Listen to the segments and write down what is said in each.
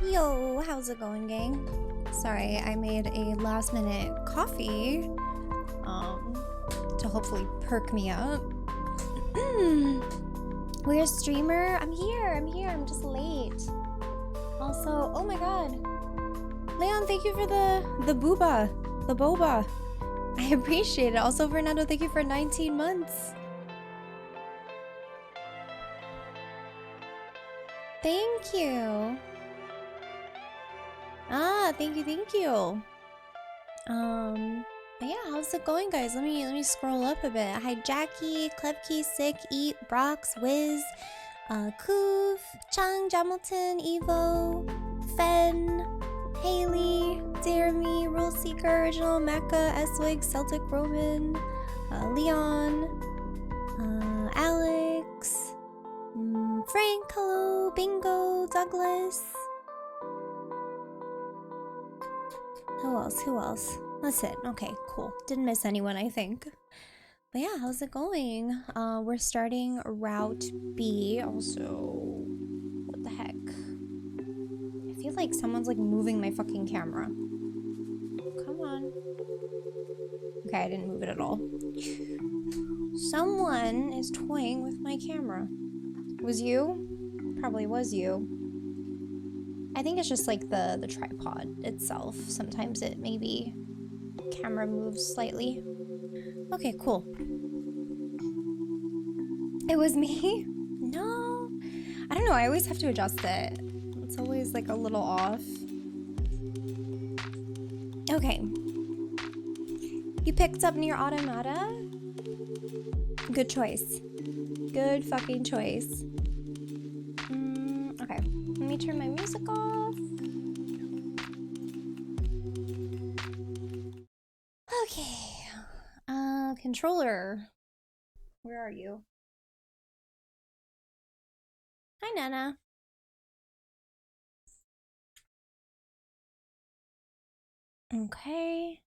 Yo, how's it going, gang? Sorry, I made a last minute coffee to hopefully perk me up. We're streamer. I'm here. I'm just late. Also, oh my god. Leon, thank you for the boba. I appreciate it. Also, Fernando, thank you for 19 months. Thank you. Thank you. But yeah, how's it going, guys? Let me scroll up a bit. Hi, Jackie, Klevkey, Sick, Eat, Brox, Wiz, Koof, Chung, Jamilton, Evo, Fen, Haley, Dare Me, Rule Seeker, Original, Mecca, Eswig, Celtic Roman, Leon, Alex, Frank, hello, Bingo, Douglas. Who else? That's it. Okay, cool. Didn't miss anyone, I think. But yeah, how's it going? We're starting Route B. Also, what the heck? I feel like someone's like moving my fucking camera. Come on. Okay, I didn't move it at all. Someone is toying with my camera. Was you? Probably was you. I think it's just like the tripod itself. Sometimes it maybe camera moves slightly. Okay, cool. It was me? No. I don't know, I always have to adjust it. It's always like a little off. Okay. You picked up NieR Automata? Good choice. Good fucking choice. Okay. Let me turn my music off. Okay. Controller. Where are you? Hi, Nana. Okay.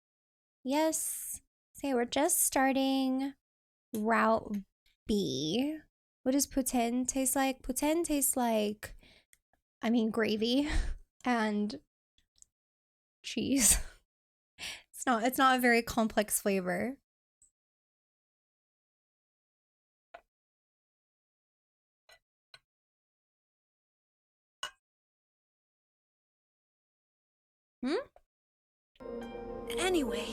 Yes. Okay, we're just starting Route B. What does poutine taste like? Poutine tastes like, I mean, gravy and cheese. It's not a very complex flavor. Anyway.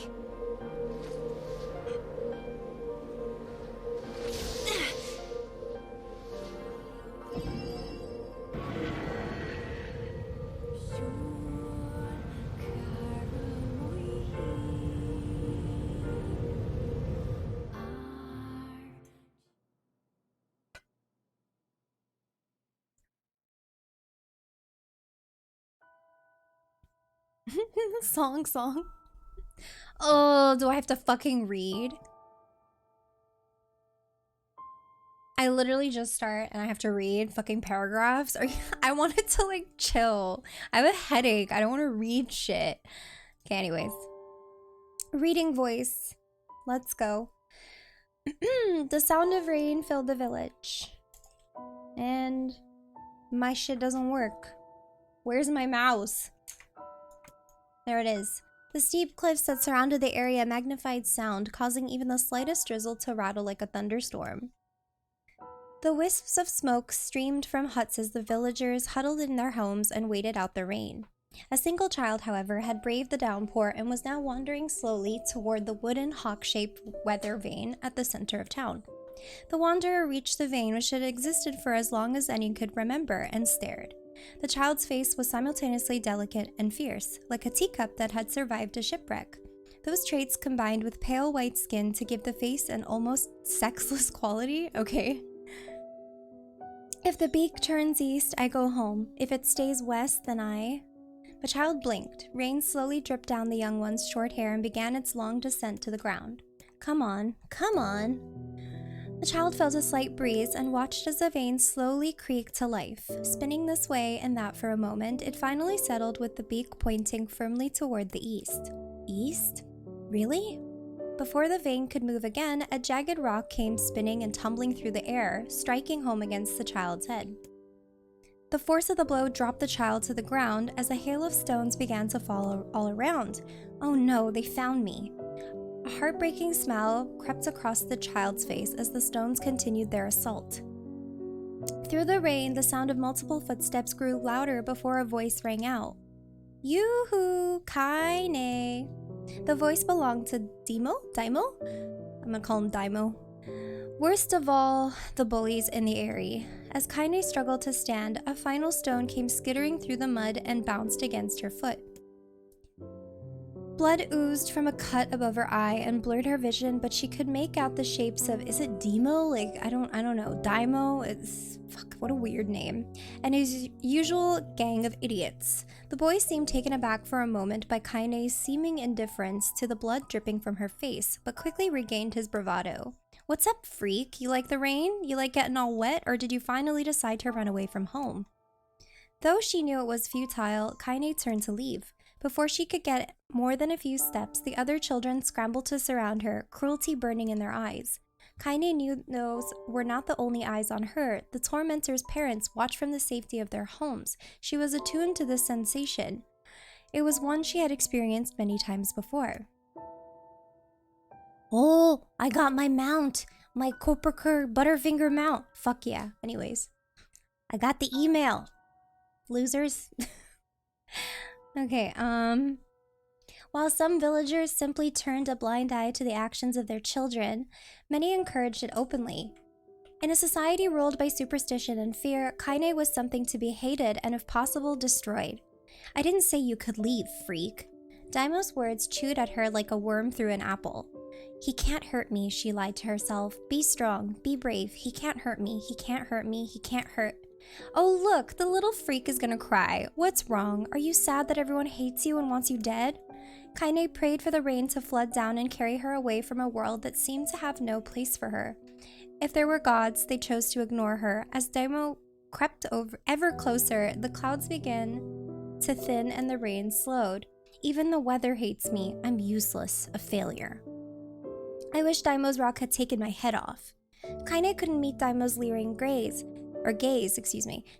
Song. Oh, do I have to fucking read? I literally just start and I have to read fucking paragraphs. I wanted to like chill. I have a headache. I don't want to read shit. Okay, anyways. Reading voice. Let's go. The sound of rain filled the village. And my shit doesn't work. Where's my mouse? There it is. The steep cliffs that surrounded the area magnified sound, causing even the slightest drizzle to rattle like a thunderstorm. The wisps of smoke streamed from huts as the villagers huddled in their homes and waited out the rain. A single child, however, had braved the downpour and was now wandering slowly toward the wooden hawk-shaped weather vane at the center of town. The wanderer reached the vane, which had existed for as long as any could remember, and stared. The child's face was simultaneously delicate and fierce, like a teacup that had survived a shipwreck. Those traits combined with pale white skin to give the face an almost sexless quality. Okay. If the beak turns east, I go home. If it stays west, then I... The child blinked. Rain slowly dripped down the young one's short hair and began its long descent to the ground. Come on, come on. The child felt a slight breeze and watched as the vane slowly creaked to life. Spinning this way and that for a moment, it finally settled with the beak pointing firmly toward the east. East? Really? Before the vane could move again, a jagged rock came spinning and tumbling through the air, striking home against the child's head. The force of the blow dropped the child to the ground as a hail of stones began to fall all around. Oh no, they found me. A heartbreaking smile crept across the child's face as the stones continued their assault. Through the rain, the sound of multiple footsteps grew louder before a voice rang out. Yoo-hoo, Kaine. The voice belonged to Daimo? I'm gonna call him Daimo. Worst of all, the bullies in the area. As Kaine struggled to stand, a final stone came skittering through the mud and bounced against her foot. Blood oozed from a cut above her eye and blurred her vision, but she could make out the shapes of, is it Demo? Like, I don't know. Daimo? Fuck, what a weird name. And his usual gang of idiots. The boy seemed taken aback for a moment by Kaine's seeming indifference to the blood dripping from her face, but quickly regained his bravado. What's up, freak? You like the rain? You like getting all wet? Or did you finally decide to run away from home? Though she knew it was futile, Kaine turned to leave. Before she could get more than a few steps, the other children scrambled to surround her, cruelty burning in their eyes. Kaine knew those were not the only eyes on her. The tormentor's parents watched from the safety of their homes. She was attuned to this sensation. It was one she had experienced many times before. Oh, I got my mount. My Koperker Butterfinger mount. Fuck yeah. Anyways, I got the email. Losers. Okay, while some villagers simply turned a blind eye to the actions of their children, many encouraged it openly. In a society ruled by superstition and fear, Kaine was something to be hated and if possible destroyed. I didn't say you could leave, freak. Daimo's words chewed at her like a worm through an apple. He can't hurt me, she lied to herself. Be strong, be brave, he can't hurt me, he can't hurt me, he can't hurt. Oh look, the little freak is gonna cry. What's wrong? Are you sad that everyone hates you and wants you dead? Kaine prayed for the rain to flood down and carry her away from a world that seemed to have no place for her. If there were gods, they chose to ignore her. As Daimo crept ever closer, the clouds began to thin and the rain slowed. Even the weather hates me. I'm useless, a failure. I wish Daimo's rock had taken my head off. Kaine couldn't meet Daimo's leering gaze.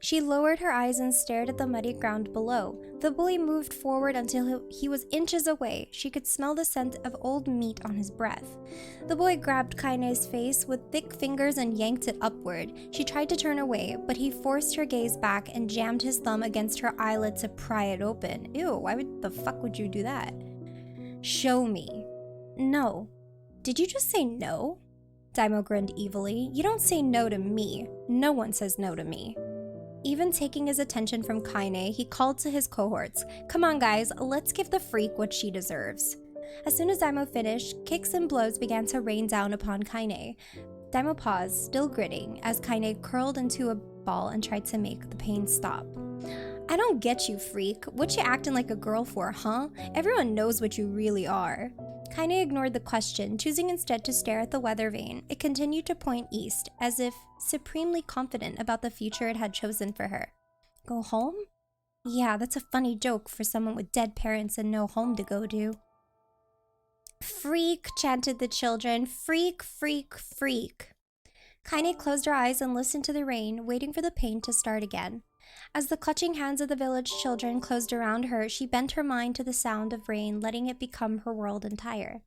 She lowered her eyes and stared at the muddy ground below. The bully moved forward until he was inches away. She could smell the scent of old meat on his breath. The boy grabbed Kaine's face with thick fingers and yanked it upward. She tried to turn away, but he forced her gaze back and jammed his thumb against her eyelid to pry it open. Ew, why the fuck would you do that? Show me. No. Did you just say no? Daimo grinned evilly. You don't say no to me. No one says no to me. Even taking his attention from Kaine, he called to his cohorts. Come on guys, let's give the freak what she deserves. As soon as Daimo finished, kicks and blows began to rain down upon Kaine. Daimo paused, still grinning, as Kaine curled into a ball and tried to make the pain stop. I don't get you, freak. What you acting like a girl for, huh? Everyone knows what you really are. Kaine ignored the question, choosing instead to stare at the weather vane. It continued to point east, as if supremely confident about the future it had chosen for her. Go home? Yeah, that's a funny joke for someone with dead parents and no home to go to. Freak, chanted the children. Freak, freak, freak. Kaine closed her eyes and listened to the rain, waiting for the pain to start again. As the clutching hands of the village children closed around her, she bent her mind to the sound of rain, letting it become her world entire.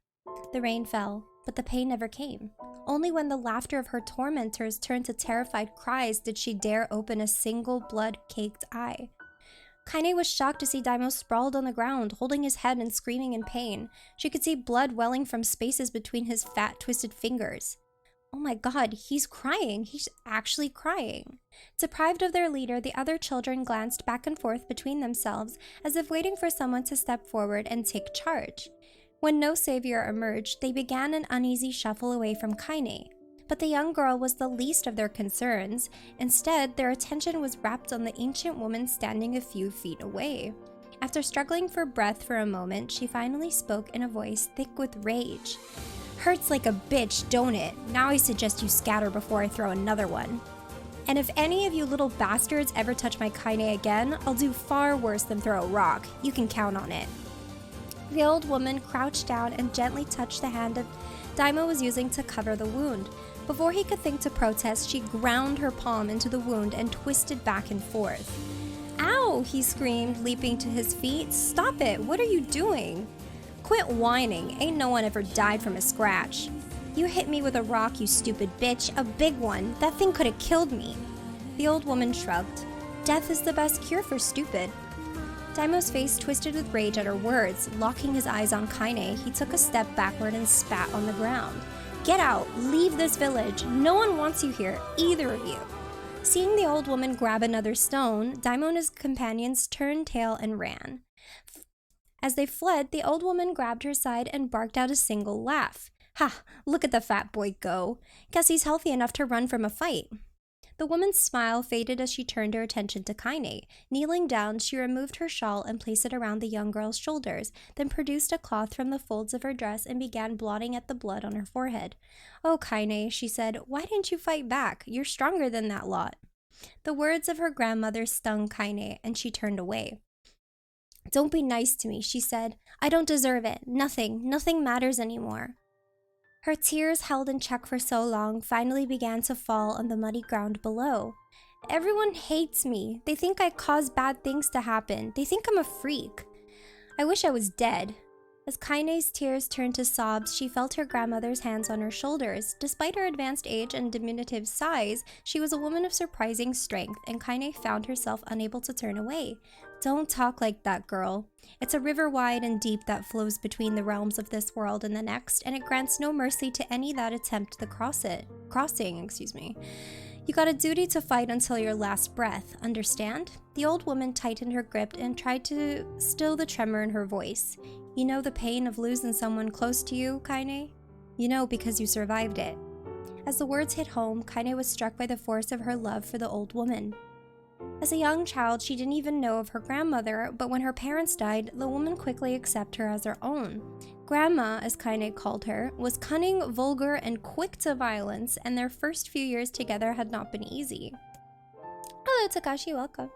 The rain fell, but the pain never came. Only when the laughter of her tormentors turned to terrified cries did she dare open a single blood-caked eye. Kaine was shocked to see Daimo sprawled on the ground, holding his head and screaming in pain. She could see blood welling from spaces between his fat, twisted fingers. Oh my god, he's crying. He's actually crying. Deprived of their leader, the other children glanced back and forth between themselves as if waiting for someone to step forward and take charge. When no savior emerged, they began an uneasy shuffle away from Kaine. But the young girl was the least of their concerns. Instead, their attention was wrapped on the ancient woman standing a few feet away. After struggling for breath for a moment, she finally spoke in a voice thick with rage. Hurts like a bitch, don't it? Now I suggest you scatter before I throw another one. And if any of you little bastards ever touch my Kaine again, I'll do far worse than throw a rock. You can count on it. The old woman crouched down and gently touched the hand that Daimo was using to cover the wound. Before he could think to protest, she ground her palm into the wound and twisted back and forth. "Ow!" he screamed, leaping to his feet. "Stop it! What are you doing?" "Quit whining. Ain't no one ever died from a scratch." "You hit me with a rock, you stupid bitch. A big one. That thing could have killed me." The old woman shrugged. "Death is the best cure for stupid." Daimo's face twisted with rage at her words. Locking his eyes on Kaine, he took a step backward and spat on the ground. "Get out! Leave this village! No one wants you here, either of you!" Seeing the old woman grab another stone, Daimo and his companions turned tail and ran. As they fled, the old woman grabbed her side and barked out a single laugh. "Ha! Look at the fat boy go! Guess he's healthy enough to run from a fight." The woman's smile faded as she turned her attention to Kaine. Kneeling down, she removed her shawl and placed it around the young girl's shoulders, then produced a cloth from the folds of her dress and began blotting at the blood on her forehead. "Oh, Kaine," she said, "why didn't you fight back? You're stronger than that lot." The words of her grandmother stung Kaine, and she turned away. "Don't be nice to me," she said. "I don't deserve it. Nothing matters anymore." Her tears, held in check for so long, finally began to fall on the muddy ground below. "Everyone hates me. They think I cause bad things to happen. They think I'm a freak. I wish I was dead." As Kaine's tears turned to sobs, she felt her grandmother's hands on her shoulders. Despite her advanced age and diminutive size, she was a woman of surprising strength, and Kaine found herself unable to turn away. "Don't talk like that, girl. It's a river wide and deep that flows between the realms of this world and the next, and it grants no mercy to any that attempt the crossing. You got a duty to fight until your last breath, understand?" The old woman tightened her grip and tried to still the tremor in her voice. "You know the pain of losing someone close to you, Kaine? You know because you survived it." As the words hit home, Kaine was struck by the force of her love for the old woman. As a young child, she didn't even know of her grandmother, but when her parents died, the woman quickly accepted her as her own. Grandma, as Kaine called her, was cunning, vulgar, and quick to violence, and their first few years together had not been easy. Hello, Takashi, welcome.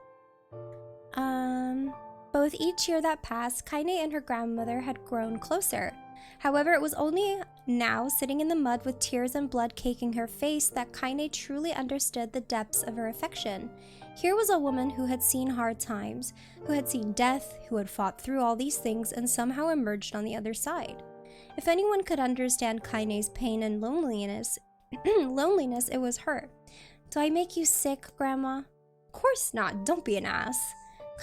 Both each year that passed, Kaine and her grandmother had grown closer. However, it was only now, sitting in the mud with tears and blood caking her face, that Kaine truly understood the depths of her affection. Here was a woman who had seen hard times, who had seen death, who had fought through all these things and somehow emerged on the other side. If anyone could understand Kaine's pain and loneliness, it was her. "Do I make you sick, Grandma?" "Of course not, don't be an ass."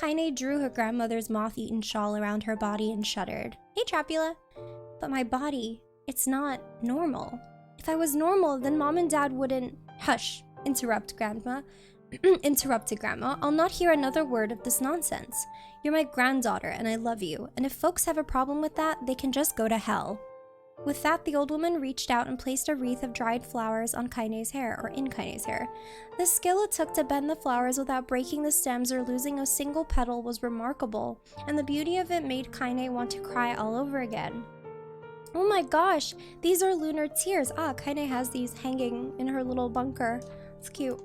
Kaine drew her grandmother's moth-eaten shawl around her body and shuddered. "Hey, Trapula." "But my body, it's not normal. If I was normal, then Mom and Dad wouldn't—" "Hush," interrupted Grandma. "I'll not hear another word of this nonsense. You're my granddaughter, and I love you, and if folks have a problem with that, they can just go to hell." With that, the old woman reached out and placed a wreath of dried flowers on Kaine's hair, or in Kaine's hair. The skill it took to bend the flowers without breaking the stems or losing a single petal was remarkable, and the beauty of it made Kaine want to cry all over again. "Oh my gosh, these are lunar tears." Kaine has these hanging in her little bunker. It's cute.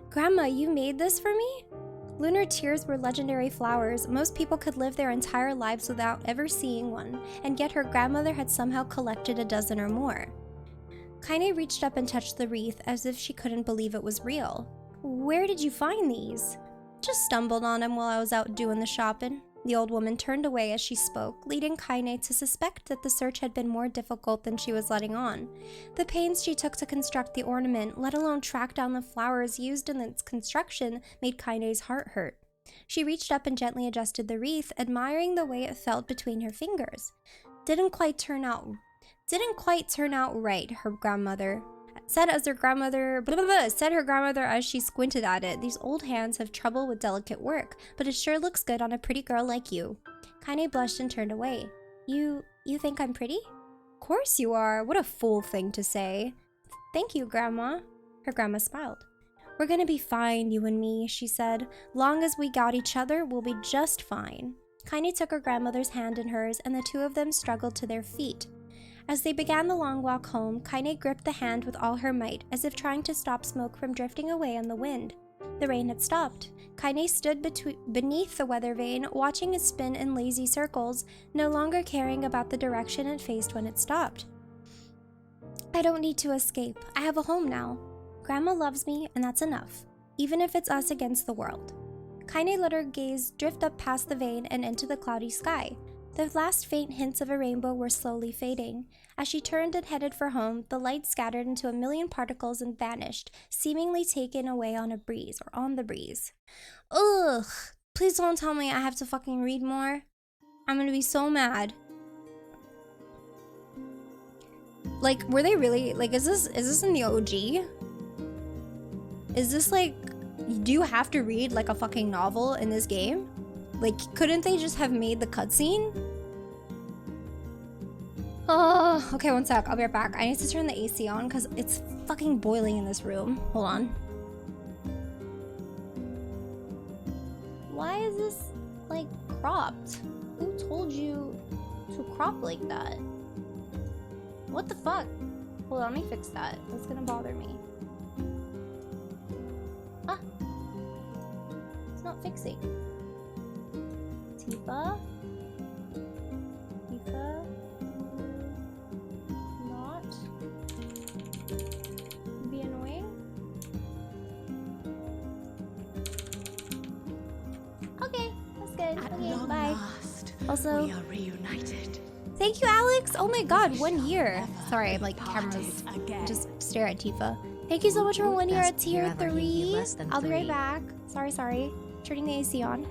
"Grandma, you made this for me?" Lunar tears were legendary flowers. Most people could live their entire lives without ever seeing one, and yet her grandmother had somehow collected a dozen or more. Kaine reached up and touched the wreath as if she couldn't believe it was real. "Where did you find these?" "Just stumbled on them while I was out doing the shopping." The old woman turned away as she spoke, leading Kaine to suspect that the search had been more difficult than she was letting on. The pains she took to construct the ornament, let alone track down the flowers used in its construction, made Kaine's heart hurt. She reached up and gently adjusted the wreath, admiring the way it felt between her fingers. Didn't quite turn out right, her grandmother said her grandmother as she squinted at it. "These old hands have trouble with delicate work, but it sure looks good on a pretty girl like you." Kaine blushed and turned away. You think I'm pretty?" "Of course you are. What a fool thing to say." "Thank you, Grandma." Her grandma smiled. "We're gonna be fine, you and me," she said. "Long as we got each other, we'll be just fine." Kaine took her grandmother's hand in hers, and the two of them struggled to their feet. As they began the long walk home, Kaine gripped the hand with all her might, as if trying to stop smoke from drifting away on the wind. The rain had stopped. Kaine stood beneath the weather vane, watching it spin in lazy circles, no longer caring about the direction it faced when it stopped. I don't need to escape. I have a home now. Grandma loves me, and that's enough, even if it's us against the world. Kaine let her gaze drift up past the vein and into the cloudy sky. The last faint hints of a rainbow were slowly fading. As she turned and headed for home, the light scattered into a million particles and vanished, seemingly taken away on the breeze. Ugh! Please don't tell me I have to fucking read more. I'm gonna be so mad. Like, were they really, like, is this in the OG? Is this like, do you have to read like a fucking novel in this game? Like, couldn't they just have made the cutscene? Oh, okay, one sec. I'll be right back. I need to turn the AC on because it's fucking boiling in this room. Hold on. Why is this, like, cropped? Who told you to crop like that? What the fuck? Hold on, let me fix that. That's gonna bother me. Ah! It's not fixing. Tifa? Tifa? Not be annoying? Okay, that's good. At okay, long bye. Last, also, we are reunited. Thank you, Alex! Oh my god, 1 year! Never Sorry, I'm be like cameras. parted again. Just stare at Tifa. Thank you so much for 1 year at tier Forever he 3. less than I'll be right 3. back. Sorry. Turning the AC on.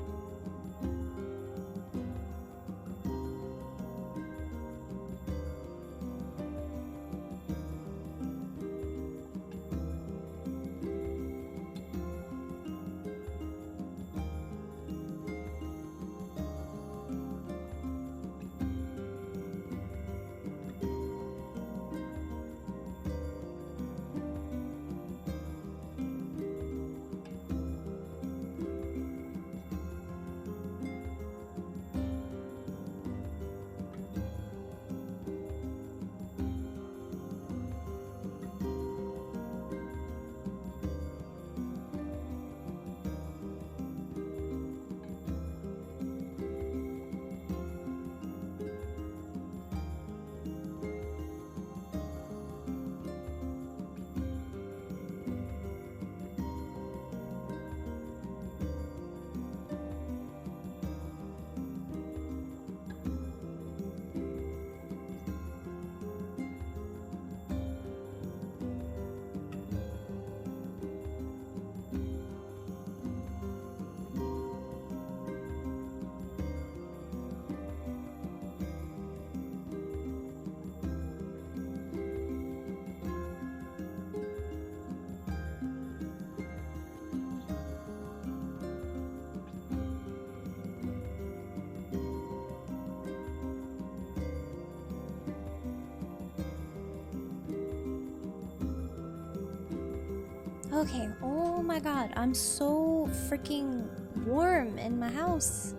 Okay, oh my god, I'm so freaking warm in my house.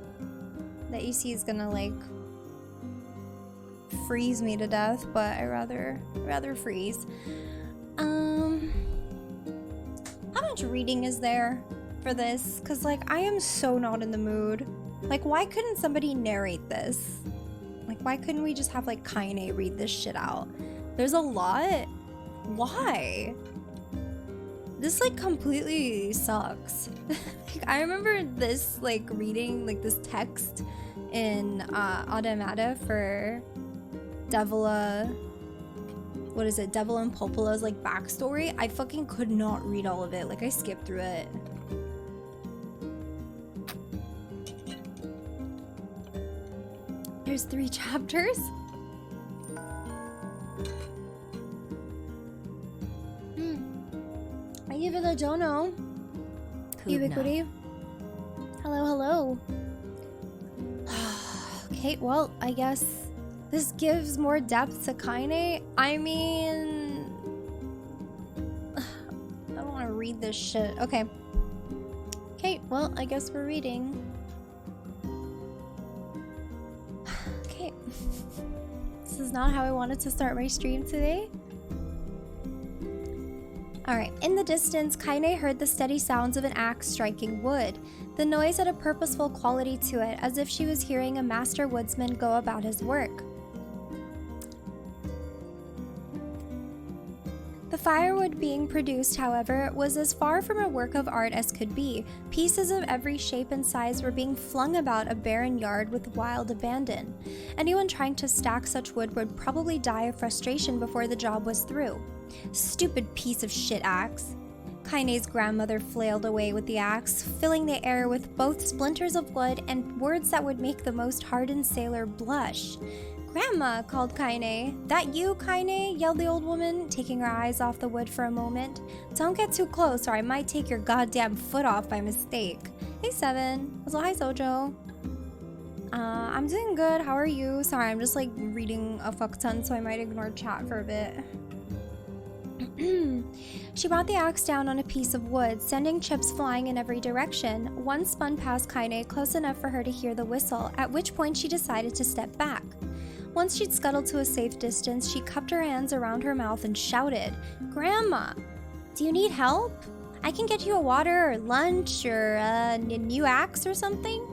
The AC is gonna like freeze me to death, but I rather freeze. How much reading is there for this? Cause like I am so not in the mood. Like, why couldn't somebody narrate this? Like, why couldn't we just have like Kaine read this shit out? There's a lot. Why? This like completely sucks. Like, I remember this like reading like this text in Automata for Devila, what is it, Devil and Popola's like backstory. I fucking could not read all of it. Like I skipped through it. There's 3 chapters. Thank you for the dono. Ubiquity. Hello. Okay, well, I guess this gives more depth to Kaine. I mean, I don't want to read this shit. Okay, well, I guess we're reading. Okay. This is not how I wanted to start my stream today. Alright, in the distance, Kaine heard the steady sounds of an axe striking wood. The noise had a purposeful quality to it, as if she was hearing a master woodsman go about his work. firewood being produced, however, was as far from a work of art as could be. Pieces of every shape and size were being flung about a barren yard with wild abandon. Anyone trying to stack such wood would probably die of frustration before the job was through. Stupid piece of shit axe. Kaine's grandmother flailed away with the axe, filling the air with both splinters of wood and words that would make the most hardened sailor blush. "Grandma," called Kaine. "That you, Kaine?" yelled the old woman, taking her eyes off the wood for a moment. "Don't get too close or I might take your goddamn foot off by mistake." "Hey, Seven." Also, hi, Sojo. I'm doing good. How are you? Sorry, I'm just like reading a fuck ton, so I might ignore chat for a bit. She brought the axe down on a piece of wood, sending chips flying in every direction. One spun past Kaine close enough for her to hear the whistle, at which point she decided to step back. Once she'd scuttled to a safe distance, she cupped her hands around her mouth and shouted, "Grandma, do you need help? I can get you a water or lunch or a new axe or something?"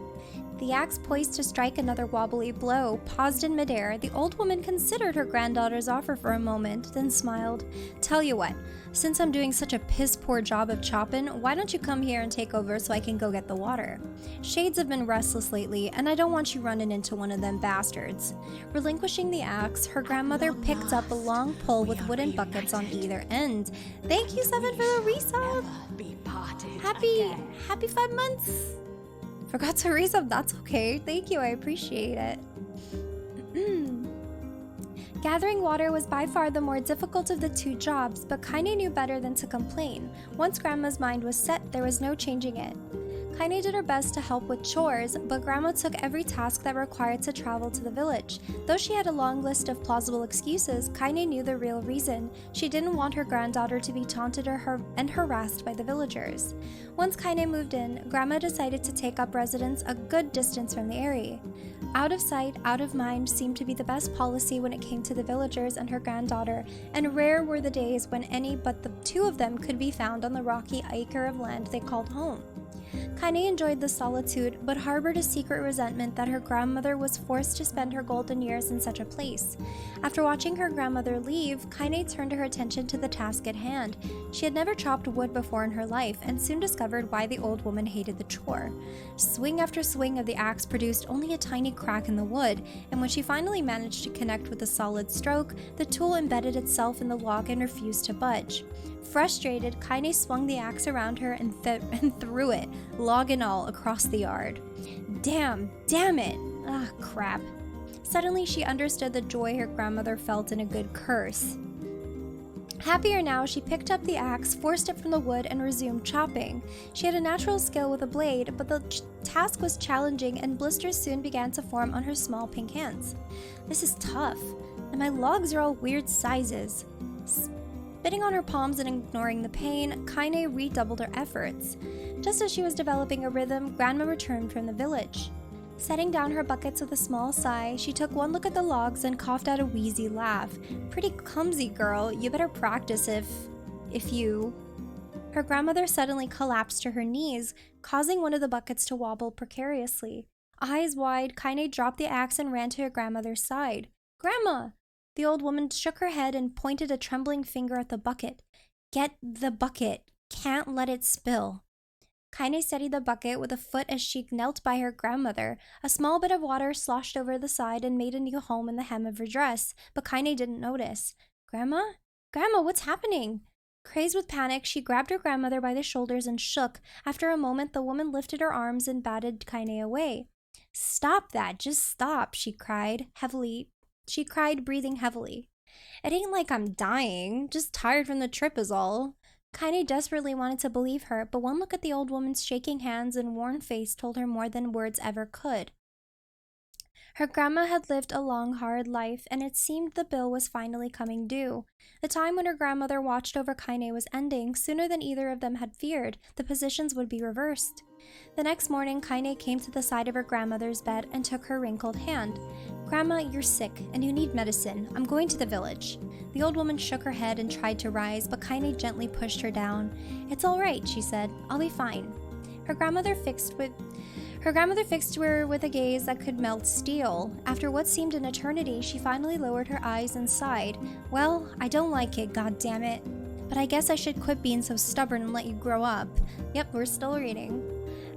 The axe, poised to strike another wobbly blow, paused in midair. The old woman considered her granddaughter's offer for a moment, then smiled. "Tell you what, since I'm doing such a piss-poor job of chopping, why don't you come here and take over so I can go get the water? Shades have been restless lately, and I don't want you running into one of them bastards." Relinquishing the axe, her grandmother picked up a long pole with wooden buckets on either end. Thank you, Seven, for the resub! Happy 5 months! Forgot to resub, that's okay. Thank you, I appreciate it. Gathering water was by far the more difficult of the two jobs, but Kaine knew better than to complain. Once Grandma's mind was set, there was no changing it. Kaine did her best to help with chores, but Grandma took every task that required to travel to the village. Though she had a long list of plausible excuses, Kaine knew the real reason. She didn't want her granddaughter to be taunted and harassed by the villagers. Once Kaine moved in, Grandma decided to take up residence a good distance from the area. Out of sight, out of mind seemed to be the best policy when it came to the villagers and her granddaughter, and rare were the days when any but the two of them could be found on the rocky acre of land they called home. Kaine enjoyed the solitude, but harbored a secret resentment that her grandmother was forced to spend her golden years in such a place. After watching her grandmother leave, Kaine turned her attention to the task at hand. She had never chopped wood before in her life, and soon discovered why the old woman hated the chore. Swing after swing of the axe produced only a tiny crack in the wood, and when she finally managed to connect with a solid stroke, the tool embedded itself in the log and refused to budge. Frustrated, Kaine swung the axe around her and threw it, log and all, across the yard. Damn it! Ah, crap. Suddenly, she understood the joy her grandmother felt in a good curse. Happier now, she picked up the axe, forced it from the wood, and resumed chopping. She had a natural skill with a blade, but the task was challenging, and blisters soon began to form on her small pink hands. "This is tough, and my logs are all weird sizes." Spitting on her palms and ignoring the pain, Kaine redoubled her efforts. Just as she was developing a rhythm, Grandma returned from the village. Setting down her buckets with a small sigh, she took one look at the logs and coughed out a wheezy laugh. "Pretty clumsy, girl. You better practice if you..." Her grandmother suddenly collapsed to her knees, causing one of the buckets to wobble precariously. Eyes wide, Kaine dropped the axe and ran to her grandmother's side. "Grandma!" The old woman shook her head and pointed a trembling finger at the bucket. "Get the bucket. Can't let it spill." Kaine steadied the bucket with a foot as she knelt by her grandmother. A small bit of water sloshed over the side and made a new home in the hem of her dress, but Kaine didn't notice. "Grandma? Grandma, what's happening?" Crazed with panic, she grabbed her grandmother by the shoulders and shook. After a moment, the woman lifted her arms and batted Kaine away. "Stop that, just stop," she cried, breathing heavily. "It ain't like I'm dying, just tired from the trip is all." Kaine desperately wanted to believe her, but one look at the old woman's shaking hands and worn face told her more than words ever could. Her grandma had lived a long, hard life, and it seemed the bill was finally coming due. The time when her grandmother watched over Kaine was ending. Sooner than either of them had feared, the positions would be reversed. The next morning, Kaine came to the side of her grandmother's bed and took her wrinkled hand. "Grandma, you're sick, and you need medicine. I'm going to the village." The old woman shook her head and tried to rise, but Kaine gently pushed her down. "It's all right," she said. "I'll be fine." Her grandmother fixed her with a gaze that could melt steel. After what seemed an eternity, she finally lowered her eyes and sighed. "Well, I don't like it, goddammit." But I guess I should quit being so stubborn and let you grow up. Yep, we're still reading.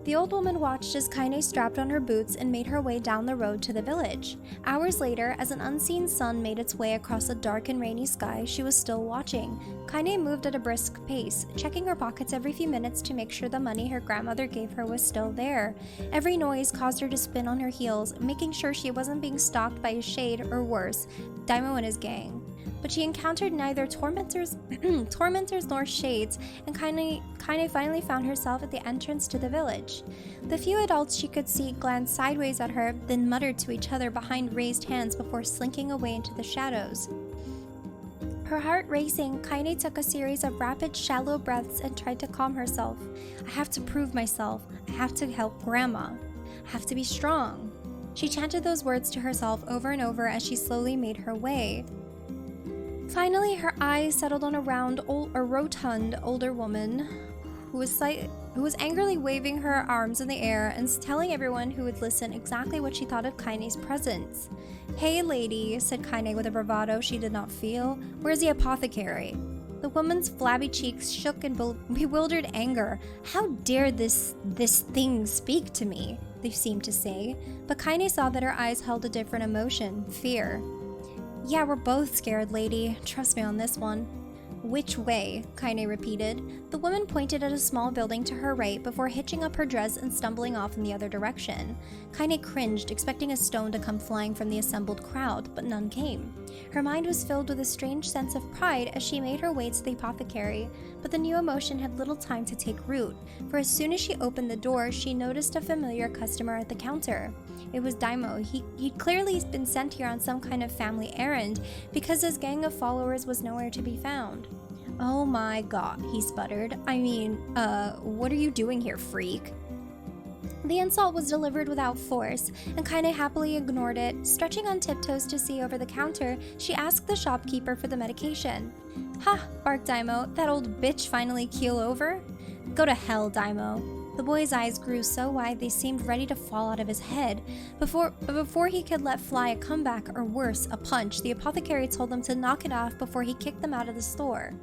The old woman watched as Kaine strapped on her boots and made her way down the road to the village. Hours later, as an unseen sun made its way across a dark and rainy sky, she was still watching. Kaine moved at a brisk pace, checking her pockets every few minutes to make sure the money her grandmother gave her was still there. Every noise caused her to spin on her heels, making sure she wasn't being stalked by a shade or worse, Daimo and his gang. But she encountered neither tormentors nor shades, and Kaine finally found herself at the entrance to the village. The few adults she could see glanced sideways at her, then muttered to each other behind raised hands before slinking away into the shadows. Her heart racing, Kaine took a series of rapid, shallow breaths and tried to calm herself. I have to prove myself. I have to help Grandma. I have to be strong. She chanted those words to herself over and over as she slowly made her way. Finally, her eyes settled on a rotund older woman who was angrily waving her arms in the air and telling everyone who would listen exactly what she thought of Kaine's presence. "Hey, lady," said Kaine with a bravado she did not feel. "Where's the apothecary?" The woman's flabby cheeks shook in bewildered anger. "How dare this thing speak to me?" they seemed to say. But Kaine saw that her eyes held a different emotion, fear. "Yeah, we're both scared, lady. Trust me on this one." "Which way?" Kaine repeated. The woman pointed at a small building to her right before hitching up her dress and stumbling off in the other direction. Kaine cringed, expecting a stone to come flying from the assembled crowd, but none came. Her mind was filled with a strange sense of pride as she made her way to the apothecary, but the new emotion had little time to take root, for as soon as she opened the door, she noticed a familiar customer at the counter. It was Daimo. He'd clearly been sent here on some kind of family errand, because his gang of followers was nowhere to be found. "Oh my god," he sputtered. What are you doing here, freak?" The insult was delivered without force, and Kaine happily ignored it. Stretching on tiptoes to see over the counter, she asked the shopkeeper for the medication. "Ha," barked Daimo, "that old bitch finally keel over?" "Go to hell, Daimo." The boy's eyes grew so wide they seemed ready to fall out of his head. Before he could let fly a comeback, or worse, a punch, the apothecary told them to knock it off before he kicked them out of the store.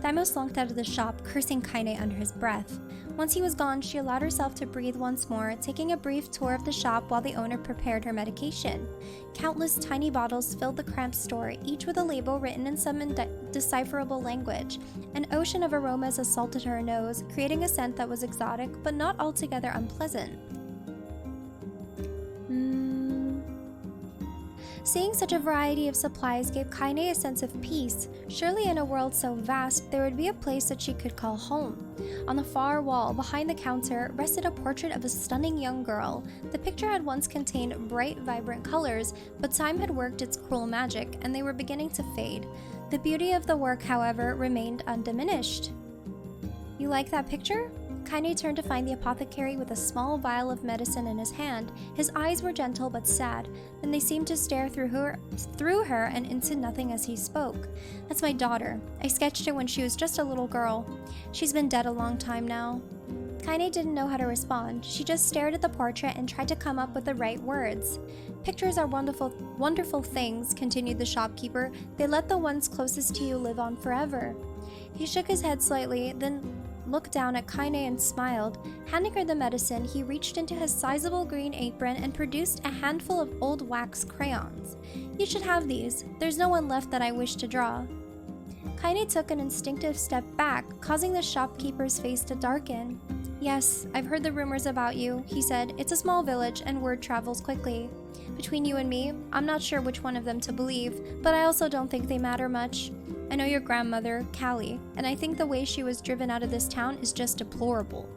Daimo slunk out of the shop, cursing Kaine under his breath. Once he was gone, she allowed herself to breathe once more, taking a brief tour of the shop while the owner prepared her medication. Countless tiny bottles filled the cramped store, each with a label written in some indecipherable language. An ocean of aromas assaulted her nose, creating a scent that was exotic but not altogether unpleasant. Seeing such a variety of supplies gave Kaine a sense of peace. Surely in a world so vast, there would be a place that she could call home. On the far wall, behind the counter, rested a portrait of a stunning young girl. The picture had once contained bright, vibrant colors, but time had worked its cruel magic, and they were beginning to fade. The beauty of the work, however, remained undiminished. "You like that picture?" Kaine turned to find the apothecary with a small vial of medicine in his hand. His eyes were gentle but sad, and they seemed to stare through her and into nothing as he spoke. "That's my daughter. I sketched her when she was just a little girl. She's been dead a long time now." Kaine didn't know how to respond. She just stared at the portrait and tried to come up with the right words. "Pictures are wonderful things," continued the shopkeeper. "They let the ones closest to you live on forever." He shook his head slightly, then looked down at Kaine and smiled. Handing her the medicine, he reached into his sizable green apron and produced a handful of old wax crayons. "You should have these. There's no one left that I wish to draw." Kaine took an instinctive step back, causing the shopkeeper's face to darken. "Yes, I've heard the rumors about you," he said. "It's a small village, and word travels quickly. Between you and me, I'm not sure which one of them to believe, but I also don't think they matter much. I know your grandmother, Callie, and I think the way she was driven out of this town is just deplorable."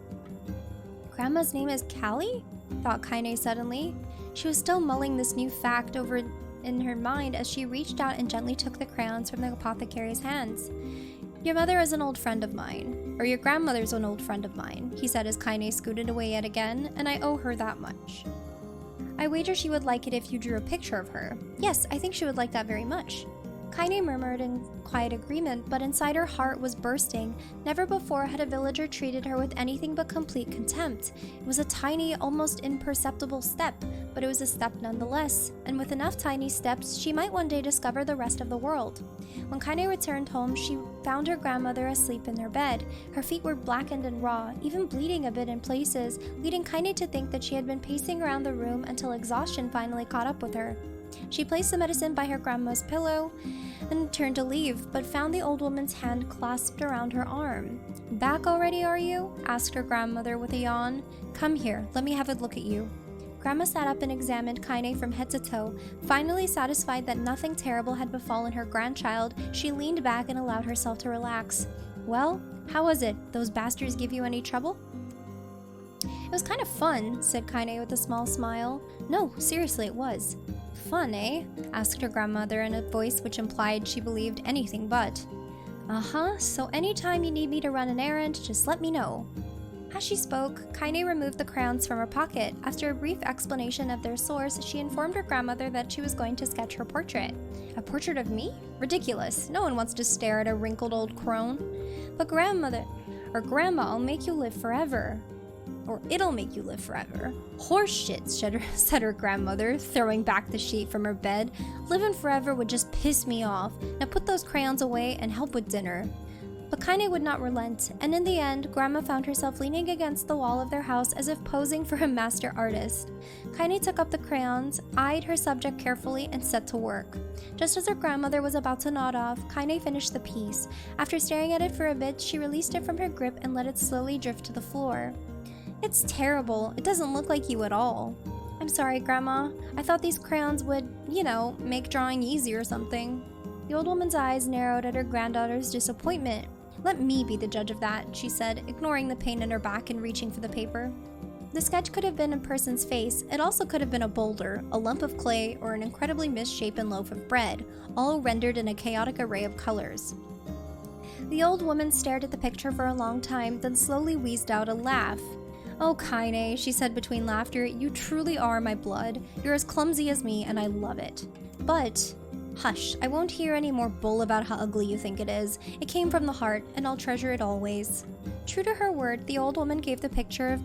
"Grandma's name is Callie?" thought Kaine suddenly. She was still mulling this new fact over in her mind as she reached out and gently took the crayons from the apothecary's hands. "Your mother is an old friend of mine, or your grandmother's an old friend of mine," he said as Kaine scooted away yet again, "and I owe her that much. I wager she would like it if you drew a picture of her. Yes, I think she would like that very much." Kaine murmured in quiet agreement, but inside her heart was bursting. Never before had a villager treated her with anything but complete contempt. It was a tiny, almost imperceptible step, but it was a step nonetheless, and with enough tiny steps, she might one day discover the rest of the world. When Kaine returned home, she found her grandmother asleep in their bed. Her feet were blackened and raw, even bleeding a bit in places, leading Kaine to think that she had been pacing around the room until exhaustion finally caught up with her. She placed the medicine by her grandma's pillow and turned to leave, but found the old woman's hand clasped around her arm. "Back already, are you?" asked her grandmother with a yawn. "Come here, let me have a look at you." Grandma sat up and examined Kaine from head to toe. Finally satisfied that nothing terrible had befallen her grandchild, she leaned back and allowed herself to relax. "Well, how was it? Those bastards give you any trouble?" "It was kind of fun," said Kaine with a small smile. "No, seriously, it was." "Fun, eh?" asked her grandmother in a voice which implied she believed anything but. "Uh-huh, so anytime you need me to run an errand, just let me know." As she spoke, Kaine removed the crayons from her pocket. After a brief explanation of their source, she informed her grandmother that she was going to sketch her portrait. "A portrait of me? Ridiculous. No one wants to stare at a wrinkled old crone." "But Grandma, I'll make you live forever." "Or it'll make you live forever." "Horse shit," said her grandmother, throwing back the sheet from her bed. "Living forever would just piss me off. Now put those crayons away and help with dinner." But Kaine would not relent, and in the end, Grandma found herself leaning against the wall of their house as if posing for a master artist. Kaine took up the crayons, eyed her subject carefully, and set to work. Just as her grandmother was about to nod off, Kaine finished the piece. After staring at it for a bit, she released it from her grip and let it slowly drift to the floor. "It's terrible. It doesn't look like you at all." "I'm sorry, Grandma. I thought these crayons would, make drawing easy or something." The old woman's eyes narrowed at her granddaughter's disappointment. "Let me be the judge of that," she said, ignoring the pain in her back and reaching for the paper. The sketch could have been a person's face. It also could have been a boulder, a lump of clay, or an incredibly misshapen loaf of bread, all rendered in a chaotic array of colors. The old woman stared at the picture for a long time, then slowly wheezed out a laugh. "Oh, Kaine," she said between laughter, "you truly are my blood. You're as clumsy as me, and I love it. But hush, I won't hear any more bull about how ugly you think it is. It came from the heart, and I'll treasure it always." True to her word, the old woman gave the picture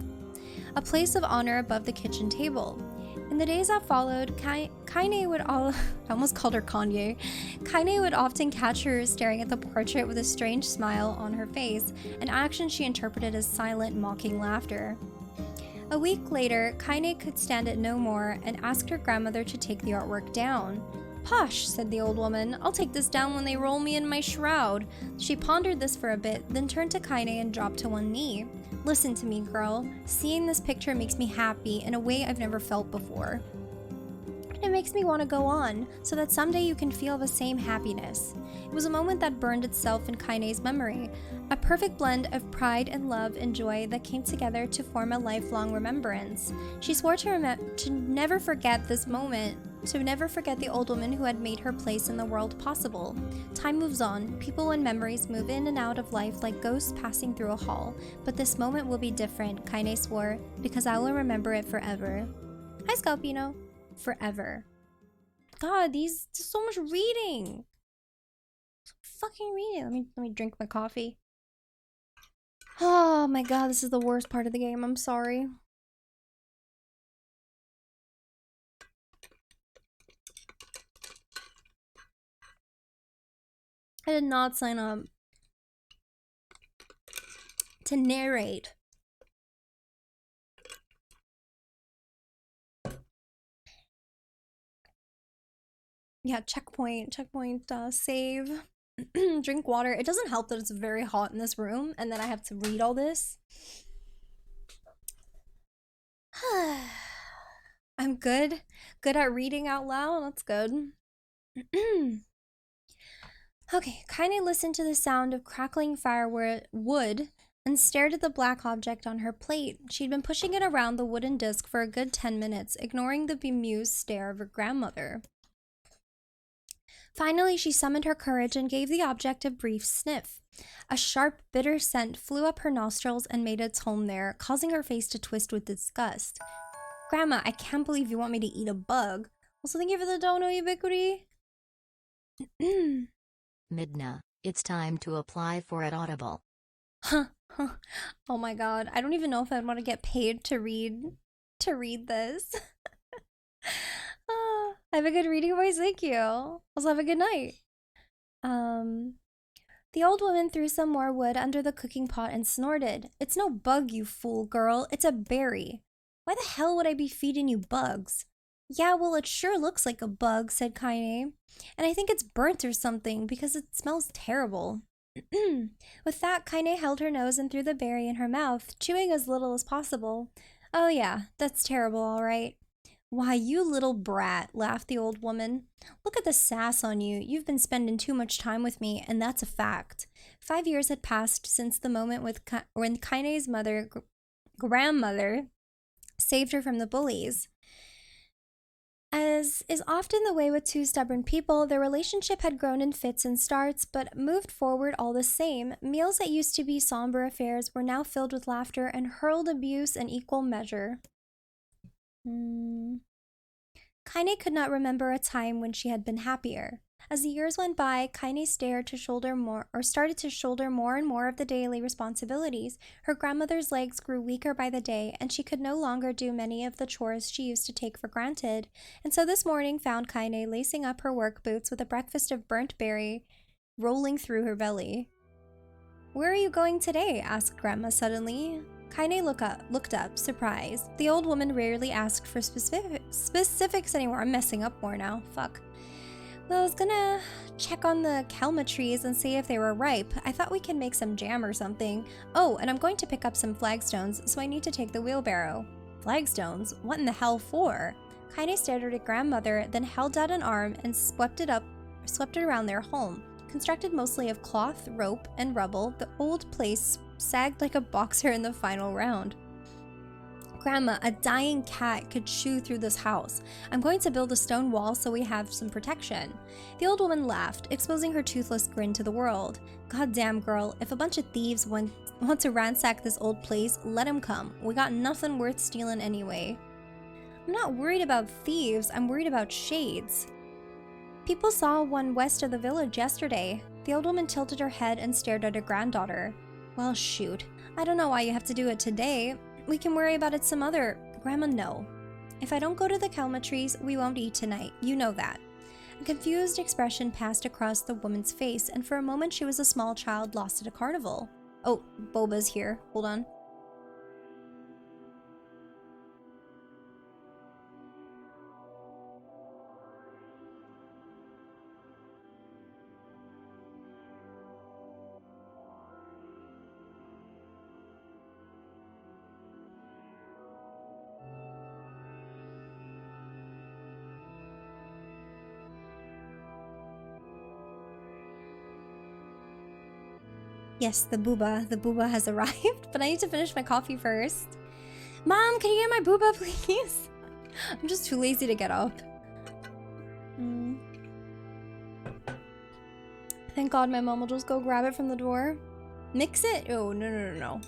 a place of honor above the kitchen table. In the days that followed, Kaine would I almost called her Kanye. Kaine would often catch her staring at the portrait with a strange smile on her face, an action she interpreted as silent, mocking laughter. A week later, Kaine could stand it no more and asked her grandmother to take the artwork down. "Posh," said the old woman. "I'll take this down when they roll me in my shroud." She pondered this for a bit, then turned to Kaine and dropped to one knee. "Listen to me, girl. Seeing this picture makes me happy in a way I've never felt before. And it makes me want to go on, so that someday you can feel the same happiness." It was a moment that burned itself in Kaine's memory, a perfect blend of pride and love and joy that came together to form a lifelong remembrance. She swore to never forget this moment, to never forget the old woman who had made her place in the world possible. Time moves on, people and memories move in and out of life like ghosts passing through a hall, but this moment will be different, Kaine swore, because I will remember it forever. Hi, Scalpino. Forever. God, there's so much reading. So fucking reading. Let me drink my coffee. Oh my god, this is the worst part of the game. I'm sorry. I did not sign up to narrate. Yeah, checkpoint, save. Drink water. It doesn't help that it's very hot in this room and then I have to read all this. I'm good at reading out loud. That's good. Okay, Kaine listened to the sound of crackling firewood and stared at the black object on her plate. She'd been pushing it around the wooden disc for a good 10 minutes, ignoring the bemused stare of her grandmother. Finally, she summoned her courage and gave the object a brief sniff. A sharp, bitter scent flew up her nostrils and made its home there, causing her face to twist with disgust. "Grandma, I can't believe you want me to eat a bug. Also, thank you for the dono, Ubiquity." Midna, it's time to apply for it Audible. Oh my god, I don't even know if I'd want to get paid to read this. I have a good reading voice, thank you. Also have a good night. The old woman threw some more wood under the cooking pot and snorted. It's no bug, you fool girl, it's a berry. Why the hell would I be feeding you bugs? Yeah, well, it sure looks like a bug, said Kaine. And I think it's burnt or something because it smells terrible. With that, Kaine held her nose and threw the berry in her mouth, chewing as little as possible. Oh yeah, that's terrible, all right. Why, you little brat, laughed the old woman. Look at the sass on you. You've been spending too much time with me, and that's a fact. 5 years had passed since the moment when Kaine's grandmother, saved her from the bullies. As is often the way with two stubborn people, their relationship had grown in fits and starts, but moved forward all the same. Meals that used to be somber affairs were now filled with laughter and hurled abuse in equal measure. Kaine could not remember a time when she had been happier. As the years went by, Kaine started to shoulder more and more of the daily responsibilities. Her grandmother's legs grew weaker by the day, and she could no longer do many of the chores she used to take for granted. And so this morning found Kaine lacing up her work boots with a breakfast of burnt berry rolling through her belly. Where are you going today? Asked Grandma suddenly. Kaine looked up, surprised. The old woman rarely asked for specifics anymore. I'm messing up more now. Fuck. Well, I was gonna check on the kelma trees and see if they were ripe. I thought we could make some jam or something. Oh, and I'm going to pick up some flagstones, so I need to take the wheelbarrow. Flagstones? What in the hell for? Kaine stared at her grandmother, then held out an arm and swept it around their home. Constructed mostly of cloth, rope, and rubble, the old place sagged like a boxer in the final round. Grandma, a dying cat could chew through this house. I'm going to build a stone wall so we have some protection. The old woman laughed, exposing her toothless grin to the world. Goddamn girl, if a bunch of thieves want to ransack this old place, let 'em come. We got nothing worth stealing anyway. I'm not worried about thieves, I'm worried about shades. People saw one west of the village yesterday. The old woman tilted her head and stared at her granddaughter. Well, shoot. I don't know why you have to do it today. We can worry about it some other. Grandma, no. If I don't go to the kelma trees, we won't eat tonight. You know that. A confused expression passed across the woman's face, and for a moment she was a small child lost at a carnival. Oh, Boba's here. Hold on. Yes, the booba has arrived, but I need to finish my coffee first. Mom, can you get my booba, please? I'm just too lazy to get up. Thank God my mom will just go grab it from the door. Mix it? Oh, no.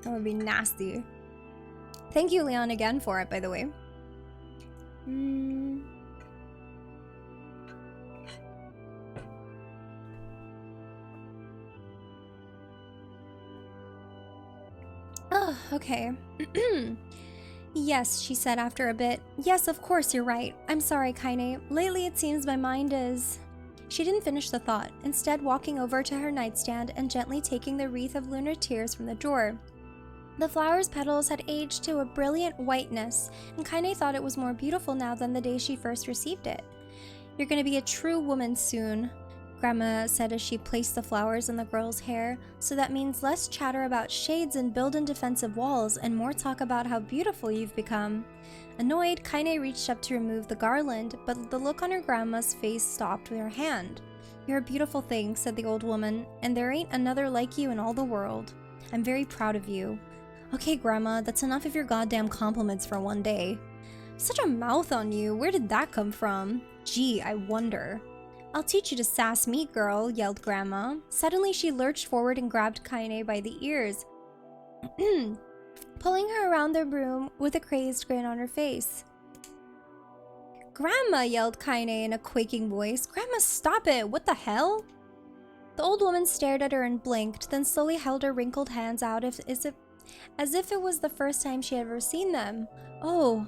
That would be nasty. Thank you, Leon, again for it, by the way. Oh, okay. Yes, she said after a bit. Yes, of course, you're right. I'm sorry, Kaine. Lately it seems my mind is... She didn't finish the thought, instead walking over to her nightstand and gently taking the wreath of lunar tears from the drawer. The flower's petals had aged to a brilliant whiteness, and Kaine thought it was more beautiful now than the day she first received it. You're gonna be a true woman soon, Grandma said as she placed the flowers in the girl's hair, so that means less chatter about shades and build-in defensive walls and more talk about how beautiful you've become. Annoyed, Kaine reached up to remove the garland, but the look on her grandma's face stopped with her hand. You're a beautiful thing, said the old woman, and there ain't another like you in all the world. I'm very proud of you. Okay, Grandma, that's enough of your goddamn compliments for one day. Such a mouth on you, where did that come from? Gee, I wonder. I'll teach you to sass me, girl, yelled Grandma. Suddenly she lurched forward and grabbed Kaine by the ears, pulling her around the room with a crazed grin on her face. Grandma, yelled Kaine in a quaking voice. Grandma, stop it! What the hell? The old woman stared at her and blinked, then slowly held her wrinkled hands out as if it was the first time she had ever seen them. Oh,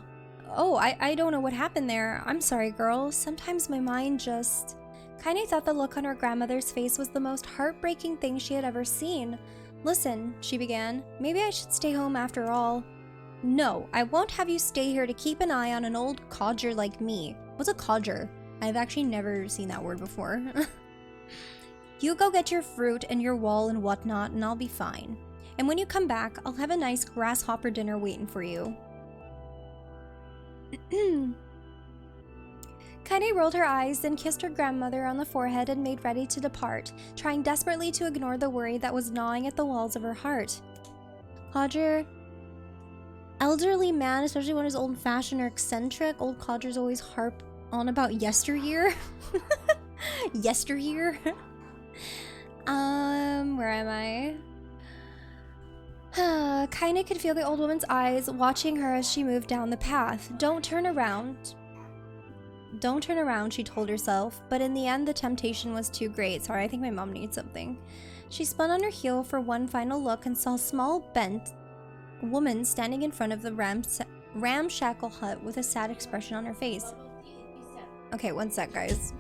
I don't know what happened there. I'm sorry, girl. Sometimes my mind just... Kaine thought the look on her grandmother's face was the most heartbreaking thing she had ever seen. Listen, she began. Maybe I should stay home after all. No, I won't have you stay here to keep an eye on an old codger like me. What's a codger? I've actually never seen that word before. You go get your fruit and your wall and whatnot, and I'll be fine. And when you come back, I'll have a nice grasshopper dinner waiting for you. Kaine rolled her eyes, then kissed her grandmother on the forehead and made ready to depart, trying desperately to ignore the worry that was gnawing at the walls of her heart. Codger... Elderly man, especially when he's old-fashioned or eccentric. Old codgers always harp on about yesteryear. Yesteryear? Where am I? Kaine could feel the old woman's eyes watching her as she moved down the path. Don't turn around. Don't turn around, she told herself, but in the end the temptation was too great. Sorry, I think my mom needs something. She spun on her heel for one final look and saw a small, bent woman standing in front of the ramshackle hut with a sad expression on her face. Okay, one sec, guys.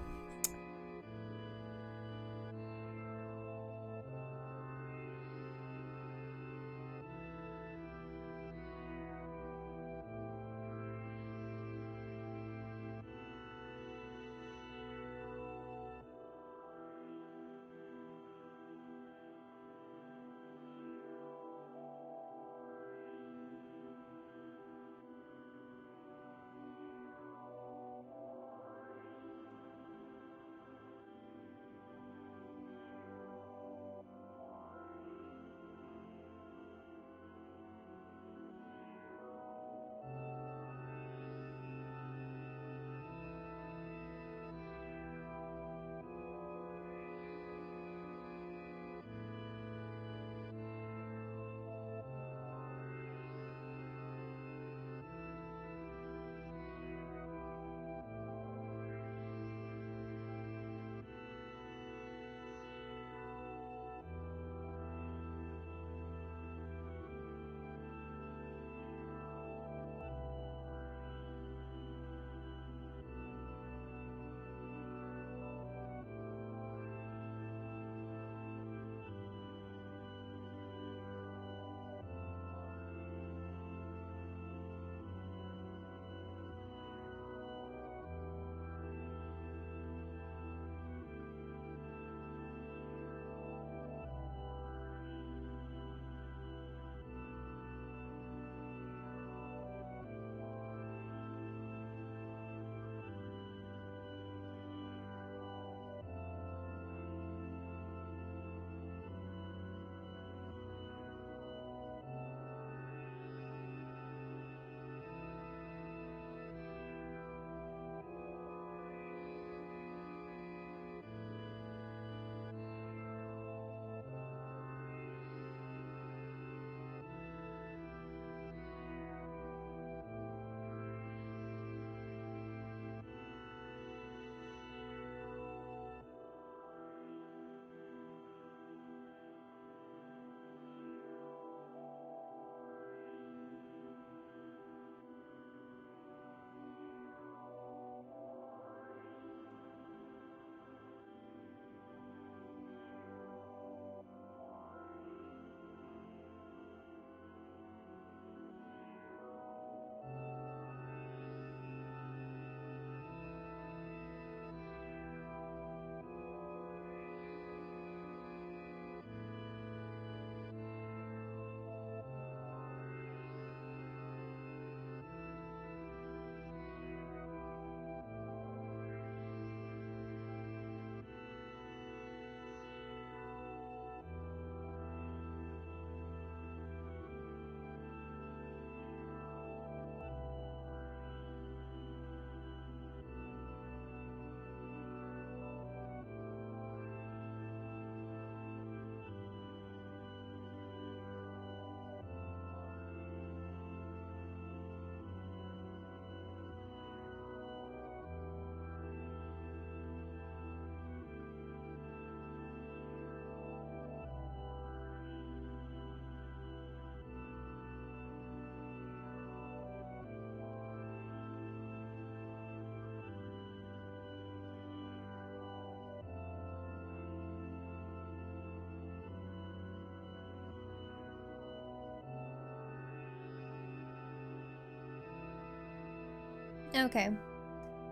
Okay.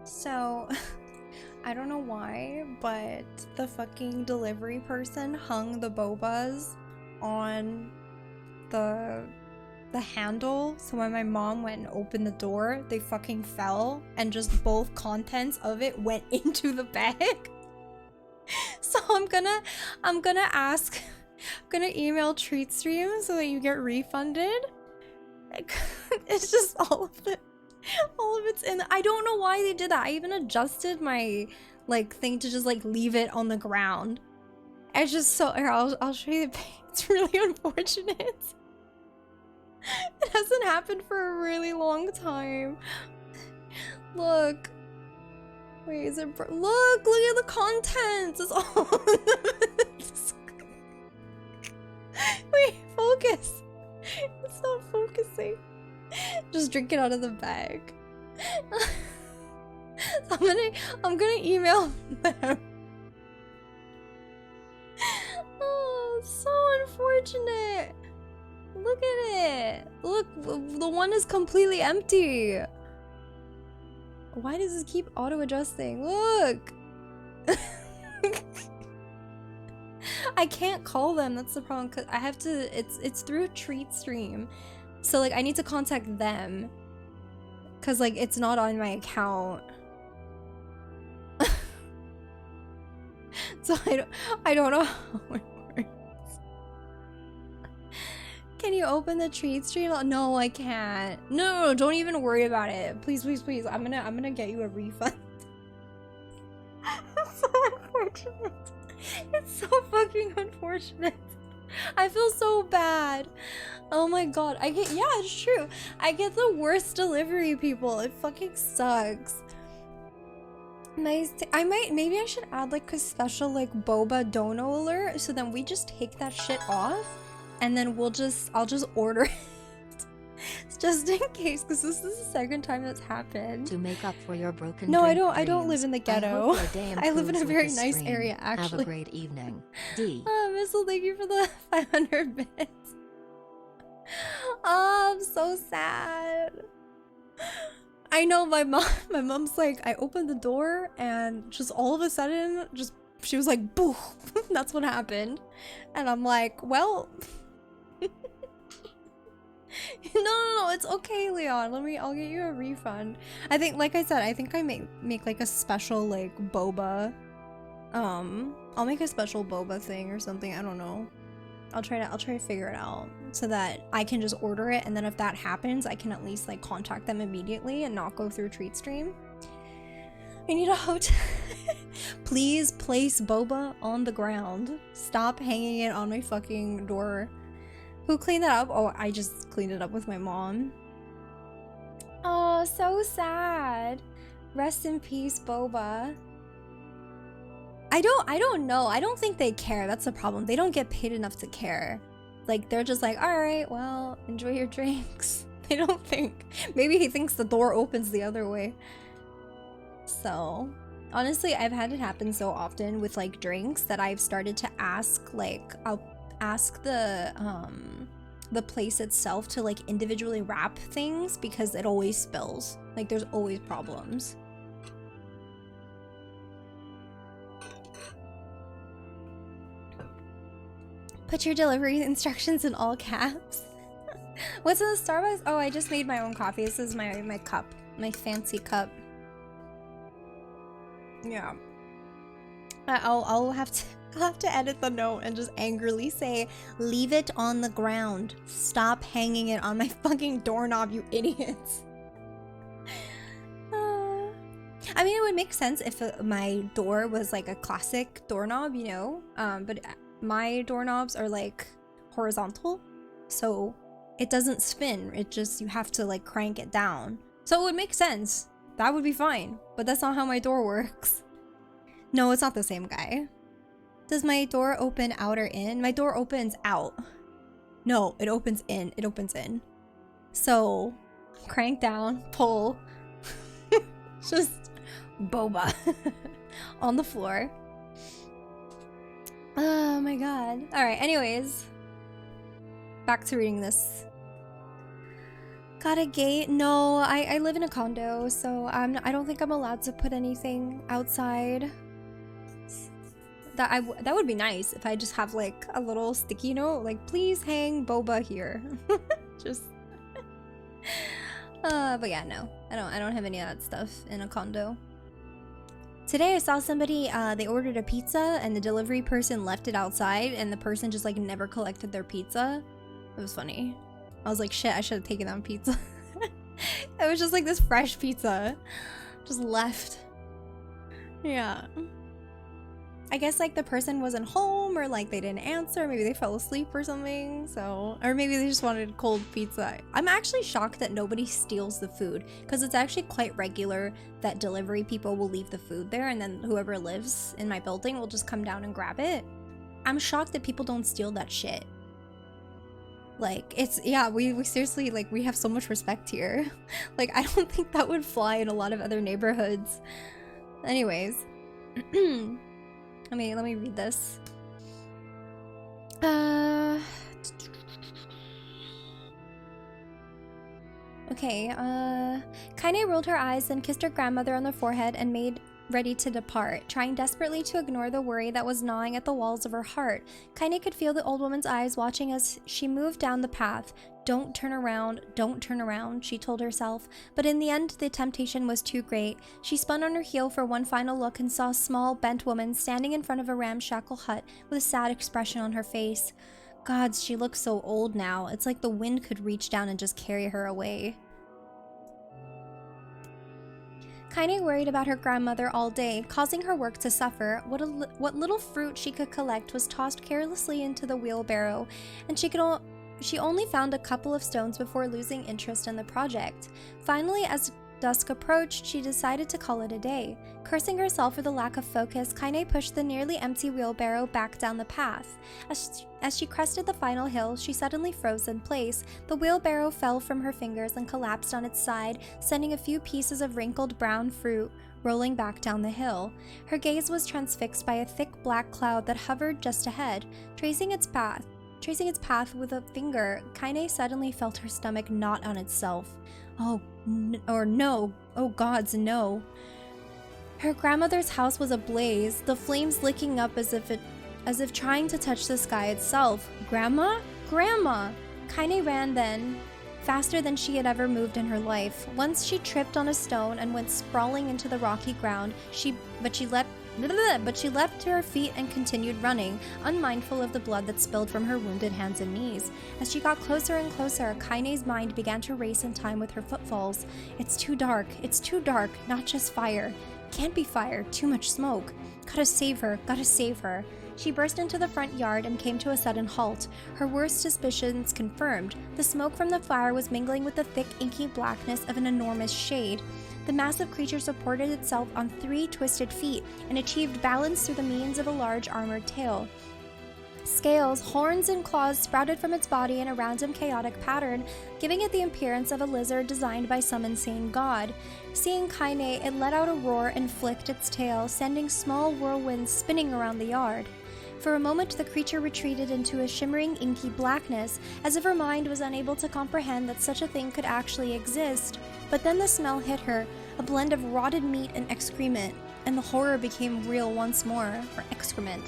So, I don't know why, but the fucking delivery person hung the bobas on the handle, so when my mom went and opened the door, they fucking fell and just both contents of it went into the bag. So I'm gonna email Treatstream so that you get refunded. It's just all of it's in. I don't know why they did that. I even adjusted my like thing to just like leave it on the ground. It's just so here, I'll show you the page. It's really unfortunate. It hasn't happened for a really long time. Look. Wait, is it look at the contents. It's all Wait, focus. It's not focusing. Just drink it out of the bag. So I'm gonna email them. Oh, so unfortunate. Look at it. Look, the one is completely empty. Why does this keep auto-adjusting? Look. I can't call them. That's the problem. Cause I have to. It's through Treatstream, so like I need to contact them. Cause like it's not on my account. So I don't know how it works. Can you open the Treatstream? No, I can't. No, don't even worry about it. Please, please, please. I'm gonna get you a refund. It's so unfortunate. It's so fucking unfortunate. I feel so bad. Oh my god. Yeah, it's true. I get the worst delivery people. It fucking sucks. Nice. Maybe I should add like a special like boba dono alert so then we just take that shit off and then I'll just order it. Just in case, because this is the second time that's happened. To make up for your broken No, I dreams, don't live in the ghetto. I live in a very nice stream. area, actually. Have a great evening. D. Missile, thank you for the 500 bits. Oh, I'm so sad. I know my mom's like, I opened the door and just all of a sudden, she was like, boo. That's what happened. And I'm like, well, no, it's okay, Leon. I'll get you a refund. I think, like I said, I think I make like a special like boba. I'll make a special boba thing or something. I don't know. I'll try to figure it out so that I can just order it, and then if that happens, I can at least like contact them immediately and not go through Treatstream. I need a hotel. Please place boba on the ground. Stop hanging it on my fucking door. Who cleaned that up? Oh, I just cleaned it up with my mom. Oh, so sad. Rest in peace, boba. I don't know. I don't think they care. That's the problem. They don't get paid enough to care. Like, they're just like, all right, well, enjoy your drinks. They don't think. Maybe he thinks the door opens the other way. So, honestly, I've had it happen so often with like drinks that I've started to ask, like, I'll ask the place itself to like individually wrap things because it always spills. Like, there's always problems. Put your delivery instructions in all caps. What's in the Starbucks? Oh, I just made my own coffee. This is my cup. My fancy cup. Yeah. I'll have to edit the note and just angrily say, leave it on the ground. Stop hanging it on my fucking doorknob, you idiots. I mean, it would make sense if my door was like a classic doorknob, you know? But my doorknobs are like horizontal, so it doesn't spin. It just, you have to like crank it down. So it would make sense. That would be fine, but that's not how my door works. No, it's not the same guy. Does my door open out or in? My door opens out. No, it opens in. It opens in. So crank down, pull. Just boba on the floor. Oh my god. Alright, anyways. Back to reading this Got a gate? No, I live in a condo, so I don't think I'm allowed to put anything outside. That would be nice if I just have like a little sticky note, like please hang boba here. Just but yeah, no. I don't have any of that stuff in a condo. Today I saw somebody, they ordered a pizza and the delivery person left it outside and the person just like never collected their pizza. It was funny. I was like, shit, I should have taken that pizza. It was just like this fresh pizza. Just left. Yeah. I guess like the person wasn't home or like they didn't answer. Maybe they fell asleep or something. So, or maybe they just wanted cold pizza. I'm actually shocked that nobody steals the food because it's actually quite regular that delivery people will leave the food there and then whoever lives in my building will just come down and grab it. I'm shocked that people don't steal that shit. Like, it's, yeah, we seriously, like, we have so much respect here. Like, I don't think that would fly in a lot of other neighborhoods. Anyways. Let me read this. Okay, Kaine rolled her eyes, then kissed her grandmother on the forehead and made ready to depart, trying desperately to ignore the worry that was gnawing at the walls of her heart. Kaine could feel the old woman's eyes watching as she moved down the path. Don't turn around, she told herself. But in the end, the temptation was too great. She spun on her heel for one final look and saw a small, bent woman standing in front of a ramshackle hut with a sad expression on her face. Gods, she looks so old now. It's like the wind could reach down and just carry her away. Kaine worried about her grandmother all day, causing her work to suffer. What little fruit she could collect was tossed carelessly into the wheelbarrow, and she only found a couple of stones before losing interest in the project. Finally, as dusk approached, she decided to call it a day. Cursing herself for the lack of focus, Kaine pushed the nearly empty wheelbarrow back down the path. As she crested the final hill, she suddenly froze in place. The wheelbarrow fell from her fingers and collapsed on its side, sending a few pieces of wrinkled brown fruit rolling back down the hill. Her gaze was transfixed by a thick black cloud that hovered just ahead. Tracing its path with a finger, Kaine suddenly felt her stomach knot on itself. Oh gods, no. Her grandmother's house was ablaze, the flames licking up as if trying to touch the sky itself. Grandma? Kaine ran then, faster than she had ever moved in her life. Once she tripped on a stone and went sprawling into the rocky ground, but she leapt to her feet and continued running, unmindful of the blood that spilled from her wounded hands and knees. As she got closer and closer, Kaine's mind began to race in time with her footfalls. It's too dark, not just fire. Can't be fire, too much smoke. Gotta save her. She burst into the front yard and came to a sudden halt, her worst suspicions confirmed. The smoke from the fire was mingling with the thick, inky blackness of an enormous shade. The massive creature supported itself on 3 twisted feet and achieved balance through the means of a large armored tail. Scales, horns, and claws sprouted from its body in a random chaotic pattern, giving it the appearance of a lizard designed by some insane god. Seeing Kaine, it let out a roar and flicked its tail, sending small whirlwinds spinning around the yard. For a moment, the creature retreated into a shimmering, inky blackness, as if her mind was unable to comprehend that such a thing could actually exist. But then the smell hit her, a blend of rotted meat and excrement, and the horror became real once more, for excrement.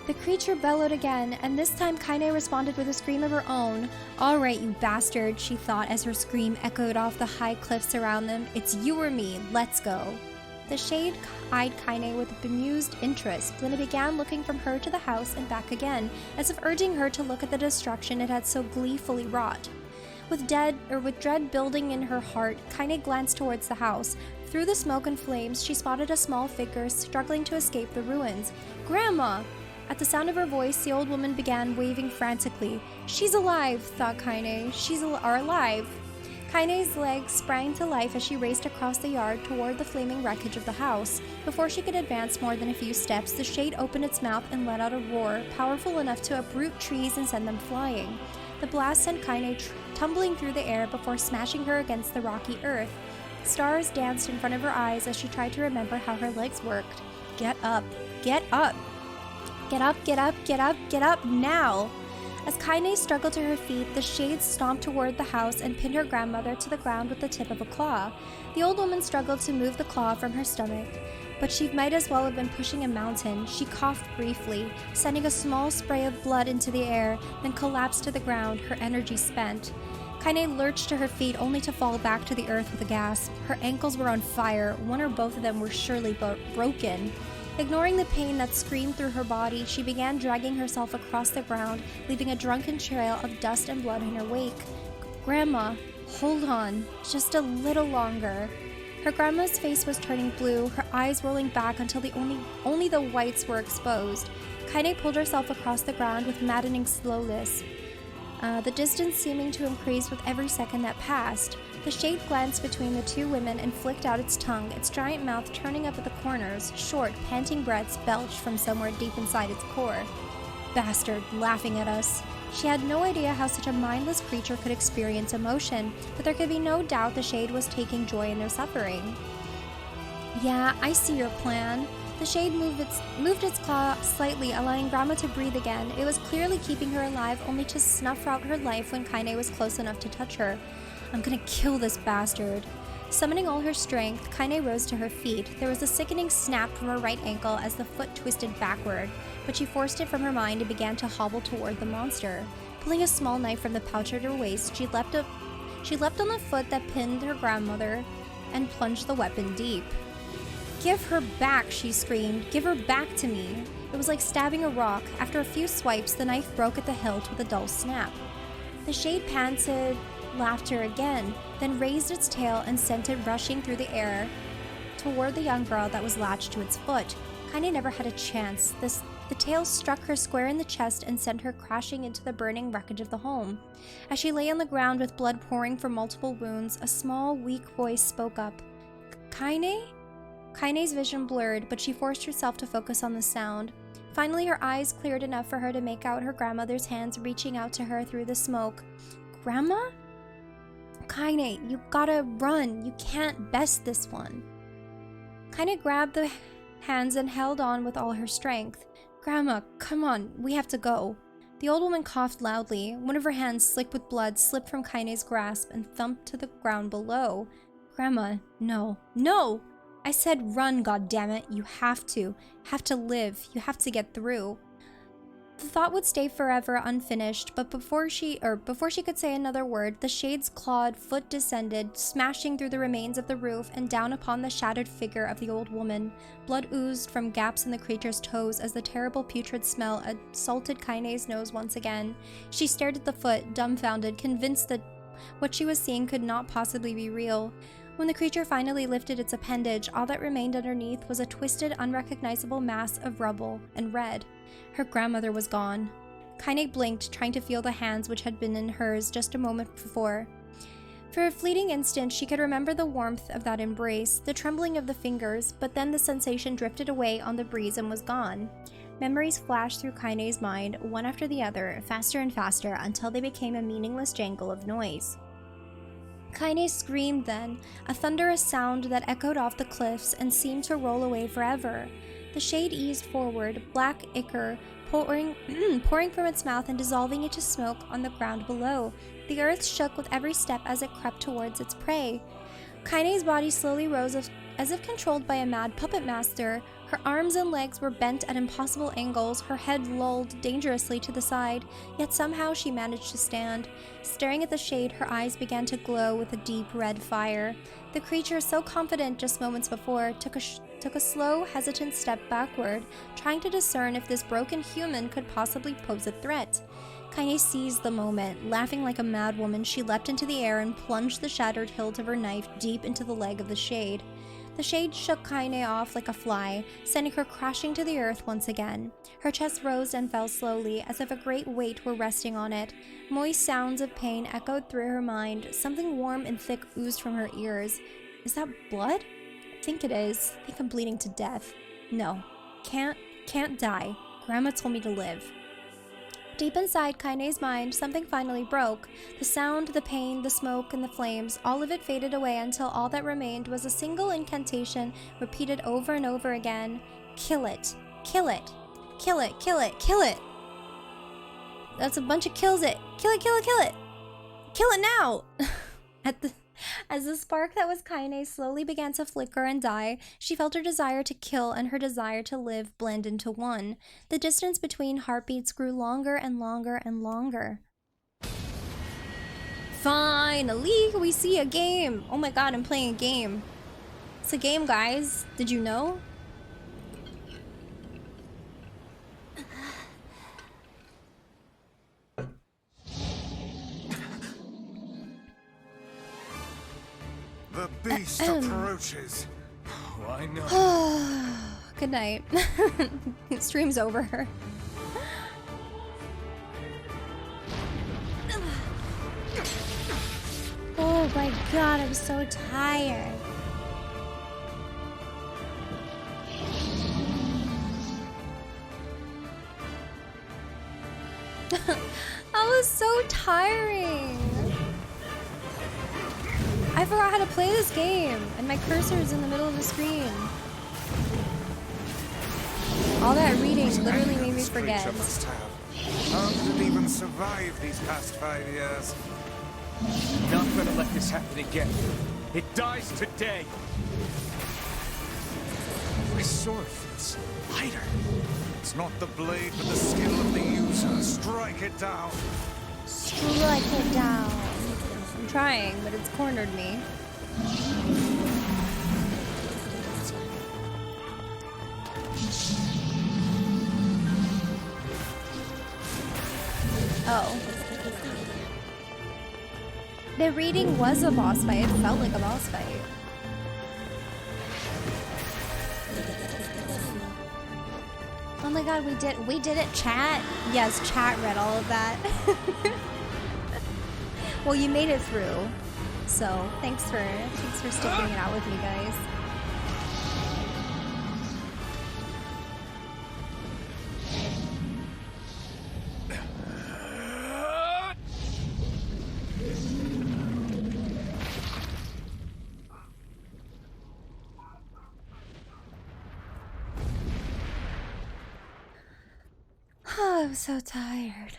The creature bellowed again, and this time Kaine responded with a scream of her own. "All right, you bastard," she thought as her scream echoed off the high cliffs around them. "It's you or me, let's go." The shade eyed Kaine with bemused interest, then it began looking from her to the house and back again, as if urging her to look at the destruction it had so gleefully wrought. With dread building in her heart, Kaine glanced towards the house. Through the smoke and flames, she spotted a small figure struggling to escape the ruins. "Grandma!" At the sound of her voice, the old woman began waving frantically. "She's alive," thought Kaine. "She's alive." Kaine's legs sprang to life as she raced across the yard toward the flaming wreckage of the house. Before she could advance more than a few steps, the shade opened its mouth and let out a roar, powerful enough to uproot trees and send them flying. The blast sent Kaine tumbling through the air before smashing her against the rocky earth. Stars danced in front of her eyes as she tried to remember how her legs worked. Get up! Get up! Get up, get up, get up, get up, now! As Kaine struggled to her feet, the shade stomped toward the house and pinned her grandmother to the ground with the tip of a claw. The old woman struggled to move the claw from her stomach, but she might as well have been pushing a mountain. She coughed briefly, sending a small spray of blood into the air, then collapsed to the ground, her energy spent. Kaine lurched to her feet only to fall back to the earth with a gasp. Her ankles were on fire, one or both of them were surely broken. Ignoring the pain that screamed through her body, she began dragging herself across the ground, leaving a drunken trail of dust and blood in her wake. Grandma, hold on, just a little longer. Her grandma's face was turning blue, her eyes rolling back until only the whites were exposed. Kaine pulled herself across the ground with maddening slowness, the distance seeming to increase with every second that passed. The shade glanced between the two women and flicked out its tongue, its giant mouth turning up at the corners. Short, panting breaths belched from somewhere deep inside its core. Bastard, laughing at us. She had no idea how such a mindless creature could experience emotion, but there could be no doubt the shade was taking joy in their suffering. Yeah, I see your plan. The shade moved its claw slightly, allowing Grandma to breathe again. It was clearly keeping her alive, only to snuff out her life when Kaine was close enough to touch her. I'm gonna kill this bastard. Summoning all her strength, Kaine rose to her feet. There was a sickening snap from her right ankle as the foot twisted backward, but she forced it from her mind and began to hobble toward the monster. Pulling a small knife from the pouch at her waist, she leapt on the foot that pinned her grandmother and plunged the weapon deep. Give her back, she screamed. Give her back to me. It was like stabbing a rock. After a few swipes, the knife broke at the hilt with a dull snap. The shade panted laughter again, then raised its tail and sent it rushing through the air toward the young girl that was latched to its foot. Kaine never had a chance. The tail struck her square in the chest and sent her crashing into the burning wreckage of the home. As she lay on the ground with blood pouring from multiple wounds, a small, weak voice spoke up. Kaine? Kaine's vision blurred, but she forced herself to focus on the sound. Finally, her eyes cleared enough for her to make out her grandmother's hands reaching out to her through the smoke. Grandma? Kaine, you gotta run. You can't best this one. Kaine grabbed the hands and held on with all her strength. Grandma, come on, we have to go. The old woman coughed loudly. One of her hands, slick with blood, slipped from Kaine's grasp and thumped to the ground below. Grandma, no. No! I said run, goddammit. You have to live. You have to get through. The thought would stay forever unfinished, but before she could say another word, the shade's clawed foot descended, smashing through the remains of the roof and down upon the shattered figure of the old woman. Blood oozed from gaps in the creature's toes as the terrible putrid smell assaulted Kaine's nose once again. She stared at the foot, dumbfounded, convinced that what she was seeing could not possibly be real. When the creature finally lifted its appendage, all that remained underneath was a twisted, unrecognizable mass of rubble and red. Her grandmother was gone. Kaine blinked, trying to feel the hands which had been in hers just a moment before. For a fleeting instant, she could remember the warmth of that embrace, the trembling of the fingers, but then the sensation drifted away on the breeze and was gone. Memories flashed through Kaine's mind, one after the other, faster and faster, until they became a meaningless jangle of noise. Kaine screamed then, a thunderous sound that echoed off the cliffs and seemed to roll away forever. The shade eased forward, black ichor pouring from its mouth and dissolving into smoke on the ground below. The earth shook with every step as it crept towards its prey. Kaine's body slowly rose as if controlled by a mad puppet master. Her arms and legs were bent at impossible angles, her head lolled dangerously to the side, yet somehow she managed to stand. Staring at the shade, her eyes began to glow with a deep red fire. The creature, so confident just moments before, took a slow, hesitant step backward, trying to discern if this broken human could possibly pose a threat. Kaine seized the moment. Laughing like a mad woman, she leapt into the air and plunged the shattered hilt of her knife deep into the leg of the shade. The shade shook Kaine off like a fly, sending her crashing to the earth once again. Her chest rose and fell slowly, as if a great weight were resting on it. Moist sounds of pain echoed through her mind. Something warm and thick oozed from her ears. Is that blood? I think it is. I think I'm bleeding to death. No. Can't die. Grandma told me to live. Deep inside Kaine's mind, something finally broke. The sound, the pain, the smoke, and the flames, all of it faded away until all that remained was a single incantation repeated over and over again. Kill it. Kill it. Kill it. Kill it. Kill it. That's a bunch of kills it. Kill it, kill it, kill it. Kill it now! As the spark that was Kaine slowly began to flicker and die, she felt her desire to kill and her desire to live blend into one. The distance between heartbeats grew longer and longer and longer. Finally, we see a game! Oh my god, I'm playing a game. It's a game, guys. Did you know? The beast approaches. Oh, I know. Good night. Stream's over. Oh my god, I'm so tired. That was so tiring. I forgot how to play this game, and my cursor's in the middle of the screen. All that reading literally made me forget. How did it even survive these past 5 years? Not gonna let this happen again. It dies today. My sword feels lighter. It's not the blade, but the skill of the user. Strike it down. Strike it down. I'm trying, but it's cornered me. Oh. The reading was a boss fight. It felt like a boss fight. Oh my god, we did it, chat. Yes, chat read all of that. Well, you made it through. So, thanks for sticking it out with me, guys. Oh, I'm so tired.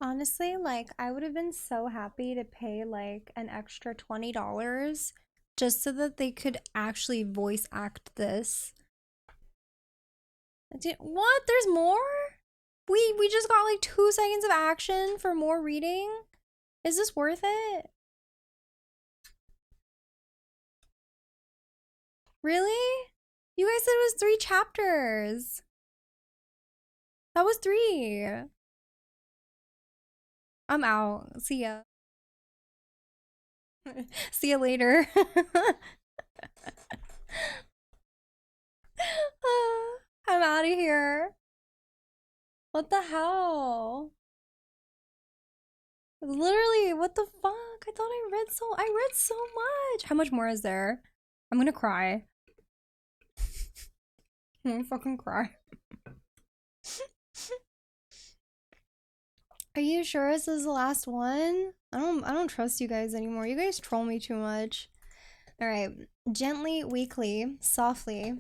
Honestly, like, I would have been so happy to pay like an extra $20 just so that they could actually voice act this. What? There's more? We just got like 2 seconds of action for more reading? Is this worth it? Really? You guys said it was 3 chapters. That was 3. I'm out. See ya. See ya later. I'm out of here. What the hell? Literally, what the fuck? I thought I read so much. How much more is there? I'm gonna cry. I'm gonna fucking cry. Are you sure this is the last one? I don't trust you guys anymore. You guys troll me too much. All right, gently, weakly, softly.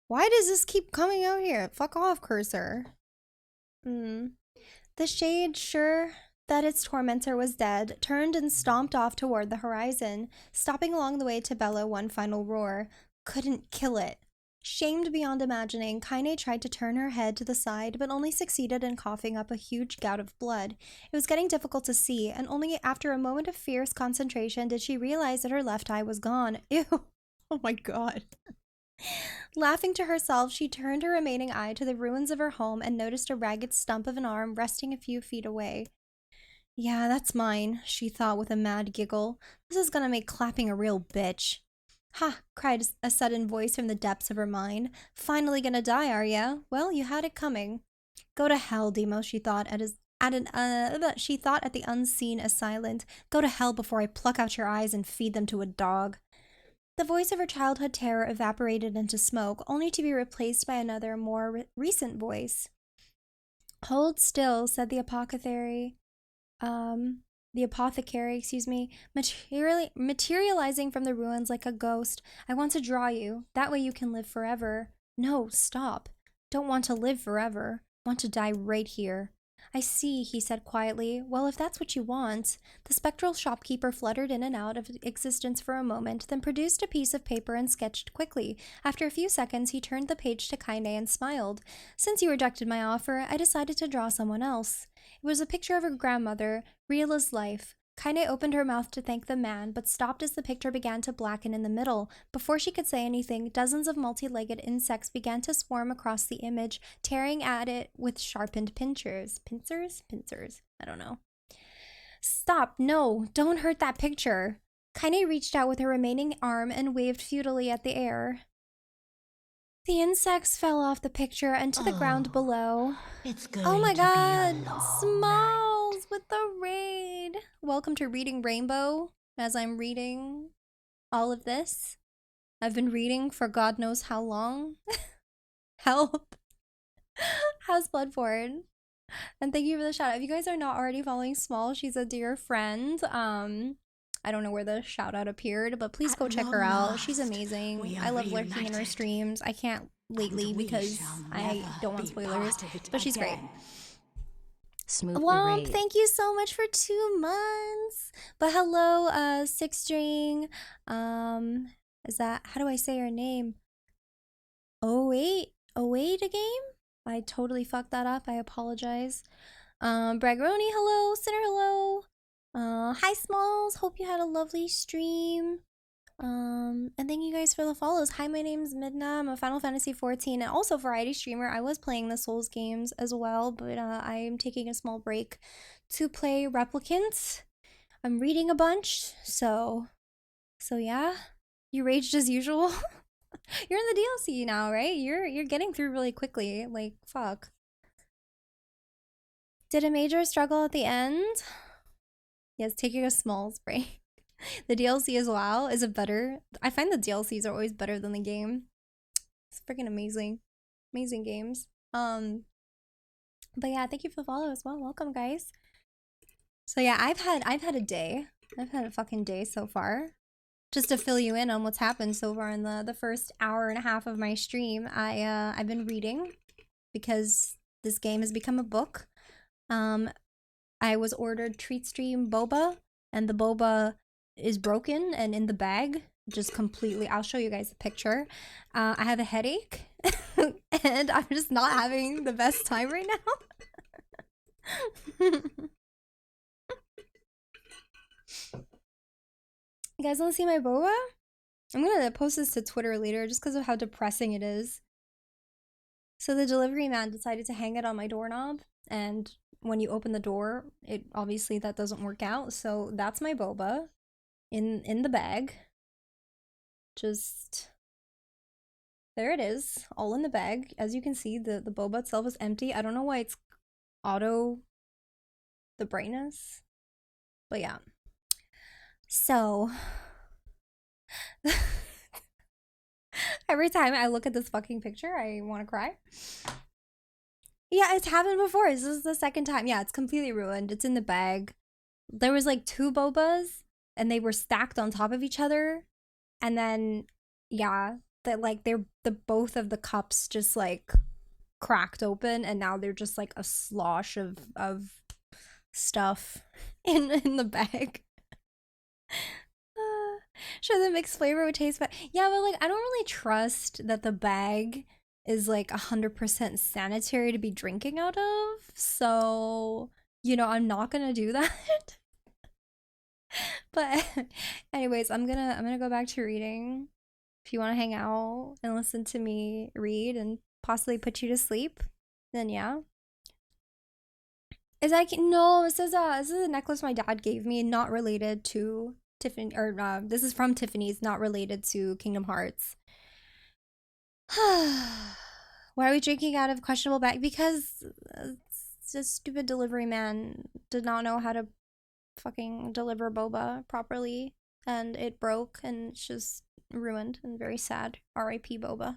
Why does this keep coming out here? Fuck off, cursor. The shade, sure that its tormentor was dead, turned and stomped off toward the horizon, stopping along the way to bellow one final roar. Couldn't kill it. Shamed beyond imagining, Kaine tried to turn her head to the side, but only succeeded in coughing up a huge gout of blood. It was getting difficult to see, and only after a moment of fierce concentration did she realize that her left eye was gone. Ew. Oh my god. Laughing to herself, she turned her remaining eye to the ruins of her home and noticed a ragged stump of an arm resting a few feet away. Yeah, that's mine, she thought with a mad giggle. This is gonna make clapping a real bitch. Ha! Cried a sudden voice from the depths of her mind. Finally gonna die, are ya? Well, you had it coming. Go to hell, Demo, she thought at the unseen assailant. Go to hell before I pluck out your eyes and feed them to a dog. The voice of her childhood terror evaporated into smoke, only to be replaced by another, more recent voice. Hold still, said the apothecary. the apothecary, excuse me, materializing from the ruins like a ghost. I want to draw you. That way you can live forever. No, stop. Don't want to live forever. Want to die right here. I see, he said quietly. Well, if that's what you want. The spectral shopkeeper fluttered in and out of existence for a moment, then produced a piece of paper and sketched quickly. After a few seconds, he turned the page to Kaine and smiled. Since you rejected my offer, I decided to draw someone else. It was a picture of her grandmother, real as life. Kaine opened her mouth to thank the man, but stopped as the picture began to blacken in the middle. Before she could say anything, dozens of multi-legged insects began to swarm across the image, tearing at it with sharpened pincers. Pincers? Pincers. I don't know. Stop. No, don't hurt that picture. Kaine reached out with her remaining arm and waved futilely at the air. The insects fell off the picture and to the ground below. It's going Oh my to god, be a long Smalls with the raid. Welcome to Reading Rainbow, as I'm reading all of this. I've been reading for God knows how long. Help. How's Bloodborne? And thank you for the shout out. If you guys are not already following Small, she's a dear friend. I don't know where the shout out appeared, but please go check her out. She's amazing. I love lurking in her streams. I can't lately because I don't want spoilers, but she's great. Smooth Womp, raid. thank you so much for 2 months. But hello, Six String. Is that, how do I say her name? 08 a game? I totally fucked that up. I apologize. Bragroni, hello. Sinner, hello. Hi Smalls, hope you had a lovely stream. And thank you guys for the follows. Hi, my name's Midna. I'm a Final Fantasy 14 and also variety streamer. I was playing the Souls games as well, but I am taking a small break to play Replicant. I'm reading a bunch, so yeah. You raged as usual. You're in the DLC now, right? You're getting through really quickly. Like, fuck. Did a major struggle at the end? Yes, taking a small break. The DLC as well is a better. I find the DLCs are always better than the game. It's freaking amazing, amazing games. But yeah, thank you for the follow as well. Welcome, guys. So yeah, I've had a day. I've had a fucking day so far. Just to fill you in on what's happened so far in the first hour and a half of my stream, I've been reading because this game has become a book. I was ordered Treat Stream boba, and the boba is broken and in the bag, just completely. I'll show you guys a picture. I have a headache, and I'm just not having the best time right now. You guys want to see my boba? I'm gonna post this to Twitter later just because of how depressing it is. So the delivery man decided to hang it on my doorknob, and when you open the door, it obviously that doesn't work out. So that's my boba in the bag. Just there it is, all in the bag. As you can see, the boba itself is empty. I don't know why it's auto the brightness, but yeah. So every time I look at this fucking picture, I want to cry. Yeah, it's happened before. This is the second time. Yeah, it's completely ruined. It's in the bag. There was like 2 bobas and they were stacked on top of each other. And then yeah, that like they're both of the cups just like cracked open and now they're just like a slosh of stuff in the bag. Sure, the mixed flavor would taste bad. Yeah, but like I don't really trust that the bag is like 100% sanitary to be drinking out of. So, you know, I'm not gonna do that. But anyways, I'm gonna go back to reading. If you want to hang out and listen to me read and possibly put you to sleep, then yeah. Is that no? This is a necklace my dad gave me, not related to Tiffany, or this is from Tiffany's, not related to Kingdom Hearts. Why are we drinking out of questionable bag? Because the stupid delivery man did not know how to fucking deliver boba properly, and it broke, and it's just ruined and very sad. R.I.P. boba.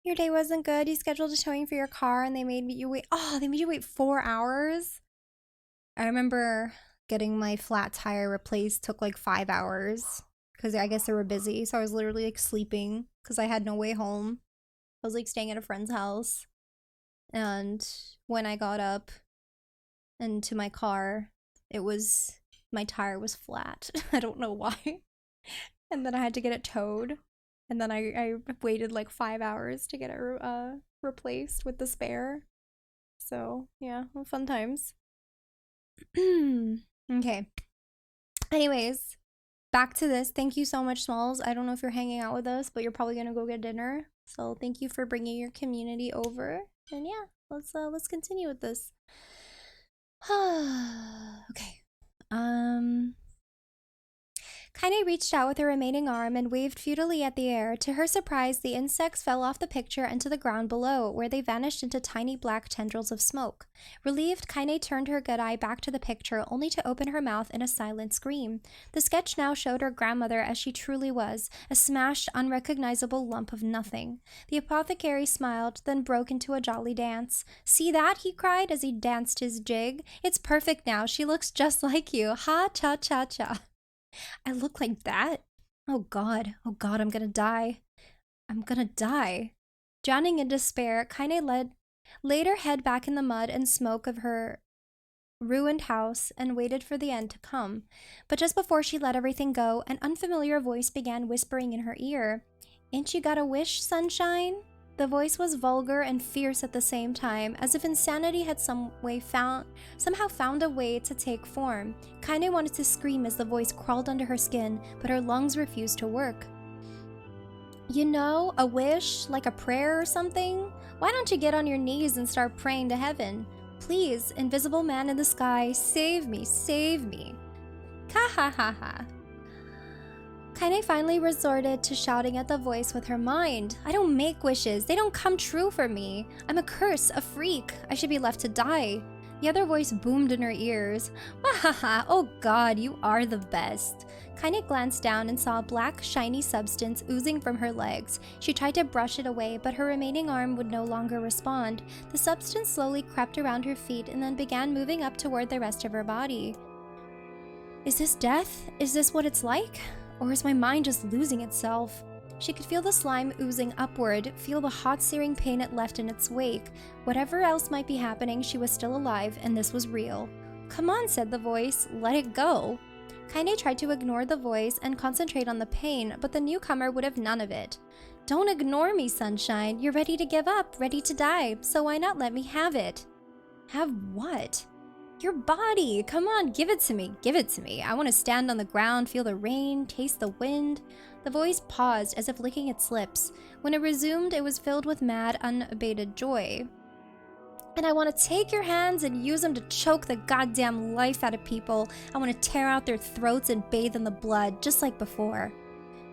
Your day wasn't good. You scheduled a towing for your car and they made you wait. Oh, they made you wait 4 hours? I remember getting my flat tire replaced took like 5 hours because I guess they were busy. So I was literally like sleeping because I had no way home. I was like staying at a friend's house. And when I got up into my car, my tire was flat. I don't know why. And then I had to get it towed. And then I waited like 5 hours to get it replaced with the spare. So, yeah, fun times. Okay. Anyways, back to this. Thank you so much, Smalls. I don't know if you're hanging out with us, but you're probably gonna go get dinner. So thank you for bringing your community over. And yeah, let's continue with this. Okay. Kaine reached out with her remaining arm and waved futilely at the air. To her surprise, the insects fell off the picture and to the ground below, where they vanished into tiny black tendrils of smoke. Relieved, Kaine turned her good eye back to the picture, only to open her mouth in a silent scream. The sketch now showed her grandmother as she truly was, a smashed, unrecognizable lump of nothing. The apothecary smiled, then broke into a jolly dance. "See that?" he cried as he danced his jig. "It's perfect now. She looks just like you. Ha-cha-cha-cha." I look like that? Oh God, I'm gonna die. I'm gonna die. Drowning in despair, Kaine laid her head back in the mud and smoke of her ruined house and waited for the end to come. But just before she let everything go, an unfamiliar voice began whispering in her ear. "Ain't you got a wish, sunshine?" The voice was vulgar and fierce at the same time, as if insanity had somehow found a way to take form. Kaine wanted to scream as the voice crawled under her skin, but her lungs refused to work. "You know, a wish, like a prayer or something? Why don't you get on your knees and start praying to heaven? Please, invisible man in the sky, save me, save me." Ha ha ha ha. Kaine finally resorted to shouting at the voice with her mind. "I don't make wishes. They don't come true for me. I'm a curse, a freak. I should be left to die." The other voice boomed in her ears. "Wahaha, oh God, you are the best." Kaine glanced down and saw a black, shiny substance oozing from her legs. She tried to brush it away, but her remaining arm would no longer respond. The substance slowly crept around her feet and then began moving up toward the rest of her body. Is this death? Is this what it's like? Or is my mind just losing itself? She could feel the slime oozing upward, feel the hot searing pain it left in its wake. Whatever else might be happening, she was still alive, and this was real. "Come on," said the voice, "let it go." Kaine tried to ignore the voice and concentrate on the pain, but the newcomer would have none of it. "Don't ignore me, sunshine. You're ready to give up, ready to die, so why not let me have it?" "Have what?" "Your body! Come on, give it to me, give it to me. I want to stand on the ground, feel the rain, taste the wind." The voice paused as if licking its lips. When it resumed, it was filled with mad, unabated joy. "And I want to take your hands and use them to choke the goddamn life out of people. I want to tear out their throats and bathe in the blood, just like before."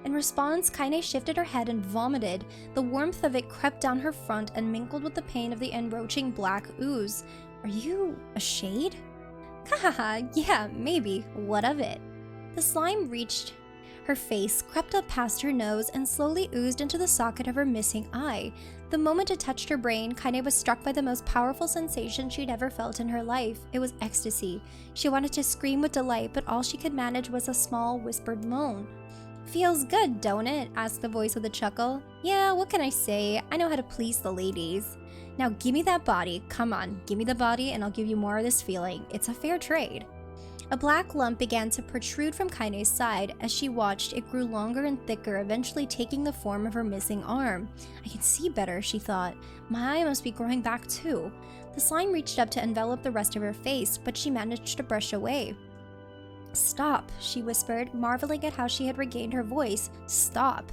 In response, Kaine shifted her head and vomited. The warmth of it crept down her front and mingled with the pain of the enroaching black ooze. "Are you a shade?" "Hahaha, yeah, maybe. What of it?" The slime reached her face, crept up past her nose, and slowly oozed into the socket of her missing eye. The moment it touched her brain, Kaine was struck by the most powerful sensation she'd ever felt in her life. It was ecstasy. She wanted to scream with delight, but all she could manage was a small, whispered moan. "Feels good, don't it?" asked the voice with a chuckle. "Yeah, what can I say? I know how to please the ladies." "Now give me that body. Come on, give me the body and I'll give you more of this feeling. It's a fair trade." A black lump began to protrude from Kaine's side. As she watched, it grew longer and thicker, eventually taking the form of her missing arm. "I can see better," she thought. "My eye must be growing back too." The slime reached up to envelop the rest of her face, but she managed to brush away. "Stop," she whispered, marveling at how she had regained her voice. "Stop."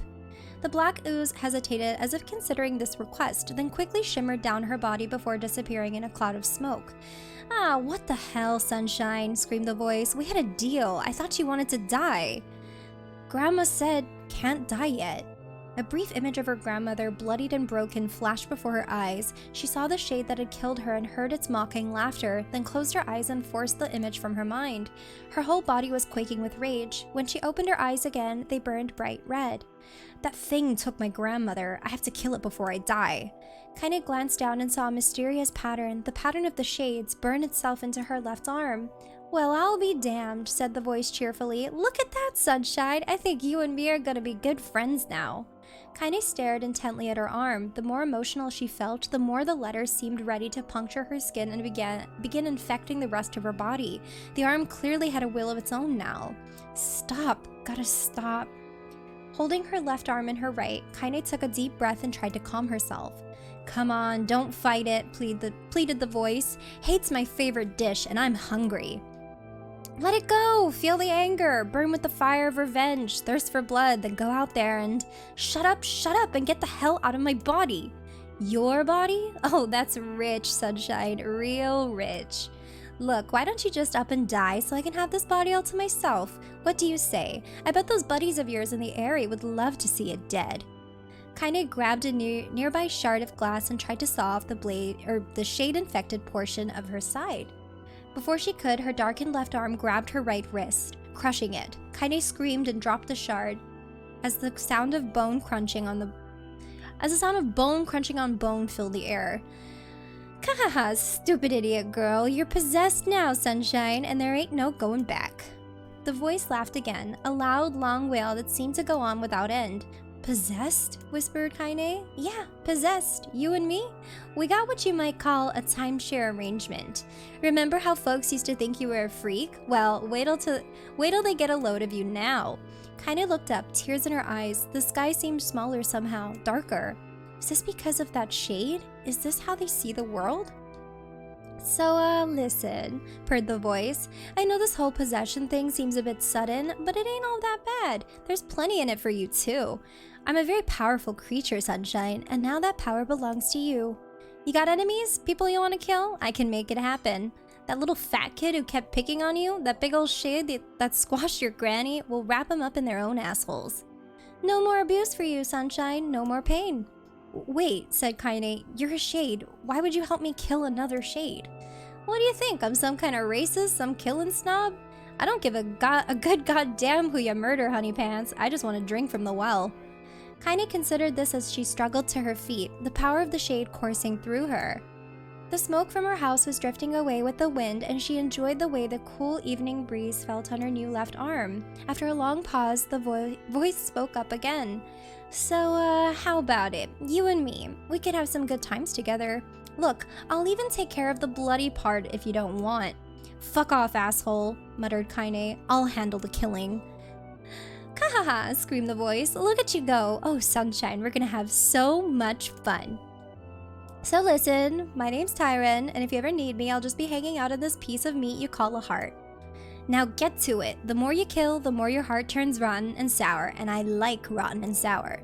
The black ooze hesitated as if considering this request, then quickly shimmered down her body before disappearing in a cloud of smoke. "Ah, what the hell, sunshine?" screamed the voice. "We had a deal. I thought you wanted to die." "Grandma said, can't die yet." A brief image of her grandmother, bloodied and broken, flashed before her eyes. She saw the shade that had killed her and heard its mocking laughter, then closed her eyes and forced the image from her mind. Her whole body was quaking with rage. When she opened her eyes again, they burned bright red. That thing took my grandmother. I have to kill it before I die. Kaine glanced down and saw a mysterious pattern. The pattern of the shades burn itself into her left arm. Well, I'll be damned, said the voice cheerfully. Look at that, Sunshine. I think you and me are gonna be good friends now. Kaine stared intently at her arm. The more emotional she felt, the more the letters seemed ready to puncture her skin and begin infecting the rest of her body. The arm clearly had a will of its own now. Stop. Gotta stop. Holding her left arm in her right, Kaine took a deep breath and tried to calm herself. Come on, don't fight it, pleaded the voice. Hate's my favorite dish, and I'm hungry. Let it go! Feel the anger! Burn with the fire of revenge! Thirst for blood, then go out there and... Shut up, and get the hell out of my body! Your body? Oh, that's rich, Sunshine. Real rich. Look, why don't you just up and die so I can have this body all to myself? What do you say? I bet those buddies of yours in the area would love to see it dead. Kaine grabbed a nearby shard of glass and tried to saw off the shade-infected portion of her side. Before she could, her darkened left arm grabbed her right wrist, crushing it. Kaine screamed and dropped the shard as the sound of bone crunching on bone filled the air. Kahaha, stupid idiot girl, you're possessed now, Sunshine, and there ain't no going back. The voice laughed again, a loud, long wail that seemed to go on without end. Possessed? Whispered Kaine. Yeah, possessed. You and me? We got what you might call a timeshare arrangement. Remember how folks used to think you were a freak? Well, wait till they get a load of you now. Kaine looked up, tears in her eyes. The sky seemed smaller somehow, darker. Is this because of that shade? Is this how they see the world? So, listen, purred the voice. I know this whole possession thing seems a bit sudden, but it ain't all that bad. There's plenty in it for you, too. I'm a very powerful creature, Sunshine, and now that power belongs to you. You got enemies? People you want to kill? I can make it happen. That little fat kid who kept picking on you, that big old shade that squashed your granny, will wrap them up in their own assholes. No more abuse for you, Sunshine. No more pain. Wait, said Kaine, you're a shade. Why would you help me kill another shade? What do you think? I'm some kind of racist, some killing snob? I don't give a good goddamn who you murder, honey pants. I just want to drink from the well. Kaine considered this as she struggled to her feet, the power of the shade coursing through her. The smoke from her house was drifting away with the wind, and she enjoyed the way the cool evening breeze felt on her new left arm. After a long pause, the voice spoke up again. So, how about it? You and me. We could have some good times together. Look, I'll even take care of the bloody part if you don't want. Fuck off, asshole, muttered Kaine. I'll handle the killing. Kahaha, screamed the voice. Look at you go. Oh, Sunshine, we're gonna have so much fun. So listen, my name's Tyron, and if you ever need me, I'll just be hanging out in this piece of meat you call a heart. Now get to it. The more you kill, the more your heart turns rotten and sour, and I like rotten and sour.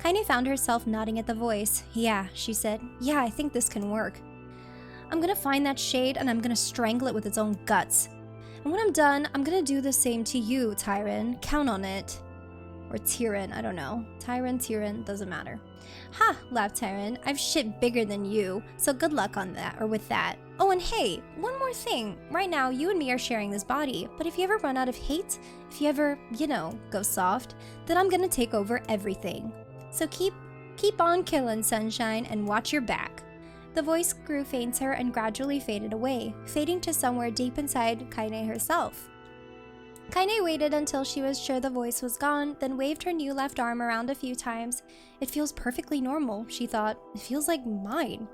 Kaine found herself nodding at the voice. Yeah, she said. Yeah, I think this can work. I'm gonna find that shade and I'm gonna strangle it with its own guts. And when I'm done, I'm gonna do the same to you, Tyron. Count on it. Or Tyron, I don't know. Tyron, doesn't matter. Ha, laughed Tyron. I've shit bigger than you, so good luck on that, or with that. Oh, and hey, one more thing. Right now, you and me are sharing this body, but if you ever run out of hate, if you ever, go soft, then I'm gonna take over everything. So keep on killing, Sunshine, and watch your back. The voice grew fainter and gradually faded away, fading to somewhere deep inside Kaine herself. Kaine waited until she was sure the voice was gone, then waved her new left arm around a few times. It feels perfectly normal, she thought. It feels like mine.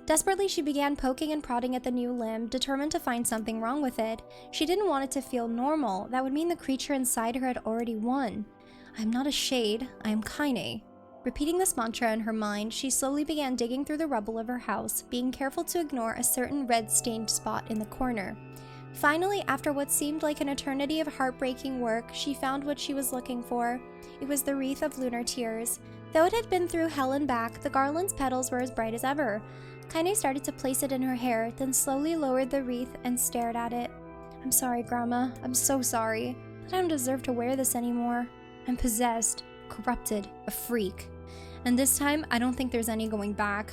Desperately, she began poking and prodding at the new limb, determined to find something wrong with it. She didn't want it to feel normal. That would mean the creature inside her had already won. I'm not a shade, I am Kaine. Repeating this mantra in her mind, she slowly began digging through the rubble of her house, being careful to ignore a certain red-stained spot in the corner. Finally, after what seemed like an eternity of heartbreaking work, she found what she was looking for. It was the wreath of lunar tears. Though it had been through hell and back, the garland's petals were as bright as ever. Kaine started to place it in her hair, then slowly lowered the wreath and stared at it. I'm sorry, Grandma. I'm so sorry. I don't deserve to wear this anymore. I'm possessed, corrupted, a freak. And this time, I don't think there's any going back.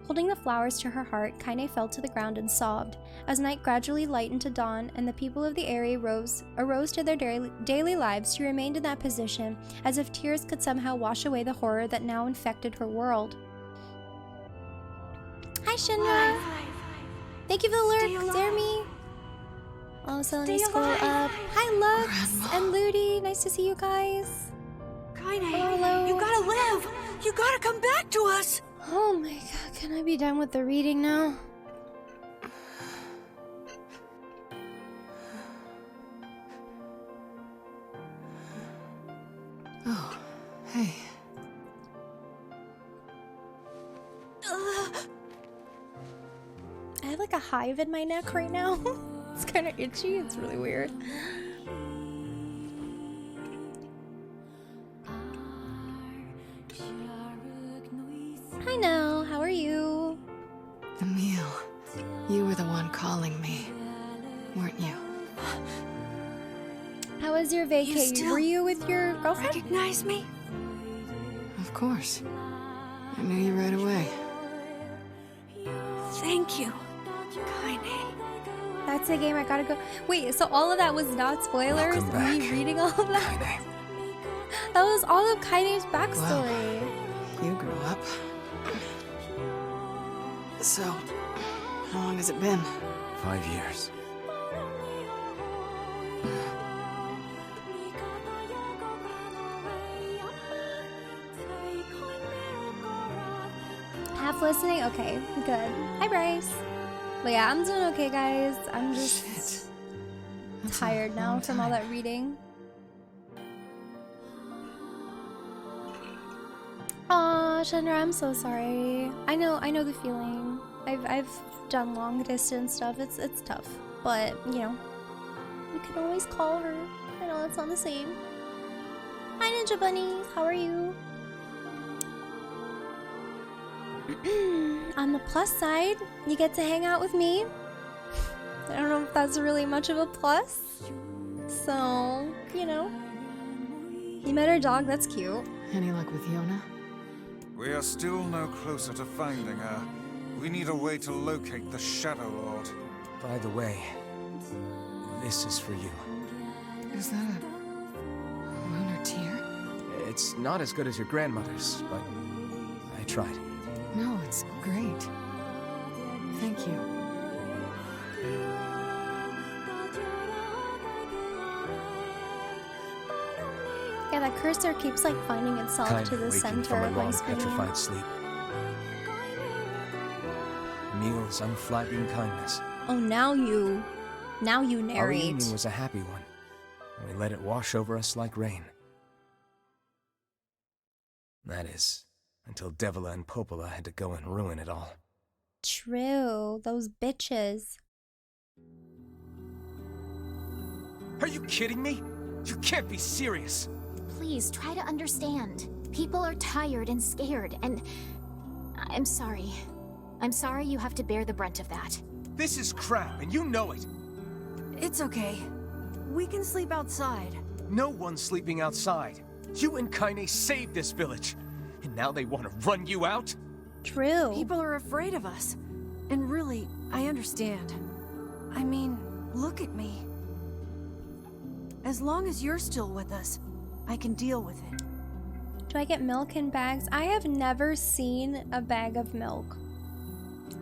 Holding the flowers to her heart, Kaine fell to the ground and sobbed. As night gradually lightened to dawn and the people of the area arose to their daily lives, she remained in that position, as if tears could somehow wash away the horror that now infected her world. Hi, Shinra! Thank you for the lurk, Jeremy! Also, let me scroll up. Hi, Lux and Ludi! Nice to see you guys! Kaine, hello. you gotta live! You gotta come back to us! Oh my god, can I be done with the reading now? Oh, hey. I have like a hive in my neck right now. It's kind of itchy, it's really weird. Hi Nell, how are you? Emil, you were the one calling me, weren't you? How was your vacation? Were you with your girlfriend? Recognize me? Of course. I knew you right away. Thank you, Kaine. That's the game, I gotta go. Wait, so all of that was not spoilers? Me reading all of that? Kaine. That was all of Kaine's backstory. Well, you grew up. So, how long has it been? 5 years. Half listening? Okay, good. Hi, Bryce. But yeah, I'm doing okay, guys. I'm just tired now from all that reading. Aw, Shendra, I'm so sorry. I know the feeling. I've done long distance stuff. It's tough, but you know, you can always call her. I know it's not the same. Hi, Ninja Bunnies. How are you? On the plus side, you get to hang out with me. I don't know if that's really much of a plus. So, you know. You met our dog, that's cute. Any luck with Yona? We are still no closer to finding her. We need a way to locate the Shadow Lord. By the way, this is for you. Is that a lunar tear? It's not as good as your grandmother's, but I tried. No, it's great. Thank you. Yeah, that cursor keeps like finding itself Kind to the waking center from a of my long, screen. petrified sleep. Emil's unflagging kindness. Oh, now you Our narrate. reunion was a happy one, and we let it wash over us like rain. That is, until Devila and Popola had to go and ruin it all. True, those bitches. Are you kidding me? You can't be serious! Please, try to understand. People are tired and scared, and... I'm sorry. I'm sorry you have to bear the brunt of that. This is crap, and you know it! It's okay. We can sleep outside. No one's sleeping outside. You and Kaine saved this village, and now they want to run you out? True. People are afraid of us. And really, I understand. I mean, look at me. As long as you're still with us, I can deal with it. Do I get milk in bags? I have never seen a bag of milk.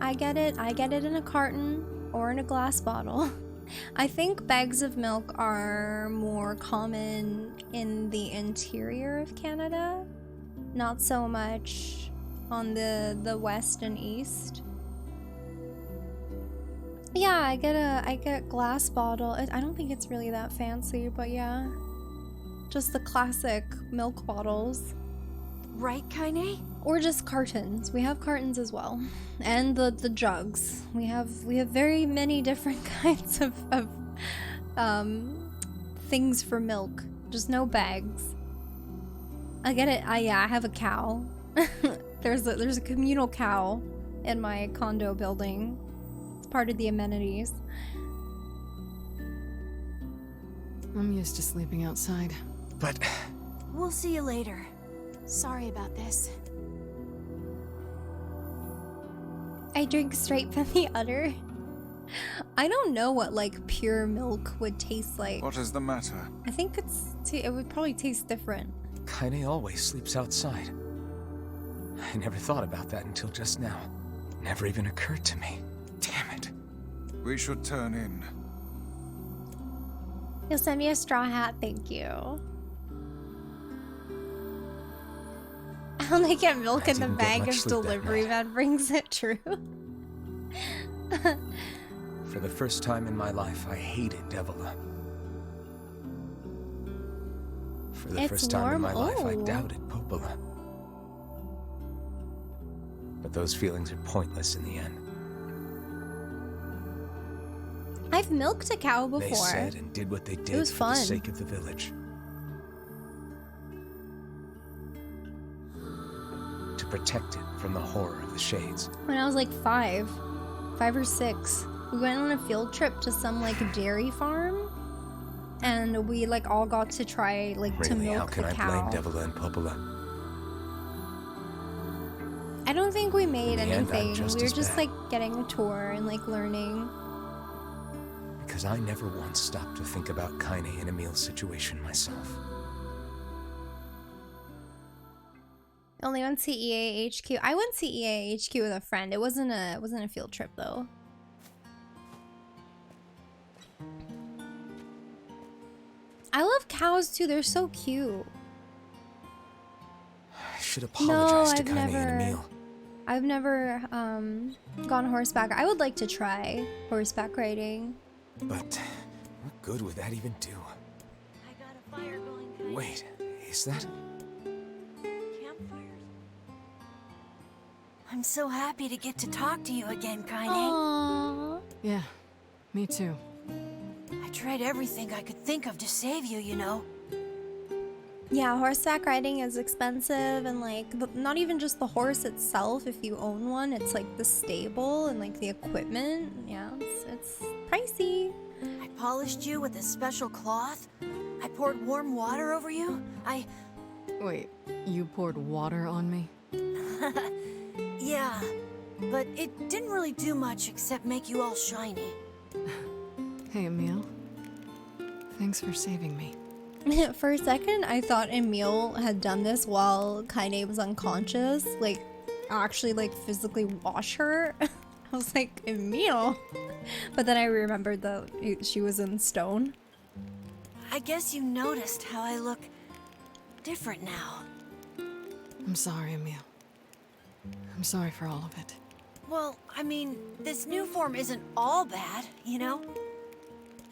I get it in a carton or in a glass bottle. I think bags of milk are more common in the interior of Canada, not so much on the west and east. Yeah, I get glass bottle. I don't think it's really that fancy, but yeah. Just the classic milk bottles. Right, Kaine? Or just cartons. We have cartons as well. And the jugs. We have very many different kinds of things for milk. Just no bags. I get it. I have a cow. There's a communal cow in my condo building. It's part of the amenities. I'm used to sleeping outside. But... We'll see you later. Sorry about this. I drink straight from the udder. I don't know what like pure milk would taste like. What is the matter? I think it would probably taste different. Kaine always sleeps outside. I never thought about that until just now. Never even occurred to me. Damn it. We should turn in. You'll send me a straw hat, thank you. I'll only get milk in the didn't get bag much if sleep that delivery night. man brings it, true. For the first time in my life, I hated Devila. For the It's first time in warm. my life, I Oh. doubted Popola. But those feelings are pointless in the end. I've milked a cow They before. said and did what they did was for fun. the sake of the village. To protect it from the horror of the Shades. When I was like 5 or 6, we went on a field trip to some like dairy farm, and we like all got to try like to Really, how milk can the I cow. blame Devila and Popola? I don't think we made In the end, I'm anything. just We were as just bad. like getting a tour and like learning. Because I never once stopped to think about Kaine and Emil's situation myself. Only went CEA HQ. I went CEA HQ with a friend. It wasn't a field trip though. I love cows too. They're so cute. I should apologize to I've Kaine and never- Emil. I've never gone horseback. I would like to try horseback riding. But what good would that even do? I got a fire going, Kaine. Wait, is that? Campfires? I'm so happy to get to talk to you again, Kaine. Aww. Yeah, me too. I tried everything I could think of to save you, you know. Yeah, horseback riding is expensive, and like not even just the horse itself. If you own one, it's like the stable and like the equipment. Yeah, it's pricey. I polished you with a special cloth. I poured warm water over you. Wait, you poured water on me? Yeah, but it didn't really do much except make you all shiny. Hey, Emil. Thanks for saving me. For a second, I thought Emil had done this while Kaine was unconscious, like actually like physically wash her. I was like, Emil. But then I remembered that she was in stone. I guess you noticed how I look different now. I'm sorry, Emil. I'm sorry for all of it. Well, I mean, this new form isn't all bad, you know?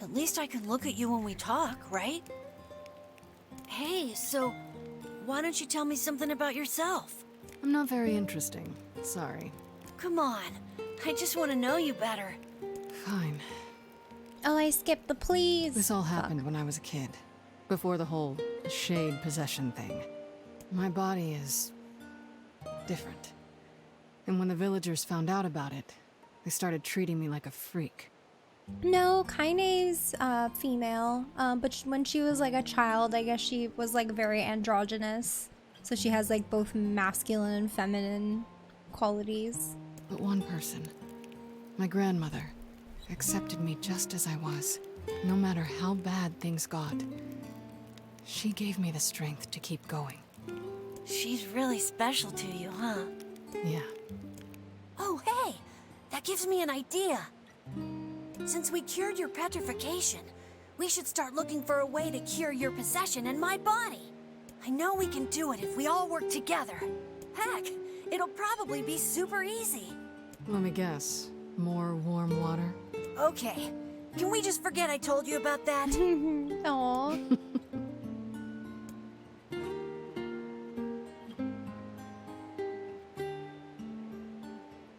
At least I can look at you when we talk, right? Hey, so why don't you tell me something about yourself? I'm not very interesting. Sorry. Come on, I just want to know you better. Fine. Oh, I skipped the please. This all happened when I was a kid. Before the whole shade possession thing. My body is different. And when the villagers found out about it, they started treating me like a freak. No, Kaine's female, but when she was like a child, I guess she was like very androgynous. So she has like both masculine and feminine qualities. But one person, my grandmother, accepted me just as I was, no matter how bad things got. She gave me the strength to keep going. She's really special to you, huh? Yeah. Oh, hey! That gives me an idea. Since we cured your petrification, we should start looking for a way to cure your possession in my body. I know we can do it if we all work together. Heck, it'll probably be super easy. Let me guess. More warm water? Okay, can we just forget I told you about that? Aww.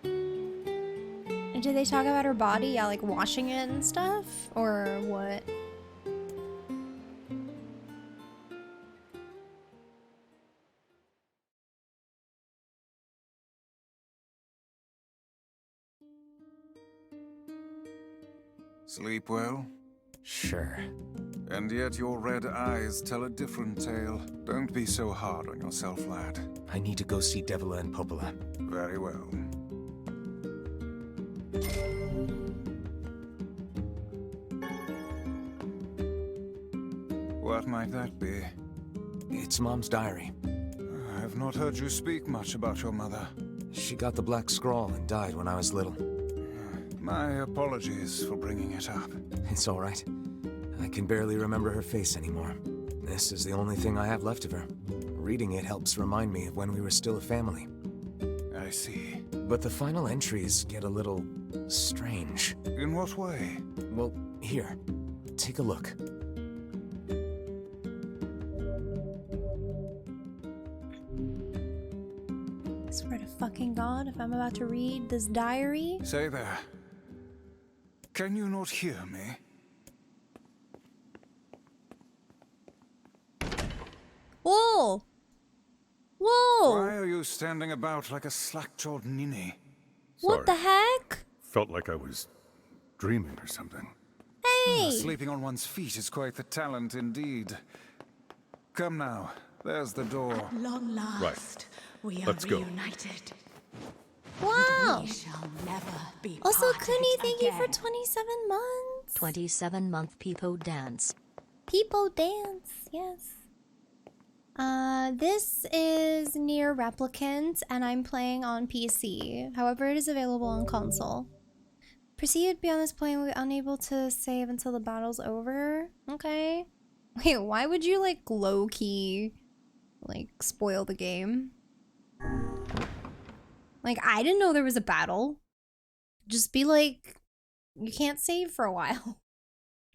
And did they talk about her body? Yeah, like washing it and stuff? Or what? Sleep well? Sure. And yet your red eyes tell a different tale. Don't be so hard on yourself, lad. I need to go see Devila and Popola. Very well. What might that be? It's Mom's diary. I have not heard you speak much about your mother. She got the Black Scrawl and died when I was little. My apologies for bringing it up. It's all right. I can barely remember her face anymore. This is the only thing I have left of her. Reading it helps remind me of when we were still a family. I see. But the final entries get a little strange. In what way? Well, here, take a look. I swear to fucking God, if I'm about to read this diary. Say there. Can you not hear me? Whoa! Whoa! Why are you standing about like a slack-jawed ninny? What the heck? Felt like I was dreaming or something. Hey! Sleeping on one's feet is quite the talent indeed. Come now, there's the door. Long last, Right. we are Let's go. reunited. Wow! We shall never be Also, parted Kuni, thank you for again. 27 months. 27-month Peepo dance. People dance, yes. This is NieR Replicant, and I'm playing on PC. However, it is available on console. Proceed beyond this point, we're unable to save until the battle's over. Okay. Wait, why would you, like, low-key, like, spoil the game? Like, I didn't know there was a battle. Just be like, you can't save for a while.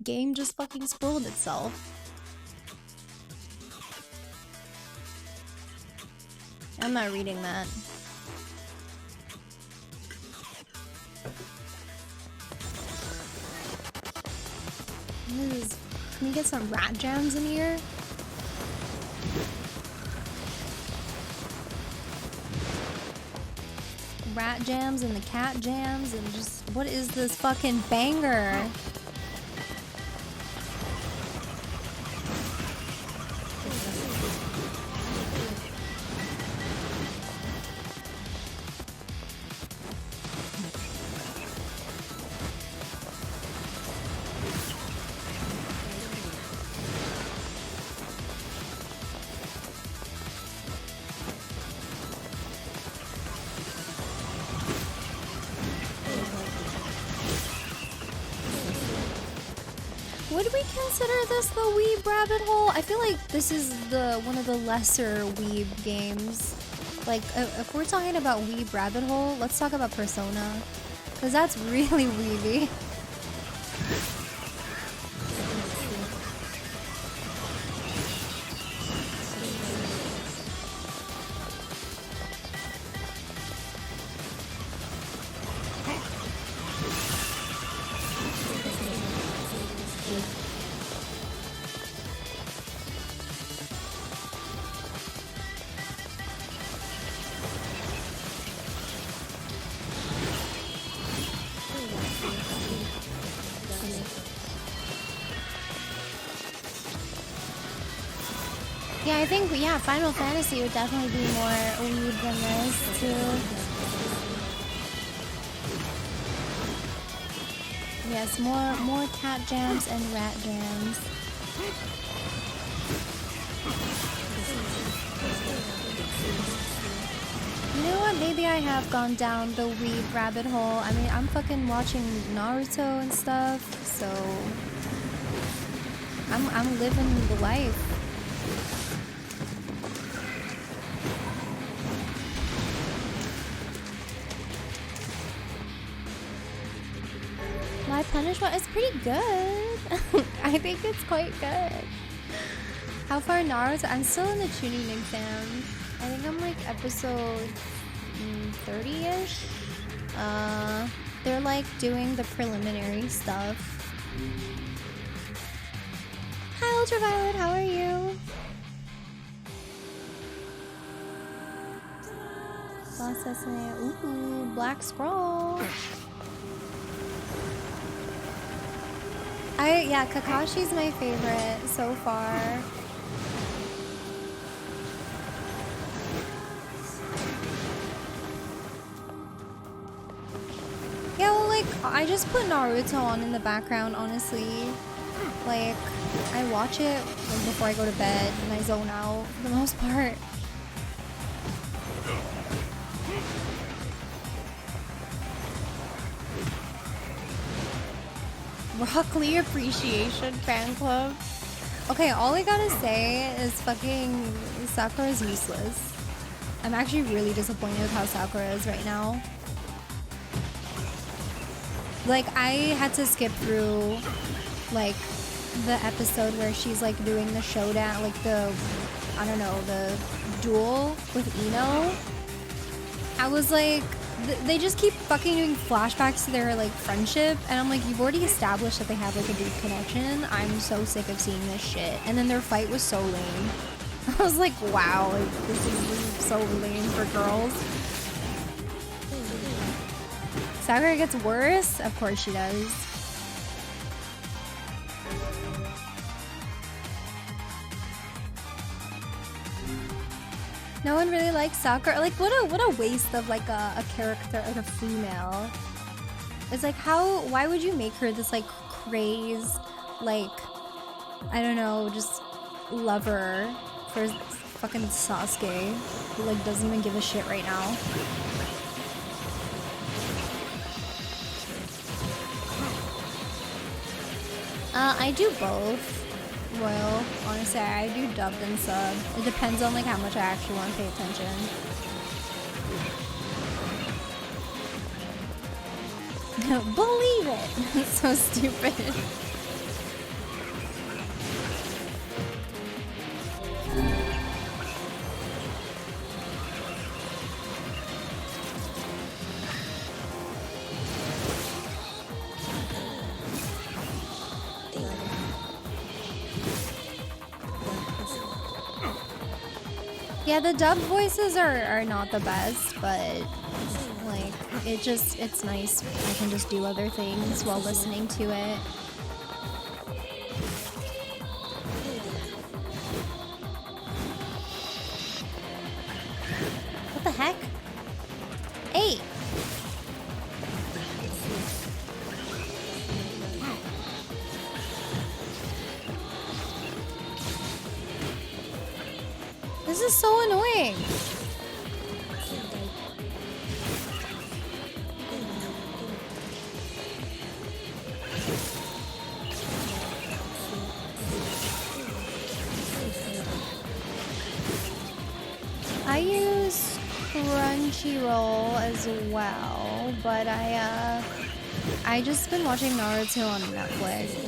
Game just fucking spoiled itself. I'm not reading that. Can we get some rat jams in here? Rat jams and the cat jams and just what is this fucking banger? Would we consider this the Weeb rabbit hole? I feel like this is one of the lesser Weeb games. Like, if we're talking about Weeb rabbit hole, let's talk about Persona. Because that's really weeby. Yeah, I think, yeah, Final Fantasy would definitely be more weeb than this, too. Yes, more cat jams and rat jams. You know what? Maybe I have gone down the weeb rabbit hole. I mean, I'm fucking watching Naruto and stuff, so I'm living the life. My punishment is pretty good. I think it's quite good. How far Naruto? I'm still in the tuning exam. I think I'm like episode 30-ish. They're like doing the preliminary stuff. Hi Ultraviolet, how are you? Processing. Ooh, Black Scroll. Yeah, Kakashi's my favorite so far. Yeah, well, I just put Naruto on in the background, honestly. Like, I watch it before I go to bed and I zone out for the most part. Rock Lee Appreciation Fan Club. Okay, all I gotta say is fucking Sakura is useless. I'm actually really disappointed with how Sakura is right now. Like, I had to skip through, like, the episode where she's, like, doing the showdown, like, the, I don't know, the duel with Ino. I was like, they just keep fucking doing flashbacks to their, like, friendship, and I'm like, you've already established that they have, like, a deep connection. I'm so sick of seeing this shit. And then their fight was so lame. I was like, wow, like, this is so lame for girls. Sakura gets worse? Of course she does. No one really likes Sakura. Like, what a waste of, like, a character, like a female. It's like, why would you make her this, like, crazed, like, I don't know, just lover for fucking Sasuke, who, like, doesn't even give a shit right now. I do both. Royal, honestly, I do dubbed and sub. It depends on, like, how much I actually want to pay attention. Believe it! It's so stupid. Yeah, the dub voices are not the best, but like it's nice. I can just do other things while listening to it. What the heck? Hey! This is so annoying. I use Crunchyroll as well, but I just been watching Naruto on Netflix.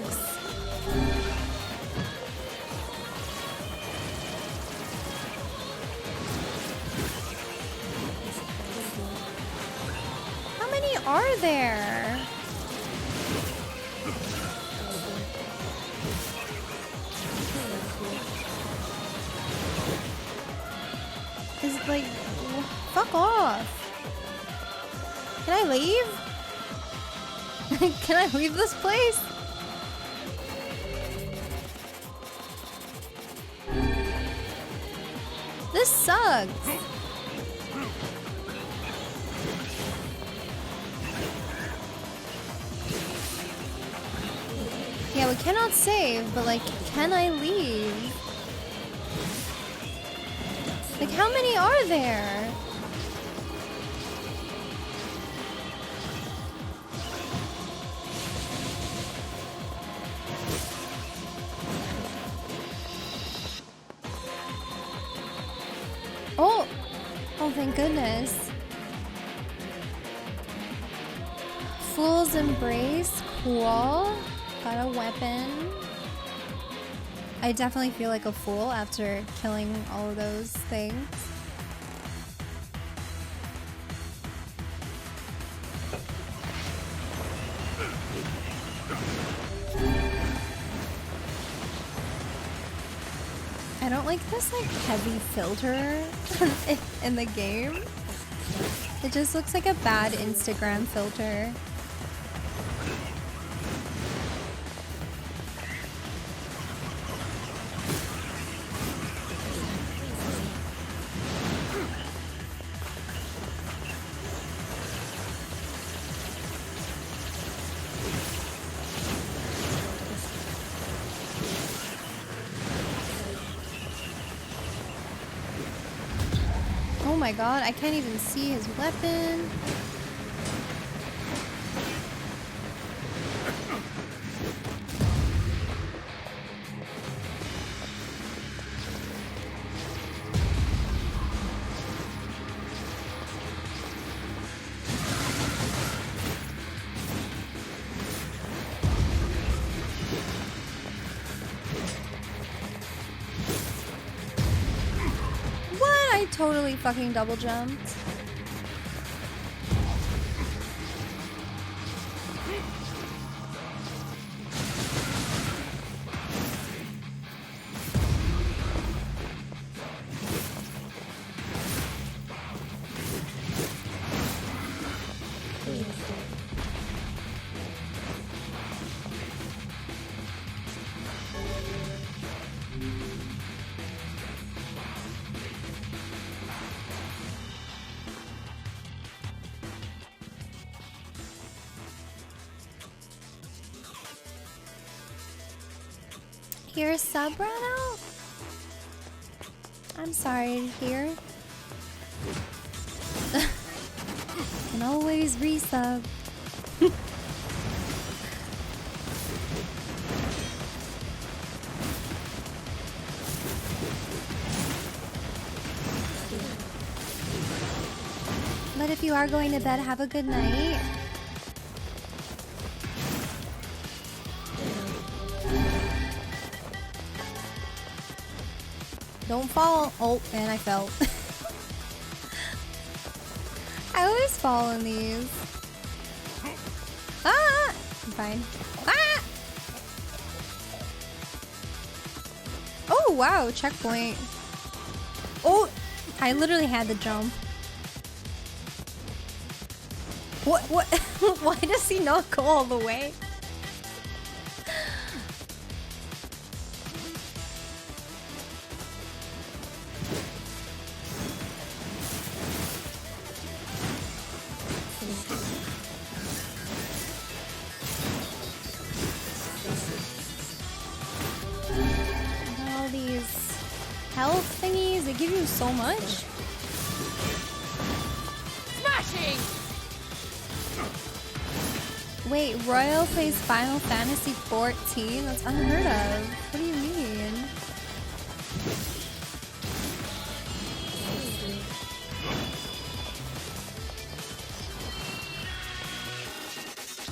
Are there? Is it like, fuck off. Can I leave? Can I leave this place? This sucks. Yeah, we cannot save, but like, can I leave? Like, how many are there? Oh! Oh, thank goodness. Fool's Embrace, cool. Got a weapon. I definitely feel like a fool after killing all of those things. I don't like this like heavy filter in the game. It just looks like a bad Instagram filter. my god, I can't even see his weapon. I totally fucking double jumped. You're a sub, Rano? I'm sorry to hear. Can always resub. But if you are going to bed, have a good night. Don't fall. Oh, and I fell. I always fall in these. Ah! I'm fine. Ah! Oh, wow. Checkpoint. Oh! I literally had to jump. What? Why does he not go all the way? All these health thingies, they give you so much. Smashing! Wait, Royal plays Final Fantasy 14? That's unheard of. What do you mean?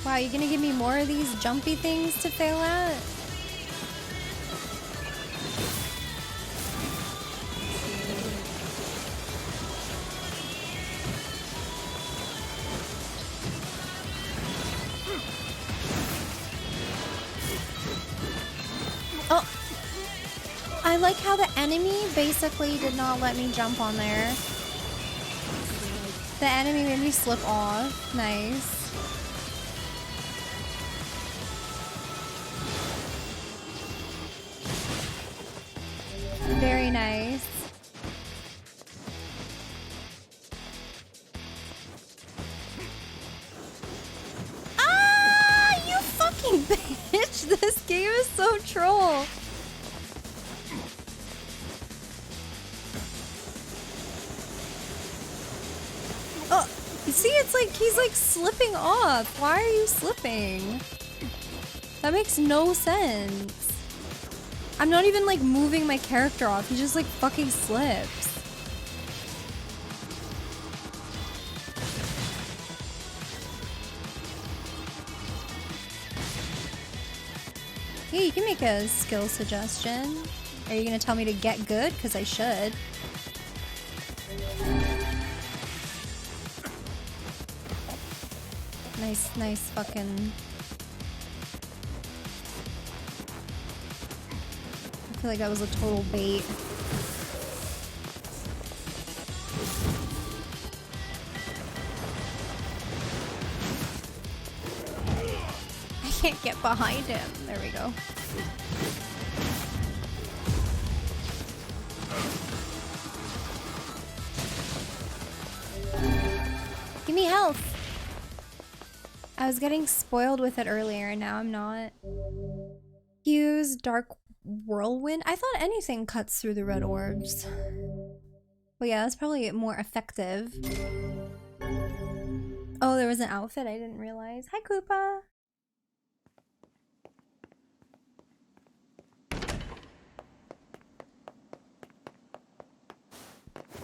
Wow, you gonna give me more of these jumpy things to fail at? Oh! I like how the enemy basically did not let me jump on there. The enemy made me slip off. Nice. Very nice. Ah! You fucking bitch! This game is so troll. Oh, you see, it's like he's like slipping off. Why are you slipping? That makes no sense. I'm not even like moving my character off. He just like fucking slips. Yeah, you can make a skill suggestion. Are you gonna tell me to get good? Because I should. Nice fucking... I feel like that was a total bait. I can't get behind him. There we go. Give me health! I was getting spoiled with it earlier and now I'm not. Use Dark Whirlwind? I thought anything cuts through the red orbs. Wait, But yeah, that's probably more effective. Oh, there was an outfit I didn't realize. Hi, Koopa.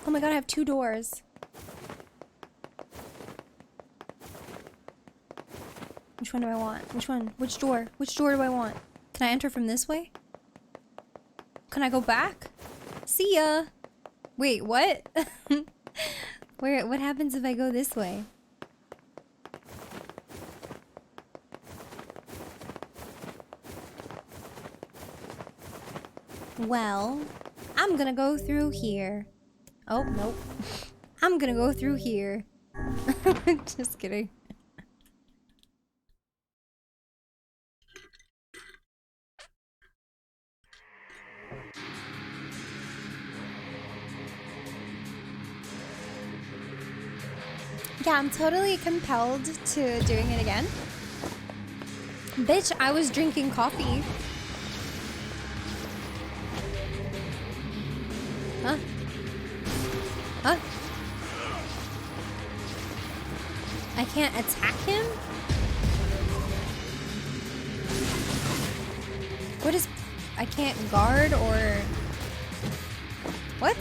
Oh my god, I have 2 doors. Which one do I want? Which one? Which door? Which door do I want? Can I enter from this way? Can I go back? See ya! Wait, what? What happens if I go this way? Well, I'm gonna go through here. Oh, nope. I'm gonna go through here. Just kidding. Yeah, I'm totally compelled to doing it again. Bitch, I was drinking coffee. Huh? Huh? I can't attack him? What is... I can't guard or... What?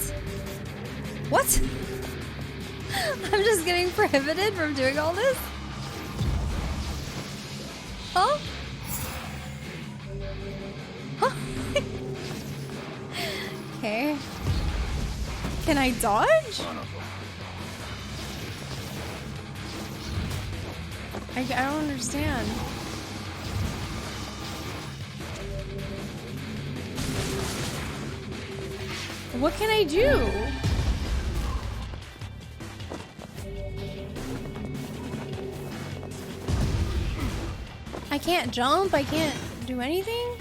What? I'm just getting prohibited from doing all this? Huh? Huh? Okay. Can I dodge? I don't understand. What can I do? I can't jump, I can't do anything?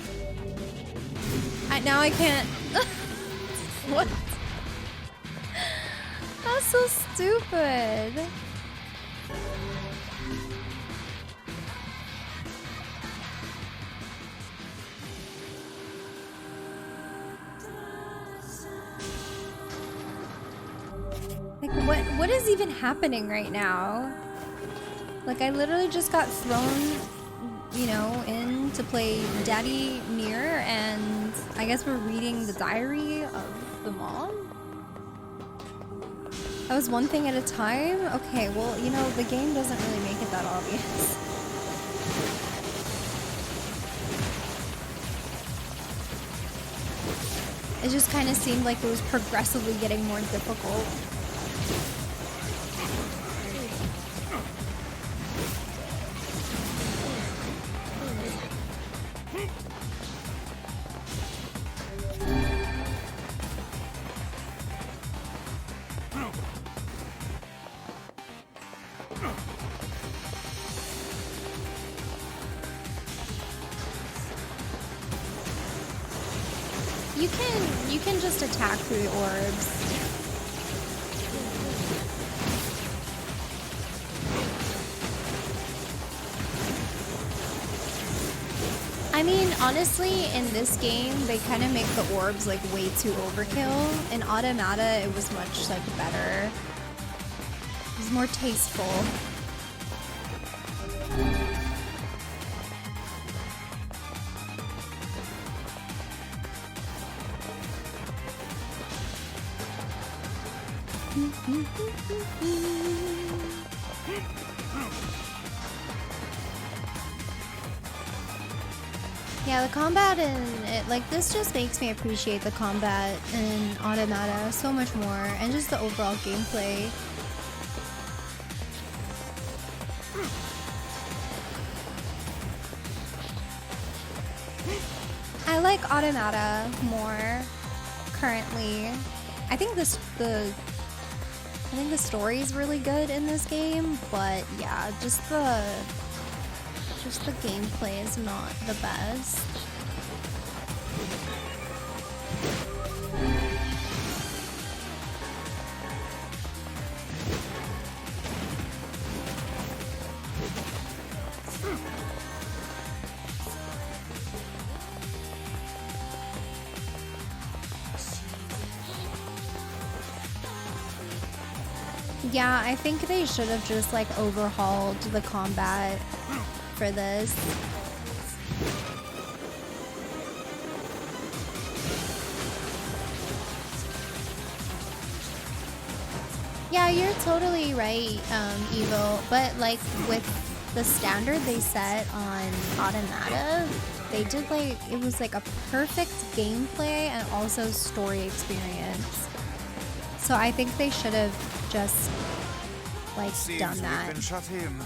Now I can't... What? That's so stupid. Like, what is even happening right now? Like, I literally just got thrown, you know, in to play Daddy NieR, and I guess we're reading the diary of the mom? That was one thing at a time? Okay, well, you know, the game doesn't really make it that obvious. It just kind of seemed like it was progressively getting more difficult. You can just attack through the orbs. I mean, honestly, in this game, they kind of make the orbs like way too overkill. In Automata, it was much like better. It was more tasteful. Yeah, the combat in it, like, this just makes me appreciate the combat in Automata so much more, and just the overall gameplay. I like Automata more currently. I think the story is really good in this game, but yeah, just the gameplay is not the best. Yeah, I think they should have just like overhauled the combat for this. Yeah, you're totally right, Evil. But like with the standard they set on Automata, they did like, it was like a perfect gameplay and also story experience. So I think they should have just like done that. We've been shut in.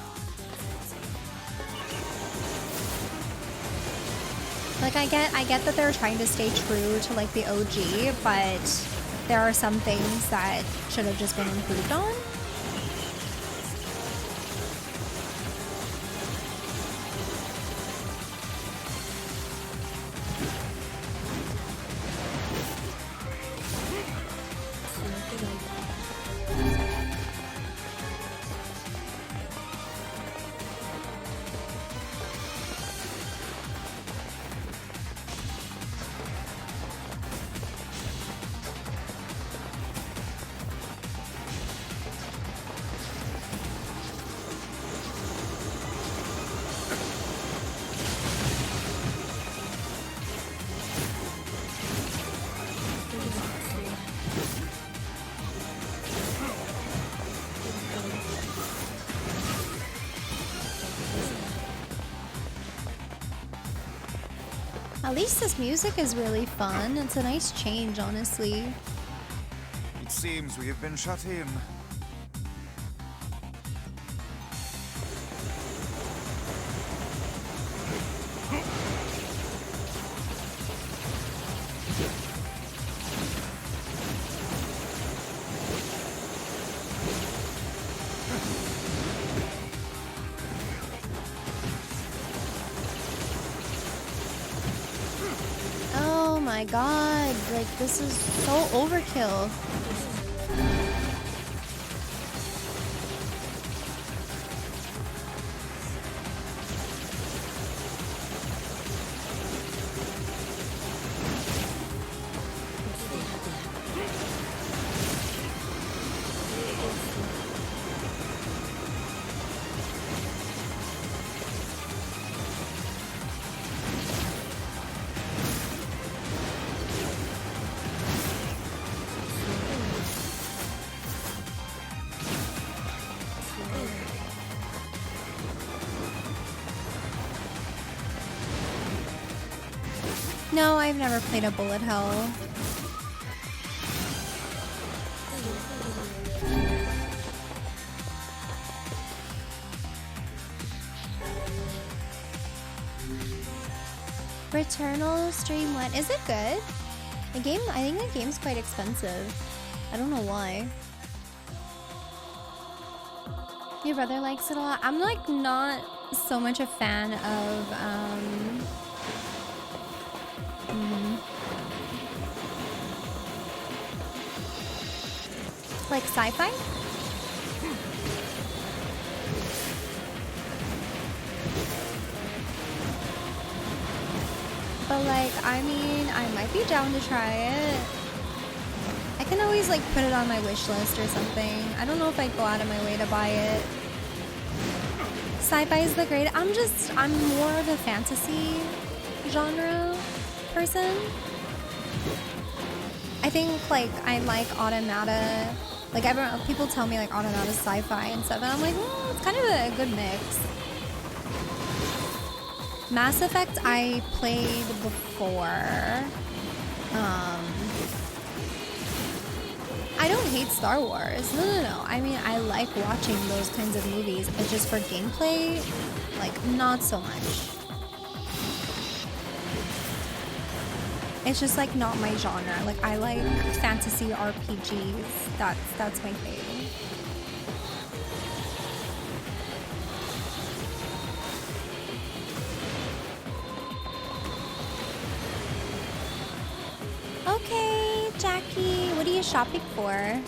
Like I get that they're trying to stay true to like the OG, but there are some things that should have just been improved on. At least this music is really fun. It's a nice change, honestly. It seems we have been shut in. Oh my god, like this is so overkill. No, I've never played a bullet hell. Returnal Stream 1. Is it good? The game, I think the game's quite expensive. I don't know why. Your brother likes it a lot. I'm like not so much a fan of like sci-fi. But like, I mean, I might be down to try it. I can always like put it on my wish list or something. I don't know if I'd go out of my way to buy it. Sci-fi is the great. I'm more of a fantasy genre person. I think like I like Automata. Like people tell me like Automata's sci-fi and stuff, and I'm like, well, it's kind of a good mix. Mass Effect I played before. I don't hate Star Wars. No. I mean, I like watching those kinds of movies. It's just for gameplay, like not so much. It's just like not my genre. Like I like fantasy RPGs. That's my thing. Okay, Jackie, what are you shopping for?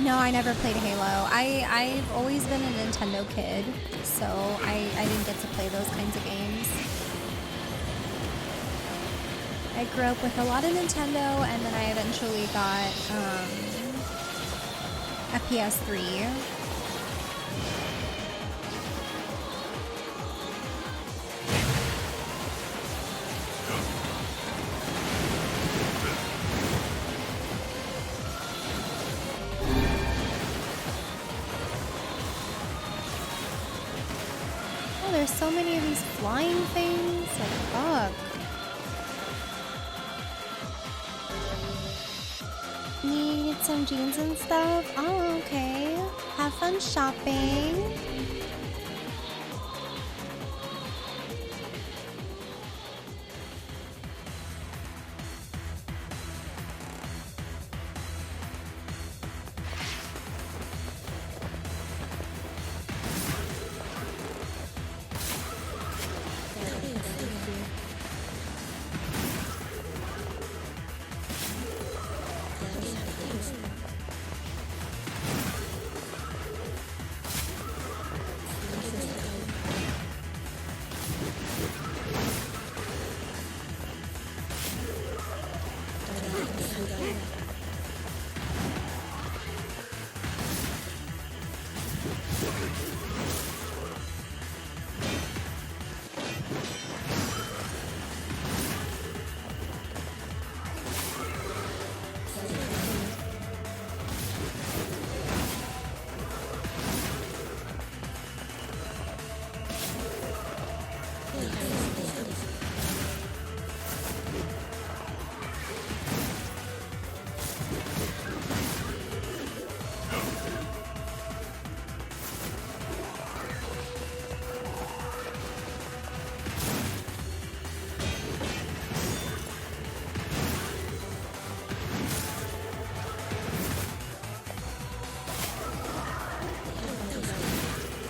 No, I never played Halo. I've always been a Nintendo kid, so I didn't get to play those kinds of games. I grew up with a lot of Nintendo, and then I eventually got a PS3. Oh, there's so many of these flying things. Like, fuck. Need some jeans and stuff? Oh, okay. Have fun shopping.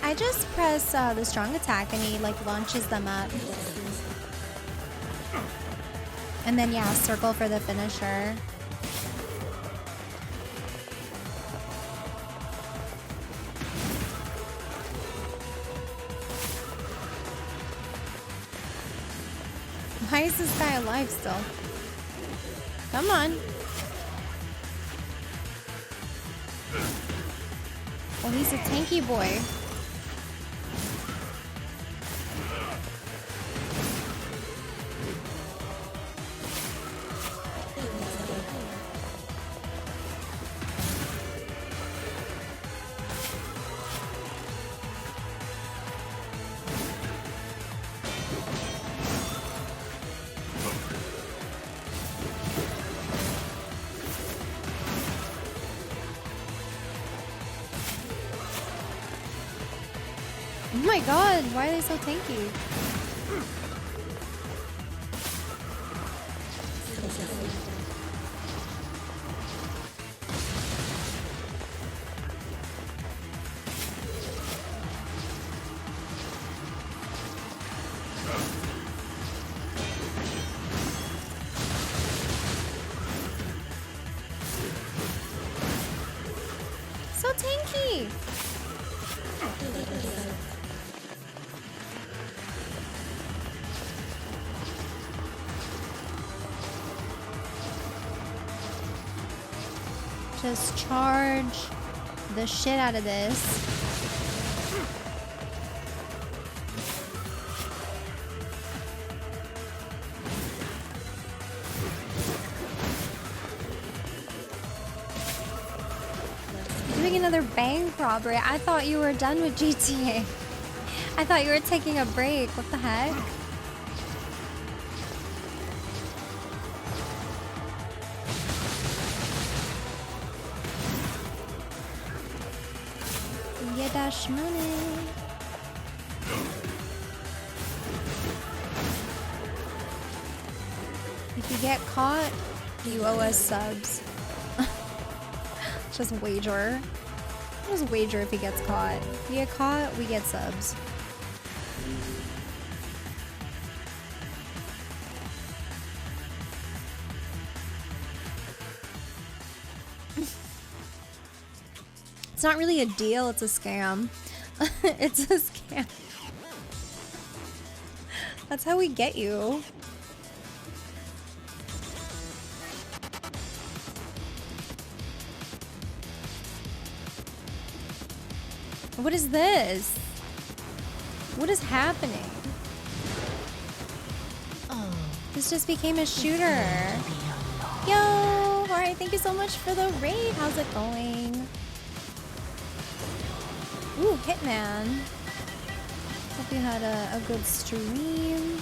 I just press the strong attack and he like launches them up. And then yeah, circle for the finisher. Why is this guy alive still? Come on. Oh, he's a tanky boy. Oh my god, why are they so tanky? So tanky! Just charge the shit out of this. Doing another bank robbery. I thought you were done with GTA. I thought you were taking a break. What the heck? Yeah, dash money. If you get caught, you owe us subs. Just wager. Just wager if he gets caught. If you get caught, we get subs. It's not really a deal, it's a scam. It's a scam. That's how we get you. What is this? What is happening? This just became a shooter. Yo! Alright, thank you so much for the raid. How's it going? Ooh, Hitman. Hope you had a good stream.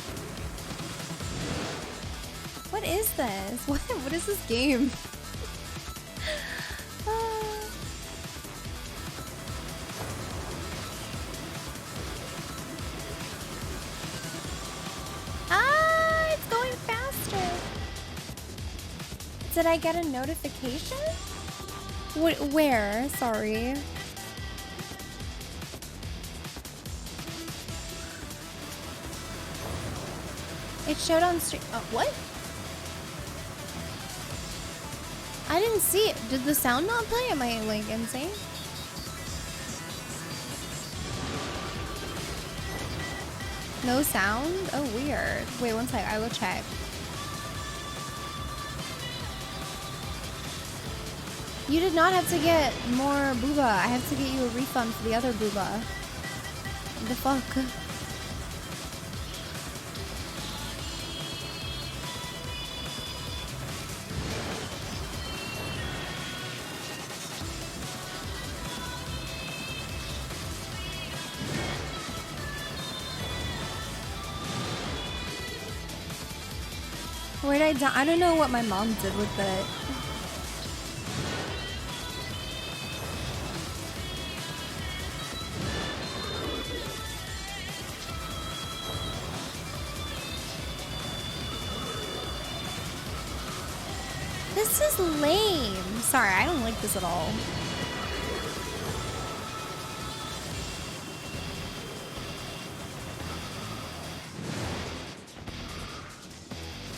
What is this? What is this game? It's going faster. Did I get a notification? Where? Sorry. It showed on stream. Oh, what? I didn't see it. Did the sound not play? Am I like insane? No sound? Oh, weird. Wait, one sec. I will check. You did not have to get more booba. I have to get you a refund for the other booba. What the fuck? Where'd I die? I don't know what my mom did with it. This is lame. Sorry, I don't like this at all.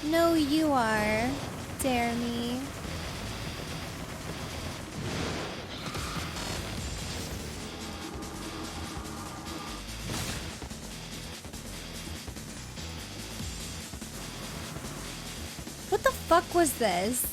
No, you are. Dare me. What the fuck was this?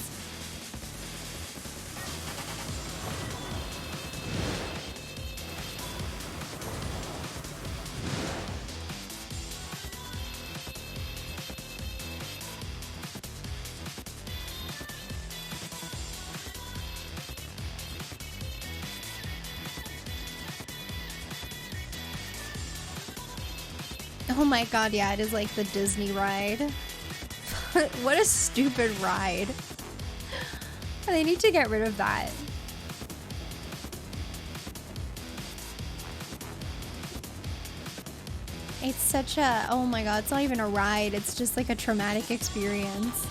Oh my god, yeah, it is like the Disney ride. What a stupid ride. They need to get rid of that. It's such a, oh my god, it's not even a ride, it's just like a traumatic experience.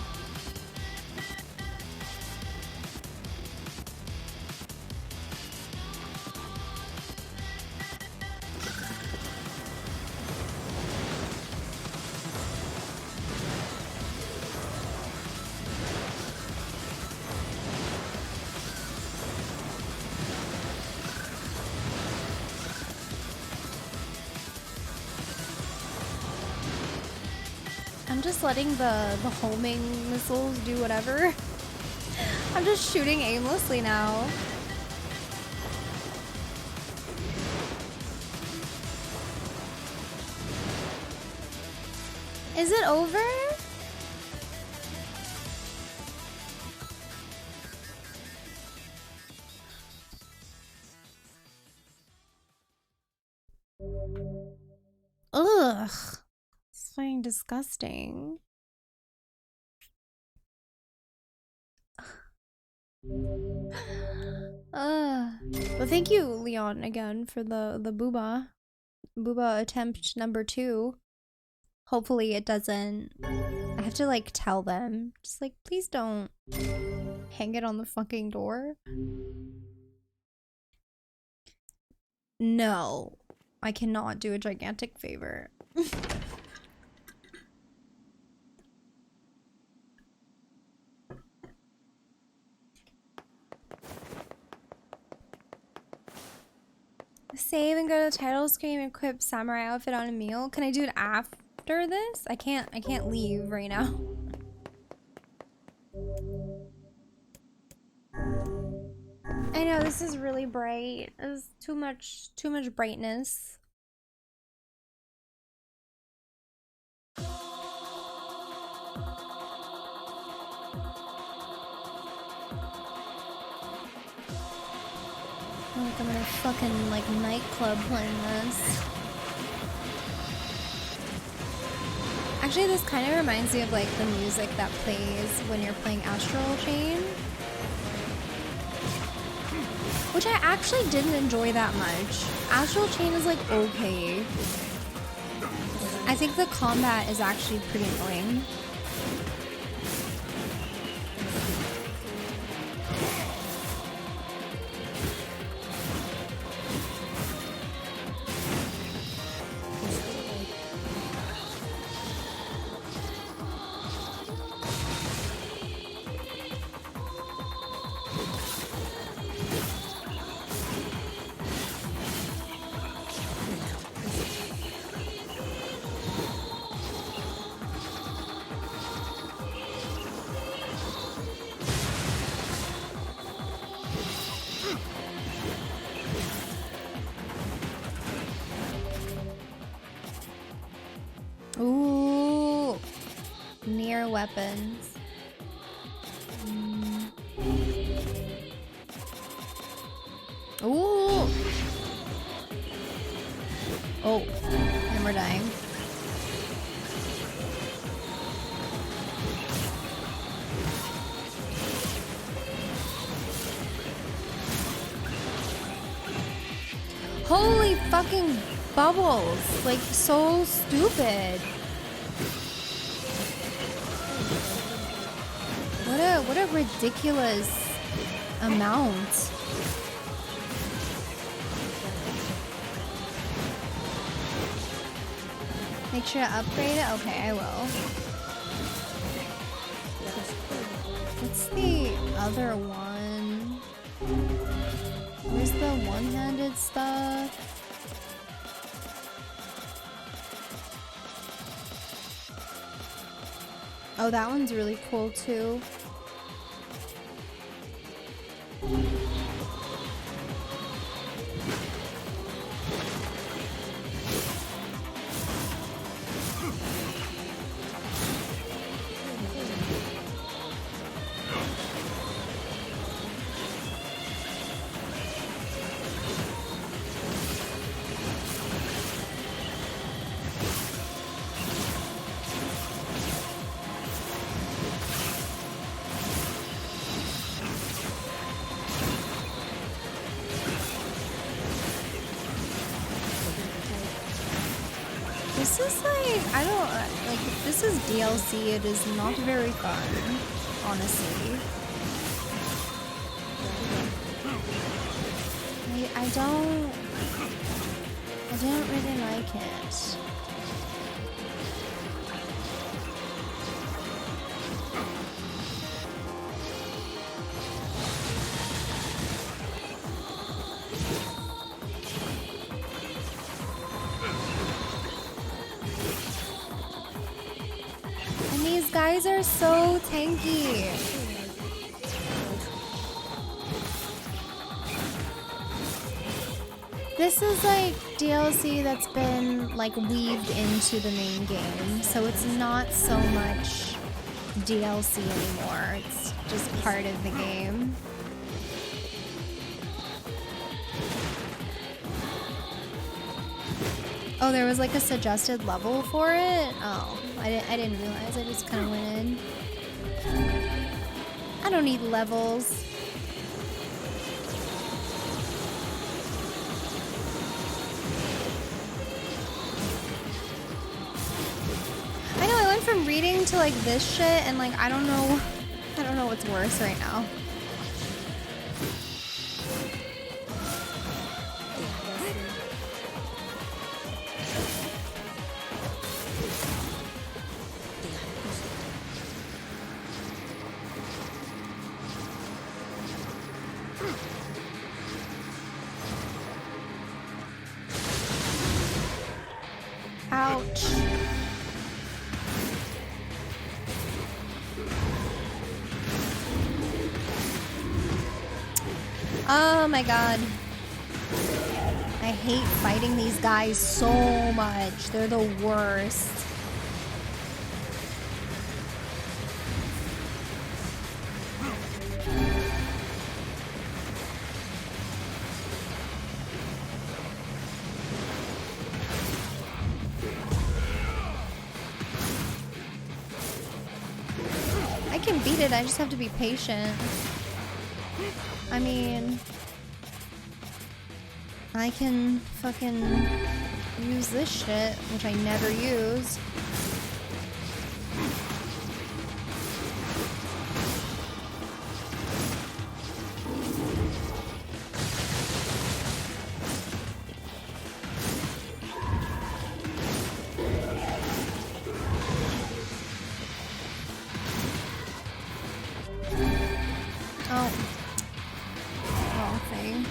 Letting the homing missiles do whatever. I'm just shooting aimlessly now. Is it over? Ugh. It's fucking disgusting. Well, thank you, Leon, again for the booba attempt number 2. Hopefully it doesn't. I have to like tell them, just like, please don't hang it on the fucking door. No, I cannot do a gigantic favor. Save and go to the title screen and equip samurai outfit on a meal. Can I do it after this? I can't leave right now. I know, this This is really bright. It's too much brightness. Like I'm in a fucking like nightclub playing this. Actually, this kind of reminds me of like the music that plays when you're playing Astral Chain, which I actually didn't enjoy that much. Astral Chain is like okay. I think the combat is actually pretty annoying. Ooh, NieR weapons. Ooh. Oh, and we're dying. Holy fucking bubbles, like so stupid. What a ridiculous amount. Make sure to upgrade it? Okay, I will. What's the other one? Where's the one-handed stuff? Oh, that one's really cool too. This is like, I don't, like, if this is DLC, it is not very fun, honestly. I don't really like it. And these guys are so tanky. This is like DLC that's been like weaved into the main game, so it's not so much DLC anymore. It's just part of the game. Oh, there was like a suggested level for it? Oh, I didn't realize. I just kind of went in. I don't need levels. I know, I went from reading to like this shit and like I don't know what's worse right now. Ouch. Oh my god. I hate fighting these guys so much. They're the worst. I can beat it, I just have to be patient. I mean, I can fucking use this shit, which I never use. Oh. Wrong thing.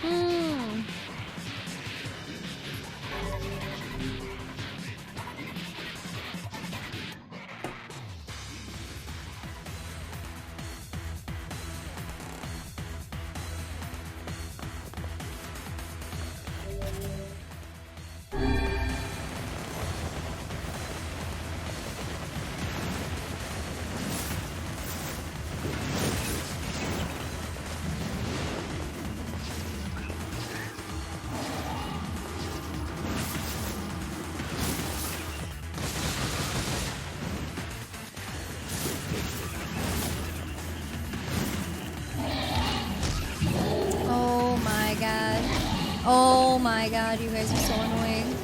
Hmm. Oh my god. Oh my god, you guys are so annoying.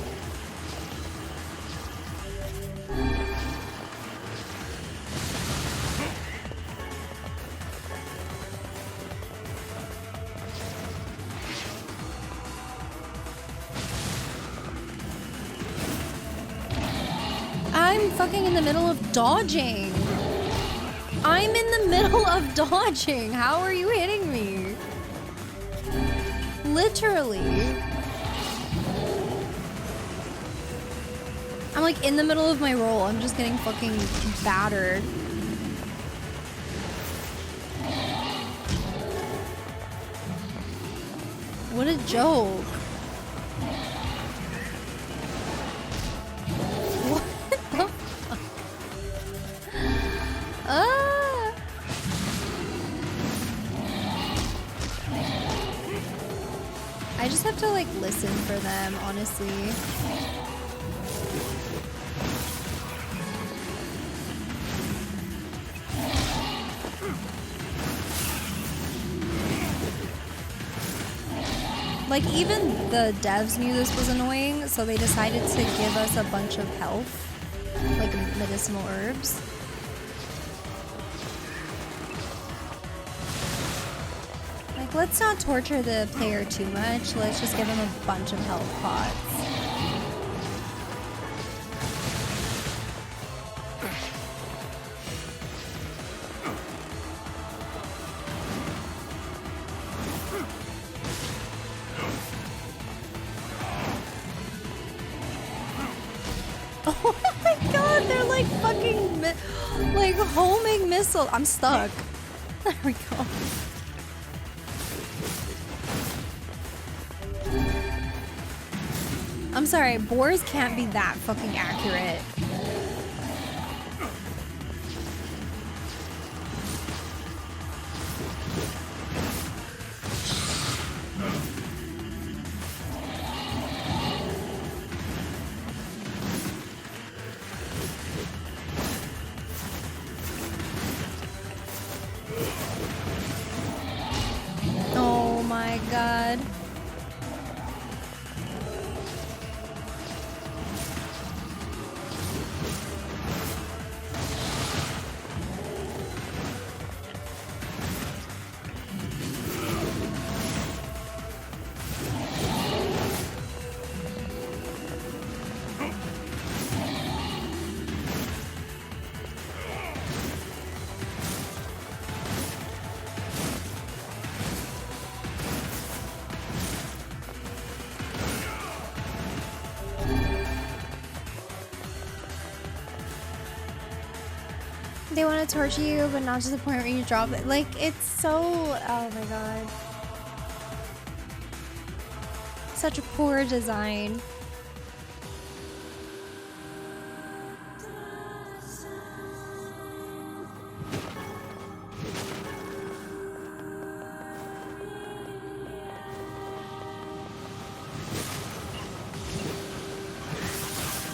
I'm fucking in the middle of dodging. I'm in the middle of dodging. How are you hitting me? Literally. I'm like in the middle of my roll. I'm just getting fucking battered. What a joke. What the fuck? Ah! I just have to like listen for them, honestly. Like, even the devs knew this was annoying, so they decided to give us a bunch of health, like medicinal herbs. Like, let's not torture the player too much. Let's just give him a bunch of health pots. Oh my god, they're like fucking like homing missile. I'm stuck. There we go. I'm sorry, boars can't be that fucking accurate. Oh my god. They want to torture you, but not to the point where you drop it. Like, it's so... Oh my god. Such a poor design.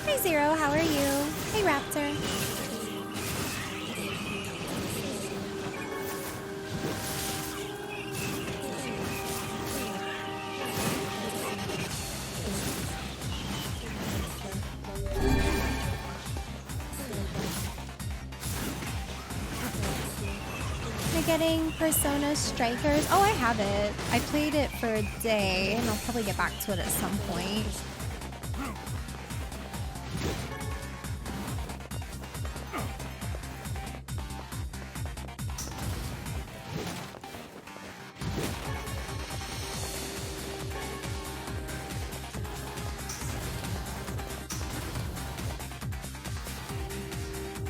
Hi Zero, how are you? Hey Raptor. Getting Persona Strikers. Oh, I have it. I played it for a day, and I'll probably get back to it at some point.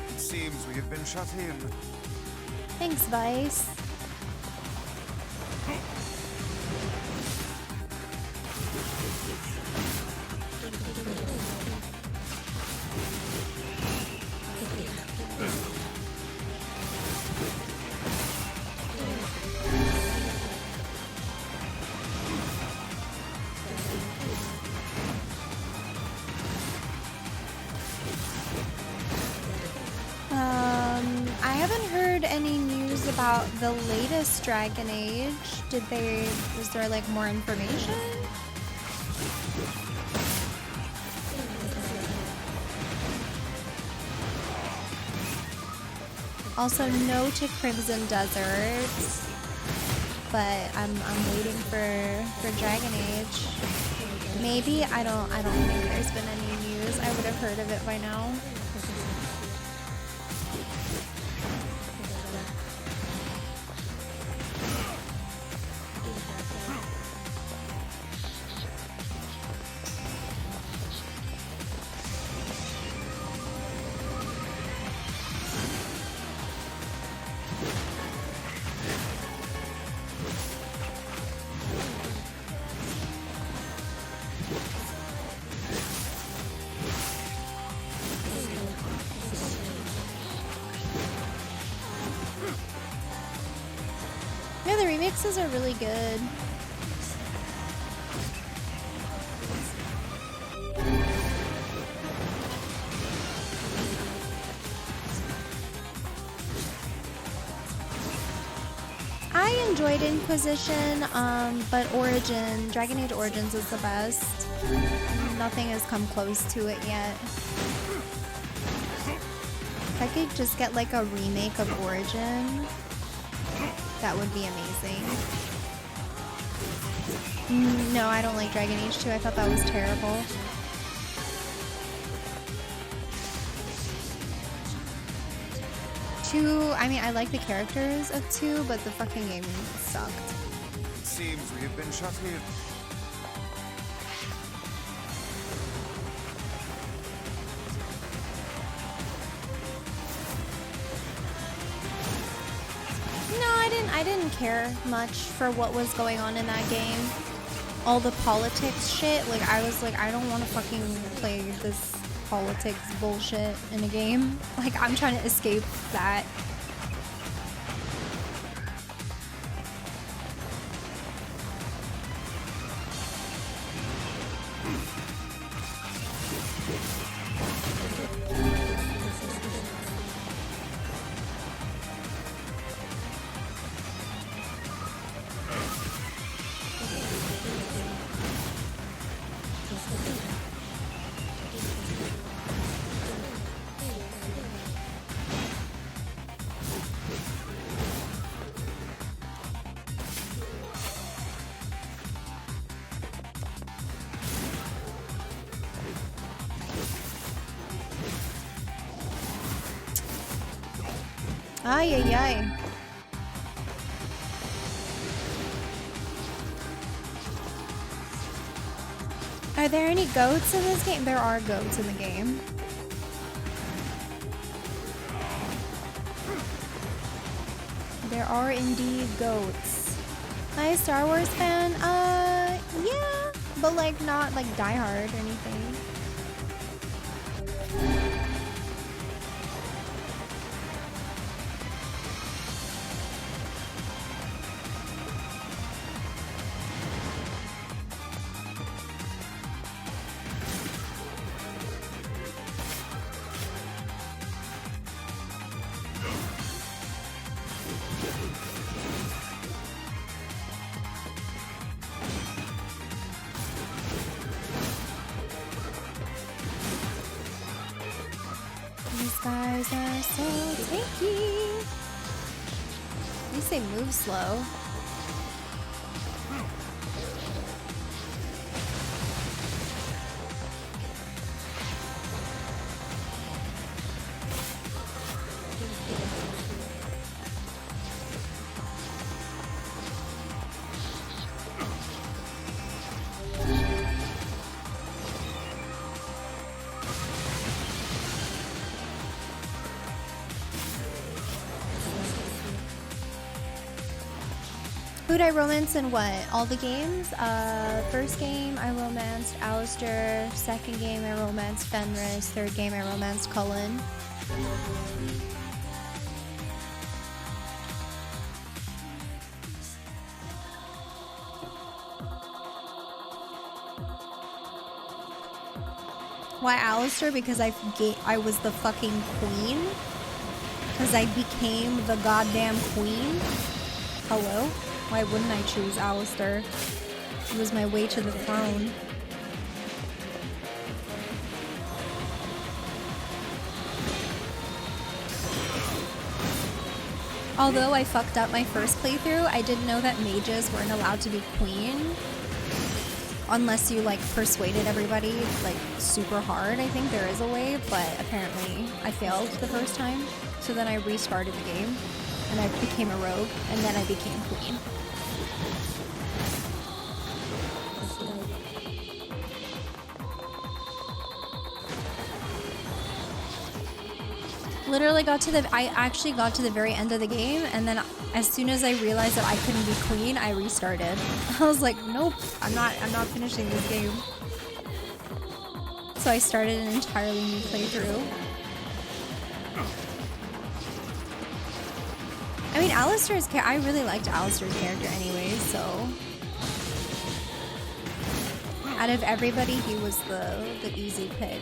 It seems we have been shut in. Thanks, Vice. I haven't heard any news about the latest Dragon Age. Was there like more information? Also, no to Crimson Desert, but I'm waiting for Dragon Age. Maybe I don't think there's been any news. I would have heard of it by now. Yeah, the remixes are really good. I enjoyed Inquisition, but Dragon Age Origins is the best. Nothing has come close to it yet. If I could just get like a remake of Origin, that would be amazing. No, I don't like Dragon Age 2. I thought that was terrible. I mean, I like the characters of 2, but the fucking game sucked. It seems we have been shut in. No, I didn't care much for what was going on in that game. All the politics shit, like I was like, I don't want to fucking play this politics bullshit in a game. Like, I'm trying to escape that. Ay, ay, ay. Are there any goats in this game? There are goats in the game. There are indeed goats. Hi, Star Wars fan. Yeah, but like not like diehard or anything. These guys are so tanky. At least they move slow. Who'd I romance in what? All the games? First game I romanced Alistair. Second game I romanced Fenris. Third game I romanced Cullen. Why Alistair? Because I was the fucking queen. Because I became the goddamn queen. Hello? Why wouldn't I choose Alistair? It was my way to the throne. Although I fucked up my first playthrough, I didn't know that mages weren't allowed to be queen. Unless you like persuaded everybody like super hard. I think there is a way, but apparently I failed the first time. So then I restarted the game and I became a rogue and then I became queen. Literally I actually got to the very end of the game, and then as soon as I realized that I couldn't be queen, I restarted. I was like, nope, I'm not finishing this game. So I started an entirely new playthrough. I mean, I really liked Alistair's character anyway, so out of everybody, he was the easy pick.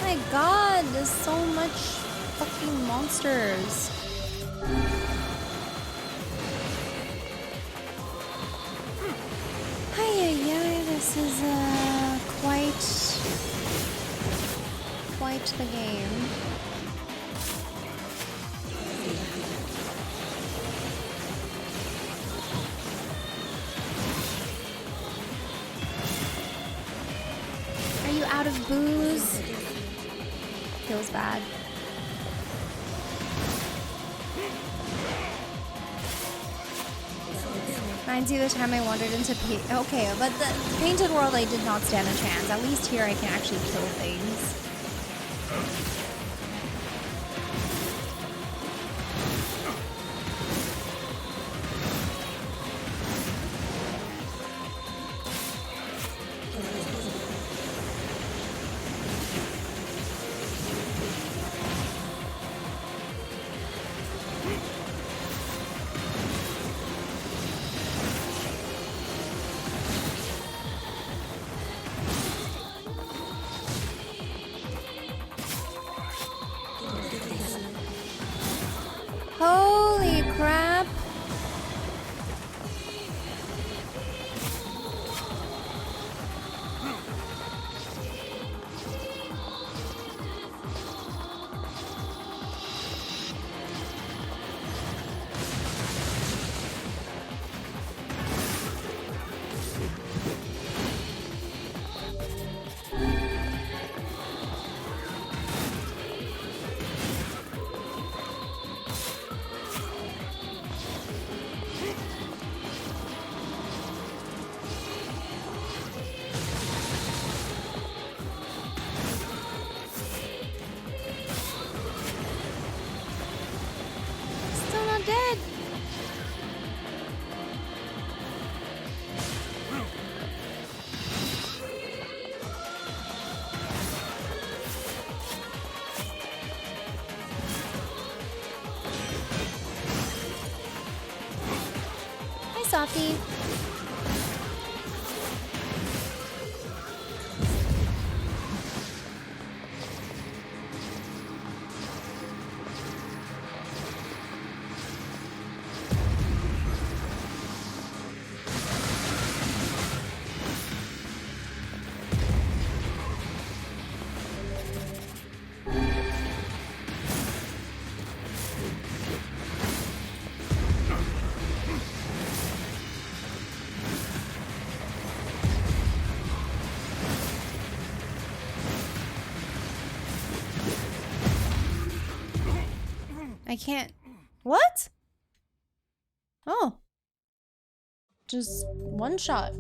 My god, there's so much fucking monsters. Ay, this is quite the game. Are you out of booze? Feels bad. Reminds you of the time I wandered into okay, but the Painted World I did not stand a chance. At least here I can actually kill things. Softie. I can't. What? Oh. Just one shot.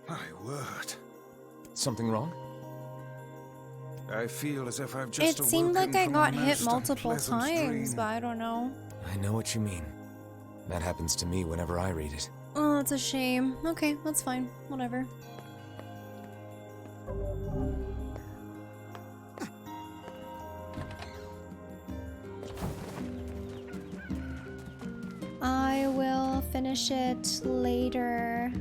My word. Something wrong? I feel as if I've just It seemed like I awoken from got a hit most multiple unpleasant times, dream. but I don't know. I know what you mean. That happens to me whenever I read it. Oh, it's a shame. Okay, that's fine. Whatever. I will finish it later.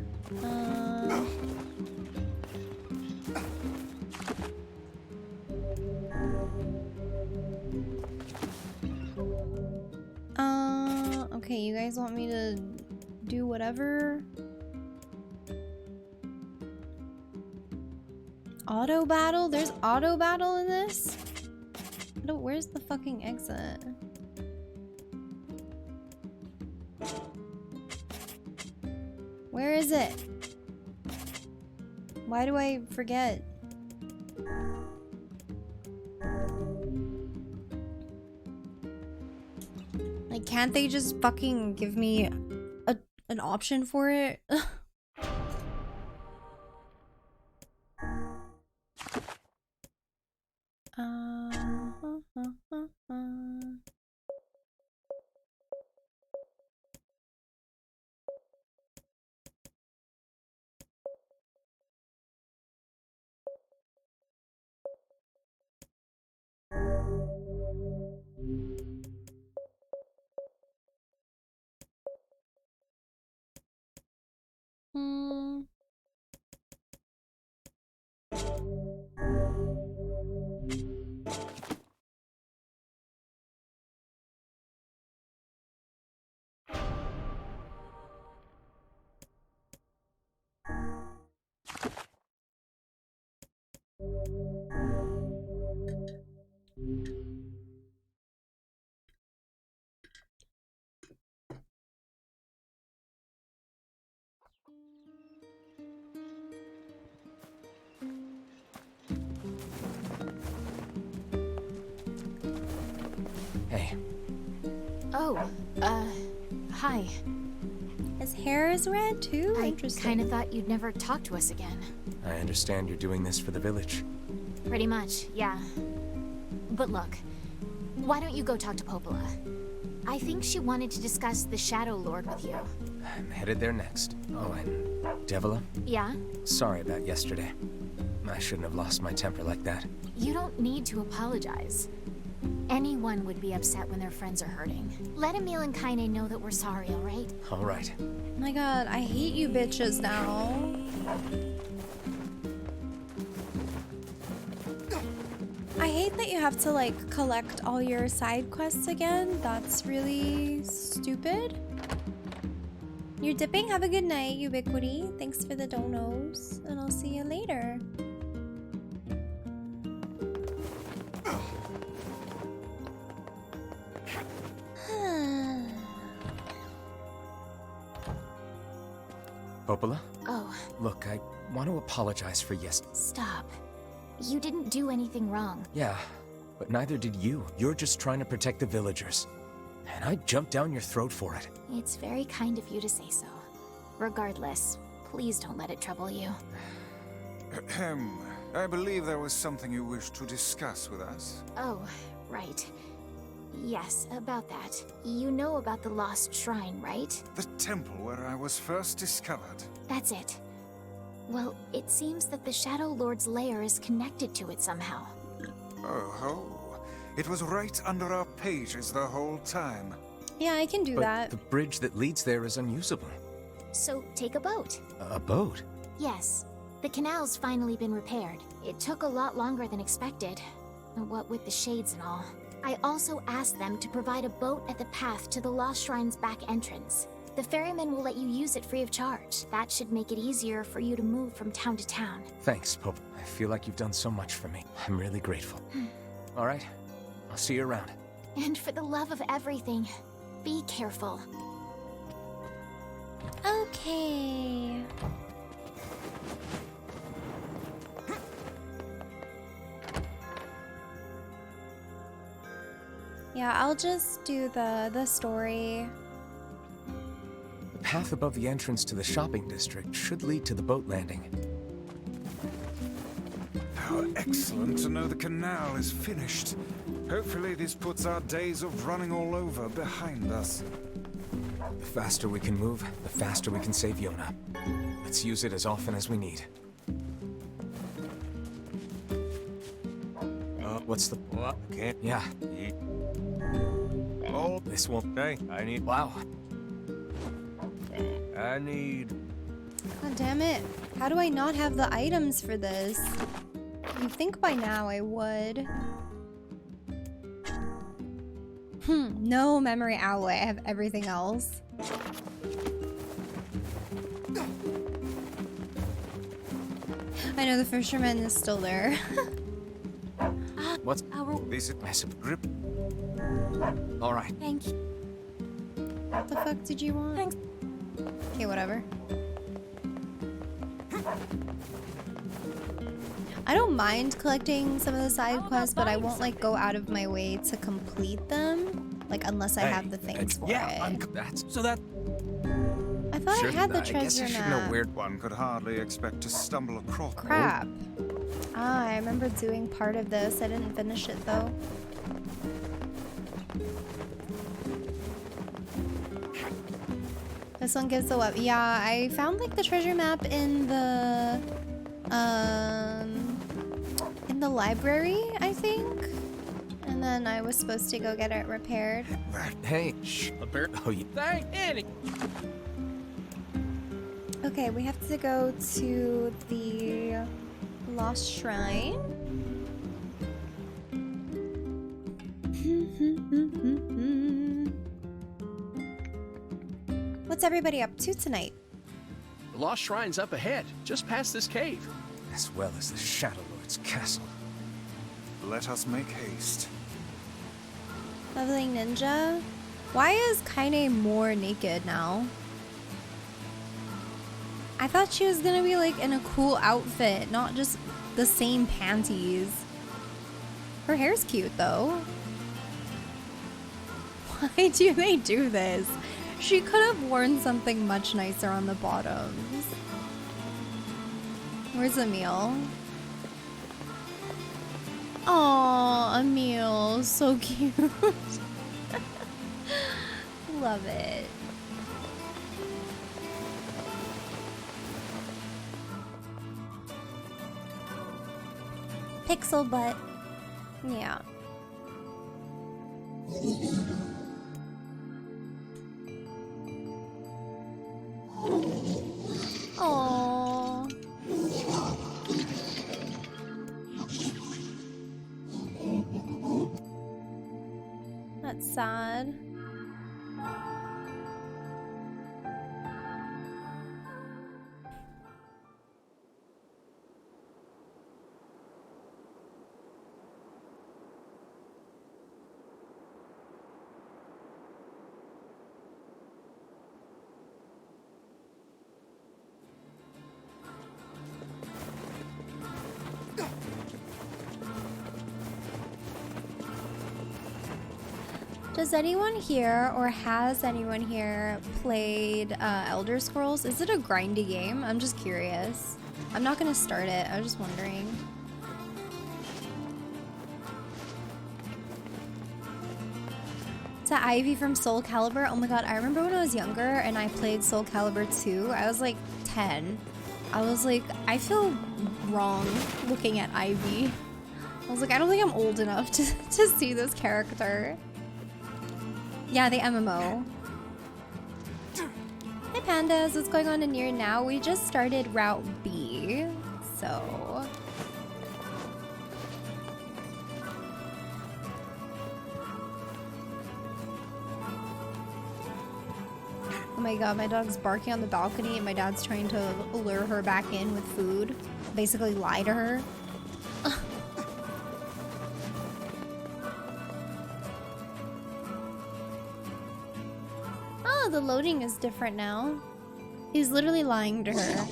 Okay, you guys want me to do whatever? Auto battle? There's auto battle in this? Where's the fucking exit? Where is it? Why do I forget? Like, can't they just fucking give me an option for it? Hey. Oh, hi. His hair is red too? I Interesting. kind of thought you'd never talk to us again. I understand you're doing this for the village. Pretty much, yeah. But look, why don't you go talk to Popola? I think she wanted to discuss the Shadow Lord with you. I'm headed there next. Oh, and Devila? Yeah? Sorry about yesterday. I shouldn't have lost my temper like that. You don't need to apologize. Anyone would be upset when their friends are hurting. Let Emil and Kaine know that we're sorry, alright? Alright. Oh my god, I hate you bitches now. I hate that you have to like collect all your side quests again. That's really stupid. You're dipping. Have a good night, Ubiquity. Thanks for the donos, and I'll see you later. Popola? Oh, Look, I want to apologize for stop. You didn't do anything wrong. Yeah, but neither did you. You're just trying to protect the villagers. And I jumped down your throat for it. It's very kind of you to say so. Regardless, please don't let it trouble you. Ahem. I believe there was something you wished to discuss with us. Oh, right. Yes, about that. You know about the lost shrine, right? The temple where I was first discovered. That's it. Well, it seems that the Shadow Lord's lair is connected to it somehow. Oh ho. It was right under our pages the whole time. Yeah, I can do But that. the bridge that leads there is unusable. So take a boat. A boat? Yes. The canal's finally been repaired. It took a lot longer than expected. What with the shades and all. I also asked them to provide a boat at the path to the Lost Shrine's back entrance. The ferryman will let you use it free of charge. That should make it easier for you to move from town to town. Thanks, Pope. I feel like you've done so much for me. I'm really grateful. All right. I'll see you around. And for the love of everything, be careful. Okay. Yeah, I'll just do the story. The path above the entrance to the shopping district should lead to the boat landing. How excellent to know the canal is finished. Hopefully this puts our days of running all over behind us. The faster we can move, the faster we can save Yona. Let's use it as often as we need. What's the... What? Can't... Yeah. Oh, this won't... Hey, I need... Wow. I need... God damn it. How do I not have the items for this? You'd think by now I would. No memory alloy. I have everything else. I know the fisherman is still there. What's... This is massive grip. All right. Thank you. What the fuck did you want? Thanks. Okay, whatever. I don't mind collecting some of the side quests, but I won't like go out of my way to complete them, like unless I have the things for it. That's... So that... I thought I had the I guess treasure I should know map. where... One could hardly expect to stumble across... Crap. Ah, I remember doing part of this. I didn't finish it though. This one gives the weapon. Yeah, I found like the treasure map in the library, I think. And then I was supposed to go get it repaired. Hey, shh. Oh, you... Thank Annie. Okay, we have to go to the Lost Shrine. What's everybody up to tonight? The Lost Shrine's up ahead, just past this cave. As well as the Shadow Lord's castle. Let us make haste. Leveling Ninja? Why is Kaine more naked now? I thought she was gonna be like in a cool outfit, not just the same panties. Her hair's cute though. Why do they do this? She could have worn something much nicer on the bottoms. Where's Emil? Aw, Emil, so cute. Love it. Pixel butt. Yeah. Aww. That's sad. Does anyone here, or has anyone here played Elder Scrolls? Is it a grindy game? I'm just curious. I'm not gonna start it, I was just wondering. Is that Ivy from Soul Calibur? Oh my god, I remember when I was younger and I played Soul Calibur 2. I was like 10. I was like, I feel wrong looking at Ivy. I was like, I don't think I'm old enough to see this character. Yeah, the MMO. Hi pandas, what's going on in NieR now? We just started Route B, so... Oh my god, my dog's barking on the balcony and my dad's trying to lure her back in with food. Basically lie to her. Oh, the loading is different now. He's literally lying to her.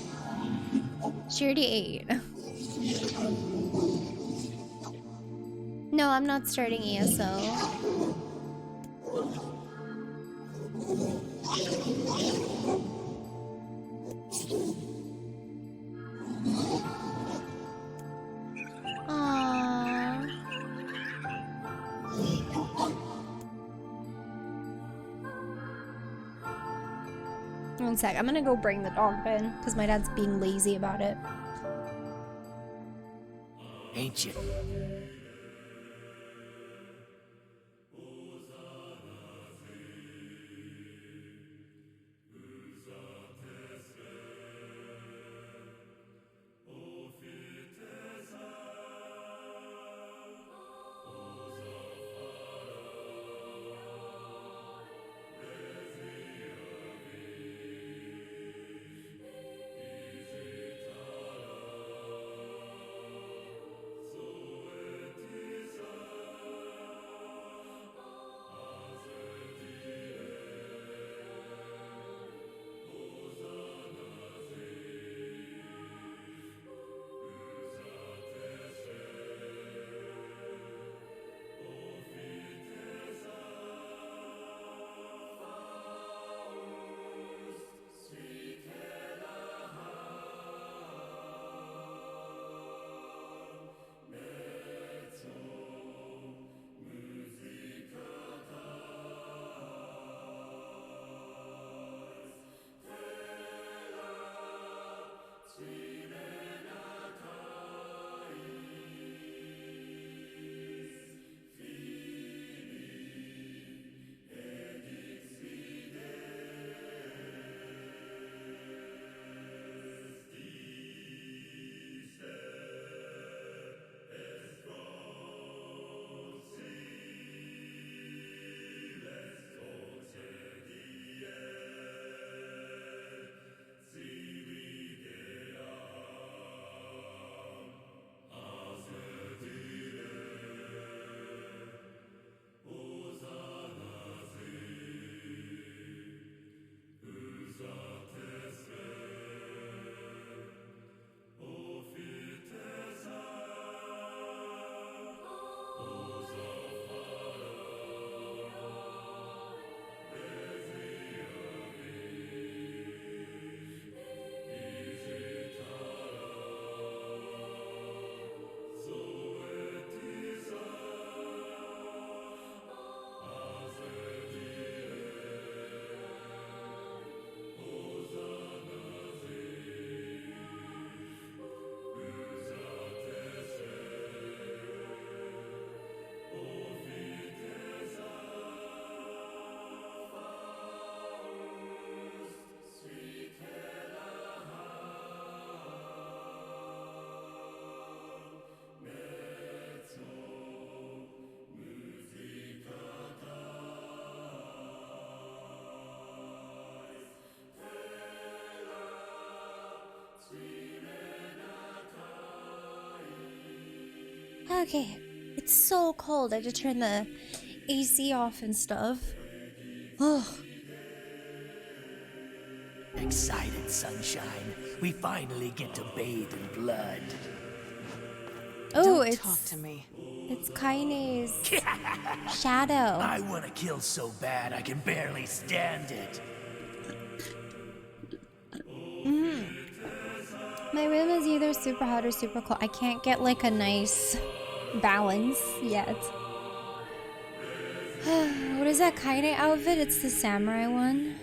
She already ate. No, I'm not starting ESO. Aww. One sec, I'm gonna go bring the dog in because my dad's being lazy about it. Ain't you? Okay, it's so cold. I had to turn the AC off and stuff. Oh. Excited, sunshine. We finally get to bathe in blood. Oh, Don't talk to me. It's Kaine's shadow. I want to kill so bad I can barely stand it. My room is either super hot or super cold. I can't get like a nice balance yet. What is that Kaine outfit? It's the samurai one.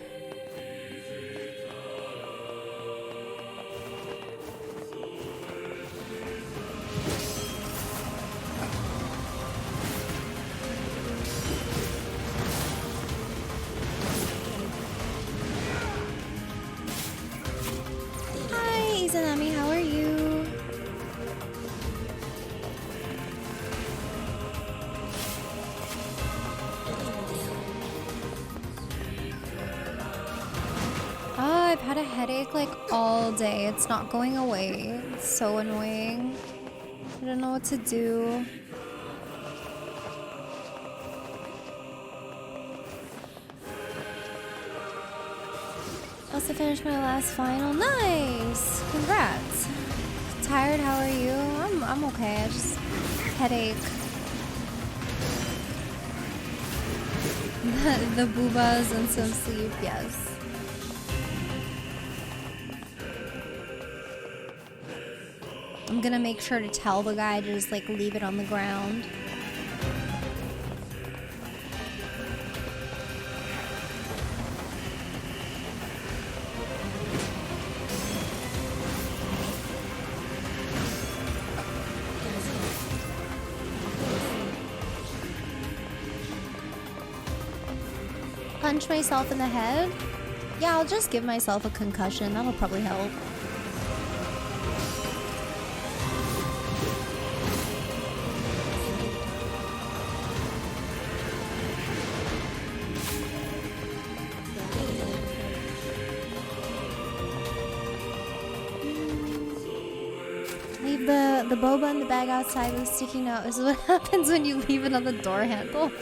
I've had a headache like all day. It's not going away. It's so annoying. I don't know what to do. Also finished my last final. Nice! Congrats. Tired? How are you? I'm okay. I just headache. The boobas and some sleep, yes. I'm gonna make sure to tell the guy to just like leave it on the ground. Punch myself in the head? Yeah, I'll just give myself a concussion. That'll probably help. Leave the boba in the bag outside with a sticky note. This is what happens when you leave it on the door handle.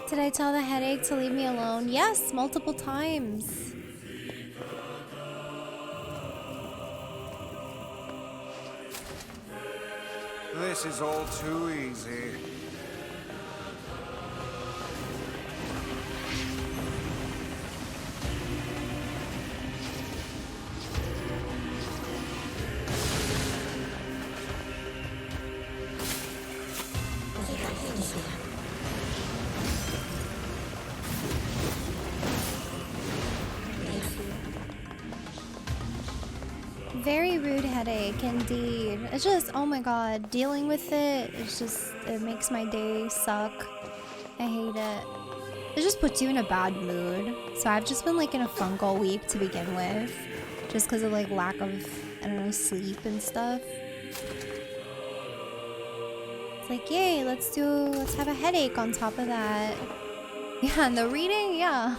Did I tell the headache to leave me alone? Yes, multiple times. This is all too easy. Very rude headache, indeed. It's just, oh my god, dealing with it, it's just, it makes my day suck. I hate it. It just puts you in a bad mood. So I've just been like in a funk all week to begin with. Just because of like lack of, I don't know, sleep and stuff. It's like, yay, let's have a headache on top of that. Yeah, and the reading, yeah.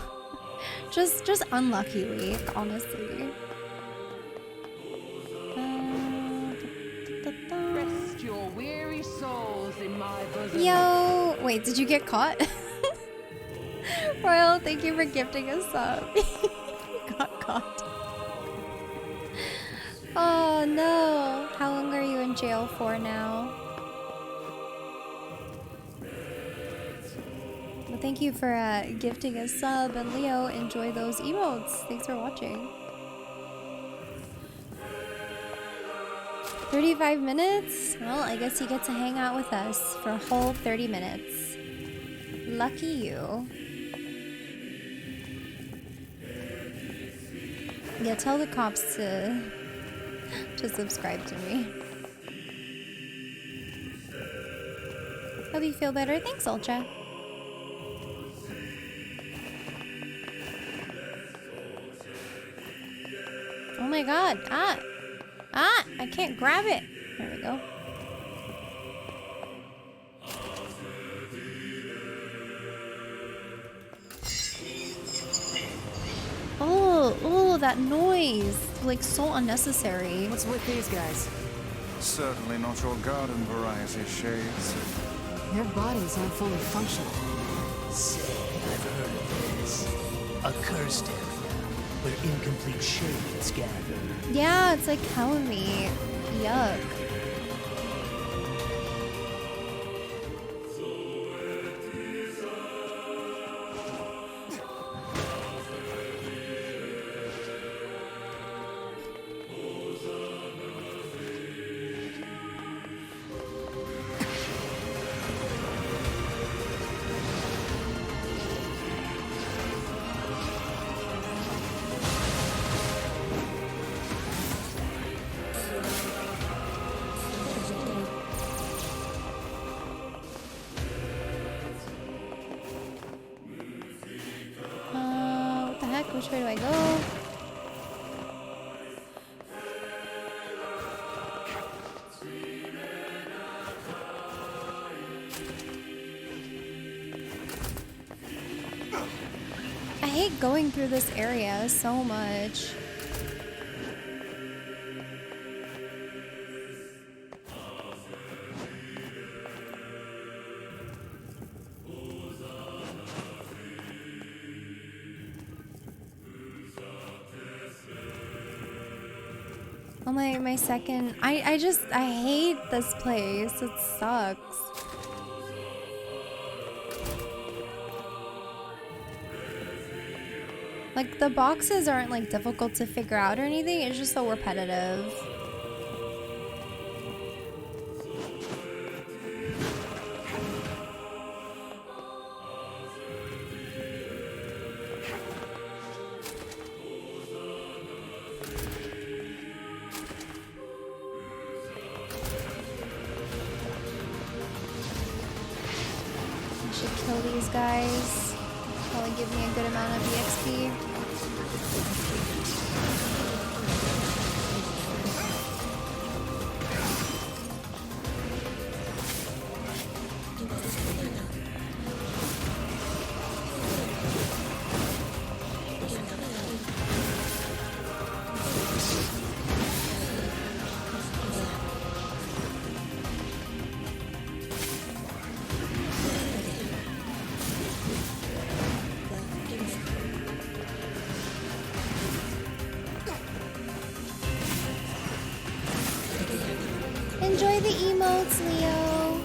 Just unlucky week, honestly. Rest your weary souls in my bosom. Yo, wait, did you get caught? Royal, thank you for gifting us up. Got caught. Oh no. How long are you in jail for now? Well, thank you for gifting a sub, and Leo, enjoy those emotes. Thanks for watching. 35 minutes? Well, I guess you get to hang out with us for a whole 30 minutes. Lucky you. Yeah, tell the cops to subscribe to me. Hope you feel better. Thanks, Ultra. Oh my god. I can't grab it. There we go. Oh, that noise. Like, so unnecessary. What's with these guys? Certainly not your garden variety, Shades. Their bodies aren't fully functional. Say, I've heard of this. A cursed area where incomplete shades gather. Yeah, it's like telling me. Yuck. Which way do I go? I hate going through this area so much. Oh my second, I hate this place. It sucks. Like, the boxes aren't like difficult to figure out or anything, it's just so repetitive. I should kill these guys. Probably give me a good amount of EXP. Enjoy the emotes, Leo.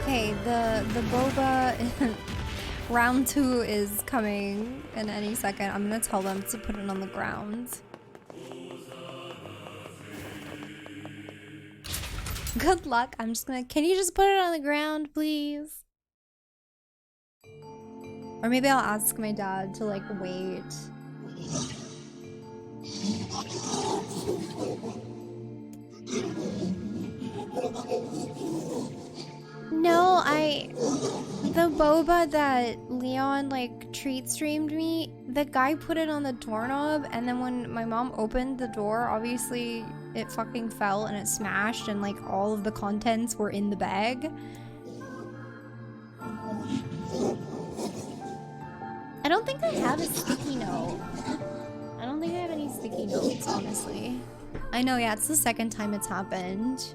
Okay, the boba round 2 is coming in any second. I'm gonna tell them to put it on the ground. Good luck. I'm just gonna, can you just put it on the ground, please? Or maybe I'll ask my dad to like wait. No, the boba that Leon like treat streamed me, the guy put it on the doorknob, and then when my mom opened the door, obviously it fucking fell and it smashed, and like all of the contents were in the bag. I don't think I have a sticky note. I don't think I have any sticky notes, honestly. I know, yeah, it's the second time it's happened.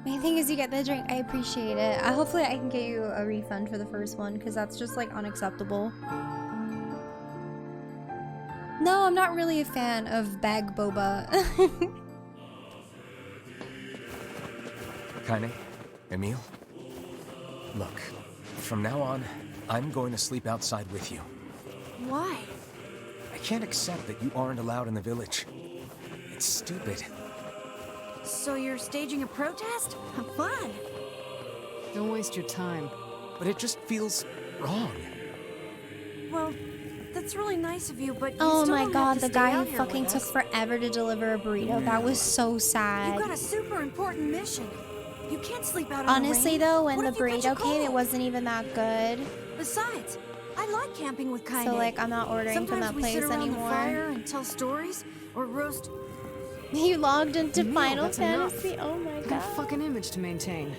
Main thing is you get the drink. I appreciate it. Hopefully I can get you a refund for the first one, because that's just like unacceptable. No, I'm not really a fan of bag boba. Kaine, Emile, look, from now on, I'm going to sleep outside with you. Why? I can't accept that you aren't allowed in the village. It's stupid. So you're staging a protest? Fun! Don't waste your time. But it just feels wrong. Well, that's really nice of you, but you Oh still my don't god, have to the stay guy out who here fucking with took us. forever to deliver a burrito. That was so sad. You've got a super important mission. You can't sleep out in Honestly the rain. though, when What the if you catch a burrito came, it cold? wasn't even that good. Besides, I like camping with Kaine. So like, I'm not ordering Sometimes from that we place sit around anymore. the fire and tell stories, or roast. You logged into Emile, Final that's enough. Fantasy? Oh my Got a god. fucking image to maintain.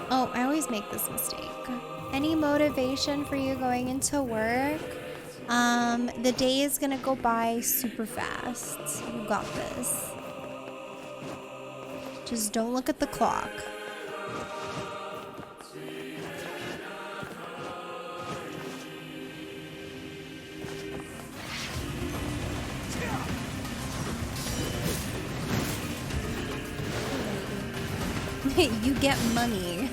Oh, I always make this mistake. Any motivation for you going into work? The day is gonna go by super fast. You got this. Just don't look at the clock. You get money.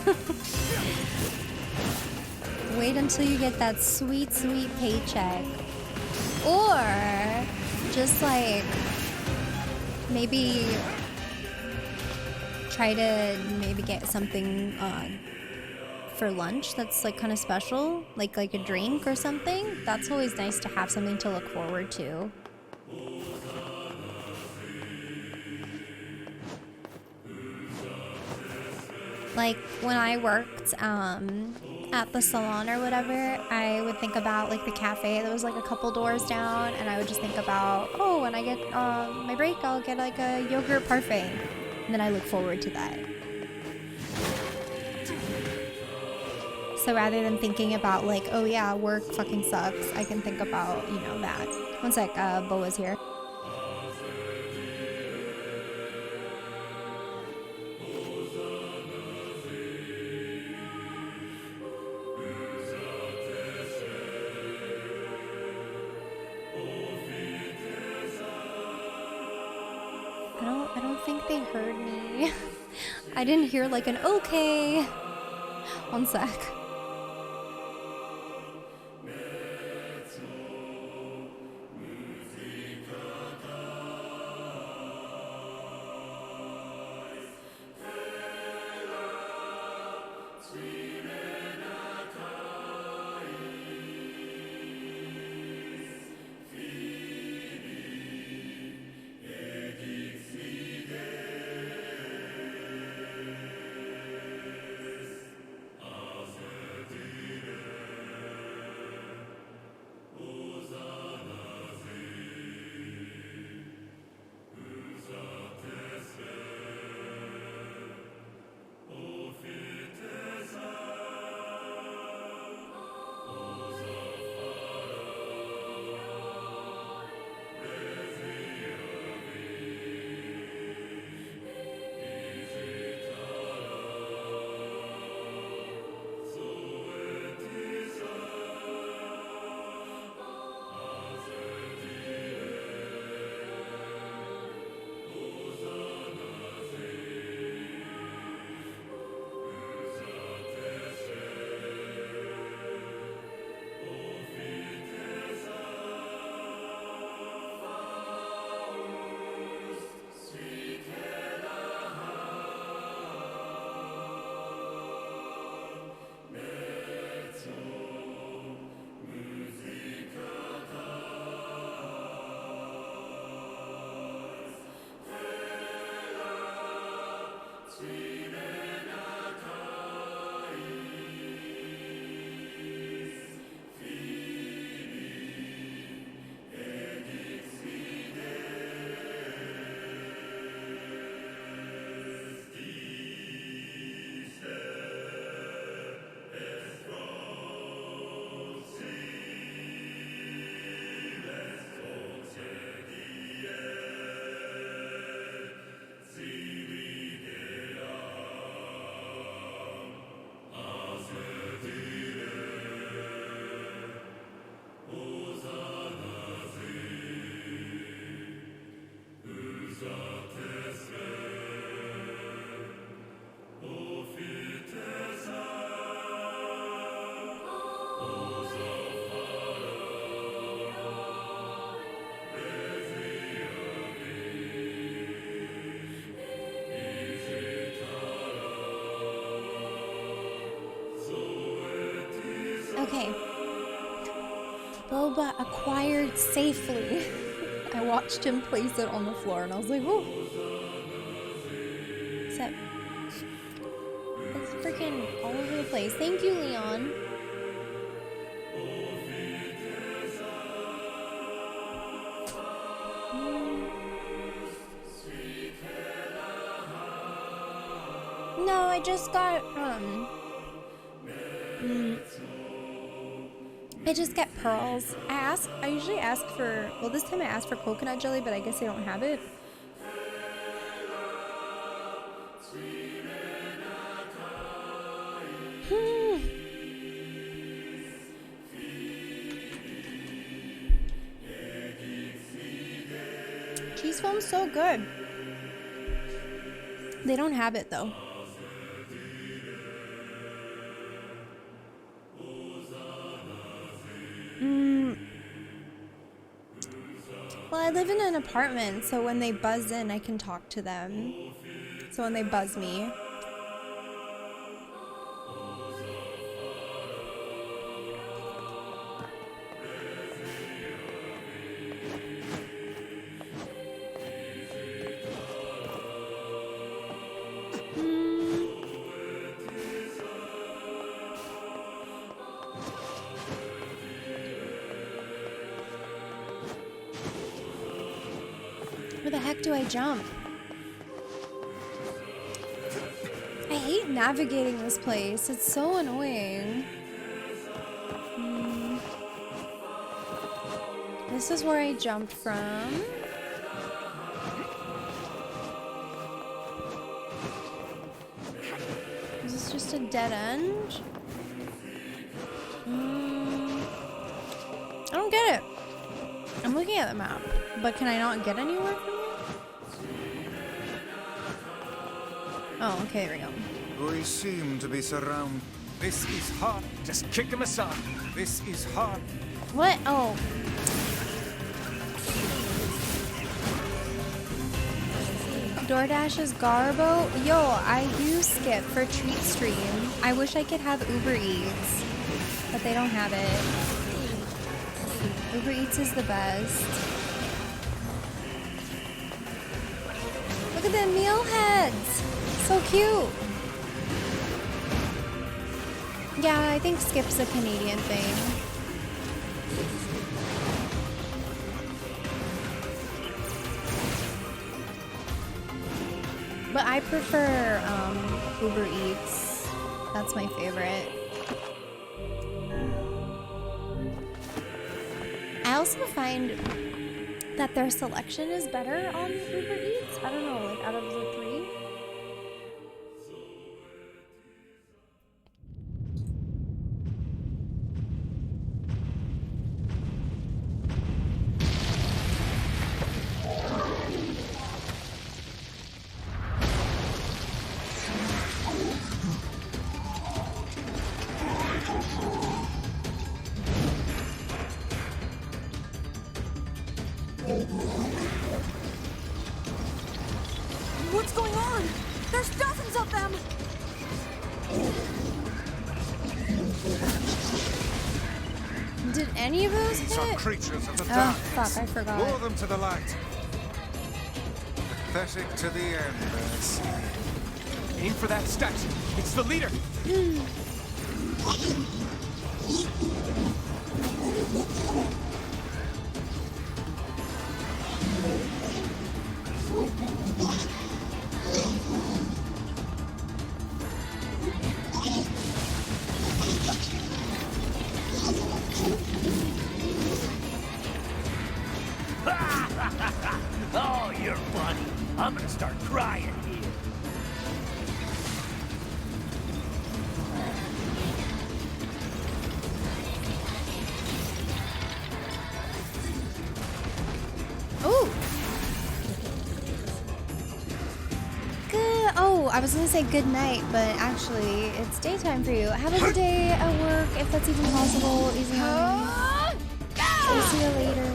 Wait until you get that sweet, sweet paycheck. Or just like maybe try to maybe get something for lunch that's like kind of special, like a drink or something. That's always nice to have something to look forward to. Like when I worked at the salon or whatever, I would think about like the cafe that was like a couple doors down, and I would just think about, oh, when I get my break, I'll get like a yogurt parfait, and then I look forward to that. So rather than thinking about like, oh yeah, work fucking sucks, I can think about, you know, that. One sec, Boa's here. I don't think they heard me. I didn't hear like an okay. One sec. Okay. Boba acquired safely. I watched him place it on the floor and I was like, whoa. Except it's freaking all over the place. Thank you, Leon. No, I just got, I just get pearls. I usually ask for, well, this time I asked for coconut jelly, but I guess they don't have it. Cheese foam's so good. They don't have it though. Well, I live in an apartment, so when they buzz in, I can talk to them. So when they buzz me. Where the heck do I jump? I hate navigating this place. It's so annoying. This is where I jumped from. Is this just a dead end? I don't get it. I'm looking at the map, but can I not get anywhere from here? Oh, okay, there we go. We seem to be surrounded. This is hard. Just kick him aside. This is hard. What? Oh. DoorDash's Garbo? Yo, I use Skip for Treat Stream. I wish I could have Uber Eats, but they don't have it. Uber Eats is the best. Look at the meal heads! So cute! Yeah, I think Skip's a Canadian thing. But I prefer Uber Eats. That's my favorite. I also find that their selection is better on Uber Eats. I don't know, like out of the three. What's going on? There's dozens of them! Did any of those These are hit? creatures of the Oh, dark. fuck, I forgot. Lure them to the light. Pathetic to the end, I see. Aim for that statue. It's the leader. Oh, you're funny. I'm gonna start crying here. Ooh. Good. Oh, I was gonna say good night, but actually, it's daytime for you. Have a good day at work, if that's even possible. Easy on. We'll see you later.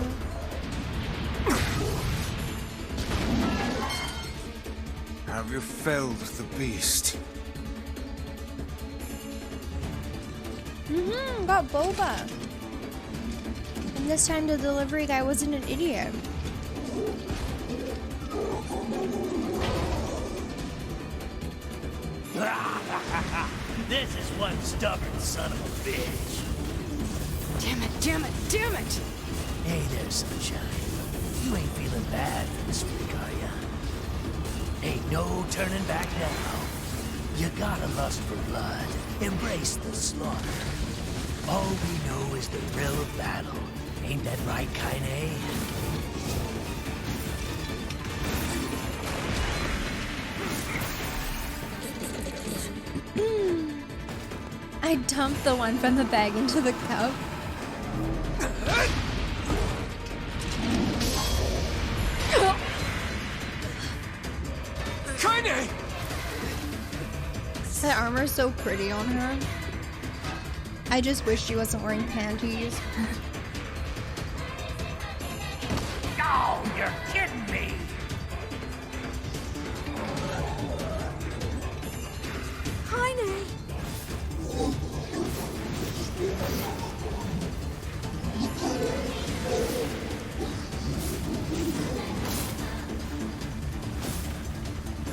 Have you felled the beast? Got boba. And this time the delivery guy wasn't an idiot. This is one stubborn son of a bitch. Damn it, damn it, damn it! Hey there, sunshine. You ain't feeling bad for this week, are ya? Ain't no turning back now. You gotta lust for blood. Embrace the slaughter. All we know is the thrill of battle. Ain't that right, Kaine? I dumped the one from the bag into the cup. Kaine! That armor's so pretty on her. I just wish she wasn't wearing panties. Oh, You're kidding me! Kaine!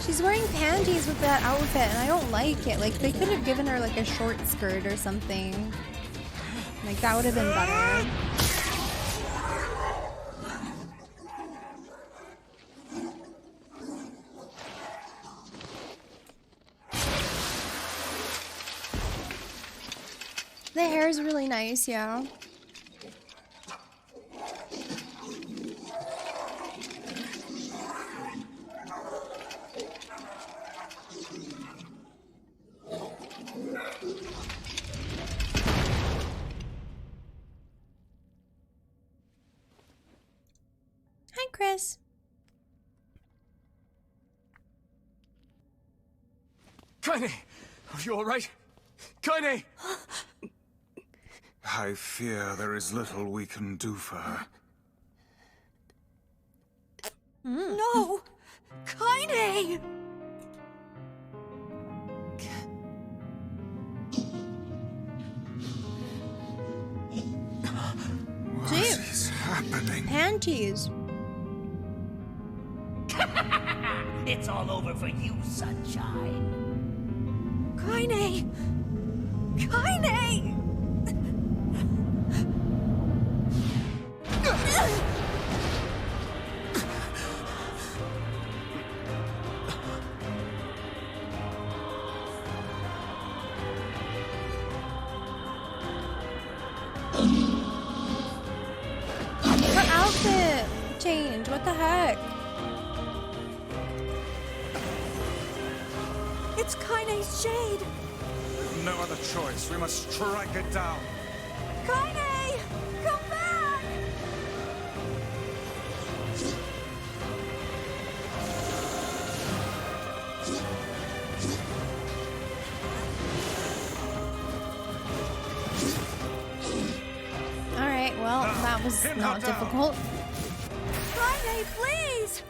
She's wearing panties with that outfit, and I don't like it. Like, they could have given her, like, a short skirt or something. Like, that would have been better. The hair is really nice, yeah. Hi, Chris. Kaine! Are you alright? Kaine! I fear there is little we can do for her. No! Kaine! What is happening? Panties. It's all over for you, sunshine. Kaine! Kaine! Her outfit changed. What the heck? It's Kaine's shade! We've no other choice. We must strike it down. Kaine! Come back! Alright, well, that was Pin her not down. difficult. Kaine, please!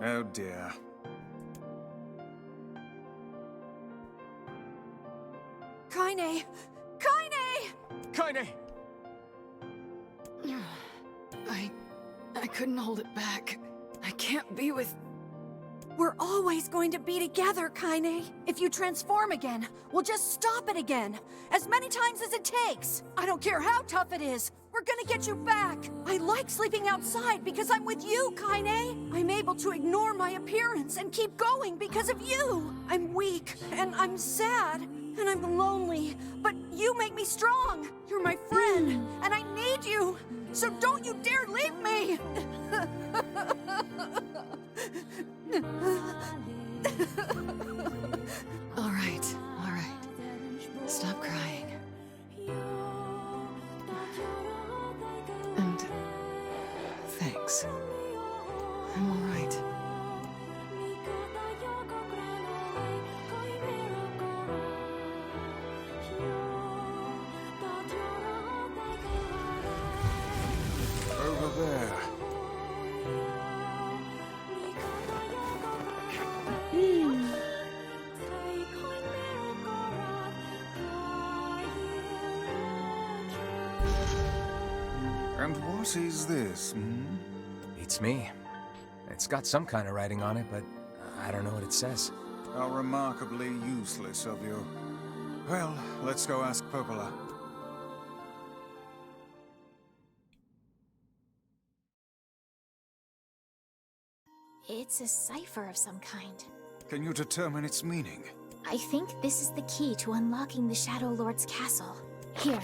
Oh dear. Kaine! Kaine! Kaine! I couldn't hold it back. I can't be with... We're always going to be together, Kaine. If you transform again, we'll just stop it again. As many times as it takes. I don't care how tough it is. We're gonna get you back. I like sleeping outside because I'm with you, Kaine. I'm able to ignore my appearance and keep going because of you. I'm weak, and I'm sad, and I'm lonely. But you make me strong. You're my friend, and I need you. So don't you dare leave me. All right. Stop crying. And thanks. I'm all right. Over there. And what is this, hmm? Beats me. It's got some kind of writing on it, but I don't know what it says. How remarkably useless of you. Well, let's go ask Popola. It's a cipher of some kind. Can you determine its meaning? I think this is the key to unlocking the Shadow Lord's castle. Here,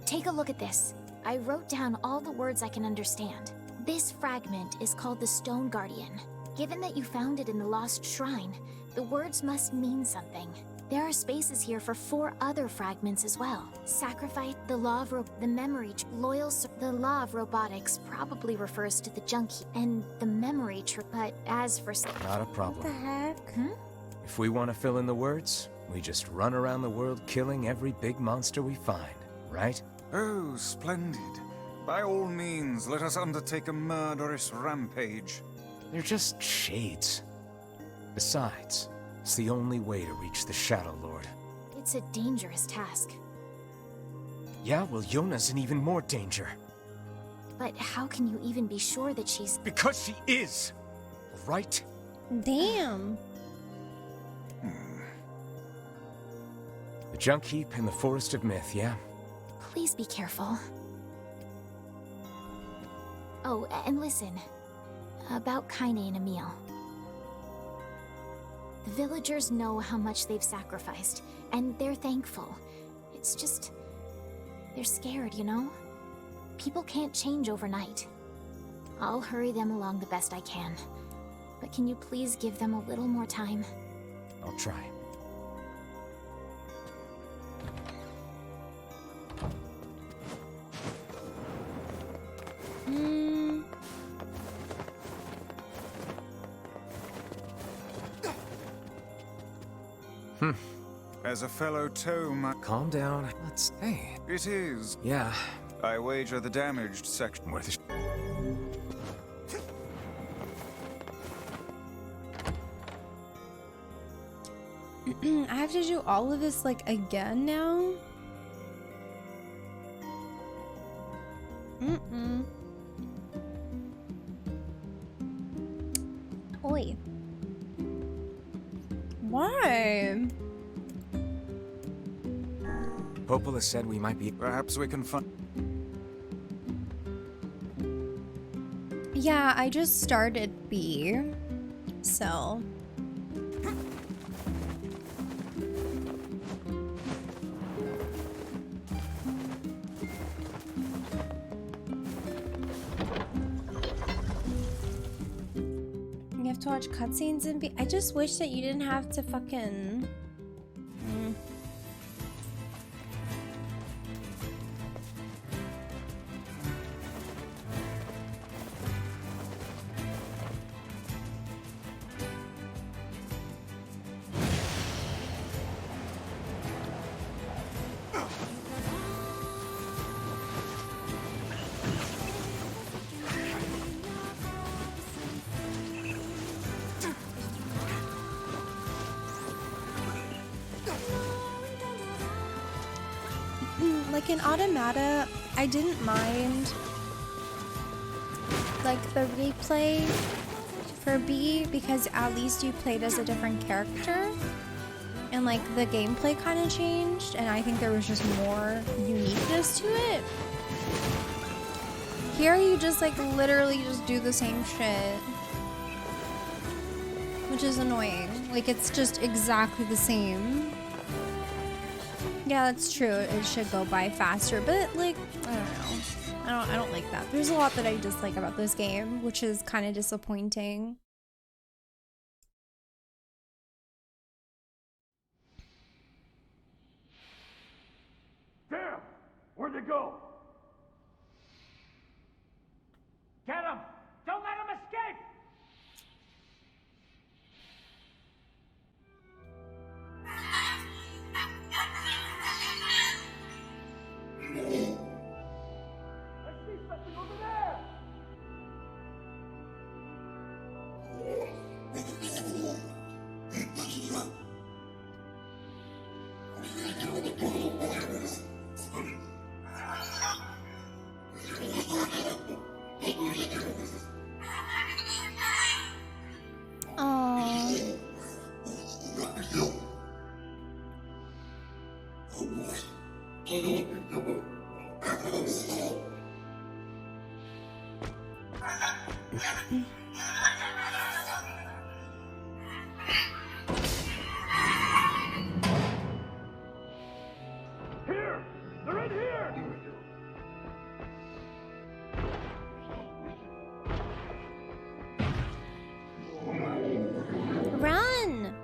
take a look at this. I wrote down all the words I can understand. This fragment is called the Stone Guardian. Given that you found it in the Lost Shrine, the words must mean something. There are spaces here for 4 other fragments as well. Sacrifice, the law of the memory, the law of robotics probably refers to the junkie, and the memory but as for... Not a problem. What the heck? If we want to fill in the words, we just run around the world killing every big monster we find, right? Oh, splendid. By all means, let us undertake a murderous rampage. They're just shades. Besides, it's the only way to reach the Shadow Lord. It's a dangerous task. Yeah, well, Yona's in even more danger. But how can you even be sure that she's... Because she is! Right? Damn. The junk heap in the Forest of Myth, yeah? Please be careful. Oh, and listen. About Kaine and Emil. The villagers know how much they've sacrificed, and they're thankful. It's just... they're scared, you know? People can't change overnight. I'll hurry them along the best I can. But can you please give them a little more time? I'll try. As a fellow tome, Calm down. Let's... Hey. it is. Yeah. I wager the damaged section. Worth a... I have to do all of this, like, again now? Oi. Why? Popola said we might be... Perhaps we can find... Yeah, I just started B, so... You have to watch cutscenes and be. I just wish that you didn't have to fucking. Like in Automata, I didn't mind like the replay for B because at least you played as a different character and like the gameplay kind of changed and I think there was just more uniqueness to it. Here you just like literally just do the same shit, which is annoying. Like it's just exactly the same. Yeah, that's true. It should go by faster, but like, I don't know. I don't like that. There's a lot that I dislike about this game, which is kind of disappointing. Damn! Where'd they go? Get him! Don't let him escape! I see something over there! Here! They're in here! Run!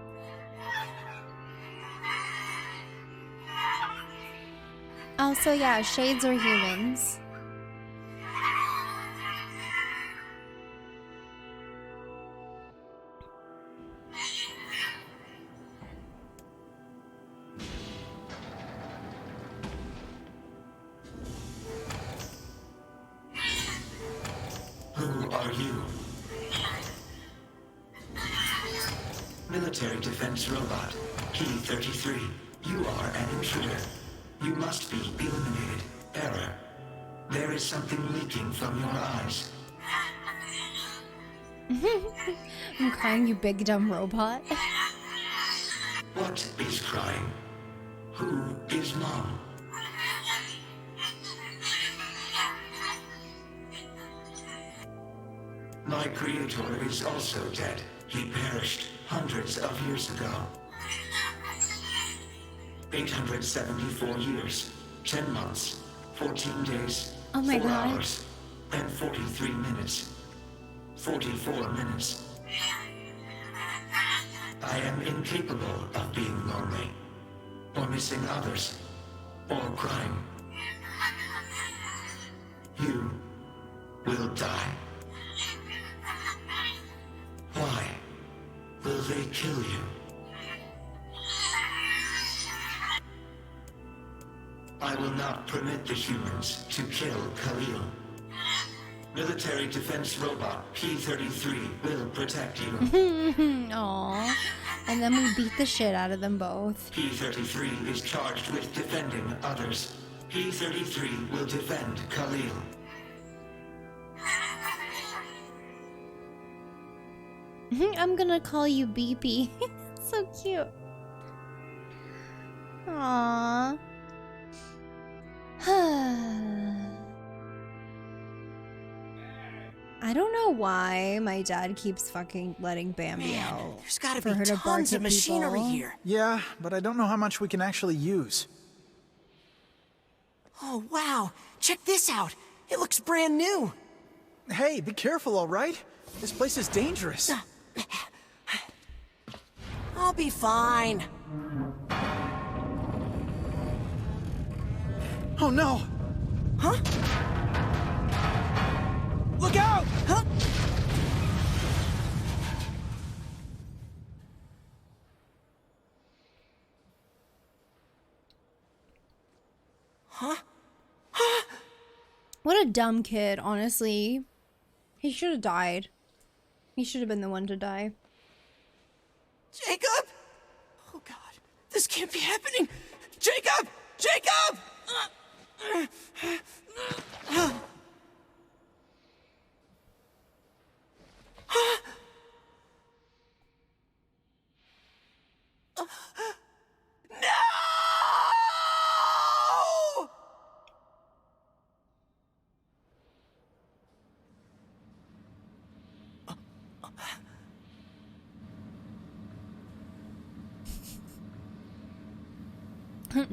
Also, yeah, shades are humans. are you? Military defense robot, P-33. You are an intruder. You must be eliminated. Error. There is something leaking from your eyes. I'm crying, you big dumb robot. What is crying? Who is Mom? My creator is also dead. He perished hundreds of years ago. 874 years, 10 months, 14 days, Oh my 4 God. hours, and 43 minutes. 44 minutes. I am incapable of being lonely, or missing others, or crying. You will die. Why will they kill you? I will not permit the humans to kill Khalil. Military defense robot P-33 will protect you. Aww. And then we beat the shit out of them both. P-33 is charged with defending others. P-33 will defend Khalil. I'm gonna call you Beepy. So cute. Aww. I don't know why my dad keeps fucking letting Bambi out. There's gotta for be her to bark tons at of machinery people. here. Yeah, but I don't know how much we can actually use. Oh, wow. Check this out. It looks brand new. Hey, be careful, all right? This place is dangerous. I'll be fine. Oh no! Huh? Look out! Huh? Huh? What a dumb kid, honestly. He should have died. He should have been the one to die. Jacob! Oh god, this can't be happening! Jacob! Jacob! No!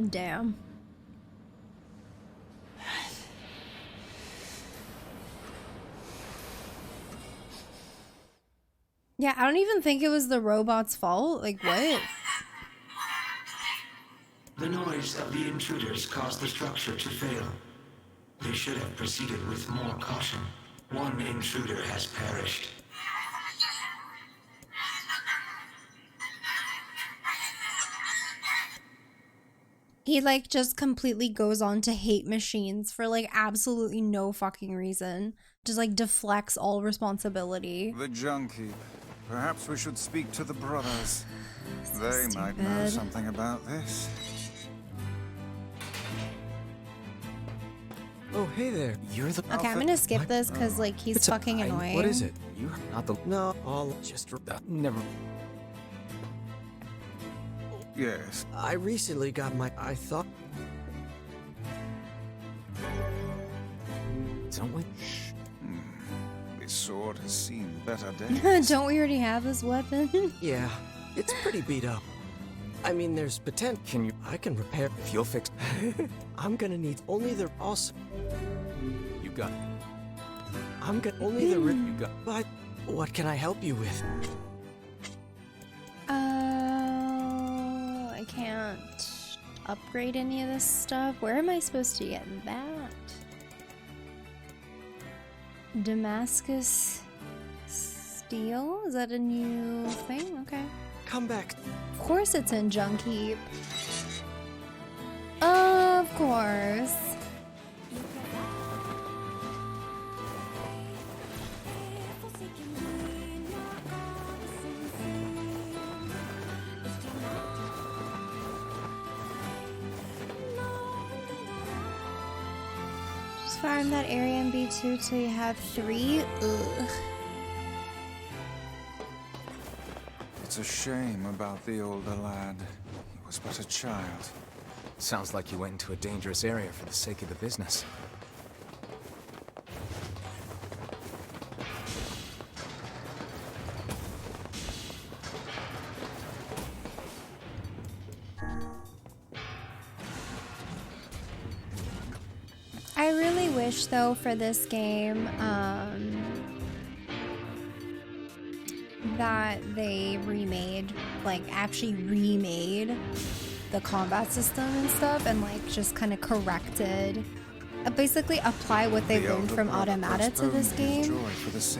Damn. Yeah, I don't even think it was the robot's fault. Like, what? The noise of the intruders caused the structure to fail. They should have proceeded with more caution. One intruder has perished. He, like, just completely goes on to hate machines for, like, absolutely no fucking reason. Just, like, deflects all responsibility. The junkie. Perhaps we should speak to the brothers. So They might know stupid. something about this. Oh, hey there. You're the... Okay, I'm gonna skip this because, like, he's It's fucking annoying. What is it? You're not the... No, I'll just... Never... Yes. I recently got my... I thought... Don't we... This sword has seen better days. Don't we already have this weapon? Yeah, it's pretty beat up. I mean, there's potential. Can you... I can repair... If you'll fix... I'm gonna need only the... Also... You got... I'm gonna... Only the... You got... But... What can I help you with? I can't upgrade any of this stuff. Where am I supposed to get that? Damascus steel? Is that a new thing? Okay. Come back. Of course it's in Junkie. Of course. farm that area in B2 till you have 3? Ugh. It's a shame about the older lad. He was but a child. Sounds like you went into a dangerous area for the sake of the business. I really wish, though, for this game, that they remade, like, actually remade the combat system and stuff, and, like, just kind of corrected, basically apply what they learned from Automata to this game,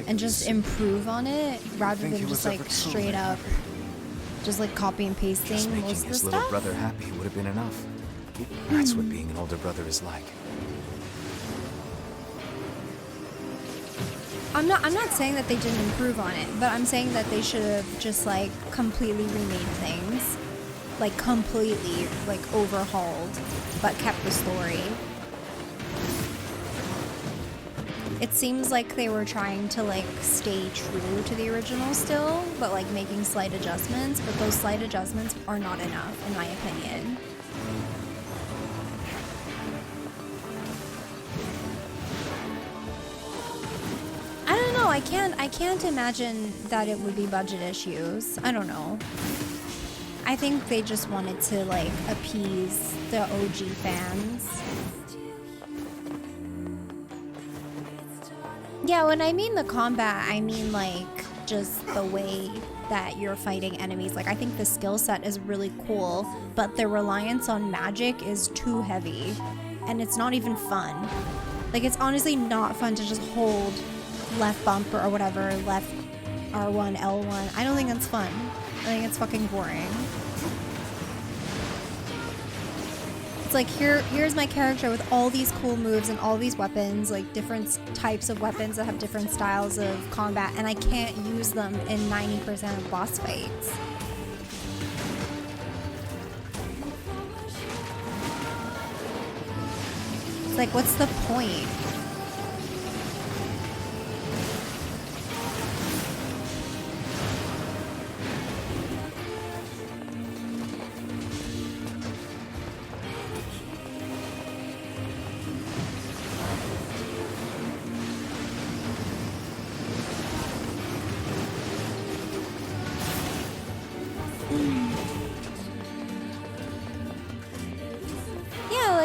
and just improve on it, rather than just, like, straight up, just, like, copy and pasting Just making most of the his little stuff. brother happy would have been enough. That's what being an older brother is like. I'm not saying that they didn't improve on it, but I'm saying that they should have just like completely remade things. Like completely like overhauled, but kept the story. It seems like they were trying to like stay true to the original still, but like making slight adjustments, but those slight adjustments are not enough in my opinion. I don't know, I can't imagine that it would be budget issues. I don't know. I think they just wanted to like appease the OG fans. Yeah, when I mean the combat, I mean like just the way that you're fighting enemies. Like I think the skill set is really cool, but the reliance on magic is too heavy and it's not even fun. Like it's honestly not fun to just hold left bump or whatever, left R1, L1. I don't think that's fun. I think it's fucking boring. It's like here's my character with all these cool moves and all these weapons, like different types of weapons that have different styles of combat, and I can't use them in 90% of boss fights. It's like, what's the point?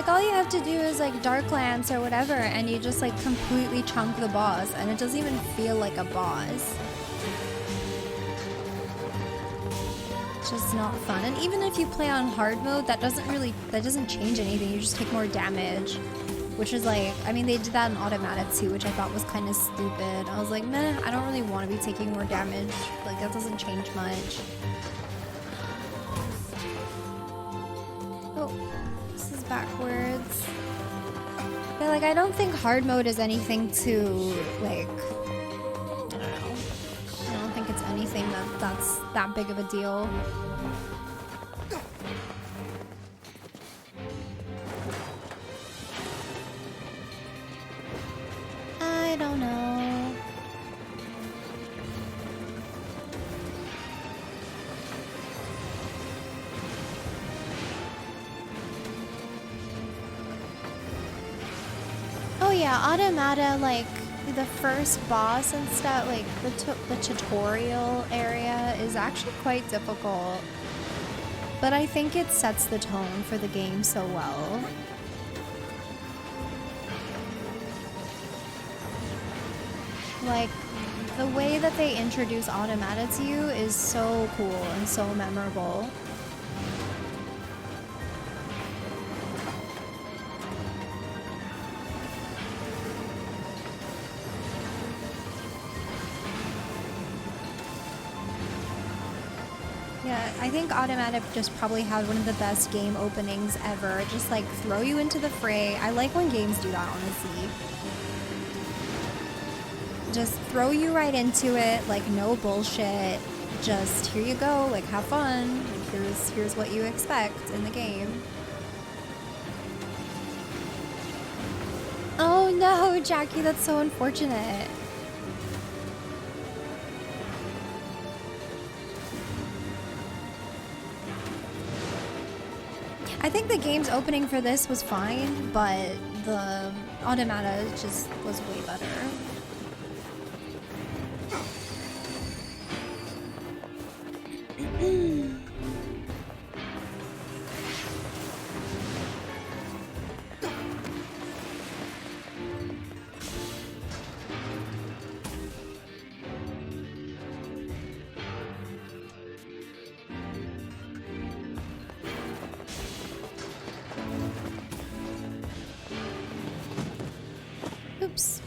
All you have to do is like Darklance or whatever, and you just like completely chunk the boss, and it doesn't even feel like a boss. It's just not fun. And even if you play on hard mode, that doesn't change anything. You just take more damage, which is like, I mean, they did that in Automata too, which I thought was kind of stupid. I was like, meh, I don't really want to be taking more damage. Like that doesn't change much. Backwards. Yeah, like I don't think hard mode is anything to like, I don't know. I don't think it's anything that's that big of a deal. I don't know. Oh yeah, Automata, like, the first boss and stuff, like, the tutorial area is actually quite difficult. But I think it sets the tone for the game so well. Like, the way that they introduce Automata to you is so cool and so memorable. Yeah, I think Automata just probably had one of the best game openings ever. Just like throw you into the fray. I like when games do that, honestly. Just throw you right into it, like no bullshit. Just here you go, like have fun. Here's what you expect in the game. Oh no! No, Jackie, that's so unfortunate. I think the game's opening for this was fine, but the Automata just was way better. Oops.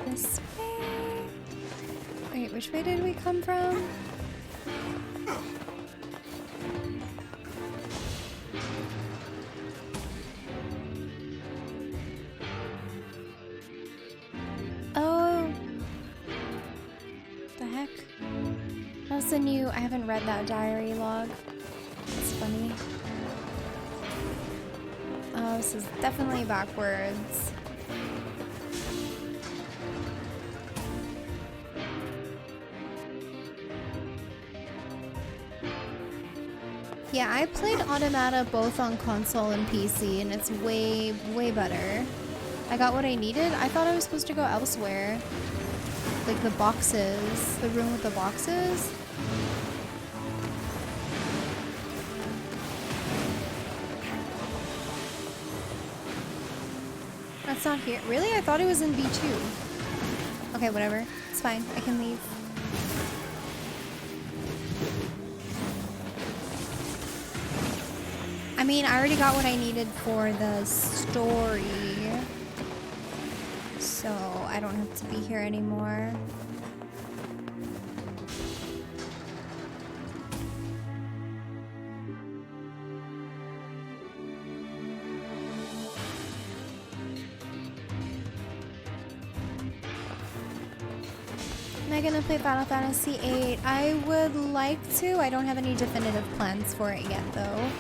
This way. Wait, which way did we come from? Oh. The heck? That's the new. I haven't read that diary log. That's funny. Oh, this is definitely backwards. Yeah, I played Automata both on console and PC, and it's way, way better. I got what I needed. I thought I was supposed to go elsewhere. Like the boxes. The room with the boxes. That's not here. Really? I thought it was in B2. Okay, whatever. It's fine. I can leave. I mean, I already got what I needed for the story, so I don't have to be here anymore. Am I gonna play Final Fantasy VIII? I would like to. I don't have any definitive plans for it yet, though.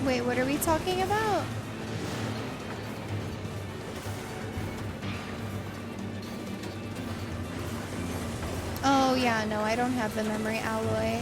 Wait, what are we talking about? Oh yeah, no, I don't have the memory alloy.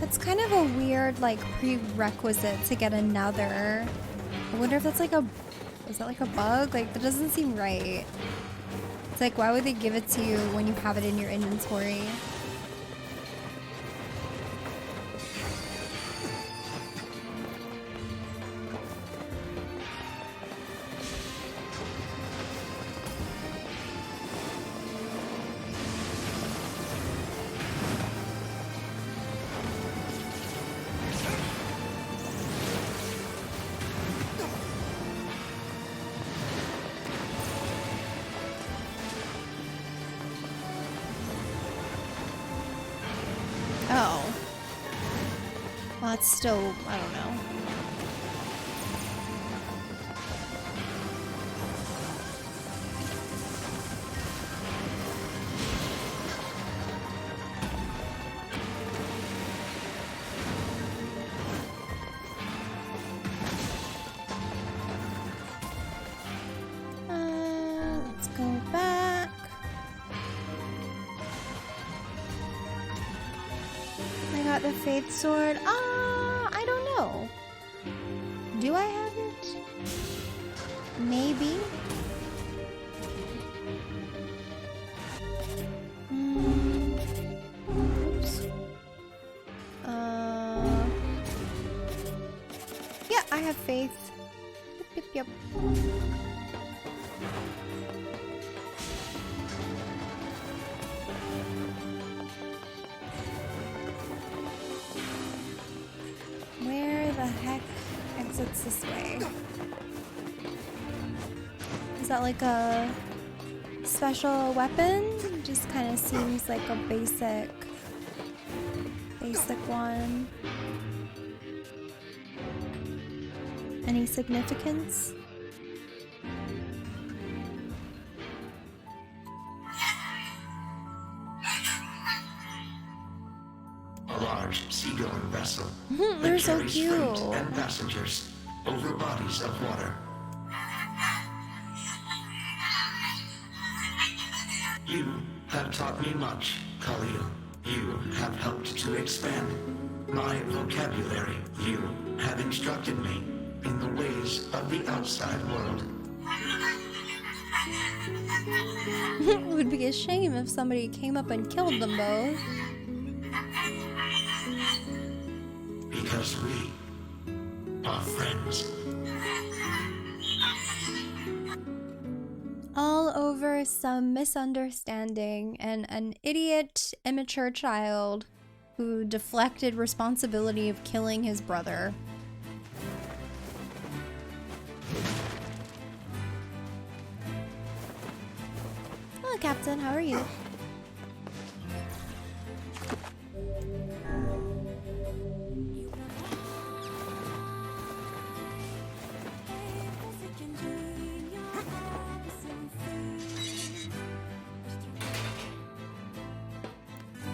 It's kind of a weird, like, prerequisite to get another. I wonder if that's like a... Is that like a bug? Like, that doesn't seem right. It's like, why would they give it to you when you have it in your inventory? That's still, I don't know. Let's go back. I got the Faith Sword. I don't know. Do I have it? Maybe. Oops. Yeah, I have faith. Yep, yep, yep. Where the heck exits this way? Is that like a special weapon? Just kind of seems like a basic one. Any significance? A large seagoing vessel. They're so carries cute. freight and passengers over bodies of water. You have taught me much, Khalil. You have helped to expand my vocabulary. You have instructed me in the ways of the outside world. It would be a shame if somebody came up and killed them both. Because we are friends. All over some misunderstanding and an idiot, immature child who deflected responsibility of killing his brother. Hello, Captain. How are you?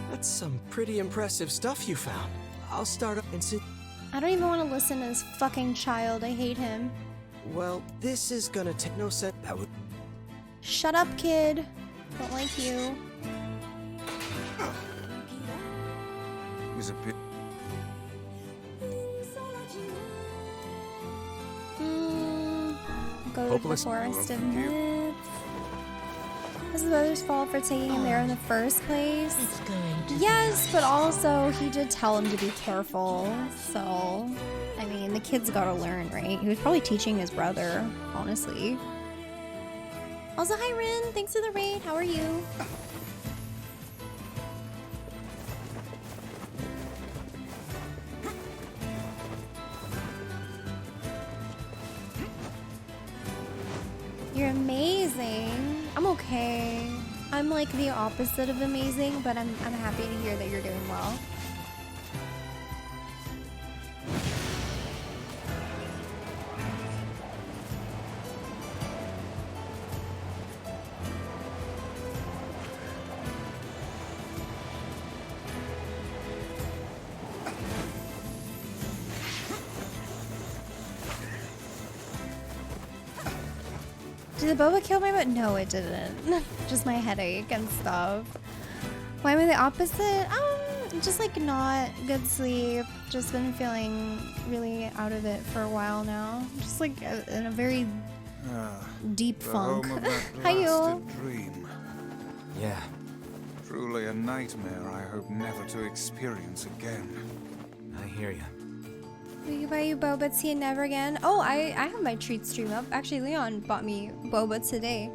That's some pretty impressive stuff you found. I'll start up and see. I don't even want to listen to this fucking child. I hate him. Well, this is gonna take no sense. That would. Shut up, kid. Don't like you. He's a bit. Go to the Hopeless. Forest of Myths. Was his brother's fault for taking him there in the first place? Yes, but also he did tell him to be careful. So, I mean, the kid's gotta learn, right? He was probably teaching his brother, honestly. Also, hi Rin, thanks for the raid. How are you? You're amazing. I'm okay. I'm like the opposite of amazing, but I'm happy to hear that you're doing well. Did the boba kill my butt? No, it didn't. Just my headache and stuff. Why am I the opposite? Just like not good sleep. Just been feeling really out of it for a while now. Just like in a very deep funk. Home of that Hi, you. blasted dream. Yeah. Truly a nightmare I hope never to experience again. I hear you. Will you buy you boba tea and never again? Oh, I have my treat stream up. Actually, Leon bought me boba today.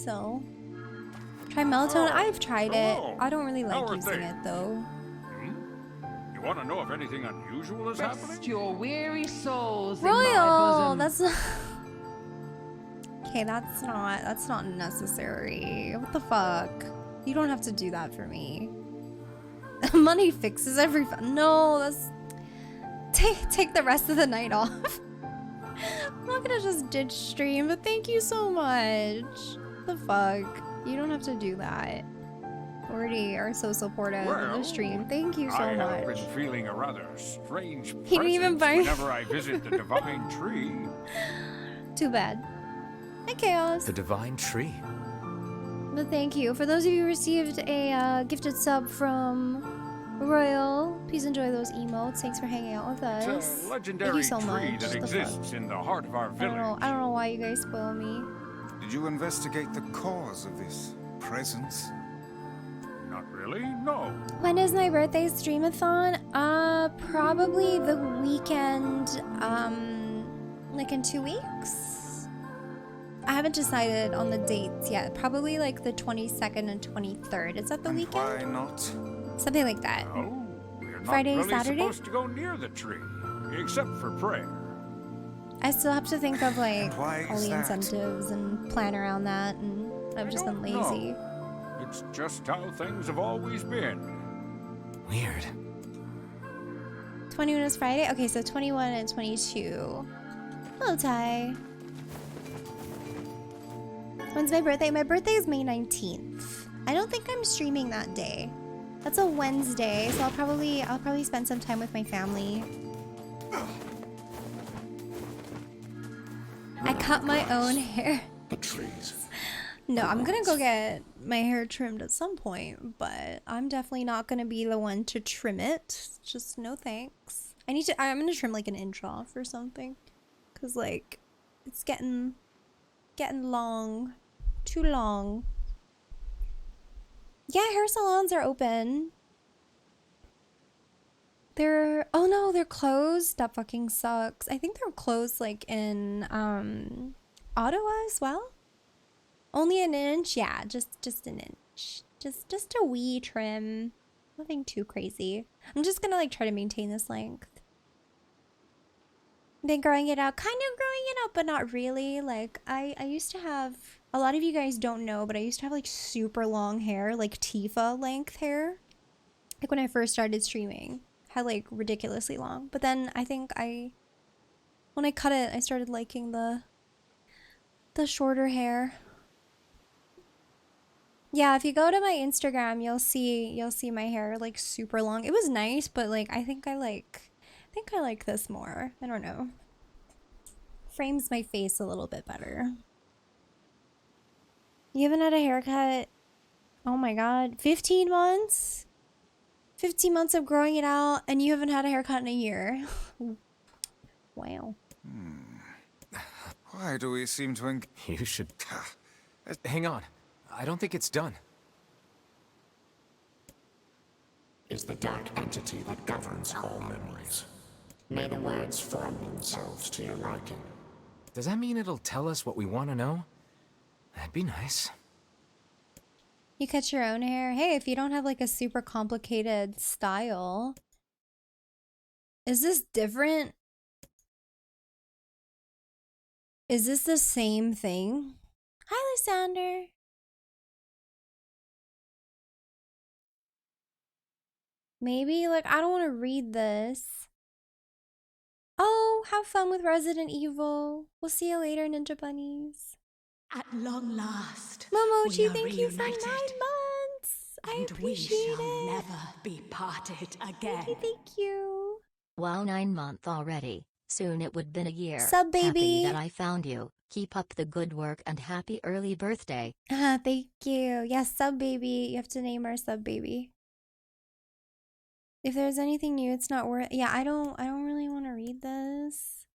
So, try melatonin. I've tried it. I don't really like using it though. You want to know if anything unusual is happening? Rest your weary souls in my Royal, bosom. that's not. Okay, that's not necessary. What the fuck? You don't have to do that for me. Money fixes everything. No, that's... Take the rest of the night off. I'm not gonna just ditch stream, but thank you so much. The fuck? You don't have to do that. Already are so supportive of the stream. Thank you so I much. have been feeling a rather strange He didn't even presence buy- whenever I visit the divine tree. Too bad. Hi, Chaos. The divine tree. But thank you. For those of you who received a gifted sub from Royal, please enjoy those emotes. Thanks for hanging out with us. It's a legendary thank you so tree much. that The exists in the heart of our fuck? village. I don't know why you guys spoil me. Did you investigate the cause of this presence? Not really, no. When is my birthday streamathon? Probably the weekend, like in 2 weeks? I haven't decided on the dates yet. Probably like the 22nd and 23rd. Is that the weekend? Why not? Something like that. No, we're not Friday, really Saturday? supposed to go near the tree, except for prayer. I still have to think of like why all is the that? incentives and plan around that, and I've just been lazy. No. It's just how things have always been. Weird. 21 is Friday? Okay, so 21 and 22. Hello, Ty. When's my birthday? My birthday is May 19th. I don't think I'm streaming that day. That's a Wednesday, so I'll probably spend some time with my family. I cut my own hair. The trees. No, I'm gonna go get my hair trimmed at some point, but I'm definitely not gonna be the one to trim it. Just no thanks. I'm gonna trim like an inch off or something. Cause like, it's getting long. Too long. Yeah, hair salons are open. Oh no, they're closed. That fucking sucks. I think they're closed like in Ottawa as well. Only an inch? Yeah, just an inch. Just a wee trim. Nothing too crazy. I'm just gonna like try to maintain this length. Been growing it out, kind of growing it out, but not really. Like I used to have, a lot of you guys don't know, but I used to have like super long hair, like Tifa length hair. Like when I first started streaming, had like ridiculously long. But then I think when I cut it, I started liking the shorter hair. Yeah, if you go to my Instagram, you'll see my hair like super long. It was nice, but like I think I like this more. I don't know. Frames my face a little bit better. You haven't had a haircut? Oh my god, 15 months? 15 months of growing it out, and you haven't had a haircut in a year. Wow. Why do we seem to You should... Hang on. I don't think it's done. Is the dark entity that governs all memories. May the words form themselves to your liking. Does that mean it'll tell us what we want to know? That'd be nice. You cut your own hair? Hey, if you don't have like a super complicated style. Is this different? Is this the same thing? Hi, Lysander. Maybe, like, I don't want to read this. Oh, have fun with Resident Evil. We'll see you later, Ninja Bunnies. At long last, Momochi, we are thank you for 9 reunited, months. I and we appreciate shall it. never be parted again. Thank you. Wow, 9 months already. Soon it would been a year. Sub, baby. Happy that I found you. Keep up the good work and happy early birthday. Thank you. Yes, sub baby. You have to name our sub baby. If there's anything new, it's not worth. Yeah, I don't really want to read this.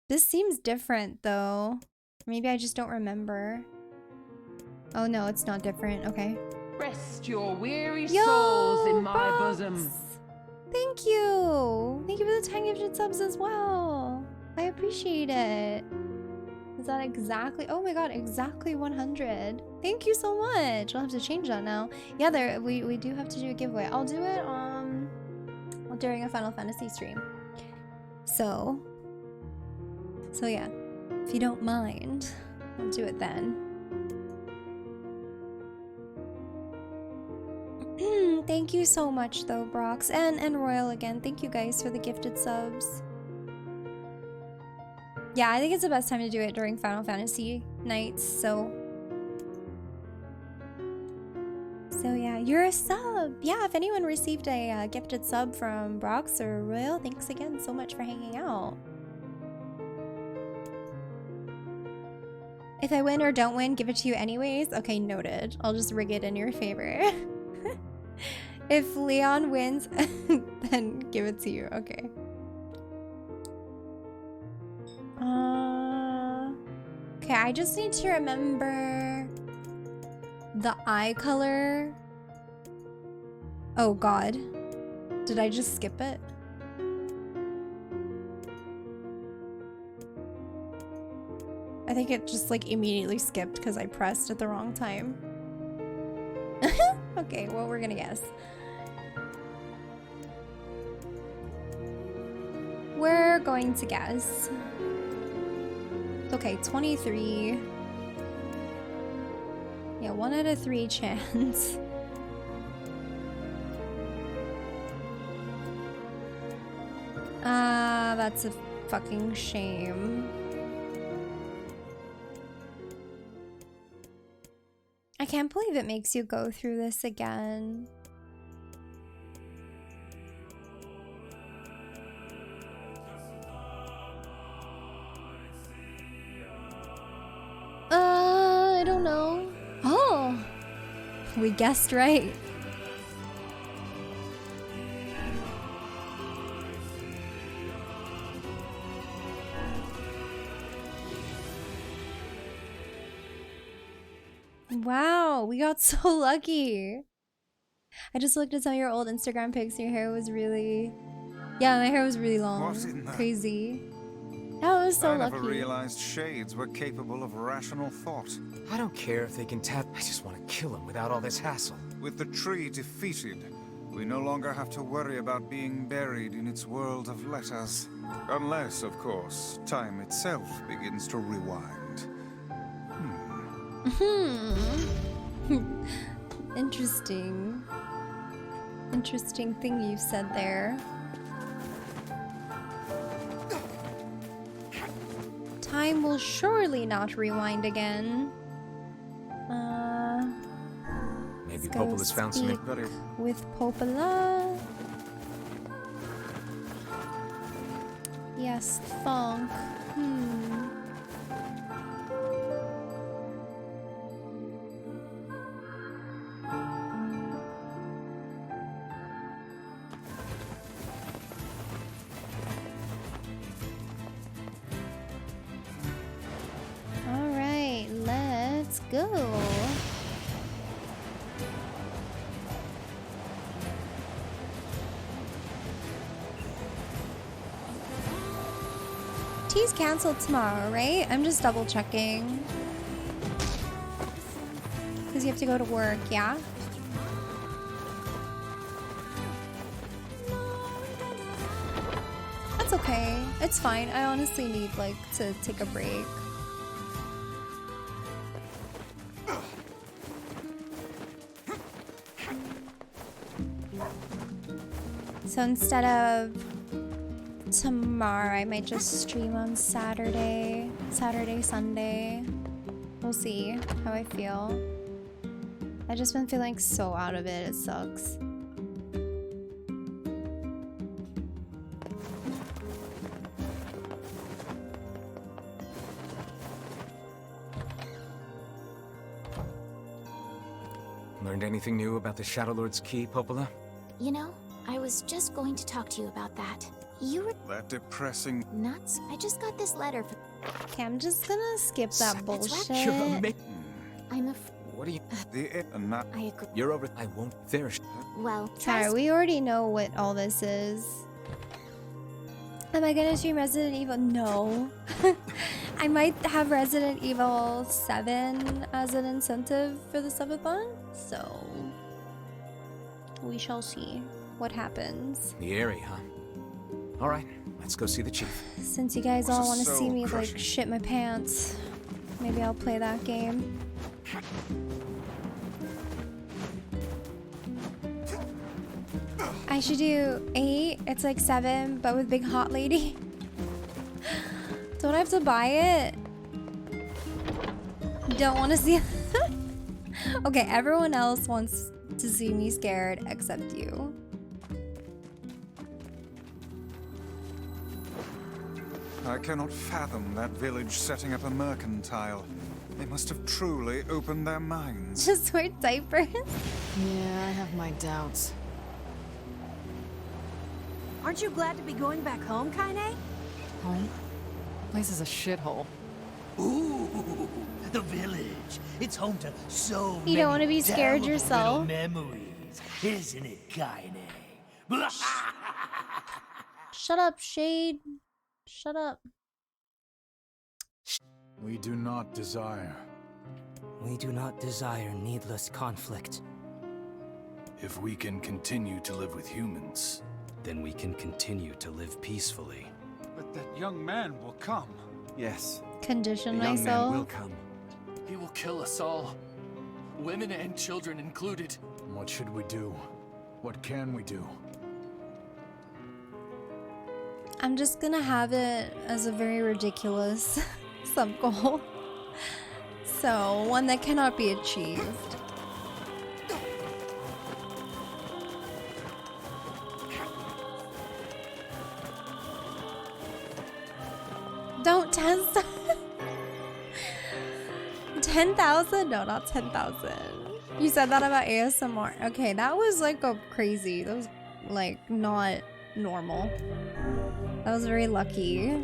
This seems different though. Maybe I just don't remember. Oh no, it's not different. Okay. Rest your weary souls in my bosom. Thank you. Thank you for the 10 gifted subs as well. I appreciate it. Is that exactly? Oh my god, exactly 100. Thank you so much. I'll have to change that now. Yeah, we do have to do a giveaway. I'll do it during a Final Fantasy stream. So yeah, if you don't mind, I'll do it then. Thank you so much though, Brox. And Royal again. Thank you guys for the gifted subs. Yeah, I think it's the best time to do it during Final Fantasy nights, so yeah, you're a sub. Yeah, if anyone received a gifted sub from Brox or Royal, thanks again so much for hanging out. If I win or don't win, give it to you anyways. Okay, noted. I'll just rig it in your favor. If Leon wins, then give it to you. Okay. Okay, I just need to remember the eye color. Oh god. Did I just skip it? I think it just like immediately skipped because I pressed at the wrong time. Okay, well, we're gonna guess. We're going to guess. Okay, 23. Yeah, 1 out of 3 chance. That's a fucking shame. I can't believe it makes you go through this again. I don't know. Oh, we guessed right. Wow, we got so lucky. I just looked at some of your old Instagram pics. Your hair was really... Yeah, my hair was really long. What's in that? Crazy. That was so I lucky. never realized shades were capable of rational thought. I don't care if they can tap. I just want to kill him without all this hassle. With the tree defeated, we no longer have to worry about being buried in its world of letters. Unless, of course, time itself begins to rewind. Interesting. Interesting thing you said there. Time will surely not rewind again. Maybe let's go Popola's found some speak with Popola. Yes, Thonk. Alright, let's go. Tea's canceled tomorrow, right? I'm just double checking. Because you have to go to work, yeah? That's okay. It's fine. I honestly need, like, to take a break. So instead of tomorrow, I might just stream on Saturday, Sunday. We'll see how I feel. I've just been feeling so out of it. It sucks. Learned anything new about the Shadow Lord's key, Popola? You know, I was just going to talk to you about that. You were That depressing... nuts. I just got this letter from... Okay, I'm just gonna skip that bullshit. You're amazing. I'm a... What are you... not... I agree. You're over... I won't... There's... Well, Sorry, we already know what all this is. Am I gonna stream Resident Evil? No. I might have Resident Evil 7 as an incentive for the subathon, so... we shall see what happens. The area, huh? Alright, let's go see the chief. Since you guys all want to see me crushing. like shit my pants, maybe I'll play that game. I should do 8. It's like 7, but with big hot lady. Don't I have to buy it? Don't want to see. Okay, everyone else wants to see me scared except you. I cannot fathom that village setting up a mercantile. They must have truly opened their minds. Just wear diapers. Yeah, I have my doubts. Aren't you glad to be going back home, Kaine? Home? Place is a shithole. Ooh, the village. It's home to so many. You don't want to be scared terrible yourself. little memories, isn't it, Kaine? Shut up, Shade. Shut up. We do not desire. We do not desire needless conflict. If we can continue to live with humans, then we can continue to live peacefully. But that young man will come. Yes. Condition the young myself. man will come. He will kill us all. Women and children included. What should we do? What can we do? I'm just gonna have it as a very ridiculous sub-goal. So, one that cannot be achieved. Don't test 10,000? No, not 10,000. You said that about ASMR. Okay, that was like a crazy. That was like not normal. That was very lucky.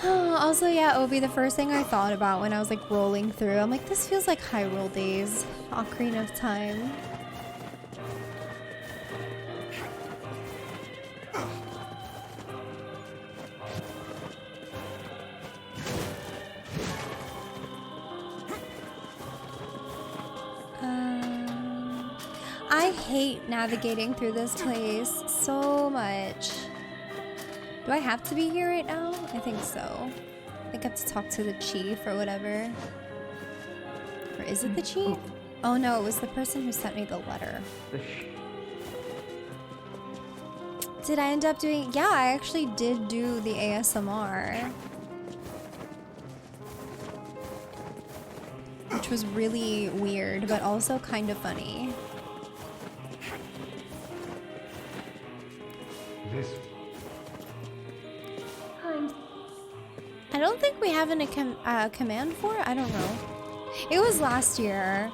Also, yeah, Obi, the first thing I thought about when I was like rolling through, I'm like, this feels like Hyrule Days, Ocarina of Time. I hate navigating through this place so much. Do I have to be here right now? I think so. I think I have to talk to the chief or whatever. Or is it the chief? Oh no, it was the person who sent me the letter. Did I end up doing... Yeah, I actually did do the ASMR. Which was really weird, but also kind of funny. I don't think we have a command for it. I don't know. It was last year.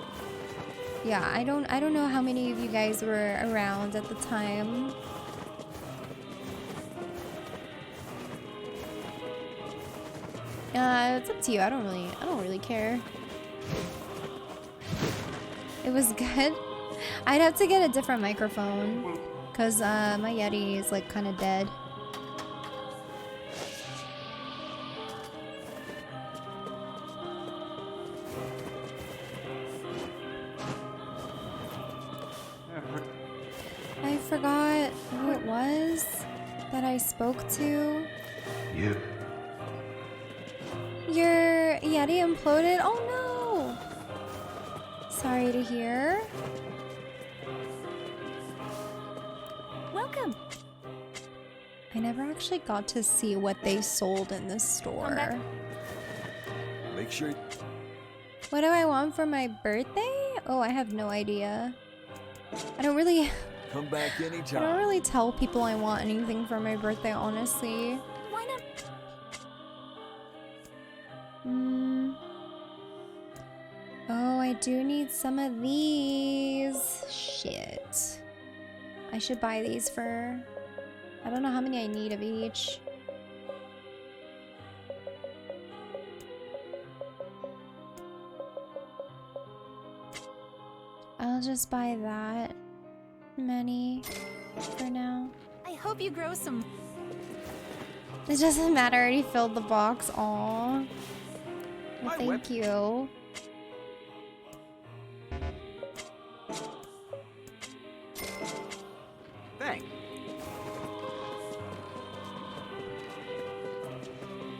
Yeah, I don't know how many of you guys were around at the time. It's up to you. I don't really care. It was good. I'd have to get a different microphone because my Yeti is like kind of dead. I forgot who it was that I spoke to. You. Your Yeti imploded? Oh no! Sorry to hear. Welcome. I never actually got to see what they sold in this store. Make sure. What do I want for my birthday? Oh, I have no idea. I don't really... Come back anytime. I don't really tell people I want anything for my birthday, honestly. Why not? Oh, I do need some of these. Shit. I should buy these for... I don't know how many I need of each. I'll just buy that many for now. I hope you grow some. It doesn't matter, I already filled the box. Aww. Well, thank you. Thanks.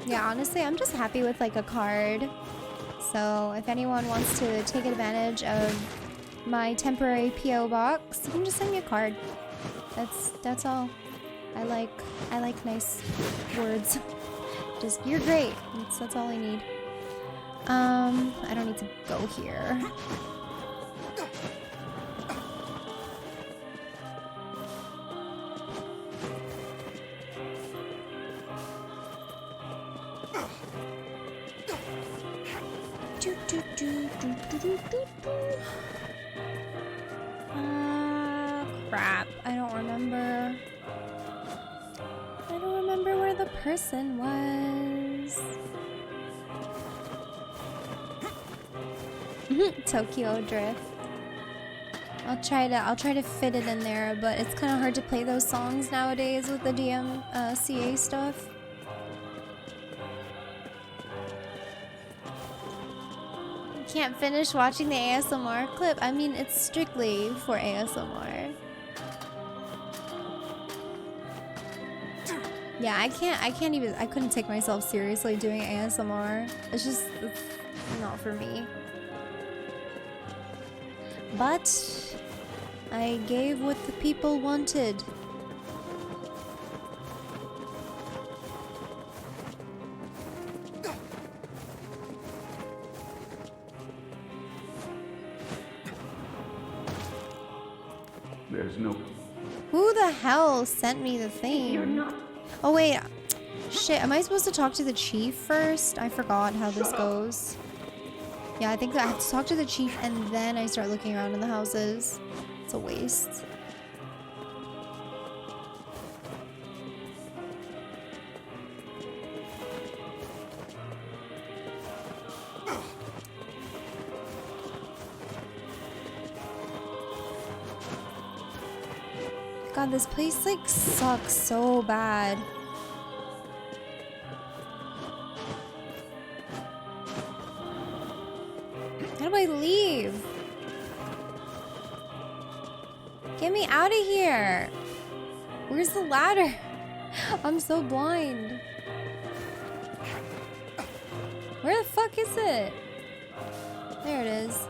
Yeah, honestly, I'm just happy with like a card. So if anyone wants to take advantage of my temporary PO box, you can just send me a card. That's all. I like nice words. Just you're great. That's all I need. I don't need to go here. Crap. I don't remember. I don't remember where the person was. Tokyo Drift. I'll try to fit it in there, but it's kind of hard to play those songs nowadays with the DMCA stuff. Can't finish watching the ASMR clip. I mean, it's strictly for ASMR. Yeah, I couldn't take myself seriously doing ASMR. It's not for me. But I gave what the people wanted. There's no... Who the hell sent me the thing? You're not... Oh wait, shit, am I supposed to talk to the chief first? I forgot how this goes. Yeah, I think that I have to talk to the chief and then I start looking around in the houses. It's a waste. God, this place like sucks so bad. How do I leave? Get me out of here. Where's the ladder? I'm so blind. Where the fuck is it? There it is.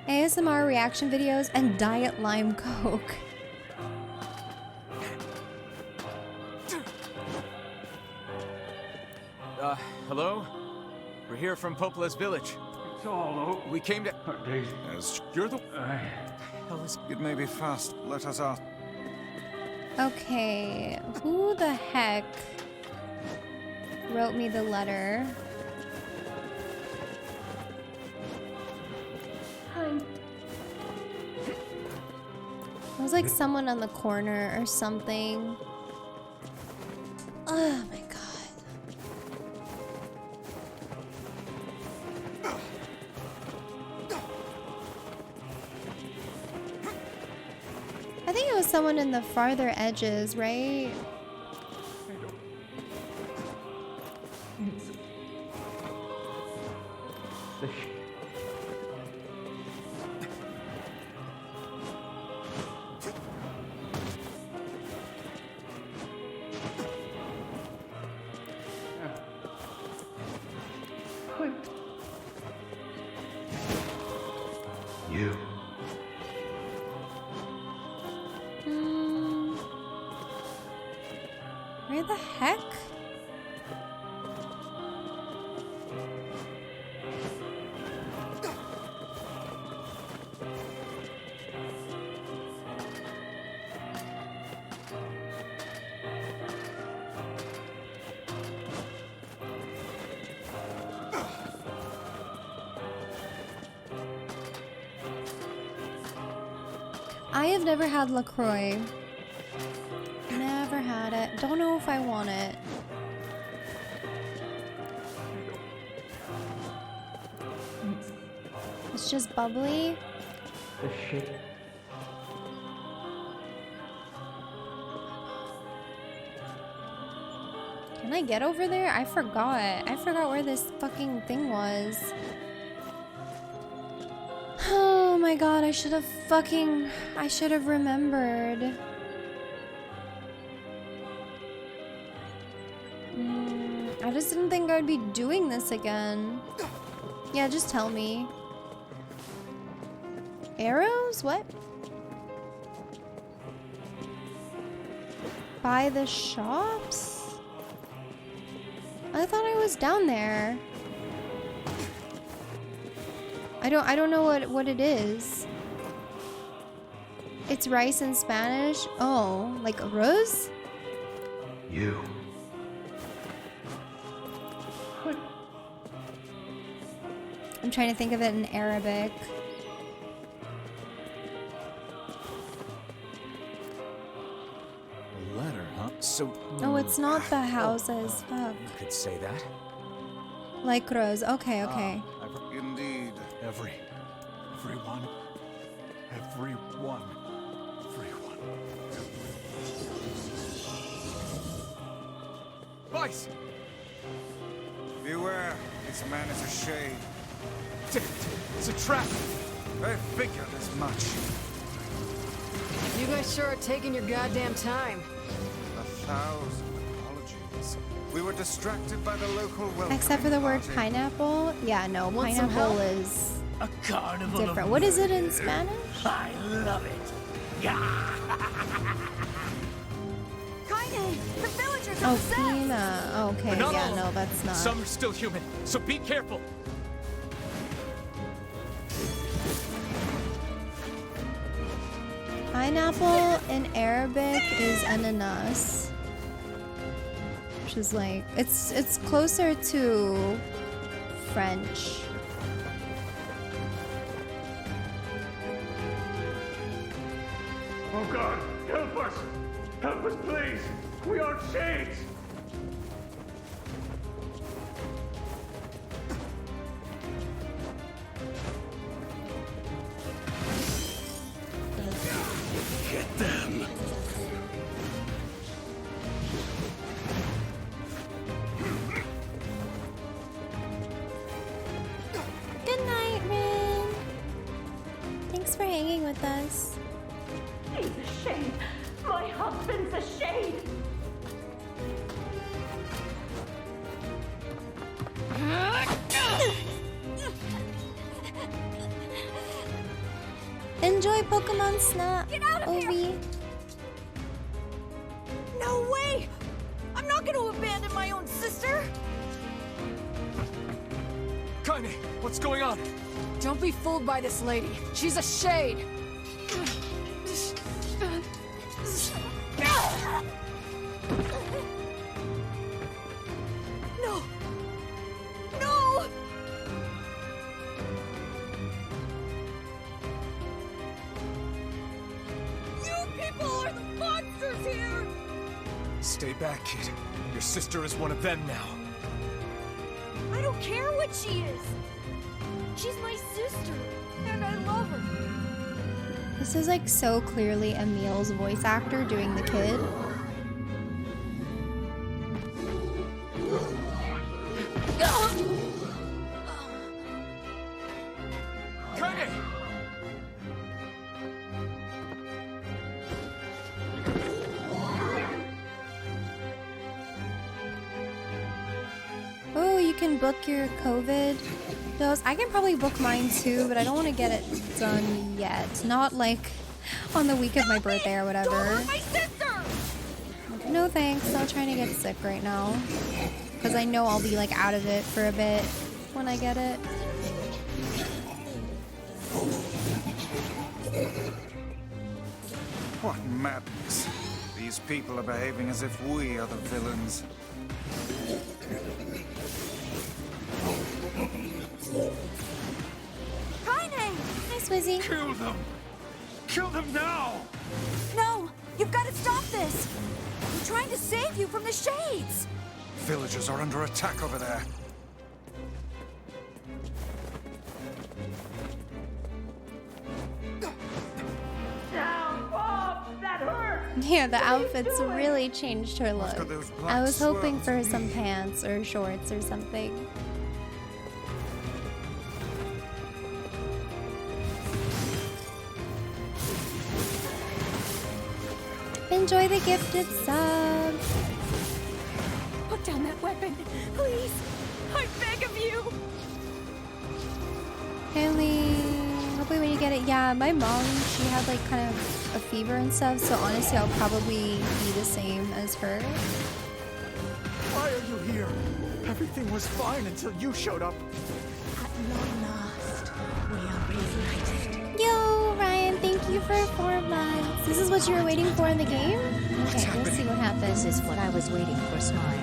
ASMR reaction videos and Diet Lime Coke. Hello? We're here from Popola's village. It's all over. We came to... As you're the... It may be fast. Let us out. Okay, who the heck wrote me the letter? It was like someone on the corner or something. Oh my god. I think it was someone in the farther edges, right? You. Where the heck? I have never had LaCroix. Never had it. Don't know if I want it. It's just bubbly. The shit. Can I get over there? I forgot. I forgot where this fucking thing was. Oh my god, I should have remembered. I just didn't think I'd be doing this again. Yeah, just tell me. Arrows? What? By the shops? I thought I was down there. I don't know what it is. It's rice in Spanish. Oh, like arroz? You. I'm trying to think of it in Arabic. A letter, huh? So. Oh, it's not the houses. Fuck. You could say that. Like Rose. Okay, okay. Indeed. Everyone. Vice! Beware, this man is a shade. Damn it! It's a trap! I figured as much. You guys sure are taking your goddamn time. 1,000 apologies. We were distracted by the local welcoming Except for the word party. pineapple. Yeah, no, Want some pineapple help? is A carnival different. of What is it in murder. Spanish? I love it. Kaine, the villagers are Oh, possessed. Fina. Okay, But not yeah, all. no, that's not. Some are still human, so be careful! Pineapple in Arabic is ananas. Which is like, it's closer to French. Oh God, help us! Help us, please! We are shades! Get them. Good night, Rin. Thanks for hanging with us. He's a shade. My husband's a shade. Enjoy Pokemon Snap, Get out of Ovi. here! No way! I'm not going to abandon my own sister! Kaine, what's going on? Don't be fooled by this lady. She's a shade. No! No! You people are the monsters here! Stay back, kid. Your sister is one of them now. I don't care what she is! She's my sister, and I love her. This is like so clearly Emil's voice actor doing the kid. Kaine! Oh, you can book your COVID dose. I can probably book mine too, but I don't want to get it done yet. Not like on the week of my birthday or whatever. My sister! No thanks, not trying to get sick right now. Because I know I'll be like out of it for a bit when I get it. What madness. These people are behaving as if we are the villains. Kaine! Hi, Swizzy. Kill them! Kill them now! No! You've got to stop this! I'm trying to save you from the shades! Villagers are under attack over there. Down, Bob! That hurt! Yeah, the outfits really changed her look. After those black I was hoping swirls for some me. pants or shorts or something. enjoy the gifted sub. Put down that weapon, please. I beg of you. Haley, hopefully when you get it. Yeah, my mom, she had like kind of a fever and stuff, so honestly I'll probably be the same as her. Why are you here? Everything was fine until you showed up. At long last, we are reunited. Yo, Ryan, thank you for 4 months. This is what you were waiting for in the game? Okay, we'll see what happens. This is what I was waiting for, Smile.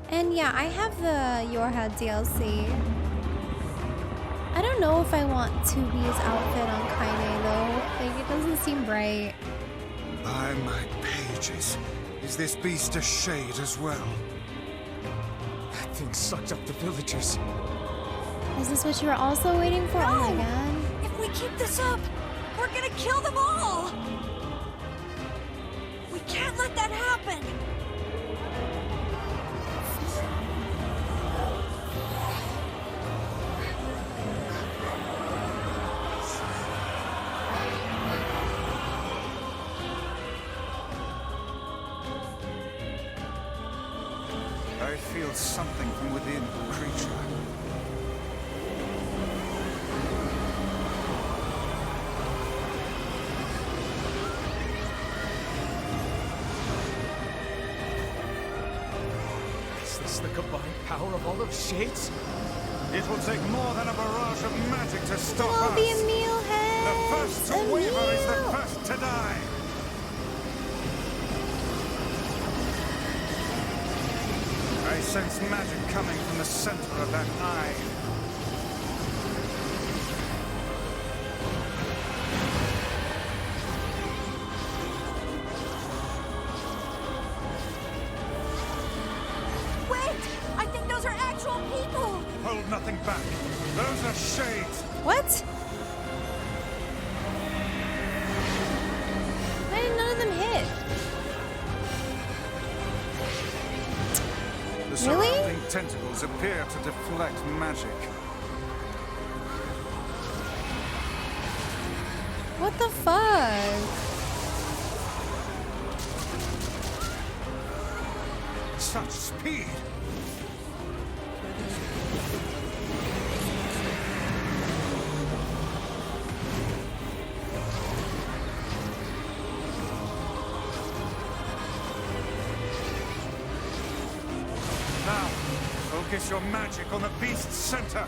And yeah, I have the Your Head DLC. I don't know if I want 2B's outfit on Kaine though. Like, it doesn't seem bright. By my pages. Is this beast a shade as well? That thing sucked up the villagers. Is this what you were also waiting for? No! Oh my god. If we keep this up, we're gonna kill them all! We can't let that happen! I feel something from within the creature. Is this the combined power of all those shades? It will take more than a barrage of magic to stop It'll us. be a meal head. The first to waver is the first to die. I sense magic coming from the center of that eye. Wait! I think those are actual people! Hold nothing back. Those are shades. What? Why did none of them hit? The surrounding tentacles appear to deflect magic. What the fuck? Such speed! Now, focus your magic on the beast's center.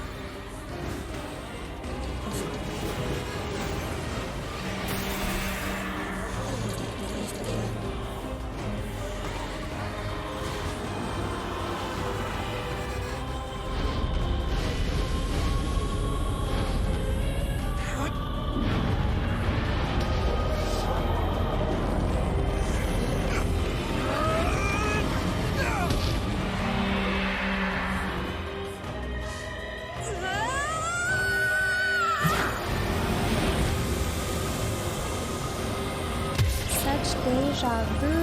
Such deja vu.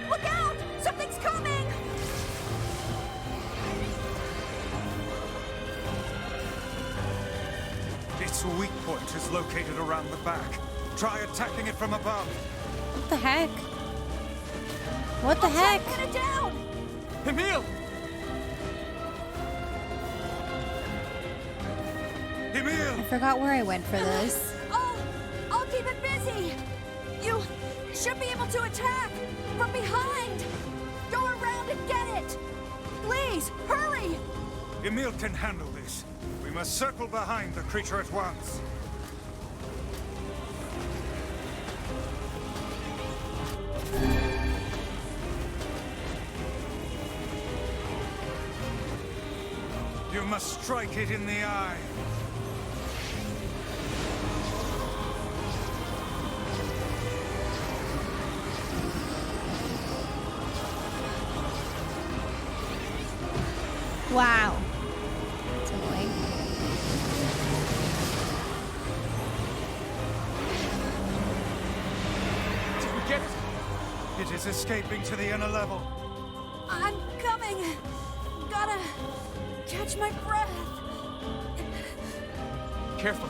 Look out! Something's coming! Its weak point is located around the back. Try attacking it from above. What the heck? What the heck? Get it down! Emil! Emil! I forgot where I went for this. I'll keep it busy! You should be able to attack! From behind! Go around and get it! Please, hurry! Emil can handle this. We must circle behind the creature at once. You must strike it in the eye. It is escaping to the inner level. I'm coming. Gotta catch my breath. Careful.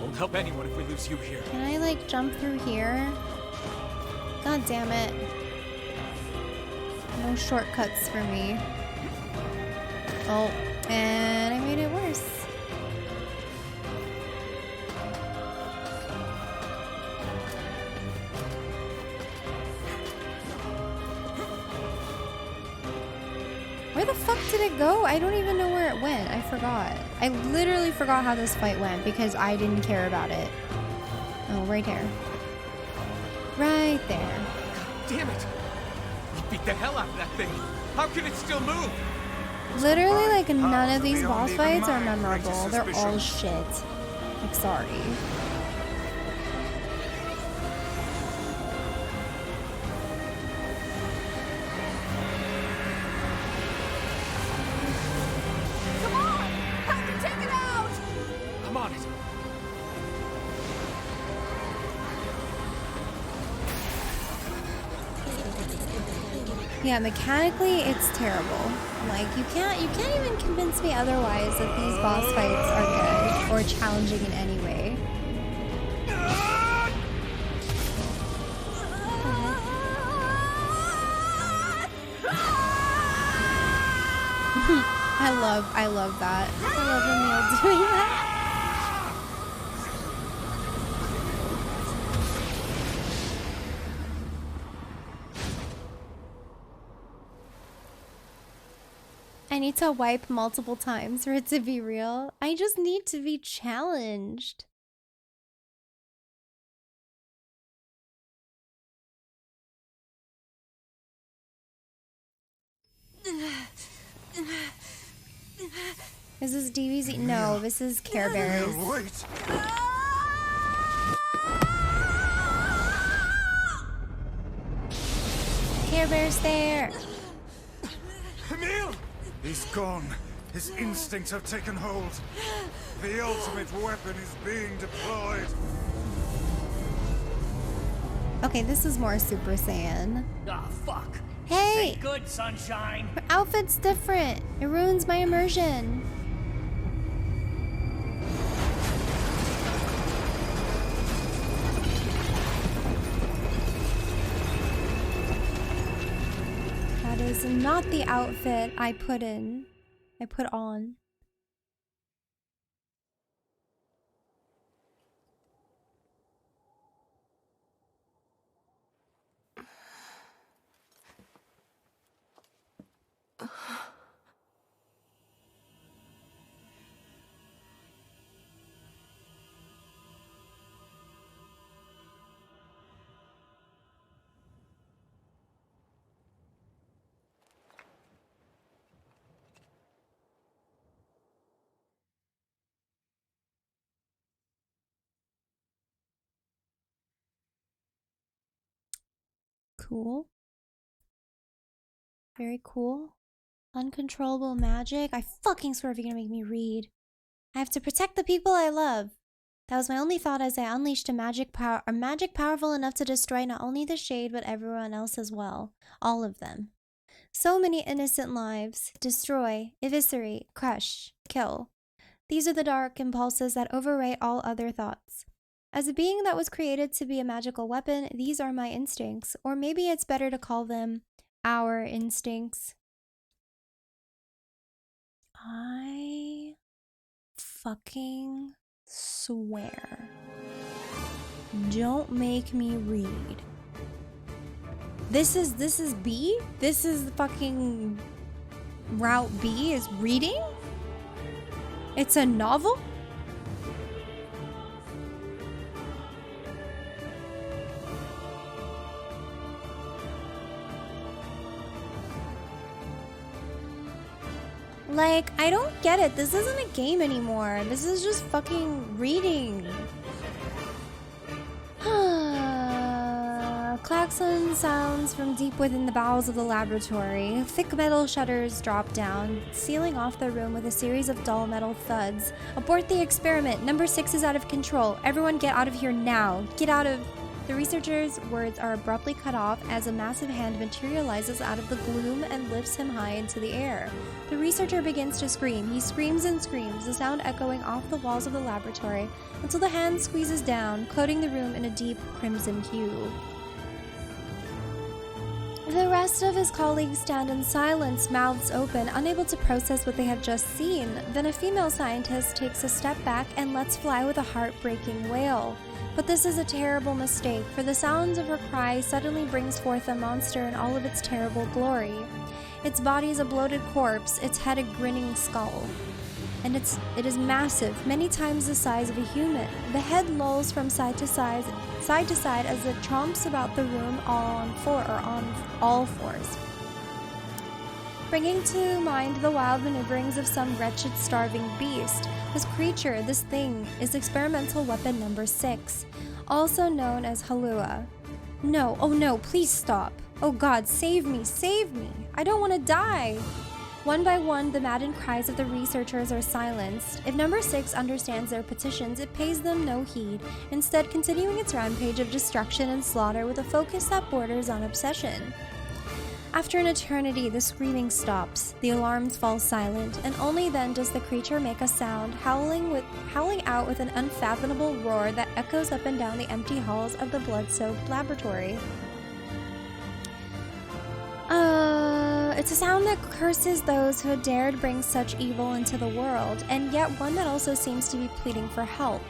Won't help anyone if we lose you here. Can I like jump through here? God damn it. No shortcuts for me. Oh, and I made it worse. Where the fuck did it go? I don't even know where it went. I forgot. I literally forgot how this fight went because I didn't care about it. Oh, right here. Right there. Damn it! You beat the hell out of that thing. How can it still move? Literally, like, none of these boss fights are memorable. They're all shit. Like, sorry. Come on! Help me take it out! I'm on it. Yeah, mechanically, it's terrible. Like, you can't even convince me otherwise that these boss fights are good or challenging in any way. I love that. I love Emil doing that. I need to wipe multiple times for it to be real. I just need to be challenged. Is this DBZ? No, this is Care Bears. Wait. Care Bears there. Emil! He's gone. His instincts have taken hold. The ultimate weapon is being deployed. Okay, this is more Super Saiyan. Ah, fuck. Hey! Say good, sunshine. Her outfit's different. It ruins my immersion. That is not the outfit I put on. Cool. Very cool. Uncontrollable magic. I fucking swear if you're gonna make me read. I have to protect the people I love. That was my only thought as I unleashed a magic powerful enough to destroy not only the Shade, but everyone else as well. All of them. So many innocent lives. Destroy, eviscerate, crush, kill. These are the dark impulses that overrate all other thoughts. As a being that was created to be a magical weapon, these are my instincts. Or maybe it's better to call them our instincts. I fucking swear. Don't make me read. This is B? This is fucking Route B is reading? It's a novel? Like, I don't get it. This isn't a game anymore. This is just fucking reading. Klaxon sounds from deep within the bowels of the laboratory. Thick metal shutters drop down, sealing off the room with a series of dull metal thuds. Abort the experiment. Number 6 is out of control. Everyone get out of here now. Get out of... The researcher's words are abruptly cut off as a massive hand materializes out of the gloom and lifts him high into the air. The researcher begins to scream. He screams and screams, the sound echoing off the walls of the laboratory until the hand squeezes down, coating the room in a deep crimson hue. The rest of his colleagues stand in silence, mouths open, unable to process what they have just seen. Then a female scientist takes a step back and lets fly with a heartbreaking wail. But this is a terrible mistake, for the sounds of her cry suddenly brings forth a monster in all of its terrible glory. Its body is a bloated corpse, its head a grinning skull. And it is massive, many times the size of a human. The head lolls from side to side as it tromps about the room on all fours, bringing to mind the wild maneuverings of some wretched starving beast. This creature, this thing, is experimental weapon number 6, also known as Halua. No, oh no, please stop. Oh God, save me, save me. I don't want to die. One by one, the maddened cries of the researchers are silenced. If number 6 understands their petitions, it pays them no heed, instead continuing its rampage of destruction and slaughter with a focus that borders on obsession. After an eternity, the screaming stops, the alarms fall silent, and only then does the creature make a sound, howling out with an unfathomable roar that echoes up and down the empty halls of the blood-soaked laboratory. It's a sound that curses those who dared bring such evil into the world, and yet one that also seems to be pleading for help.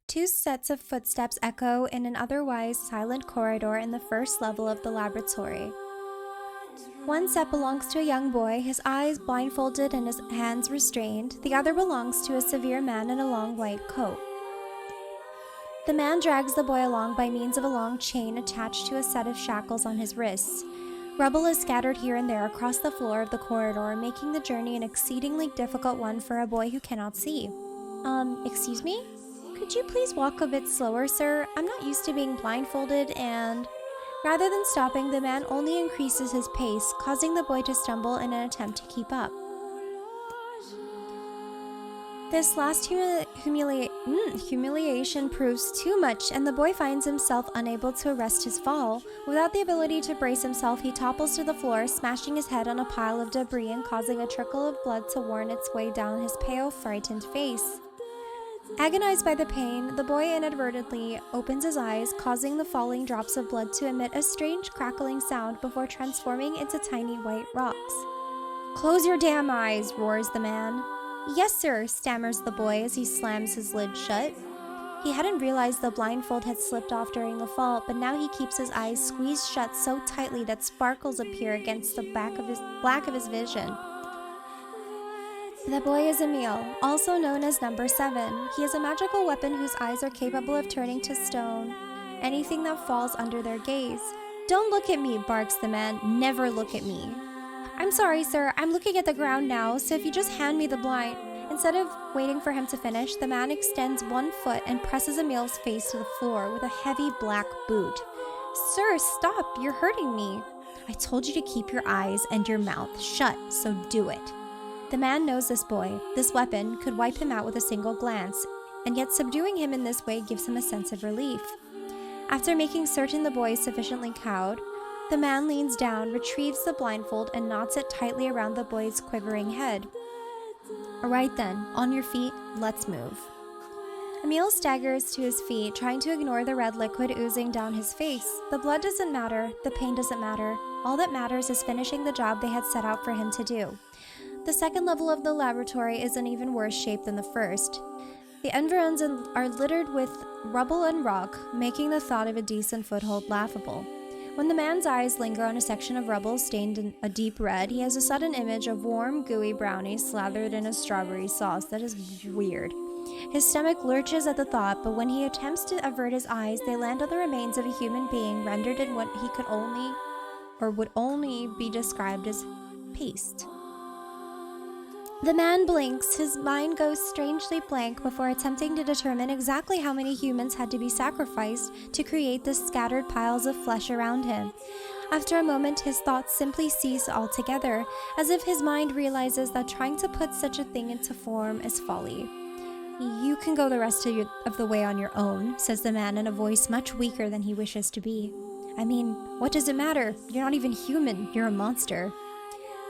Two sets of footsteps echo in an otherwise silent corridor in the first level of the laboratory. One set belongs to a young boy, his eyes blindfolded and his hands restrained. The other belongs to a severe man in a long white coat. The man drags the boy along by means of a long chain attached to a set of shackles on his wrists. Rubble is scattered here and there across the floor of the corridor, making the journey an exceedingly difficult one for a boy who cannot see. Excuse me? Could you please walk a bit slower, sir? I'm not used to being blindfolded and... Rather than stopping, the man only increases his pace, causing the boy to stumble in an attempt to keep up. This last humiliation proves too much, and the boy finds himself unable to arrest his fall. Without the ability to brace himself, he topples to the floor, smashing his head on a pile of debris and causing a trickle of blood to worn its way down his pale, frightened face. Agonized by the pain, the boy inadvertently opens his eyes, causing the falling drops of blood to emit a strange crackling sound before transforming into tiny white rocks. "Close your damn eyes," roars the man. "Yes, sir," stammers the boy as he slams his lid shut. He hadn't realized the blindfold had slipped off during the fall, but now he keeps his eyes squeezed shut so tightly that sparkles appear against the black of his vision. The boy is Emil, also known as number 7. He is a magical weapon whose eyes are capable of turning to stone anything that falls under their gaze. "Don't look at me," barks the man. "Never look at me." "I'm sorry, sir. I'm looking at the ground now, so if you just hand me the blind..." Instead of waiting for him to finish, the man extends one foot and presses Emil's face to the floor with a heavy black boot. "Sir, stop. You're hurting me." "I told you to keep your eyes and your mouth shut, so do it." The man knows this boy. This weapon could wipe him out with a single glance, and yet subduing him in this way gives him a sense of relief. After making certain the boy is sufficiently cowed, the man leans down, retrieves the blindfold, and knots it tightly around the boy's quivering head. "All right then, on your feet, let's move." Emil staggers to his feet, trying to ignore the red liquid oozing down his face. The blood doesn't matter, the pain doesn't matter. All that matters is finishing the job they had set out for him to do. The second level of the laboratory is in even worse shape than the first. The environs are littered with rubble and rock, making the thought of a decent foothold laughable. When the man's eyes linger on a section of rubble stained in a deep red, he has a sudden image of warm, gooey brownies slathered in a strawberry sauce that is weird. His stomach lurches at the thought, but when he attempts to avert his eyes, they land on the remains of a human being rendered in what he could only, or would only be described as paste. The man blinks, his mind goes strangely blank before attempting to determine exactly how many humans had to be sacrificed to create the scattered piles of flesh around him. After a moment, his thoughts simply cease altogether, as if his mind realizes that trying to put such a thing into form is folly. "You can go the rest of the way on your own," says the man in a voice much weaker than he wishes to be. "I mean, what does it matter? You're not even human, you're a monster."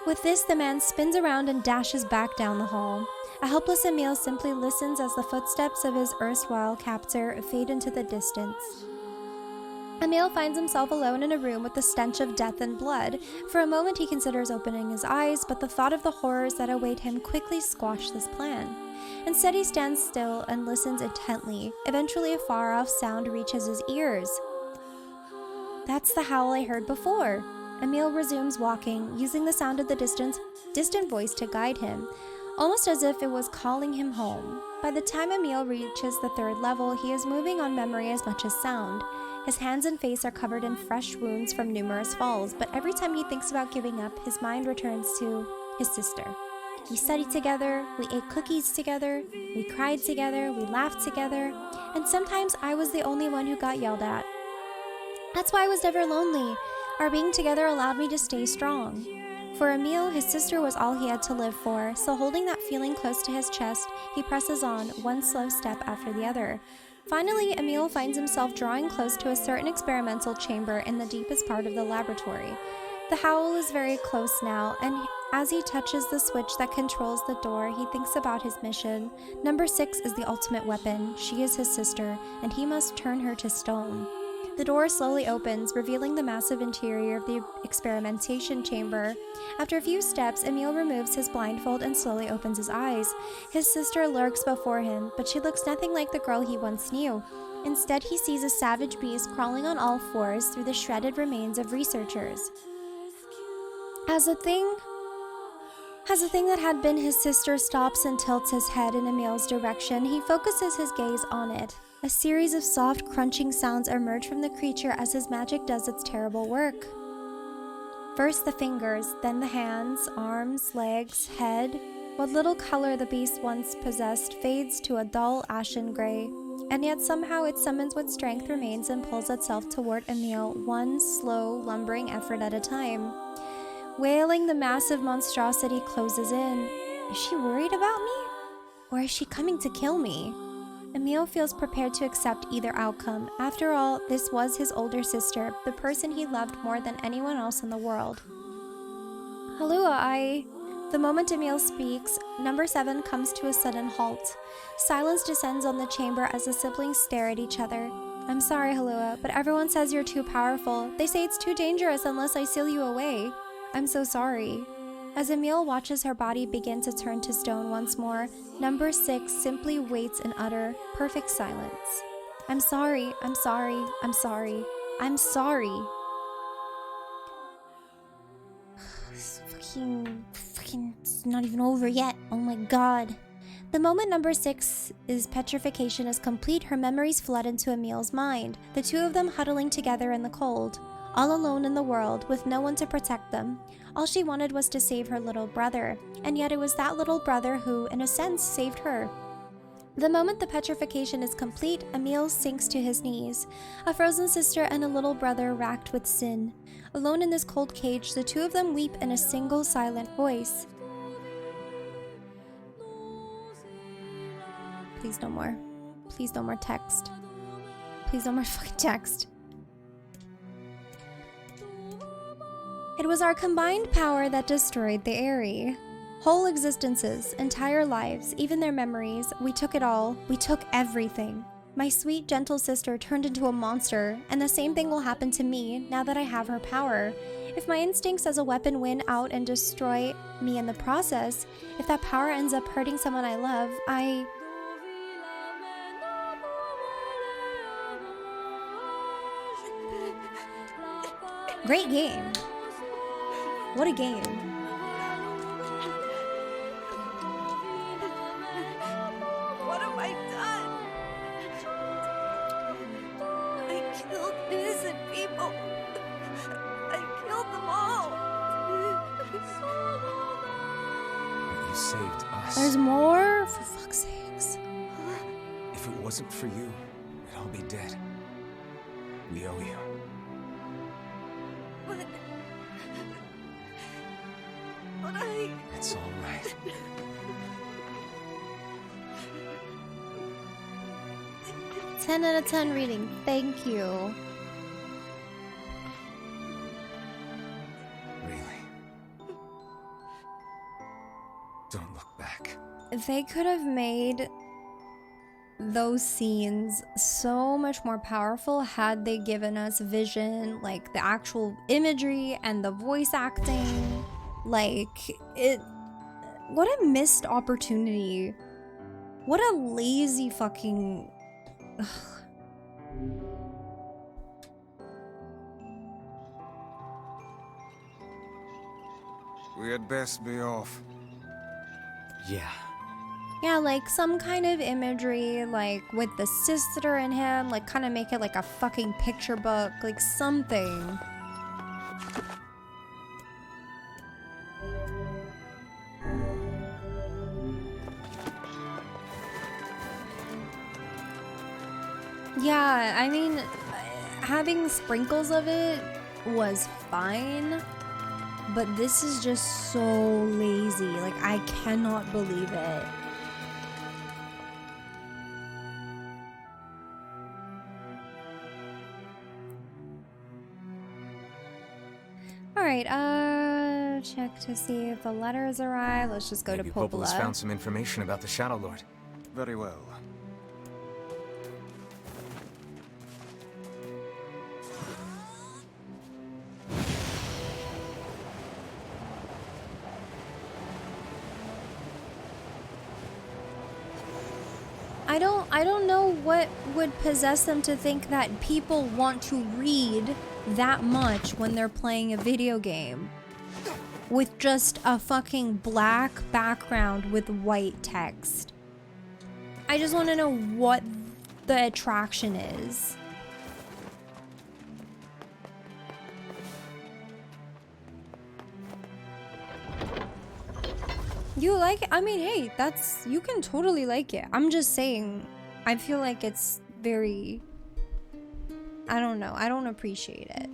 With this, the man spins around and dashes back down the hall. A helpless Emil simply listens as the footsteps of his erstwhile captor fade into the distance. Emil finds himself alone in a room with the stench of death and blood. For a moment he considers opening his eyes, but the thought of the horrors that await him quickly squash this plan. Instead, he stands still and listens intently. Eventually, a far-off sound reaches his ears. "That's the howl I heard before." Emil resumes walking, using the sound of the distant voice to guide him, almost as if it was calling him home. By the time Emil reaches the 3rd level, he is moving on memory as much as sound. His hands and face are covered in fresh wounds from numerous falls, but every time he thinks about giving up, his mind returns to his sister. We studied together, we ate cookies together, we cried together, we laughed together, and sometimes I was the only one who got yelled at. That's why I was never lonely. Our being together allowed me to stay strong. For Emil, his sister was all he had to live for, so holding that feeling close to his chest, he presses on, one slow step after the other. Finally, Emil finds himself drawing close to a certain experimental chamber in the deepest part of the laboratory. The howl is very close now, and as he touches the switch that controls the door, he thinks about his mission. Number 6 is the ultimate weapon. She is his sister, and he must turn her to stone. The door slowly opens, revealing the massive interior of the experimentation chamber. After a few steps, Emil removes his blindfold and slowly opens his eyes. His sister lurks before him, but she looks nothing like the girl he once knew. Instead, he sees a savage beast crawling on all fours through the shredded remains of researchers. As the thing that had been his sister stops and tilts his head in Emil's direction, he focuses his gaze on it. A series of soft, crunching sounds emerge from the creature as his magic does its terrible work. First the fingers, then the hands, arms, legs, head. What little color the beast once possessed fades to a dull, ashen gray, and yet somehow it summons what strength remains and pulls itself toward Emil, one slow, lumbering effort at a time. Wailing, the massive monstrosity closes in. Is she worried about me? Or is she coming to kill me? Emil feels prepared to accept either outcome. After all, this was his older sister, the person he loved more than anyone else in the world. Halua, The moment Emil speaks, number 7 comes to a sudden halt. Silence descends on the chamber as the siblings stare at each other. "I'm sorry, Halua, but everyone says you're too powerful. They say it's too dangerous unless I seal you away. I'm so sorry." As Emil watches her body begin to turn to stone once more, number 6 simply waits in utter, perfect silence. "I'm sorry, I'm sorry, I'm sorry, I'm sorry." It's it's not even over yet. Oh my god. The moment number 6's petrification is complete, her memories flood into Emil's mind, the two of them huddling together in the cold, all alone in the world, with no one to protect them. All she wanted was to save her little brother, and yet it was that little brother who, in a sense, saved her. The moment the petrification is complete, Emil sinks to his knees, a frozen sister and a little brother racked with sin. Alone in this cold cage, the two of them weep in a single silent voice. Please no more. Please no more text. Please no more fucking text. It was our combined power that destroyed the Aerie. Whole existences, entire lives, even their memories, we took it all. We took everything. My sweet, gentle sister turned into a monster, and the same thing will happen to me now that I have her power. If my instincts as a weapon win out and destroy me in the process, if that power ends up hurting someone I love, Great game. What a game. What have I done? I killed innocent people. I killed them all. But you saved us. There's more? For fuck's sakes. If it wasn't for you, we'd all be dead. We owe you. But But It's all right. Ten out of 10 reading. Thank you. Really. Don't look back. They could have made those scenes so much more powerful had they given us vision, like the actual imagery and the voice acting. Like, what a missed opportunity. What a lazy fucking... Ugh. We had best be off. Yeah. Yeah, like some kind of imagery, like with the sister and him, like kind of make it like a fucking picture book, like something. Yeah, I mean, having sprinkles of it was fine, but this is just so lazy. Like, I cannot believe it. Alright, check to see if the letters arrive. Let's just go Maybe to Popola. Popola's found some information about the Shadow Lord. Very well. I don't know what would possess them to think that people want to read that much when they're playing a video game with just a fucking black background with white text. I just want to know what the attraction is. You like it? I mean, hey, that's, you can totally like it. I'm just saying, I feel like it's very, I don't know, I don't appreciate it.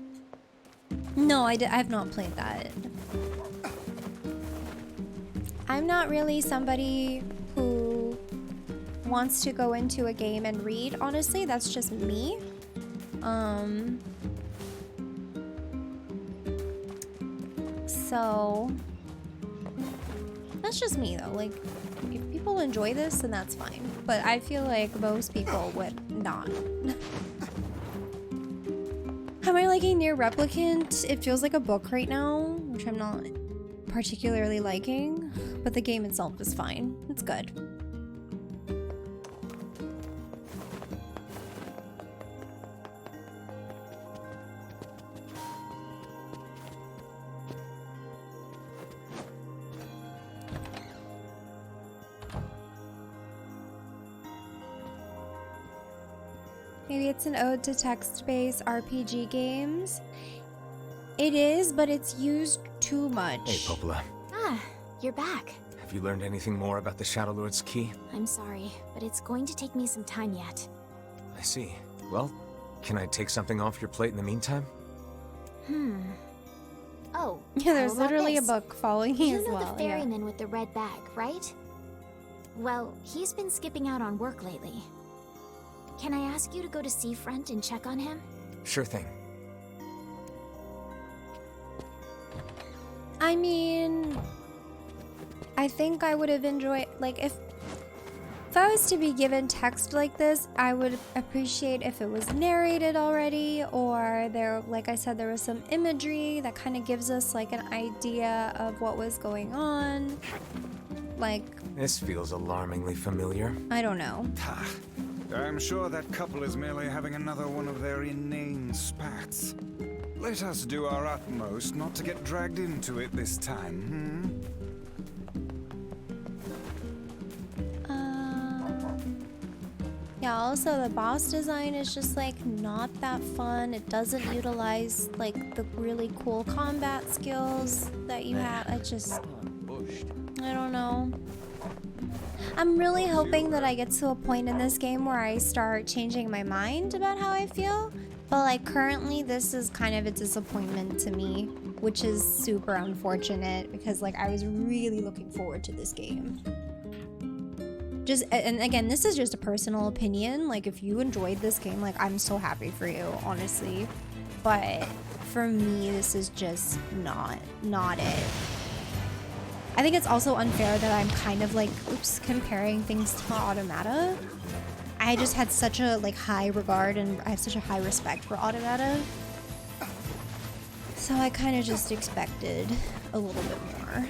No, I have not played that. I'm not really somebody who wants to go into a game and read, honestly. That's just me. So that's just me though. Like, if people enjoy this, then that's fine. But I feel like most people would not. Am I liking NieR Replicant? It feels like a book right now, which I'm not particularly liking, but the game itself is fine. It's good. Maybe it's an ode to text-based RPG games. It is, but it's used too much. Hey, Popola. Ah, you're back. Have you learned anything more about the Shadow Lord's key? I'm sorry, but it's going to take me some time yet. I see. Well, can I take something off your plate in the meantime? Oh, Yeah, there's how about literally this? a book following me You as know well. the Yeah. ferryman with the red bag, right? Well, he's been skipping out on work lately. Can I ask you to go to Seafront and check on him? Sure thing. I mean, I think I would have enjoyed, like, if I was to be given text like this, I would appreciate if it was narrated already, or there, like I said, there was some imagery that kind of gives us like an idea of what was going on. Like, This feels alarmingly familiar. I don't know. I'm sure that couple is merely having another one of their inane spats. Let us do our utmost not to get dragged into it this time, Yeah, also the boss design is just like not that fun. It doesn't utilize like the really cool combat skills that you have. I don't know. I'm really hoping that I get to a point in this game where I start changing my mind about how I feel, But like currently this is kind of a disappointment to me, which is super unfortunate because like I was really looking forward to this game. And again, this is just a personal opinion. Like if you enjoyed this game, like I'm so happy for you, honestly. But for me, this is just not it. I think it's also unfair that I'm kind of like, comparing things to Automata. I just had such a like high regard and I have such a high respect for Automata. So I kind of just expected a little bit more.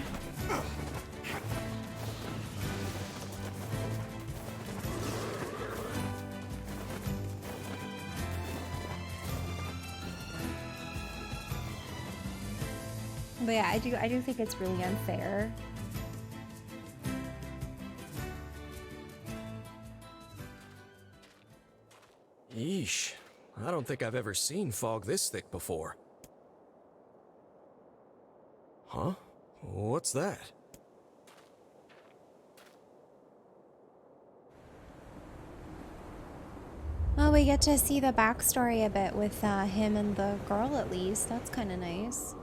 But yeah, I do think it's really unfair. Yeesh. I don't think I've ever seen fog this thick before. Huh? What's that? Oh, we get to see the backstory a bit with him and the girl at least. That's kind of nice.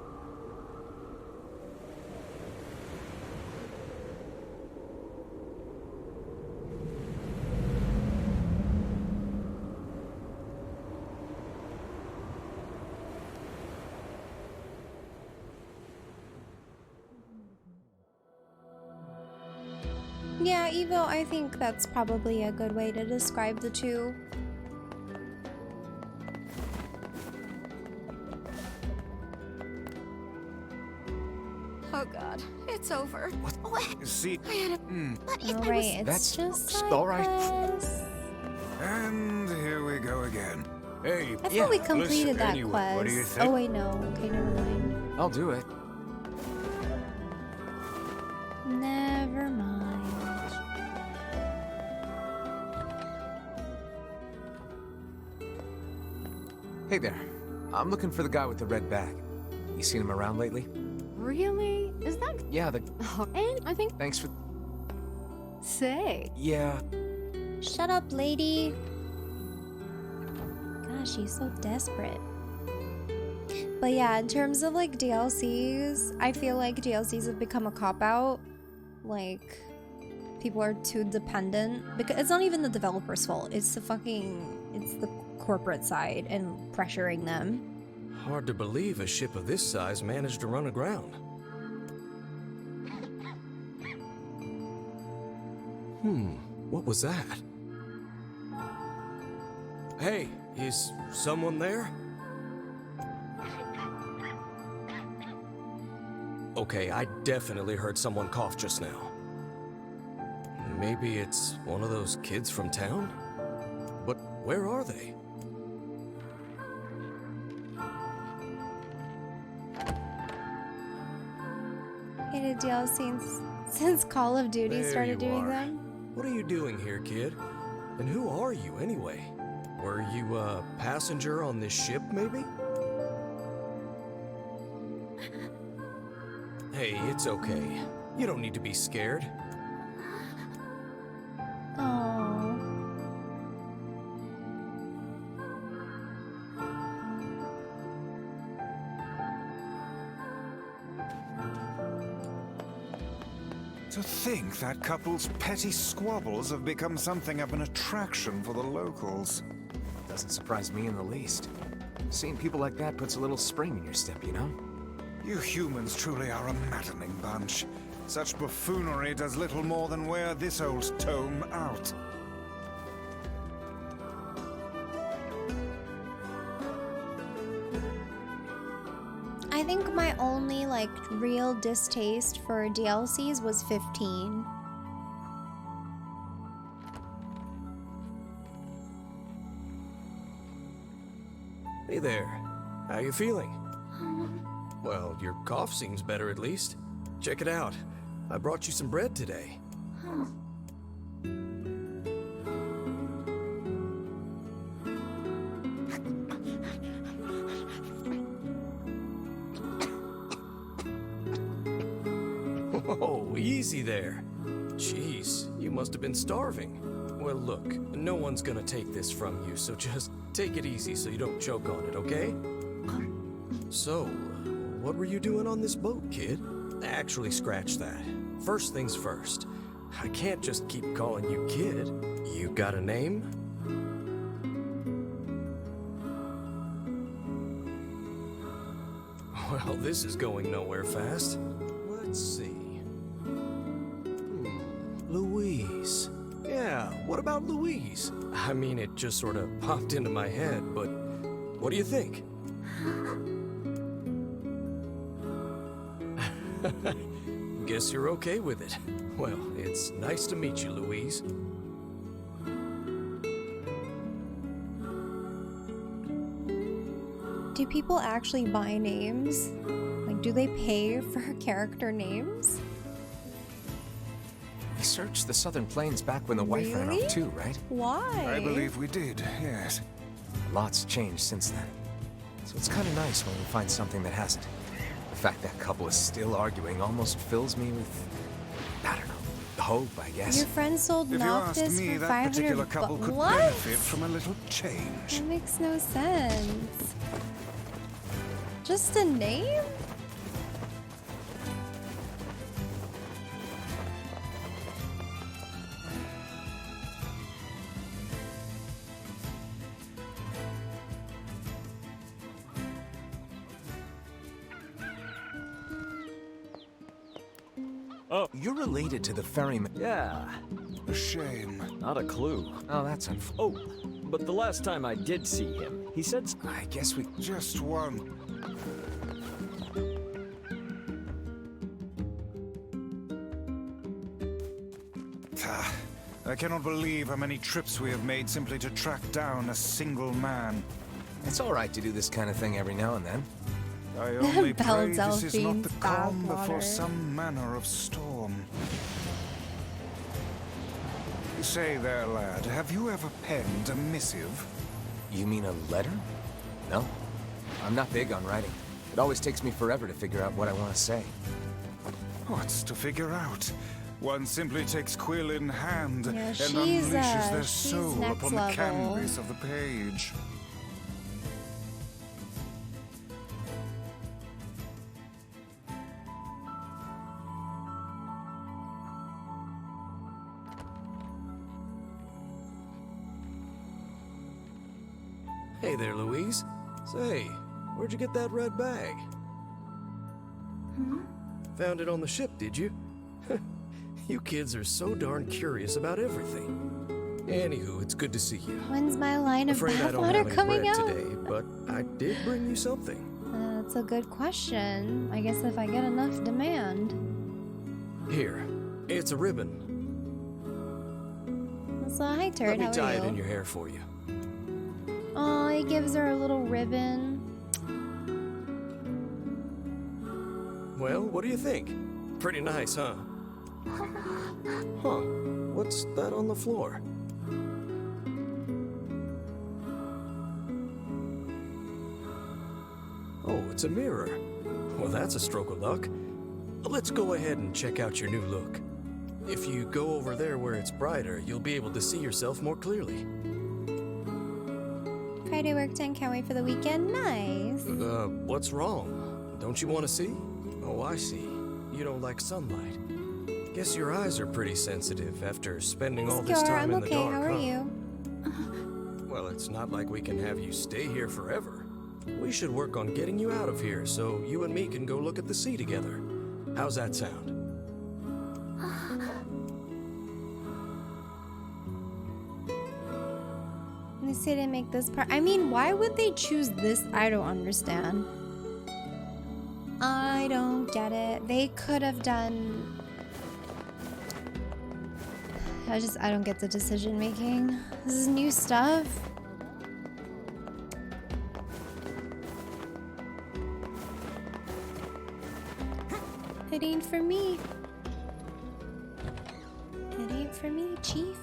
Yeah, Evo, I think that's probably a good way to describe the two. Oh god, it's over. What? See, Alright, it's just like all right. this. And here we go again. Hey, I thought we completed that anyway, quest. what do you think? Oh wait, no. Okay, never mind. I'll do it. Never mind. Hey there. I'm looking for the guy with the red bag. You seen him around lately? Really? Is that... Yeah, the... And I think... Thanks for... Say. Yeah. Shut up, lady. Gosh, she's so desperate. But yeah, in terms of like DLCs, I feel like DLCs have become a cop-out. Like, people are too dependent. Because it's not even the developer's fault. It's the corporate side and pressuring them. Hard to believe a ship of this size managed to run aground. What was that? Hey, is someone there? Okay, I definitely heard someone cough just now. Maybe it's one of those kids from town? But where are they? Hated DLCs since Call of Duty There started you doing are. them. What are you doing here, kid? And who are you, anyway? Were you a passenger on this ship, maybe? Hey, it's okay. You don't need to be scared. Oh. To think that couple's petty squabbles have become something of an attraction for the locals. Doesn't surprise me in the least. Seeing people like that puts a little spring in your step, you know? You humans truly are a maddening bunch. Such buffoonery does little more than wear this old tome out. I think my only like real distaste for DLCs was 15. Hey there. How you feeling? Well, your cough seems better at least. Check it out. I brought you some bread today. Oh, easy there. Jeez, you must have been starving. Well, look, no one's gonna take this from you, so just take it easy so you don't choke on it, okay? So, what were you doing on this boat, kid? Actually, scratch that. First things first. I can't just keep calling you kid. You got a name? Well, this is going nowhere fast. Let's see. Louise. Yeah, what about Louise? I mean, it just sort of popped into my head, but what do you think? Guess you're okay with it. Well, it's nice to meet you, Louise. Do people actually buy names? Like, do they pay for character names? We searched the Southern Plains back when the wife ran Really? off too, right? Why? I believe we did, yes. A lot's changed since then. So it's kind of nice when we find something that hasn't. The fact that couple is still arguing almost fills me with, I don't know, hope, I guess. Your friend sold If you ask Noctis me, for that 500 particular couple could what? benefit from a little change. That makes no sense. Just a name? Oh, you're related to the ferryman. Yeah. A shame. Not a clue. Oh, that's Oh, but the last time I did see him, he said... I guess we... Just one. I cannot believe how many trips we have made simply to track down a single man. It's all right to do this kind of thing every now and then. I only pray this is not Delphine's the calm bathwater. before some manner of storm. Say there, lad, have you ever penned a missive? You mean a letter? No. I'm not big on writing. It always takes me forever to figure out what I want to say. What's to figure out? One simply takes quill in hand Yeah, and she's, unleashes their she's soul next upon the level. canvas of the page. Hey there, Louise. Say, where'd you get that red bag? Found it on the ship, did you? You kids are so darn curious about everything. Anywho, it's good to see you. When's my line of Afraid I don't have bathwater any coming bread out? today, but I did bring you something. That's a good question. I guess if I get enough demand. Here, it's a ribbon. So hi, Let Turd. me How tie are it in you? your hair for you. Oh, he gives her a little ribbon. Well, what do you think? Pretty nice, huh? Huh. What's that on the floor? Oh, it's a mirror. Well, that's a stroke of luck. Let's go ahead and check out your new look. If you go over there where it's brighter, you'll be able to see yourself more clearly. Friday work done. Can't wait for the weekend. Nice. What's wrong? Don't you want to see? Oh, I see. You don't like sunlight. Guess your eyes are pretty sensitive after spending all this Sure, time I'm in the okay. dark, How are huh? you? Well, it's not like we can have you stay here forever. We should work on getting you out of here so you and me can go look at the sea together. How's that sound? They say to make this part. I mean, why would they choose this? I don't understand. I don't get it. They could have done... I don't get the decision making. This is new stuff. It ain't for me. It ain't for me, Chief.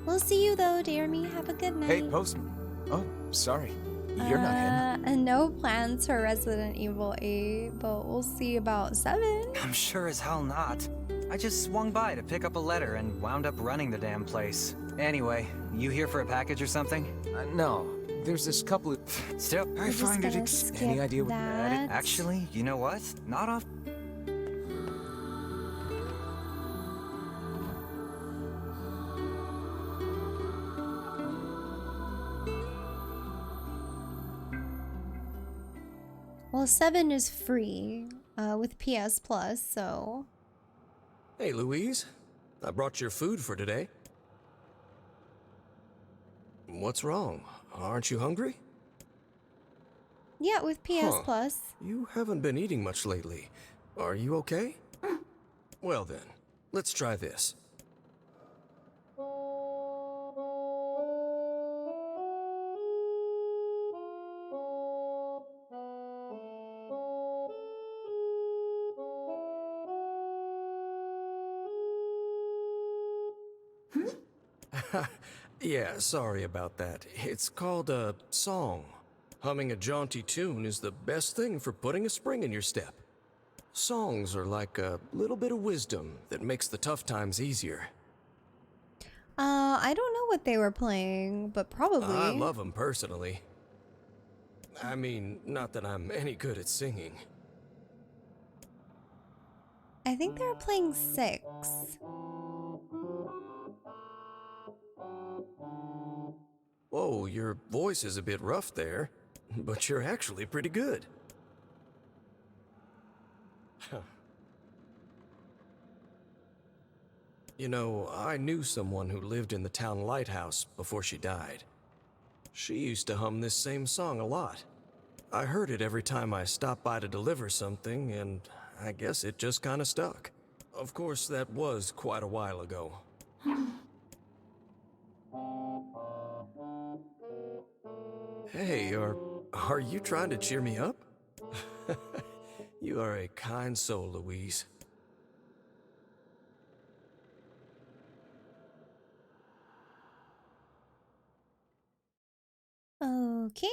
We'll see you though, dear me. Have a good night. Hey, Postman. Oh, sorry. You're not him. And no plans for Resident Evil 8, but we'll see about 7. I'm sure as hell not. I just swung by to pick up a letter and wound up running the damn place. Anyway, you here for a package or something? No, There's this couple of... Still, I find it Any idea what... that. Actually, you know what? Not off. Well, 7 is free with PS Plus, so... Hey, Louise. I brought your food for today. What's wrong? Aren't you hungry? Yeah, with PS Huh. Plus. You haven't been eating much lately. Are you okay? Well then, let's try this. Yeah, sorry about that. It's called a song. Humming a jaunty tune is the best thing for putting a spring in your step. Songs are like a little bit of wisdom that makes the tough times easier. I don't know what they were playing, but probably. I love them personally. I mean, not that I'm any good at singing. I think they were playing 6. Whoa, your voice is a bit rough there, but you're actually pretty good. You know, I knew someone who lived in the town lighthouse before she died. She used to hum this same song a lot. I heard it every time I stopped by to deliver something, and I guess it just kinda stuck. Of course, that was quite a while ago. Hey, are you trying to cheer me up? You are a kind soul, Louise. Okay.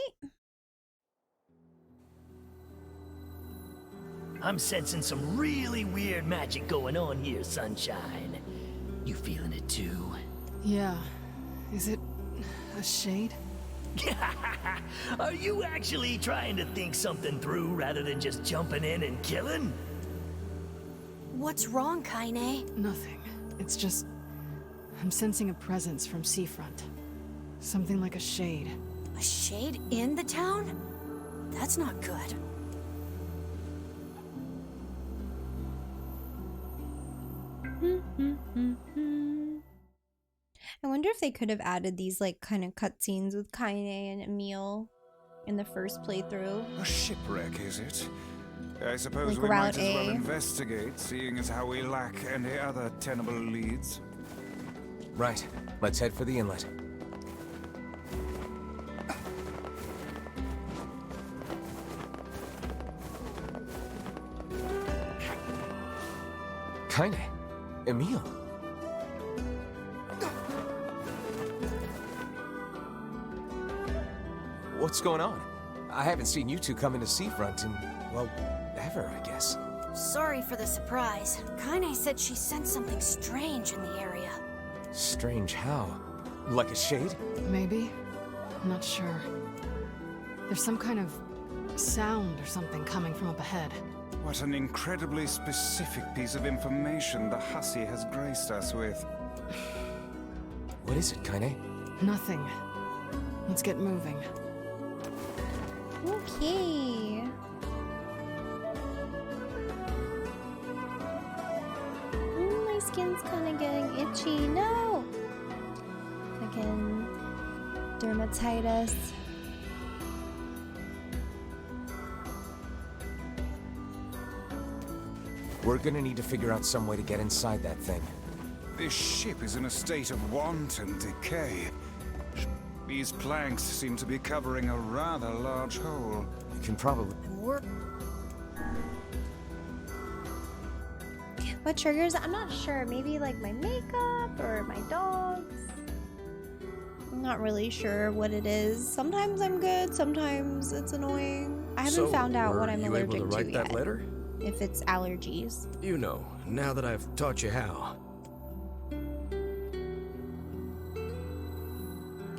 I'm sensing some really weird magic going on here, Sunshine. You feeling it too? Yeah. Is it a shade? Are you actually trying to think something through rather than just jumping in and killing? What's wrong, Kaine? Nothing. It's just... I'm sensing a presence from seafront. Something like a shade. A shade in the town? That's not good. I wonder if they could have added these like kind of cutscenes with Kaine and Emil in the first playthrough. A shipwreck, is it? I suppose Like we Route might as well A. investigate, seeing as how we lack any other tenable leads. Right. Let's head for the inlet. Kaine. Emil. What's going on? I haven't seen you two come into Seafront in, well, ever, I guess. Sorry for the surprise. Kaine said she sensed something strange in the area. Strange how? Like a shade? Maybe? I'm not sure. There's some kind of sound or something coming from up ahead. What an incredibly specific piece of information the hussy has graced us with. What is it, Kaine? Nothing. Let's get moving. Okay. My skin's kind of getting itchy. No! Fucking dermatitis. We're gonna need to figure out some way to get inside that thing. This ship is in a state of wanton decay. These planks seem to be covering a rather large hole. You can probably... What triggers? I'm not sure. Maybe like my makeup or my dogs. I'm not really sure what it is. Sometimes I'm good, sometimes it's annoying. I haven't found out what I'm allergic to yet. Were you able to write that letter? If it's allergies. You know, now that I've taught you how.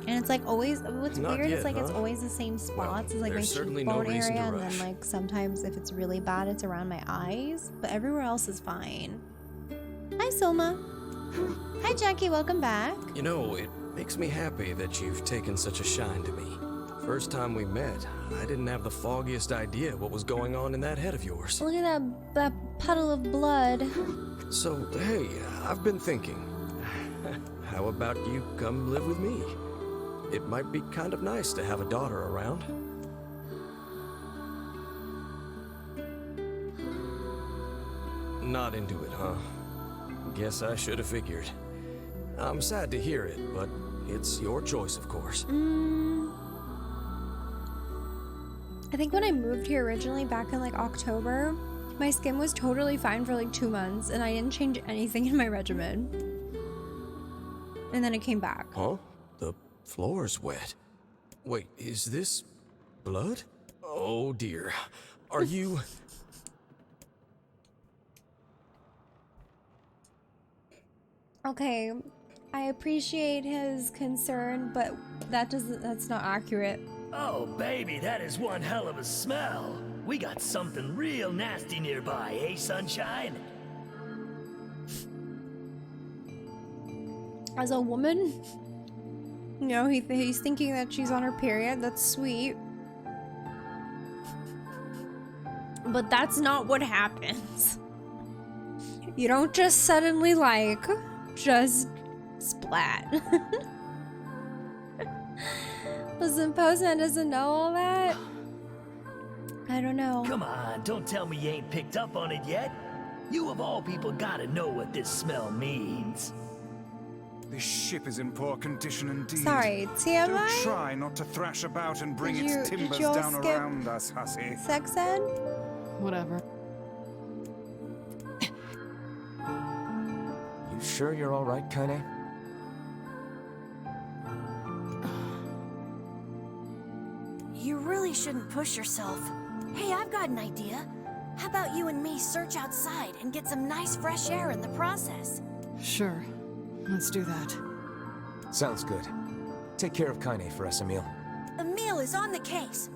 And it's like always, what's Not weird yet, is like it's huh? always the same spots as like my there's certainly no cheekbone reason area, to and then rush. like sometimes if it's really bad, it's around my eyes, but everywhere else is fine. Hi, Silma. Hi, Jackie. Welcome back. You know, it makes me happy that you've taken such a shine to me. First time we met, I didn't have the foggiest idea what was going on in that head of yours. Look at that puddle of blood. So, hey, I've been thinking. How about you come live with me? It might be kind of nice to have a daughter around. Not into it, huh? Guess I should have figured. I'm sad to hear it, but it's your choice, of course. I think when I moved here originally back in like October, my skin was totally fine for like 2 months and I didn't change anything in my regimen. And then it came back. Huh? The floor's wet. Wait, is this blood? Oh dear. Are you... Okay, I appreciate his concern, but that's not accurate. Oh, baby, that is one hell of a smell. We got something real nasty nearby, eh, Sunshine? As a woman, you know, he's thinking that she's on her period. That's sweet. But that's not what happens. You don't just suddenly like, just splat. Listen, Postman doesn't know all that. I don't know. Come on, don't tell me you ain't picked up on it yet. You of all people gotta know what this smell means. This ship is in poor condition indeed. Sorry, TMI? Don't try not to thrash about and bring its timbers you all down skip around us, hussy. Sex ed? Whatever. You sure you're all right, Kaine? You really shouldn't push yourself. Hey, I've got an idea. How about you and me search outside and get some nice fresh air in the process? Sure. Let's do that. Sounds good. Take care of Kaine for us, Emil. Emil is on the case.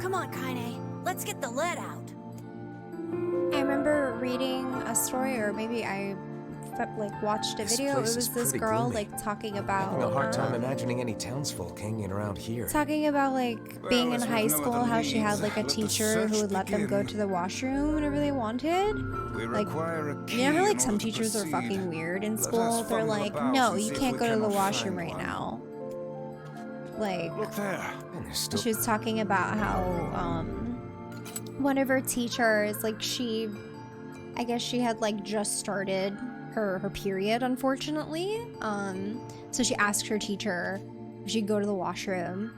Come on, Kaine. Let's get the lead out. I remember reading a story, or maybe I like watched a video. It place was is this pretty girl gloomy. like talking about Having a hard time imagining any townsfolk hanging around here. talking about like being in as high we've no school, other how she had means, like a let the teacher who search would let them go begin. to the washroom whenever they wanted. We Like, require a key you know how in like some order to teachers are proceed. fucking weird in Let school? us They're fumble like, about no, and you see if can't we go to the cannot washroom find right one. now. Like, Look there. And there's still... she was talking about how one of her teachers, like I guess she had like just started her period, unfortunately. So she asked her teacher if she'd go to the washroom,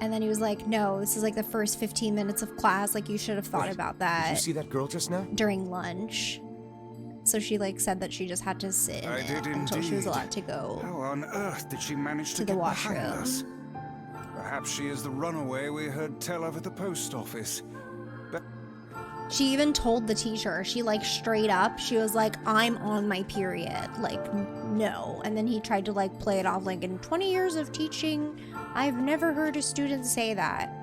and then he was like, no, this is like the first 15 minutes of class, like you should have thought about Did that you see that girl just now? during lunch. So she like said that she just had to sit in I it did until she was indeed. allowed to go. How on earth did she manage to the get washroom. behind us? Perhaps she is the runaway we heard tell of at the post office. But She even told the teacher, she like straight up, she was like, I'm on my period, like no. And then he tried to like play it off like, in 20 years of teaching, I've never heard a student say that.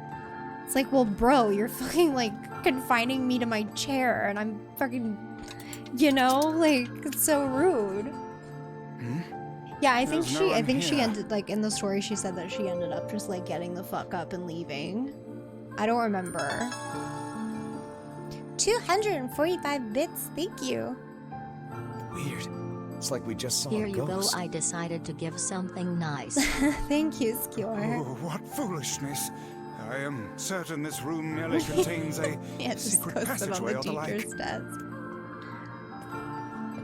It's like, well bro, you're fucking like confining me to my chair and I'm fucking, you know, like it's so rude. Yeah, I think There's no one she here. ended, like in the story she said that she ended up just like getting the fuck up and leaving. I don't remember. 245 bits, thank you. Weird. It's like we just saw Here a you go, ghost. I decided to give something nice. Thank you, Skewer. oh, what foolishness. I am certain this room merely contains a Yeah, just secret posted on passageway the or the like. teacher's desk.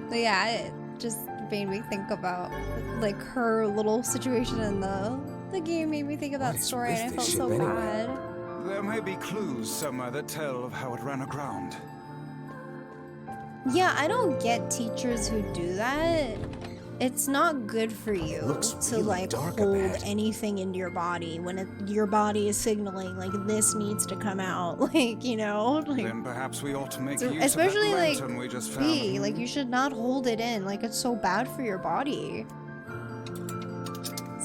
But yeah, it just made me think about like her little situation in the game. Made me think of that story, and I felt so bad. There may be clues somewhere that tell of how it ran aground. Yeah, I don't get teachers who do that. It's not good for you to like hold anything into your body when your body is signaling like this needs to come out. Like, you know, like Then perhaps we ought to make so- use especially of that like lantern we just found. B, like you should not hold it in. Like it's so bad for your body.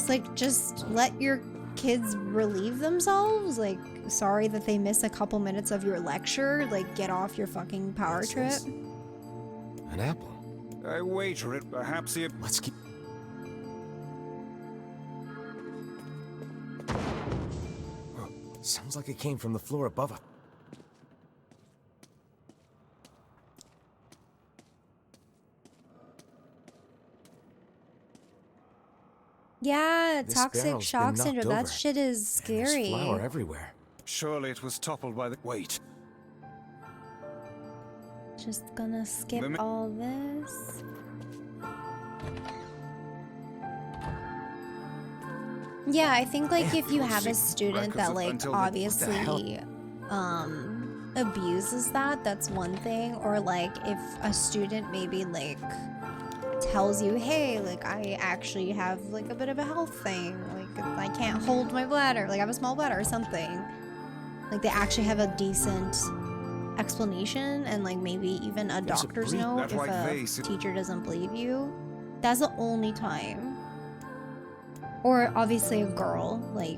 like, just let your kids relieve themselves. Like, sorry that they miss a couple minutes of your lecture. Like, get off your fucking power trip. An apple. I wager it. Perhaps it. Let's keep. Oh, sounds like it came from the floor above us. Yeah, This toxic barrel's shock been knocked syndrome. That over. shit is There's scary. flour everywhere. Surely it was toppled by the. Wait. Just gonna skip all this. Yeah, I think like if you have a student that like obviously abuses that, that's one thing. Or like if a student maybe like tells you, hey, like I actually have like a bit of a health thing, like I can't hold my bladder, like I have a small bladder or something. Like they actually have a decent explanation, and like maybe even a doctor's note if a teacher doesn't believe you. That's the only time. Or obviously a girl, like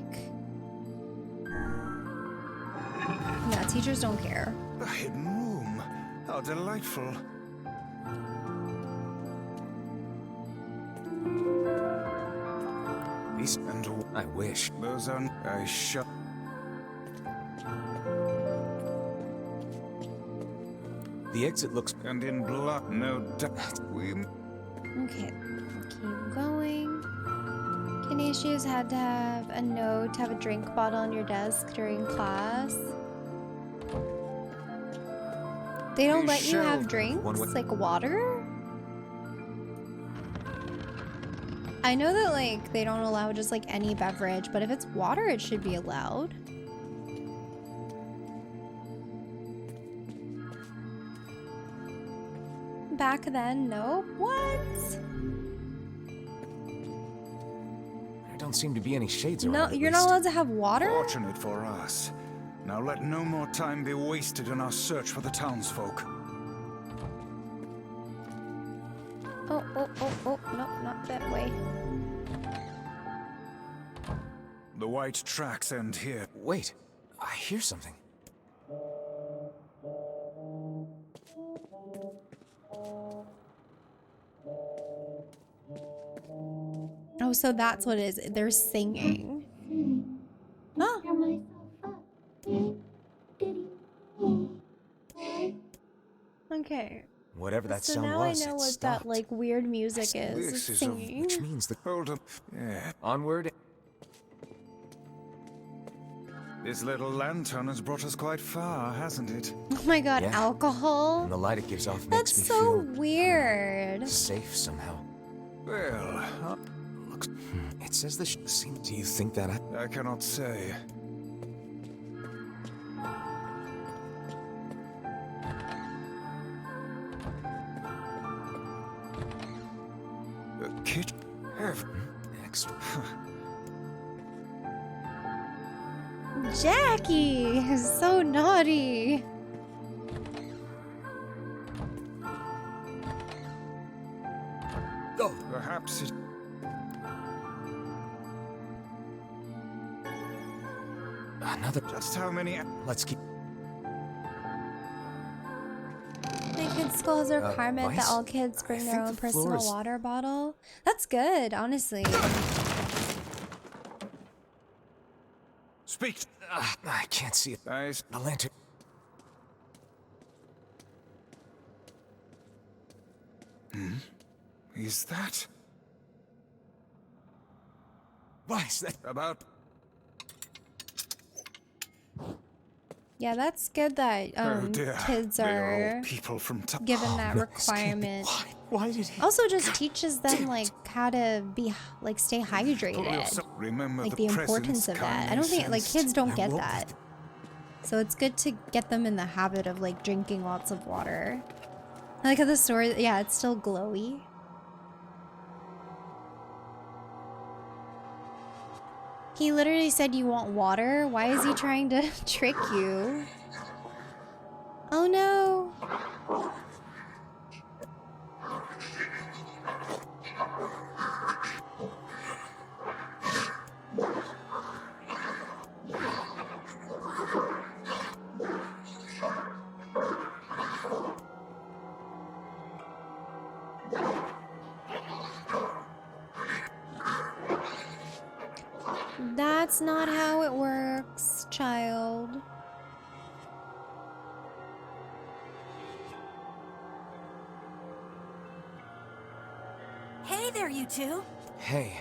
yeah, teachers don't care. A hidden room. How delightful. And I wish. Those are I shut. The exit looks. And in blood, no doubt. We. Okay, keep going. Canisius had to have a note to have a drink bottle on your desk during class. They don't let you have drinks? Like water? I know that like they don't allow just like any beverage, but if it's water, it should be allowed. Back then, nope. What? There don't seem to be any shades around. No, you're not allowed to have water? Fortunate for us. Now let no more time be wasted in our search for the townsfolk. Oh, no, not that way. The white tracks end here. Wait, I hear something. Oh, so that's what it is. They're singing. Oh. Okay. Whatever that so sound now was, I know it what stopped. that like weird music is. This is Singing. which means the hold up. Yeah. Onward. This little lantern has brought us quite far, hasn't it? Oh my god, Yeah. alcohol? And the light it gives off That's makes me so feel weird. safe somehow. Well, looks. It says the seem. Do you think that I cannot say. A kit? Extra. Jackie is so naughty. Oh, perhaps it. Another. Just how many? Let's keep. My kid's school has a requirement that Vice? all kids bring their think own the floor personal is- water bottle. That's good, honestly. Speak. I can't see it. Guys, The lantern. Is that Why is that about? Yeah, that's good that Oh dear. kids They are all people from given that requirement. Why did he? Also, just teaches them like how to be like stay hydrated, Remember like the the importance of that. I don't think like kids don't get that, so it's good to get them in the habit of like drinking lots of water. I like how the sword, yeah, it's still glowy. He literally said you want water. Why is he trying to trick you? Oh no. That's not how it works, child. Hey there, you two. Hey,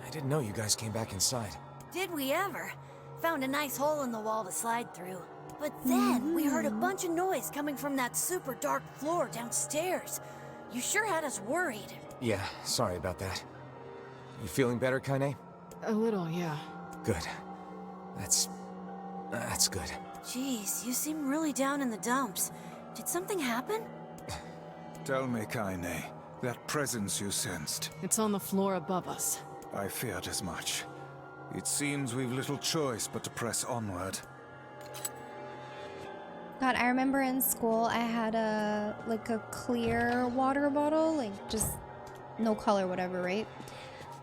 I didn't know you guys came back inside. Did we ever? Found a nice hole in the wall to slide through. But then we heard a bunch of noise coming from that super dark floor downstairs. You sure had us worried. Yeah, sorry about that. You feeling better, Kaine? A little, yeah. Good. That's good. Jeez, you seem really down in the dumps. Did something happen? Tell me, Kaine, that presence you sensed. It's on the floor above us. I feared as much. It seems we've little choice but to press onward. God, I remember in school I had a clear water bottle, like just no color, whatever, right?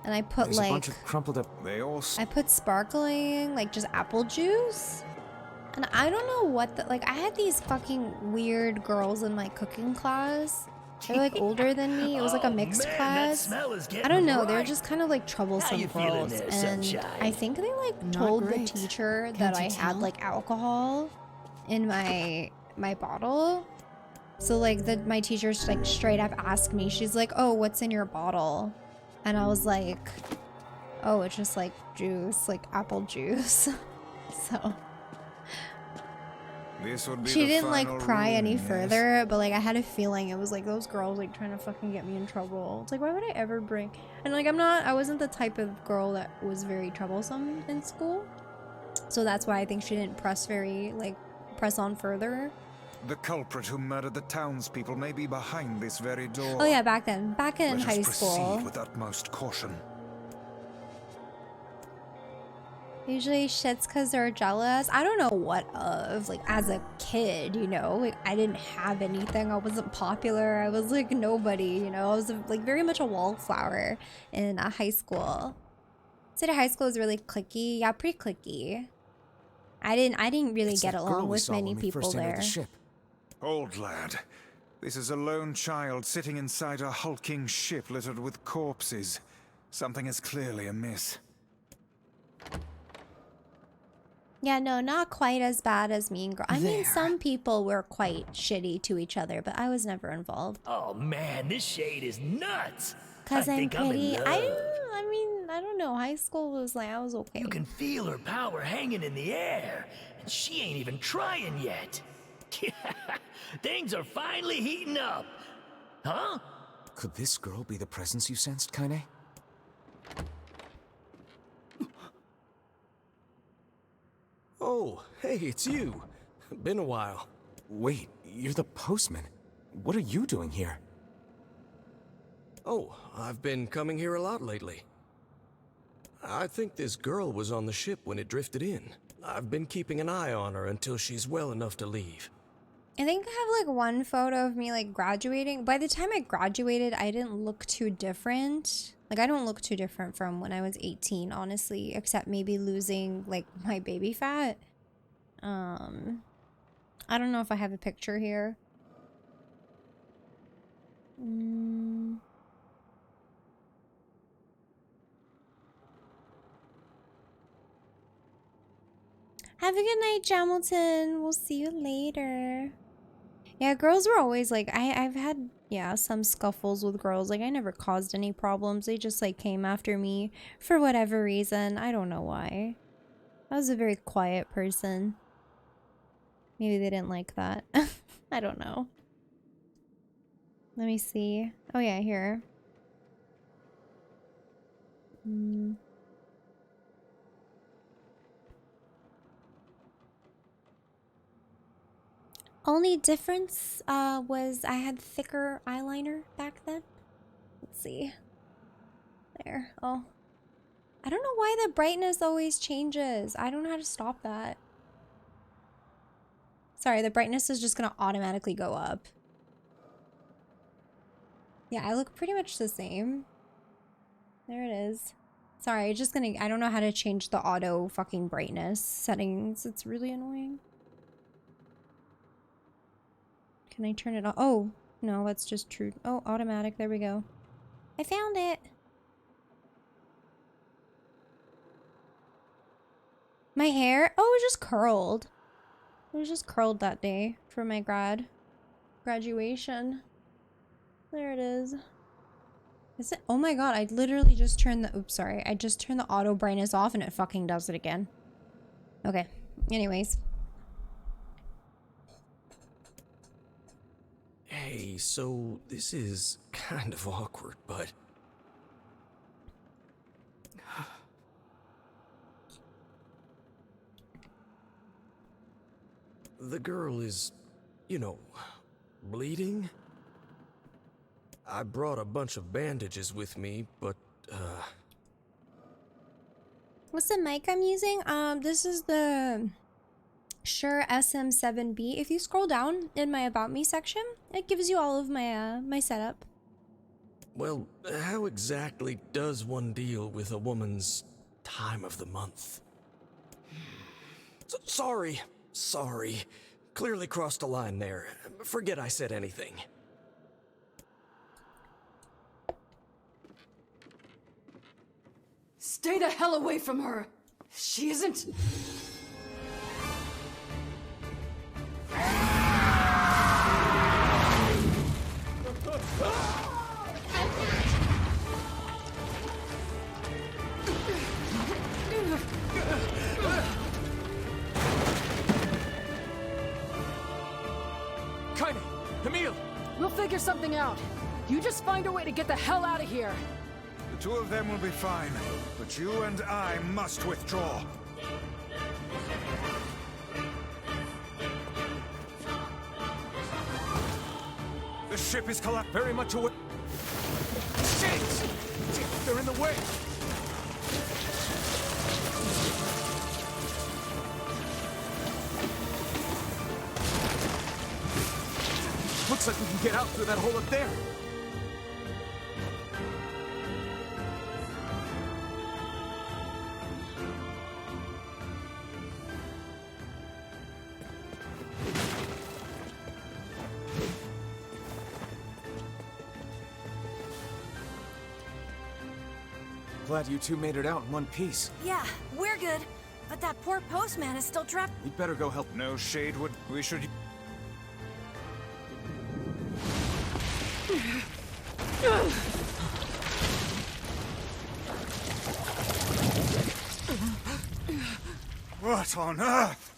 And I put There's a bunch of crumpled up. I put sparkling, like just apple juice. And I don't know what I had these fucking weird girls in my cooking class. They're like older than me. It was like a mixed class. I don't know. They're just kind of like troublesome girls. And I think they like told the teacher that I had like alcohol in my bottle. So like my teacher like straight up asked me, she's like, "Oh, what's in your bottle?" And I was like, "Oh, it's just like juice, like apple juice." So she didn't like pry any further, but like I had a feeling it was like those girls like trying to fucking get me in trouble. It's like, why would I ever bring? And like I wasn't the type of girl that was very troublesome in school, so that's why I think she didn't press on further. The culprit who murdered the townspeople may be behind this very door. Oh yeah, back in high Let us school. proceed with utmost caution. Usually shit's because they're jealous. I don't know what of. Like, as a kid, you know? Like, I didn't have anything. I wasn't popular. I was, like, nobody, you know? I was, like, very much a wallflower in high school. City high school was really cliquey. Yeah, pretty cliquey. I didn't really get along with many people there. Old lad, this is a lone child sitting inside a hulking ship littered with corpses. Something is clearly amiss. Yeah, no, not quite as bad as Mean Girl. I mean, some people were quite shitty to each other, but I was never involved. Oh man, this shade is nuts. Cause I'm pretty. I mean, I don't know. High school was like I was okay. You can feel her power hanging in the air, and she ain't even trying yet. Things are finally heating up, huh? Could this girl be the presence you sensed, Kaine? Oh, hey, it's you. Been a while. Wait, you're the postman. What are you doing here? Oh, I've been coming here a lot lately. I think this girl was on the ship when it drifted in. I've been keeping an eye on her until she's well enough to leave. I think I have like one photo of me like graduating. By the time I graduated, I didn't look too different. Like I don't look too different from when I was 18, honestly, except maybe losing like my baby fat. I don't know if I have a picture here. Have a good night, Jamilton. We'll see you later. Yeah, girls were always like, I've had, yeah, some scuffles with girls. Like, I never caused any problems. They just, like, came after me for whatever reason. I don't know why. I was a very quiet person. Maybe they didn't like that. I don't know. Let me see. Oh, yeah, here. Only difference was I had thicker eyeliner back then. Let's see. There. Oh. I don't know why the brightness always changes. I don't know how to stop that. Sorry, the brightness is just gonna automatically go up. Yeah, I look pretty much the same. There it is. Sorry, I don't know how to change the auto fucking brightness settings. It's really annoying. Can I turn it off? Oh, no, that's just true. Oh, automatic. There we go. I found it. My hair? Oh, it was just curled. It was just curled that day for my graduation. There it is. Is it? Oh my god, I literally just turned the, oops, sorry. I just turned the auto brightness off and it fucking does it again. Okay, anyways. Hey, so this is kind of awkward, but... The girl is, you know, bleeding? I brought a bunch of bandages with me, but, What's the mic I'm using? This is the Shure SM7B. If you scroll down in my About Me section, it gives you all of my, my setup. Well, how exactly does one deal with a woman's time of the month? Sorry. Clearly crossed a line there. Forget I said anything. Stay the hell away from her! She isn't... Kaine! Emil! We'll figure something out. You just find a way to get the hell out of here. The two of them will be fine, but you and I must withdraw. The ship is collapsed. Very much away. Shit! They're in the way! Looks like we can get out through that hole up there. Glad you two made it out in one piece. Yeah, we're good. But that poor postman is still trapped. We'd better go help. No shade would... We should... What on earth?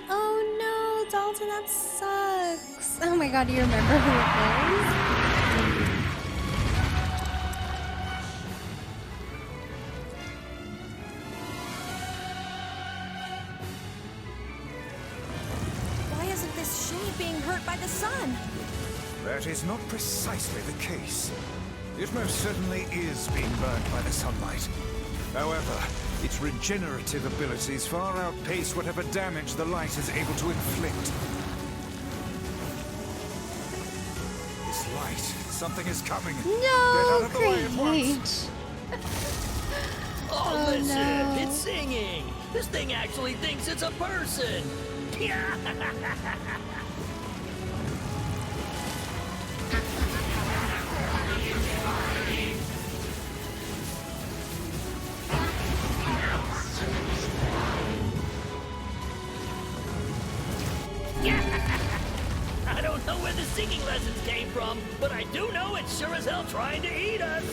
Oh no, Dalton, that sucks. Oh my god, do you remember who it was? Why isn't this shade being hurt by the sun? That is not precisely the case. It most certainly is being burned by the sunlight. However, its regenerative abilities far outpace whatever damage the light is able to inflict. This light, something is coming. No, Get out of the way at once. Oh, listen, no. it's singing. This thing actually thinks it's a person. I don't know where the singing lessons came from, but I do know it's sure as hell trying to eat us.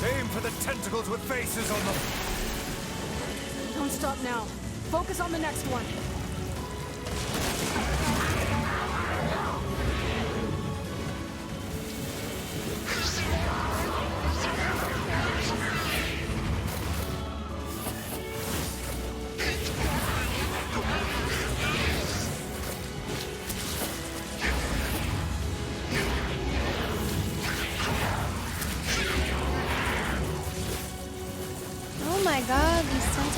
Aim for the tentacles with faces on them. Don't stop now. Focus on the next one.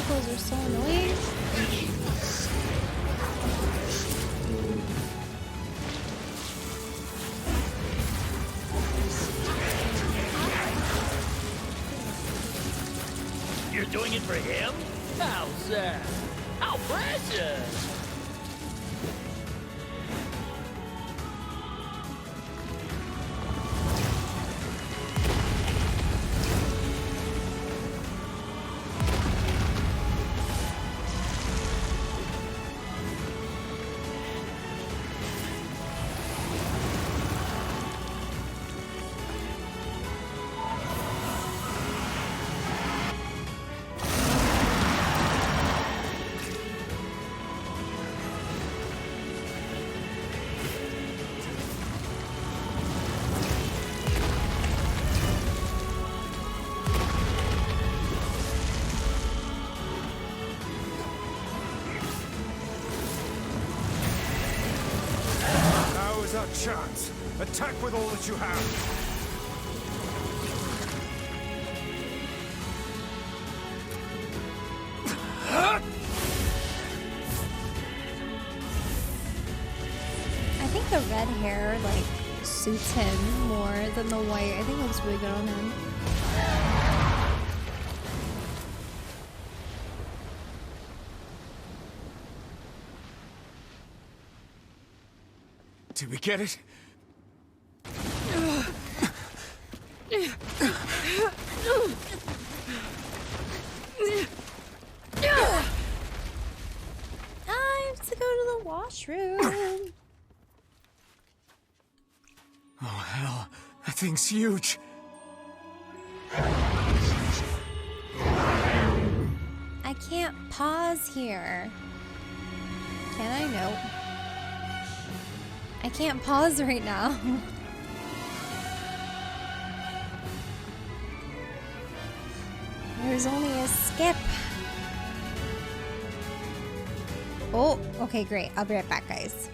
tentacles are so annoying. You're doing it for him? How sad. How precious. Our chance. Attack with all that you have. I think the red hair like suits him more than the white. I think it looks really good on him. Did we get it? I have to go to the washroom. Oh hell, that thing's huge. I can't pause here. Can I? Nope. I can't pause right now. There's only a skip. Oh, okay, great. I'll be right back, guys.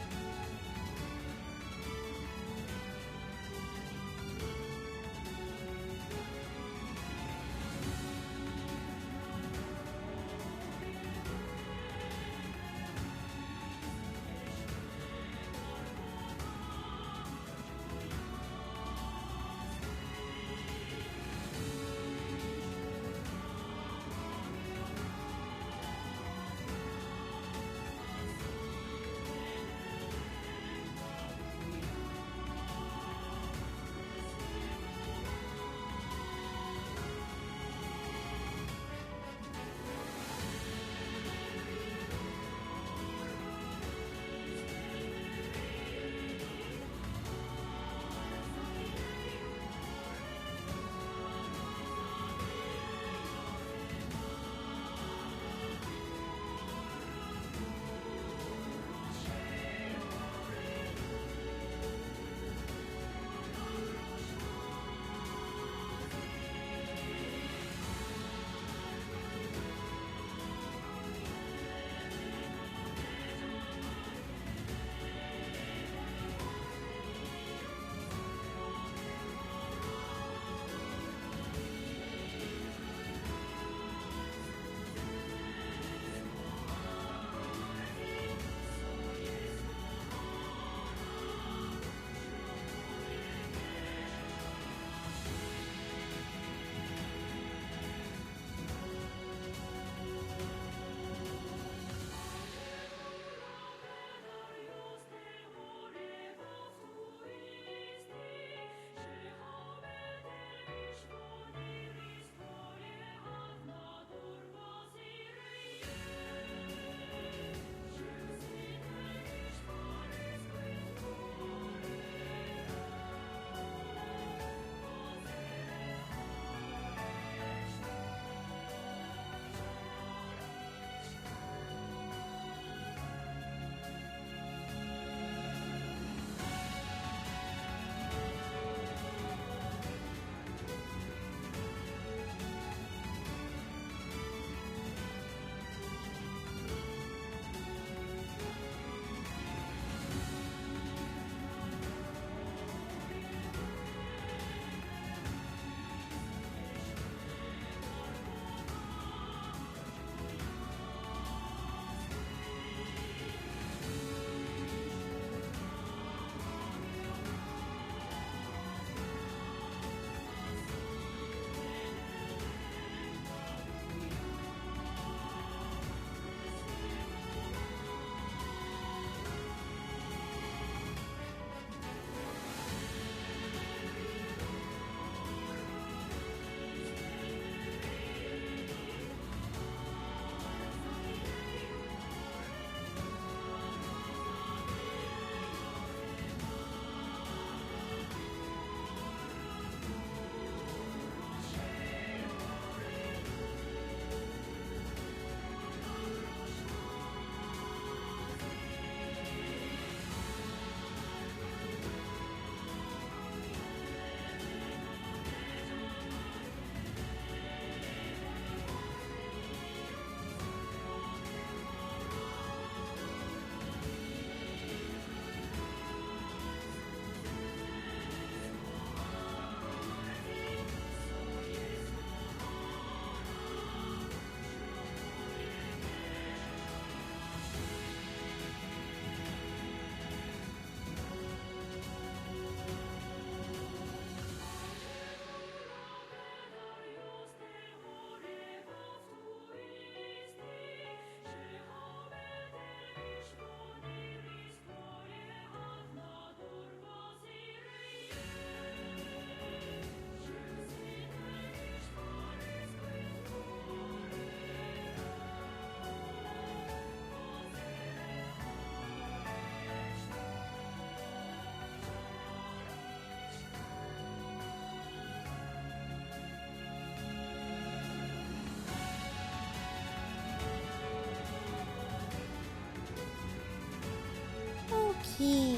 Hey,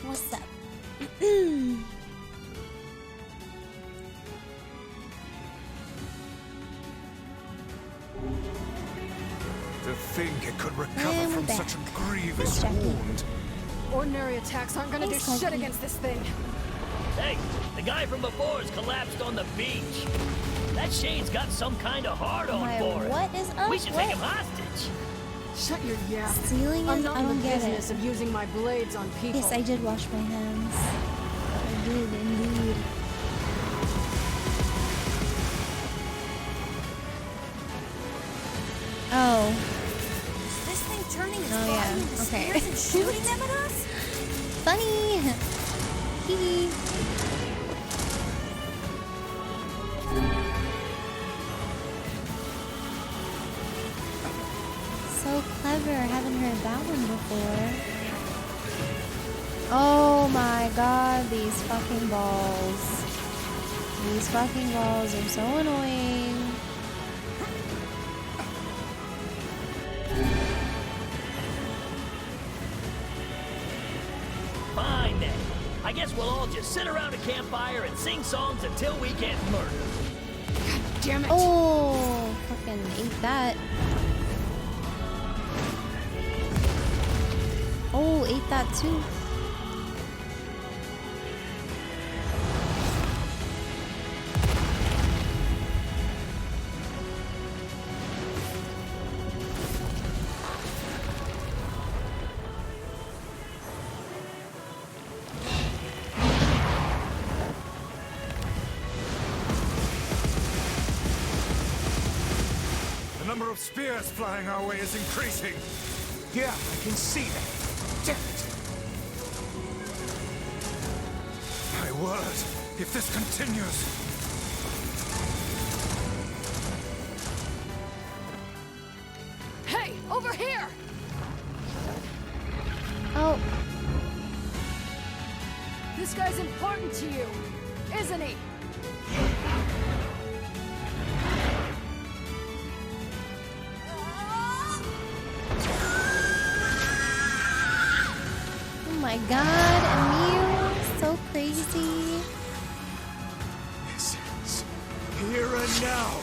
what's up? To think it could recover from such a grievous wound. Ordinary attacks aren't gonna do shit against this thing. Hey, the guy from before's collapsed on the beach. That Shade's got some kind of hard-on for him. What is up? We should take him hostage. Shut your yap. Stealing I'm is- not I in don't the get business it. of using my blades on people. Yes, I did wash my hands. I did indeed. Oh. Is this thing turning its Oh, body yeah. into Okay. spears and shooting them at us? Funny. Hee. So clever. Haven't heard that one before. Oh my god, these fucking balls. These fucking balls are so annoying. Fine then. I guess we'll all just sit around a campfire and sing songs until we get murdered. God damn it. Oh, fucking ate that. Oh, ate that too. The number of spears flying our way is increasing. Yeah, I can see that. Damn it! My word, if this continues... Hey, over here! Oh. This guy's important to you, isn't he? Oh my god, Emil, so crazy. This is here and now.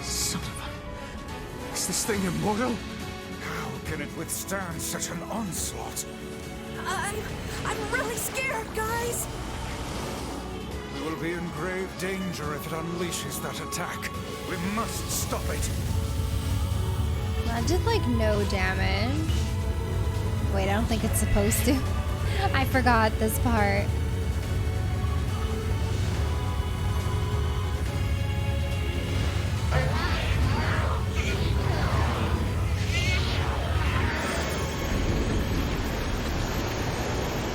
Son of a... Is this thing immortal? How can it withstand such an onslaught? I'm really scared, guys. We will be in grave danger if it unleashes that attack. We must stop it. That did like no damage. Wait, I don't think it's supposed to. I forgot this part.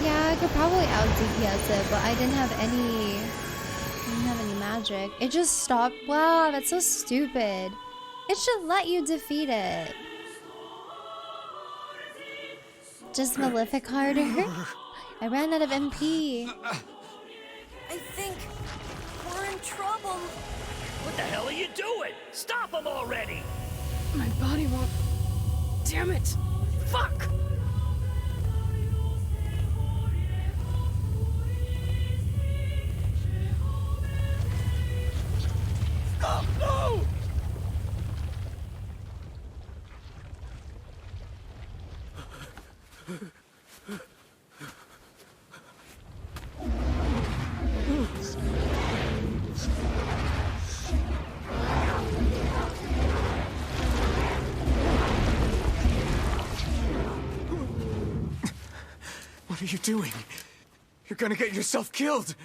Yeah, I could probably out DPS it, but I didn't have any magic. It just stopped. Wow, that's so stupid. It should let you defeat it. Just Malefic harder. I ran out of MP. I think we're in trouble. What the hell are you doing? Stop him already! My body won't... Damn it! Fuck! Oh, no! What are you doing? You're gonna get yourself killed.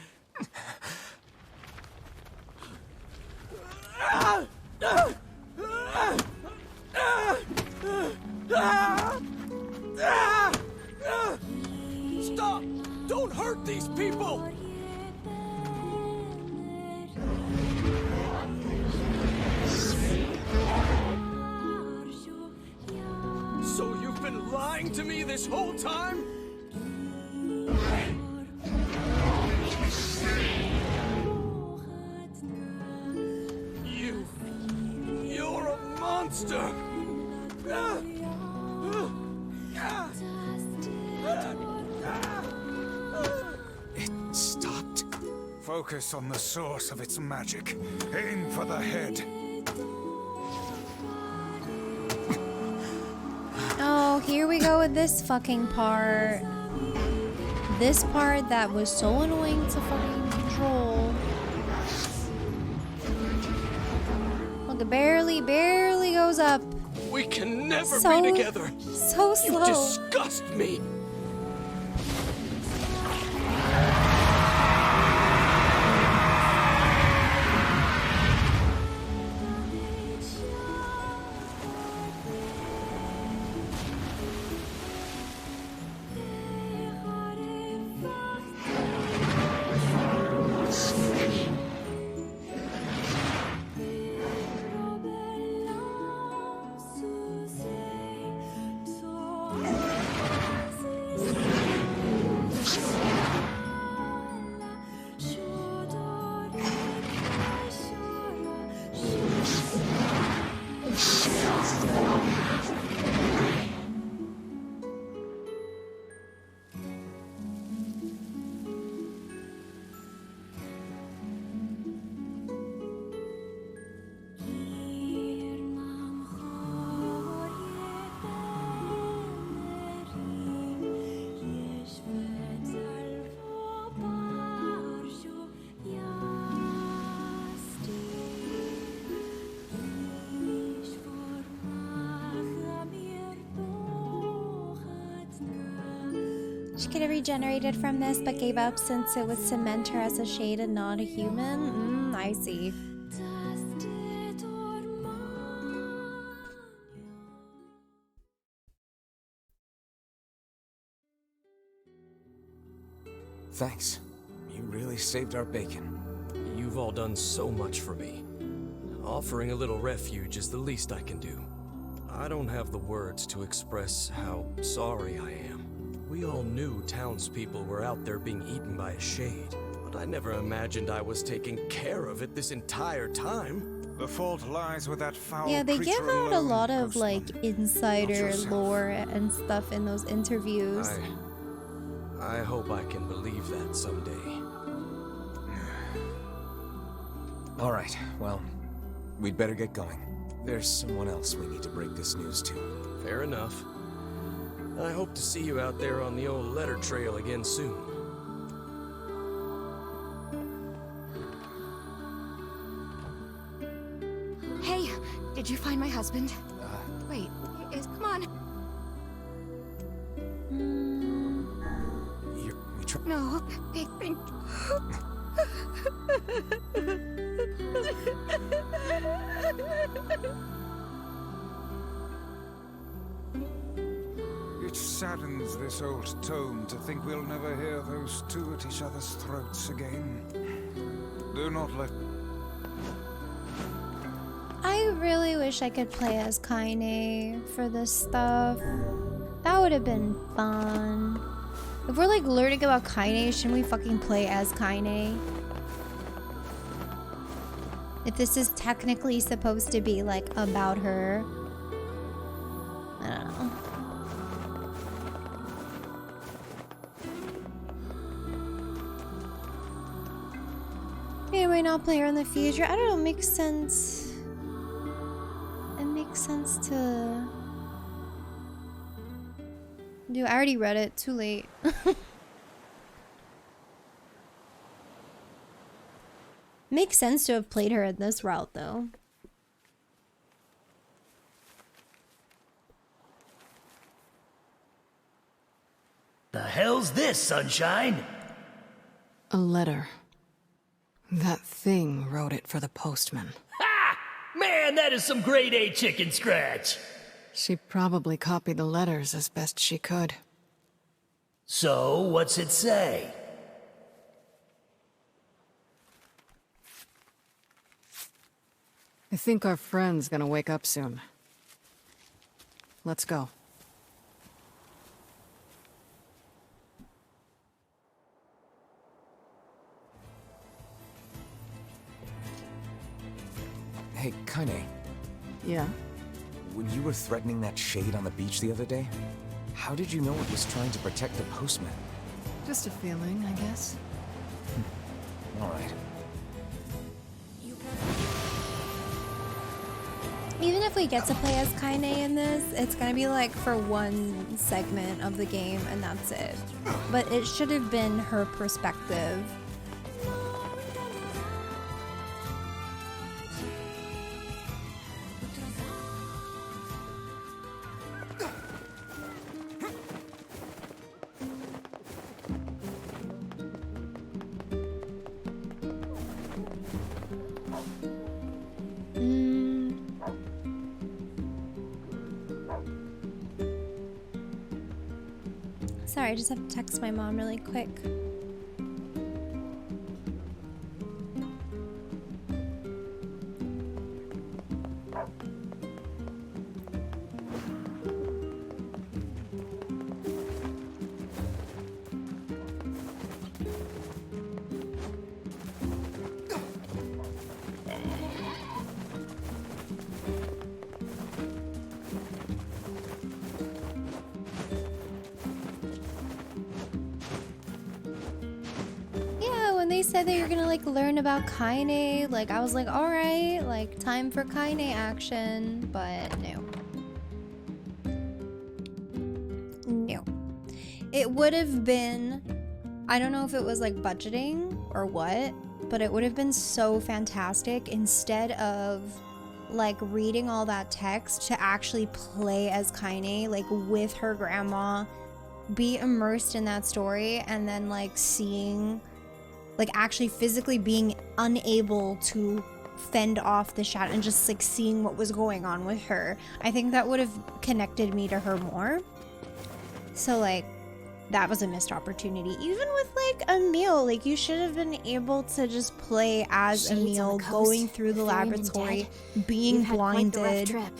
Stop! Don't hurt these people! to me this whole time? You're a monster! It stopped. Focus on the source of its magic. Aim for the head. Oh, here we go with this fucking part. This part that was so annoying to fucking control. Look, it barely goes up. We can never be together. So slow. You disgust me. She could have regenerated from this, but gave up since it would cement her as a shade and not a human. I see. Thanks. You really saved our bacon. You've all done so much for me. Offering a little refuge is the least I can do. I don't have the words to express how sorry I am. We all knew townspeople were out there being eaten by a shade, but I never imagined I was taking care of it this entire time. The fault lies with that foul Yeah, they give creature out a alone, lot of Postman. like insider lore and stuff in those interviews. I hope I can believe that someday. All right, well, we'd better get going. There's someone else we need to break this news to. Fair enough. I hope to see you out there on the old letter trail again soon. Hey, did you find my husband? Wait, come on. No, they think. It saddens this old tome to think we'll never hear those two at each other's throats again. Do not let... I really wish I could play as Kaine for this stuff. That would have been fun. If we're like learning about Kaine, shouldn't we fucking play as Kaine? If this is technically supposed to be like about her. I don't know. Maybe I might not play her in the future. I don't know, it makes sense. It makes sense to... Dude, I already read it. Too late. Makes sense to have played her in this route, though. The hell's this, Sunshine? A letter. That thing wrote it for the postman. Ha! Man, that is some grade A chicken scratch. She probably copied the letters as best she could. So, what's it say? I think our friend's gonna wake up soon. Let's go. Hey, Kaine. Yeah? When you were threatening that shade on the beach the other day, how did you know it was trying to protect the postman? Just a feeling, I guess. Alright. Even if we get to play as Kaine in this, it's gonna be like for one segment of the game and that's it. But it should have been her perspective. Sorry, I just have to text my mom really quick. They said that you're gonna like learn about Kaine, like I was like, all right, like time for Kaine action, but no. It would have been, I don't know if it was like budgeting or what, but it would have been so fantastic instead of like reading all that text to actually play as Kaine, like with her grandma, be immersed in that story, and then like seeing, like actually physically being unable to fend off the shadow and just like seeing what was going on with her. I think that would have connected me to her more. So like that was a missed opportunity. Even with like Emil, like you should have been able to just play as Shades Emil, on the coast, going through the fearing and laboratory, dead. being You've had quite the rough blinded, trip.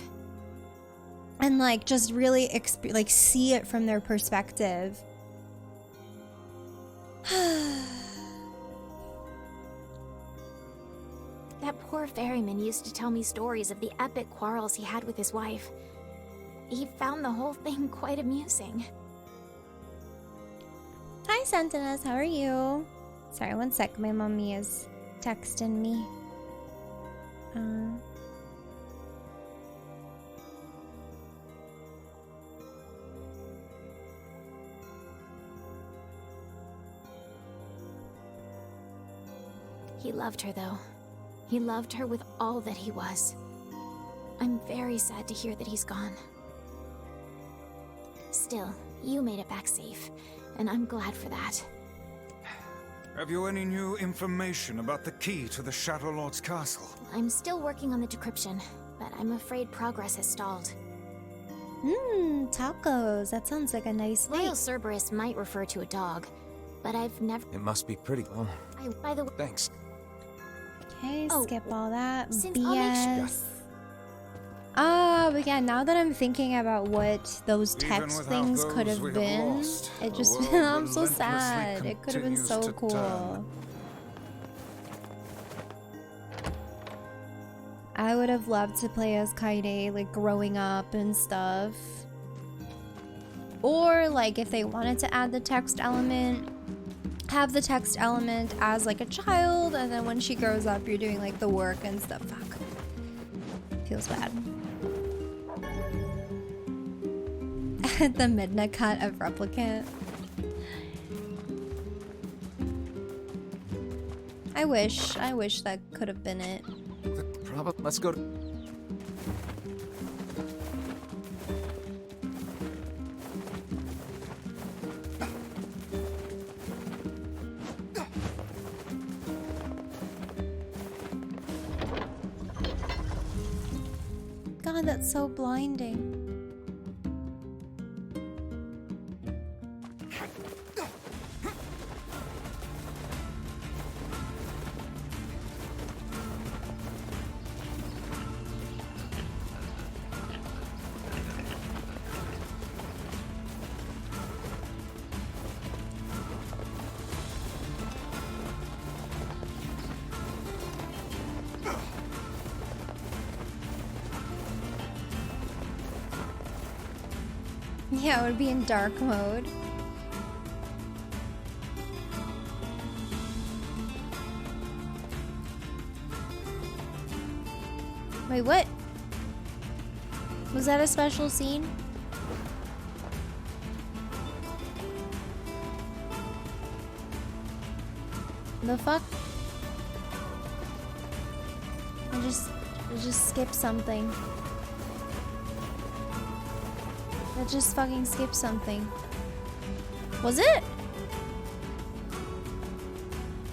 and like just really like see it from their perspective. That poor ferryman used to tell me stories of the epic quarrels he had with his wife. He found the whole thing quite amusing. Hi, Sentinels. How are you? Sorry, one sec. My mommy is texting me. He loved her, though. He loved her with all that he was. I'm very sad to hear that he's gone. Still, you made it back safe, and I'm glad for that. Have you any new information about the key to the Shadow Lord's castle? I'm still working on the decryption, but I'm afraid progress has stalled. Tacos. That sounds like a nice night. Royal Cerberus might refer to a dog, but I've never... It must be pretty. Oh, by the way... thanks. Okay, skip all that since I'll make BS. But yeah, now that I'm thinking about what those text things could have been, it just, I'm so sad. It could have been so cool. I would have loved to play as Kaine, like growing up and stuff. Or like if they wanted to add the text element, have the text element as like a child, and then when she grows up you're doing like the work and stuff. Fuck. Feels bad. The midnight cut of Replicant. I wish that could have been it. Probably. Let's go to... God, that's so blinding. Yeah, it would be in dark mode. Wait, what? Was that a special scene? The fuck? I just skipped something. I just fucking skipped something. Was it?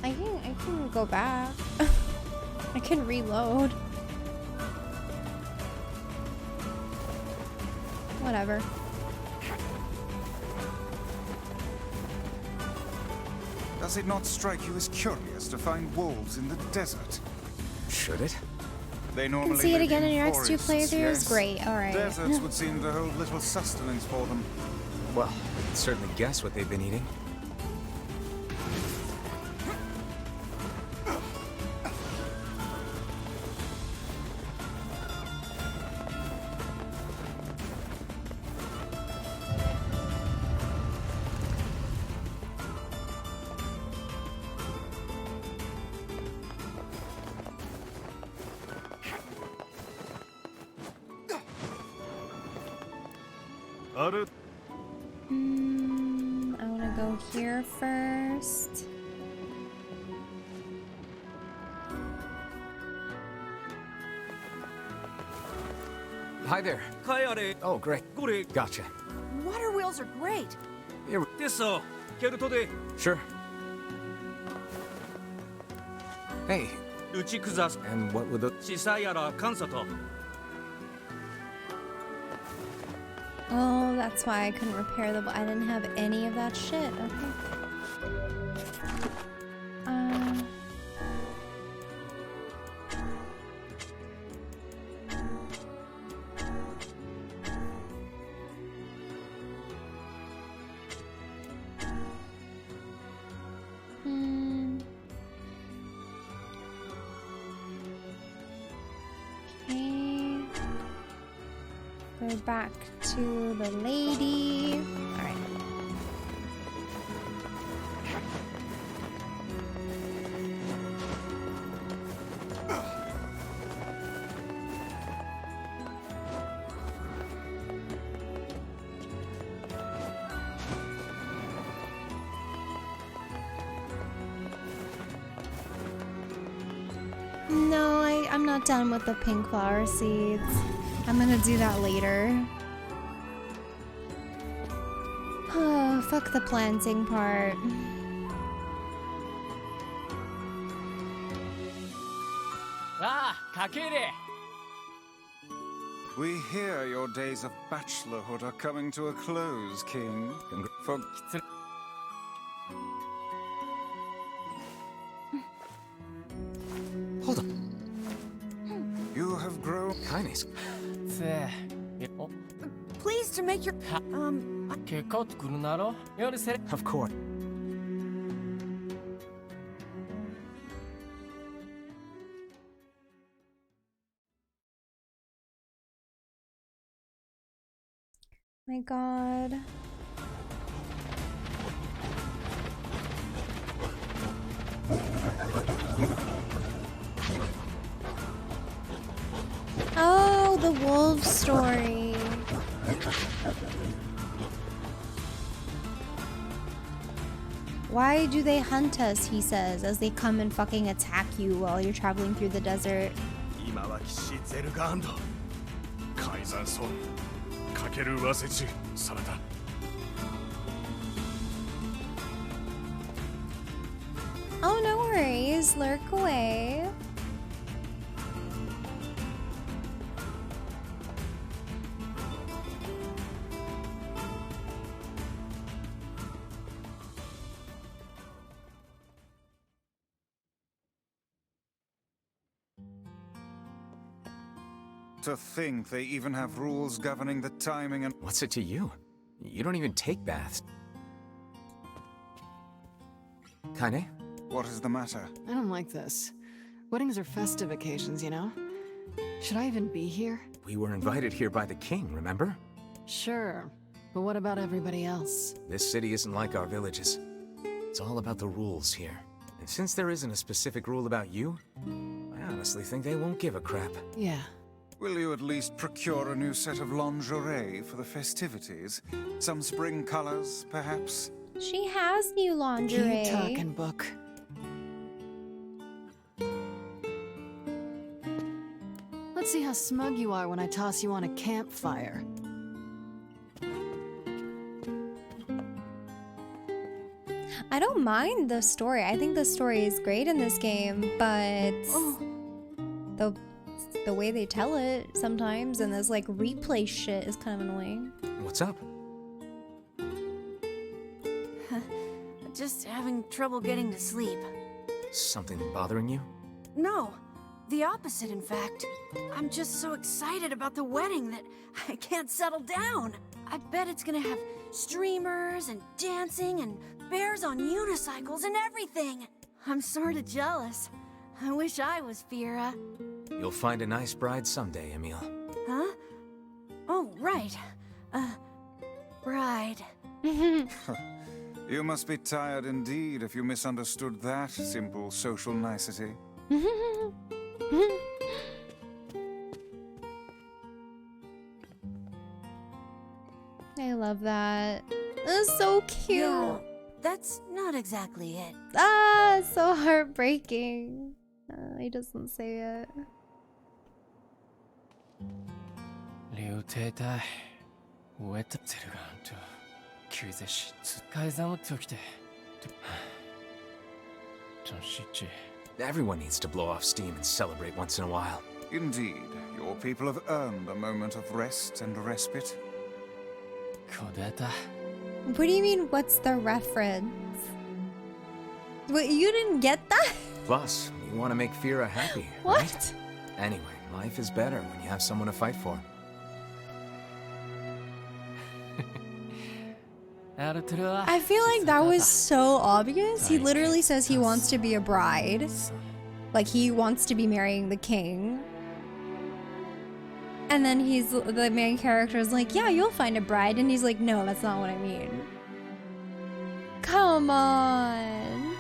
I can go back. I can reload. Whatever. Does it not strike you as curious to find wolves in the desert? Should it? They You normally can see it live again in your forests, X2 playthrough. yes. Is great. All right. Deserts would seem to hold little sustenance for them. Well, we can certainly guess what they've been eating. I want to go here first. Hi there. Oh, great. Gotcha. Water wheels are great. Sure. Hey. And what would the... Oh, that's why I couldn't repair the... I didn't have any of that shit. Okay. Okay. Go back to the lady. All right. No, I'm not done with the pink flower seeds. I'm gonna do that later. Oh, fuck the planting part. We hear your days of bachelorhood are coming to a close, King. For... Hold on. You have grown... Kindness. Please to make your... Of course. My God. Oh, the wolf story. Why do they hunt us, he says, as they come and fucking attack you while you're traveling through the desert. Oh, no worries. Lurk away. To think they even have rules governing the timing and... What's it to you? You don't even take baths. Kaine? What is the matter? I don't like this. Weddings are festive occasions, you know? Should I even be here? We were invited here by the king, remember? Sure. But what about everybody else? This city isn't like our villages. It's all about the rules here. And since there isn't a specific rule about you, I honestly think they won't give a crap. Yeah. Will you at least procure a new set of lingerie for the festivities? Some spring colors, perhaps? She has new lingerie. Keep talking, book. Let's see how smug you are when I toss you on a campfire. I don't mind the story. I think the story is great in this game, but the way they tell it sometimes and this like replay shit is kind of annoying. What's up? Just having trouble getting to sleep. Something bothering you? No, the opposite, in fact. I'm just so excited about the wedding that I can't settle down. I bet it's gonna have streamers and dancing and bears on unicycles and everything. I'm sorta jealous. I wish I was Fira. You'll find a nice bride someday, Emil. Huh? Oh, right. Bride. You must be tired indeed if you misunderstood that simple social nicety. I love that. It's so cute. Yeah, that's not exactly it. Ah, so heartbreaking. He doesn't say it. 流体体왜 탑재를 또 규제시 가이상을 터기대 좀 쉽지. Everyone needs to blow off steam and celebrate once in a while. Indeed, your people have earned a moment of rest and respite. 고대다. What do you mean, what's the reference? Wait, you didn't get that? Plus, you want to make Fira happy, What? right? Anyway, life is better when you have someone to fight for. I feel like that was so obvious. He literally says he wants to be a bride. Like, he wants to be marrying the king. And then the main character is like, yeah, you'll find a bride. And he's like, no, that's not what I mean. Come on.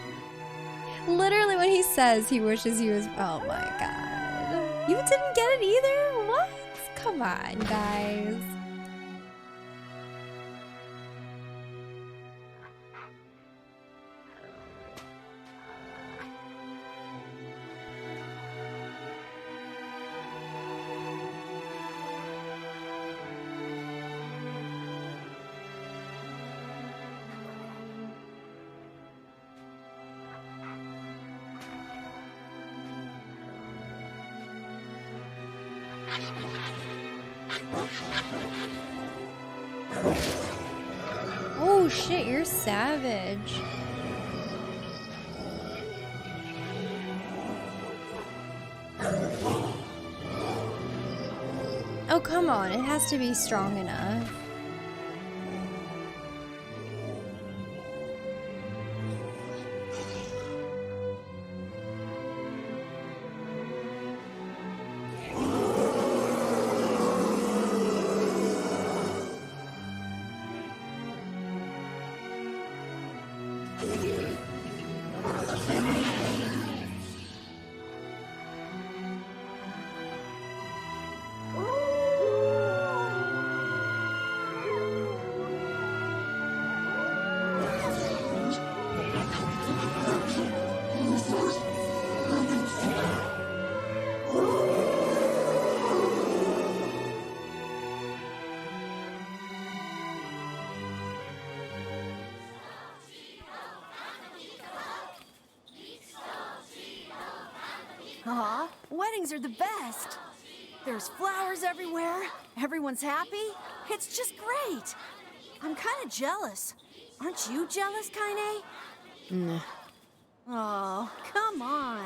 Literally when he says he wishes he was, oh my god. You didn't get it either? What? Come on, guys. Oh shit, you're savage. Oh, come on, it has to be strong enough. Aw, weddings are the best. There's flowers everywhere. Everyone's happy. It's just great. I'm kind of jealous. Aren't you jealous, Kaine? Nah. Oh, come on.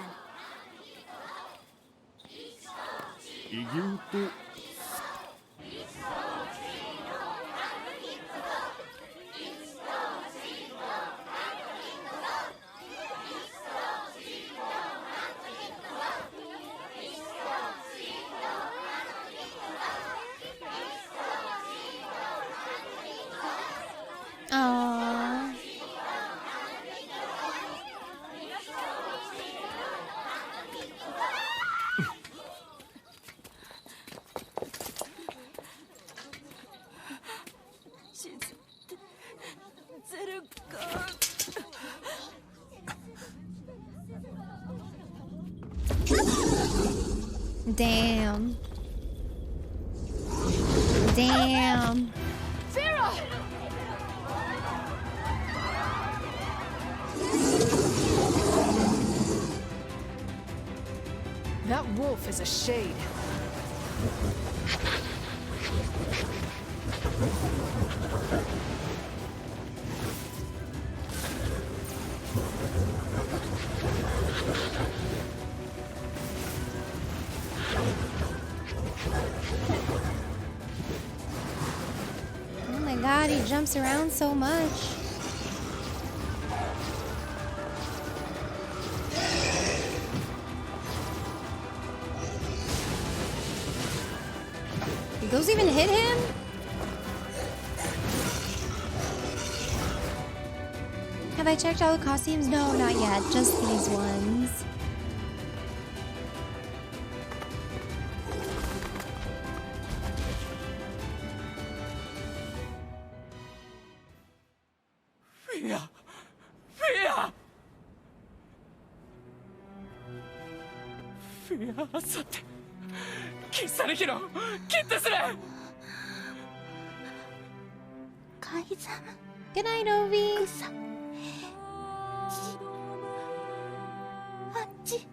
Damn. Damn. Vera! That wolf is a shade. Oh my god, he jumps around so much. Did those even hit him? Have I checked all the costumes? No, not yet. Just these ones. Fia! Fia! Fia, さて、キッサニキのキッテスね。改ざん。 Good night, Ovi. あっち。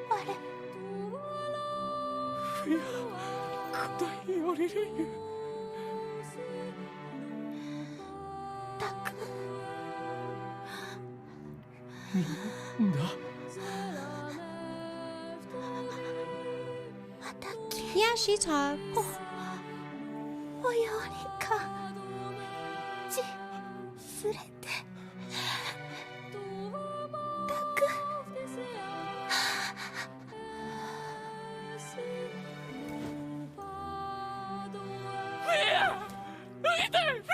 あれ。フィア、この日降りる。たく。なんだ。 Yeah, she talks. およりか。ち、すれて。たく。フィア！見て、フィ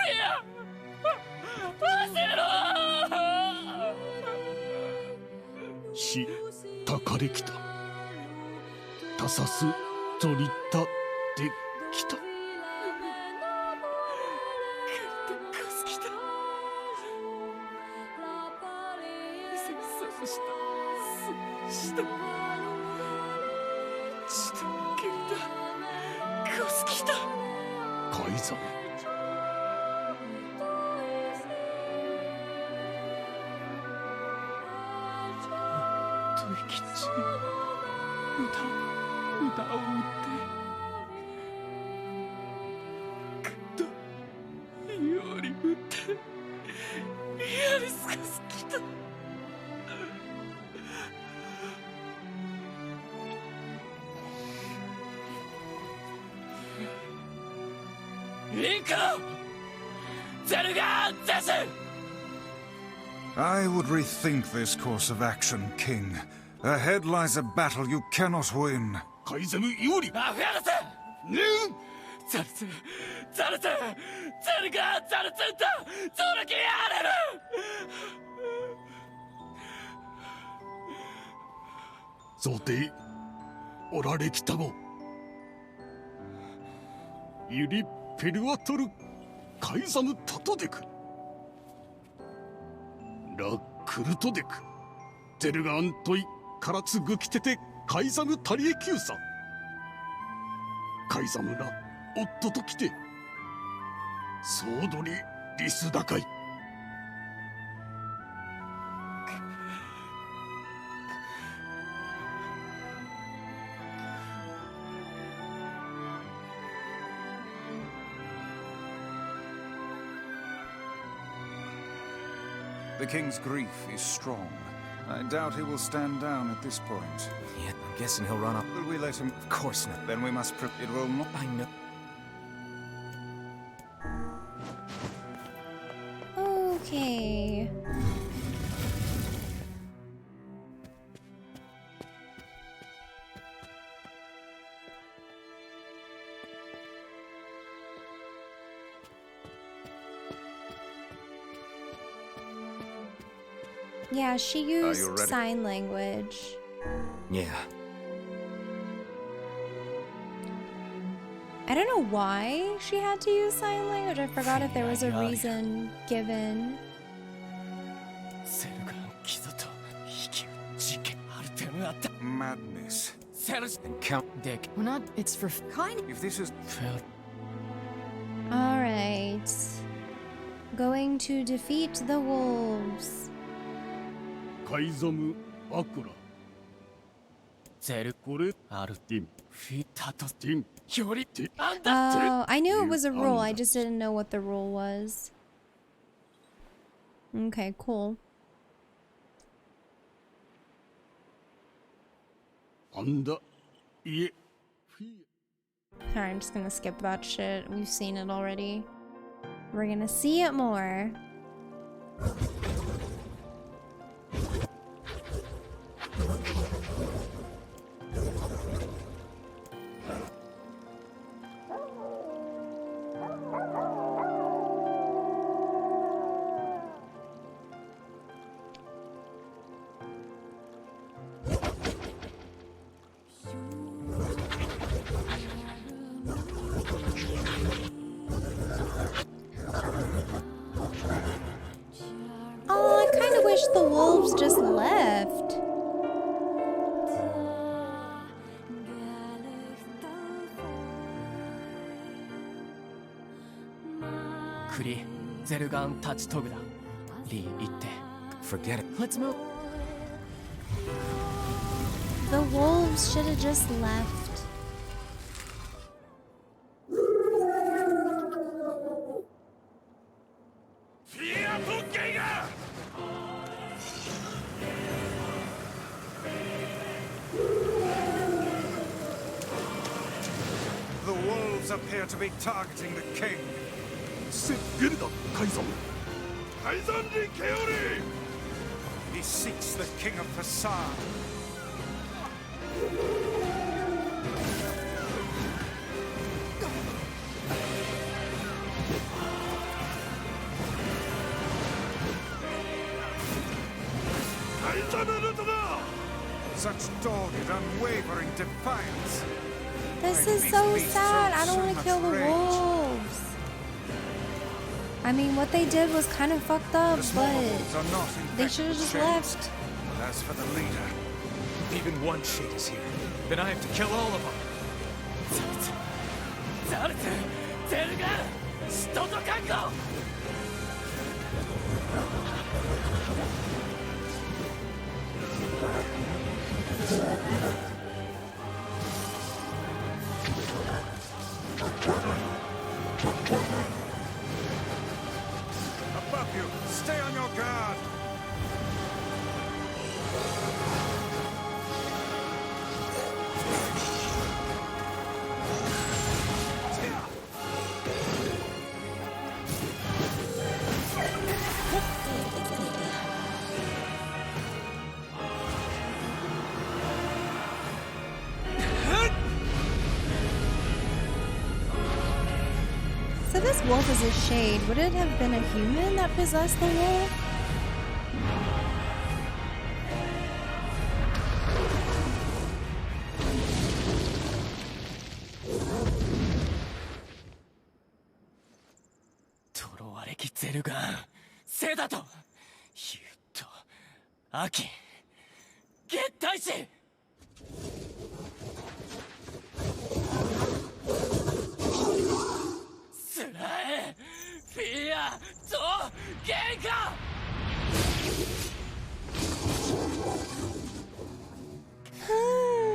ア！たかれきた。たさすとりたできた。改ざん。きち歌を打ってくっとより打ってやりすかすきた。リンクゼルガーゼス。 I would rethink this course of action, King. Ahead lies a battle you cannot win. カイザムイオリ。アフェアルセ。ザルツ、ザルツ、ゼルガーザルツンとゾルキアレル。贈呈おられきたご。ユリペルアトルカイザムタトデク。ラクルトデクゼルガアントイカラツグキテテカイザムタリエキューサ。カイザムラ夫と来てソードリリスダカイ。The king's grief is strong. I doubt he will stand down at this point. Yeah, I'm guessing he'll run up. Will we let him? Of course not. Then we must it will not. I know. Okay. Yeah, she used sign language. Yeah. I don't know why she had to use sign language. I forgot if there was a reason given. Madness. And count Dick. We're not. It's for kind. If this is All right. Going to defeat the wolves. カイザム・アクラゼルこれアルティンフィタトティンよりティ Oh, I knew it was a rule. I just didn't know what the rule was. Okay, cool. アンダイエフィ Alright, I'm just gonna skip that shit. We've seen it already. We're gonna see it more. Oh, I kind of wish the wolves just left. Kuri, Zerugan Tachitoguda. Lee itte. Forget it. Let's move. The wolves should have just left. the wolves appear to be targeting the king. せゲルダカイザムカイザンリケオリ He seeks the king of Fasad. Such dogged, unwavering defiance. This is so sad. I don't want to kill the wolves. I mean, what they did was kind of fucked up, but they should have just left. As for the leader, even one shade is here, then I have to kill all of them. above you, stay on your guard. So this wolf is a shade. Would it have been a human that possessed the wolf?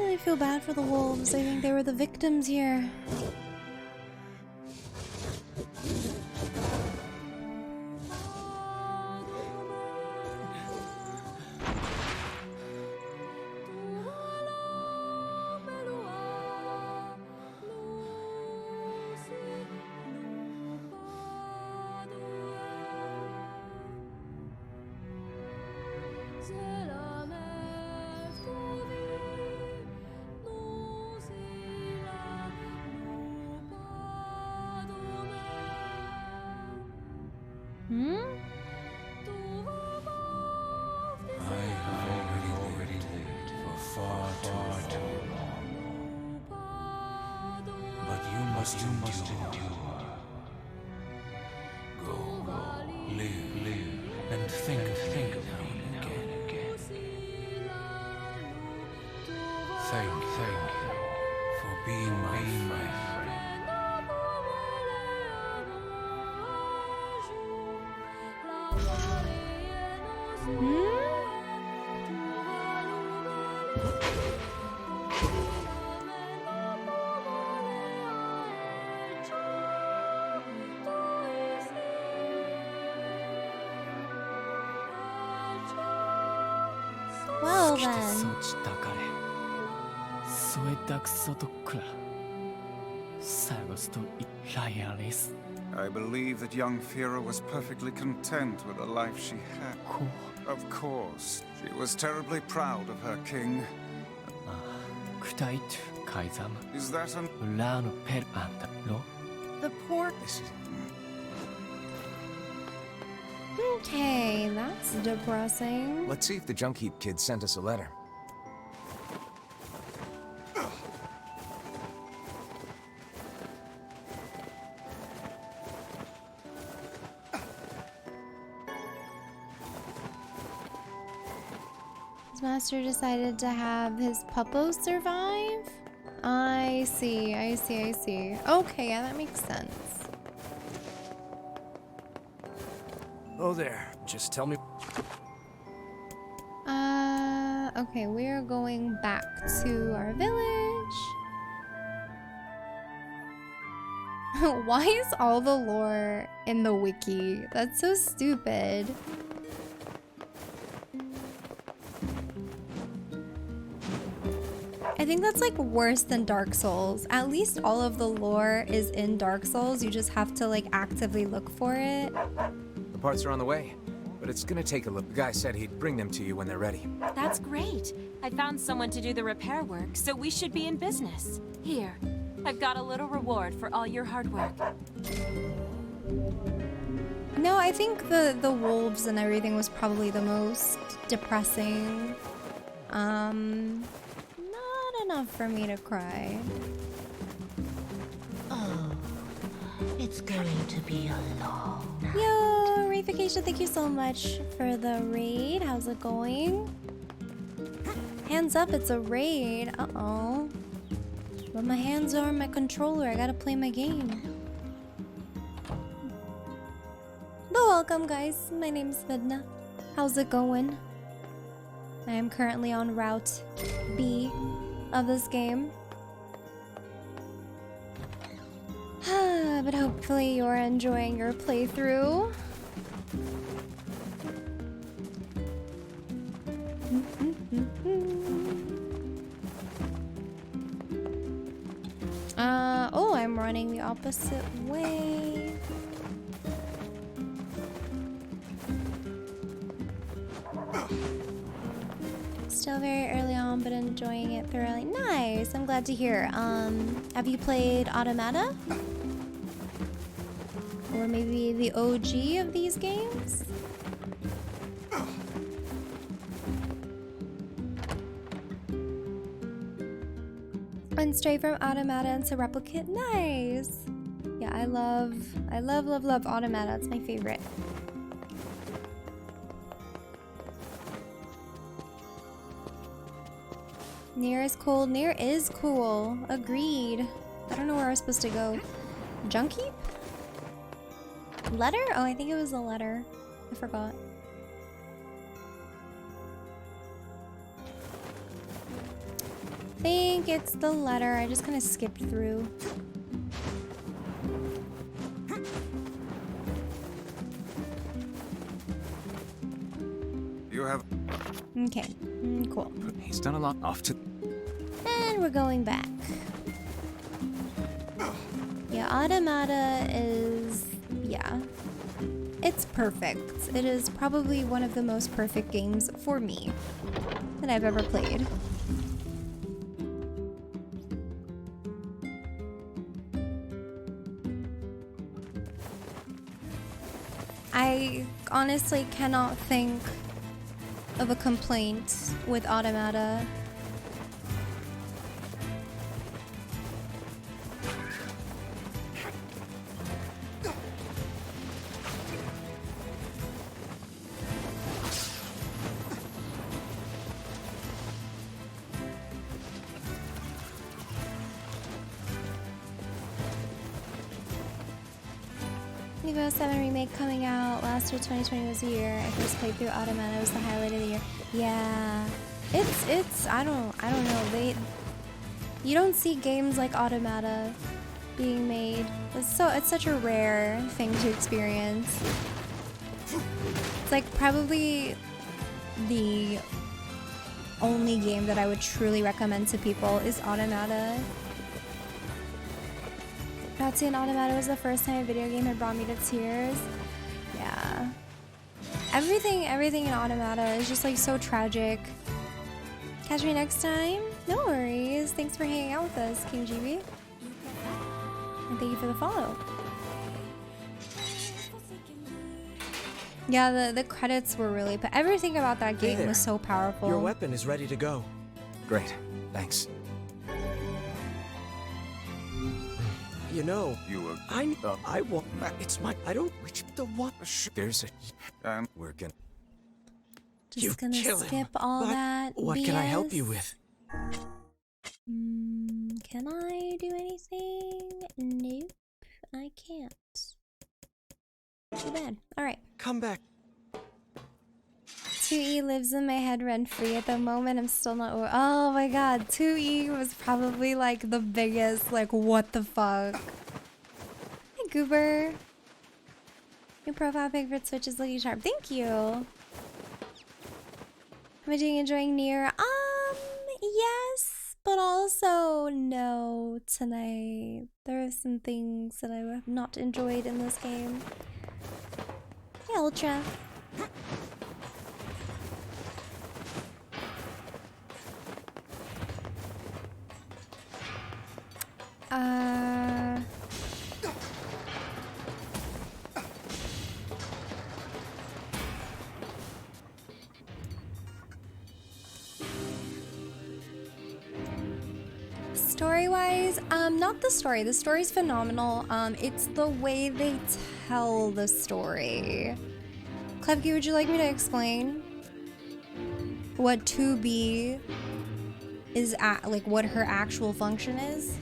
I feel bad for the wolves. I think they were the victims here. You must endure. Go, live, and think of me again. Thank you for being my friend. Well then. そえたくそとくらサゴスとライアリス I believe that young Fira was perfectly content with the life she had. Of course. She was terribly proud of her king. クタイトカイザム Is that an... ラーのペルアンダロ The poor... This is... Okay, that's depressing. Let's see if the Junk Heap kid sent us a letter. His master decided to have his puppo survive? I see. Okay, yeah, that makes sense. Oh there, just tell me. Okay, we're going back to our village. Why is all the lore in the wiki? That's so stupid. I think that's like worse than Dark Souls. At least all of the lore is in Dark Souls. You just have to like actively look for it. The parts are on the way, but it's gonna take a look. The guy said he'd bring them to you when they're ready. That's great. I found someone to do the repair work, so we should be in business. Here, I've got a little reward for all your hard work. No, I think the wolves and everything was probably the most depressing. Not enough for me to cry. Oh, it's going to be a long night. Yo, Reification, thank you so much for the raid. How's it going? Hands up, it's a raid. Uh-oh. But my hands are on my controller. I gotta play my game. But welcome, guys. My name's Midna. How's it going? I am currently on Route B of this game. But hopefully you're enjoying your playthrough. Oh, I'm running the opposite way. Still very early on, but enjoying it thoroughly. Nice, I'm glad to hear. Have you played Automata? Or maybe the OG of these games? And straight from Automata into Replicant. Nice. Yeah, I love Automata. It's my favorite. NieR is cool. NieR is cool. Agreed. I don't know where I was supposed to go. Junk Heap? Letter? Oh, I think it was a letter. I forgot. I think it's the letter. I just kind of skipped through. You have... Okay. Cool. He's done a lot off to... And we're going back. Yeah, Automata is... yeah. It's perfect. It is probably one of the most perfect games for me that I've ever played. I honestly cannot think of a complaint with Automata. Evo 7 remake coming out. Last year, 2020 was the year I first played through Automata. It was the highlight of the year. Yeah, it's I don't know. You don't see games like Automata being made. It's such a rare thing to experience. It's like probably the only game that I would truly recommend to people is Automata. Nazi and Automata was the first time a video game had brought me to tears. Yeah. Everything in Automata is just like so tragic. Catch me next time? No worries. Thanks for hanging out with us, King GB. And thank you for the follow. Yeah, the credits were really... But everything about that game was so powerful. Your weapon is ready to go. Great. Thanks. You know, I want. It's my. I don't. Which the what? There's a. We're gonna. Just gonna skip all that. What can I help you with? Can I do anything? Nope, I can't. Too bad. All right. Come back. 2E lives in my head rent-free at the moment. I'm still not... Oh my god, 2E was probably like the biggest, like, what the fuck. Hey, Goober. Your profile pic for Twitch is looking sharp. Thank you. Am I enjoying NieR? Yes, but also no tonight. There are some things that I have not enjoyed in this game. Hey, Ultra. Story-wise, not the story. The story's phenomenal. It's the way they tell the story. Klevki, would you like me to explain what 2B is like what her actual function is?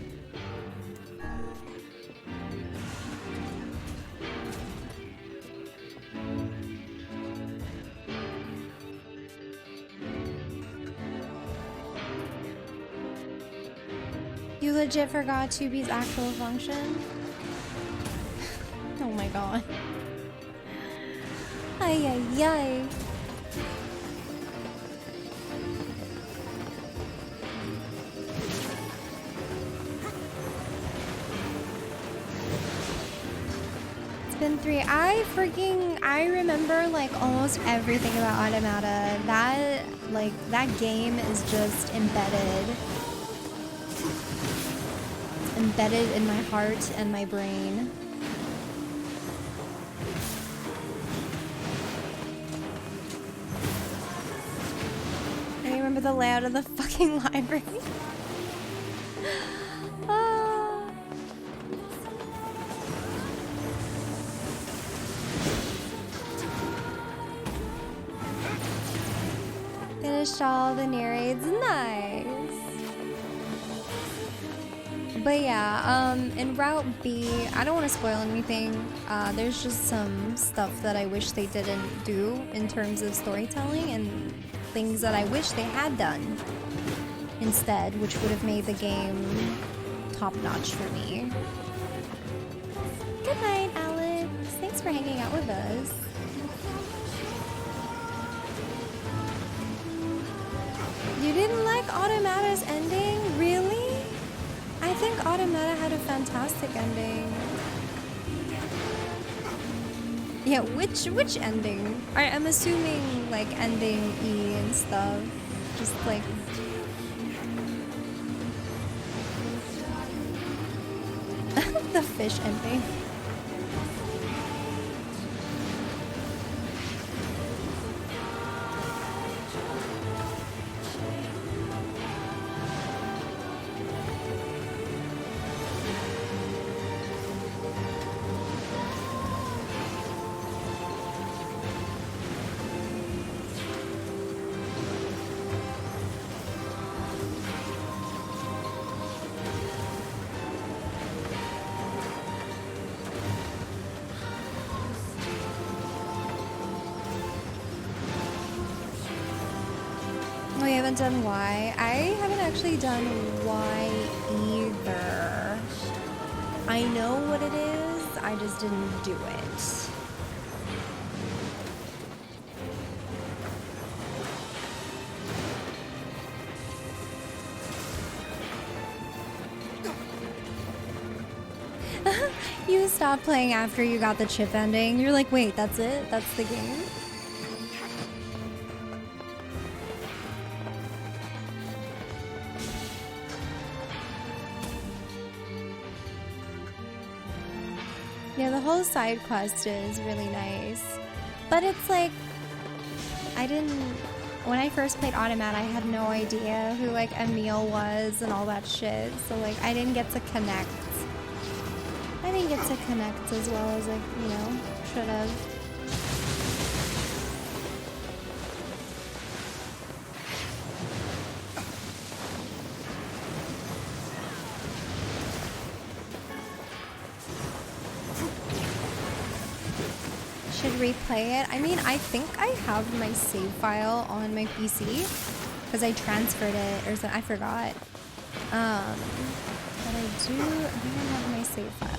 You legit forgot 2B's actual function? Oh my god. Ay ay ay. It's been 3. I remember like almost everything about Automata. That game is just embedded in my heart and my brain. I remember the layout of the fucking library. Finished all the NieR raids. Nice. But yeah, in Route B, I don't want to spoil anything. There's just some stuff that I wish they didn't do in terms of storytelling and things that I wish they had done instead, which would have made the game top-notch for me. Good night, Alex. Thanks for hanging out with us. You didn't like Automata's ending? Really? I think Automata had a fantastic ending. Yeah, which ending? I'm assuming like ending E and stuff. Just like the fish ending. haven't done Y. I haven't actually done Y either. I know what it is, I just didn't do it. You stopped playing after you got the chip ending. You're like, wait, that's it? That's the game? Yeah, the whole side quest is really nice. But it's like, when I first played Automat, I had no idea who like Emil was and all that shit. So like, I didn't get to connect. I didn't get to connect as well as I, should have. Should replay it. I mean, I think I have my save file on my PC because I transferred it or something. I forgot. But I think I have my save file.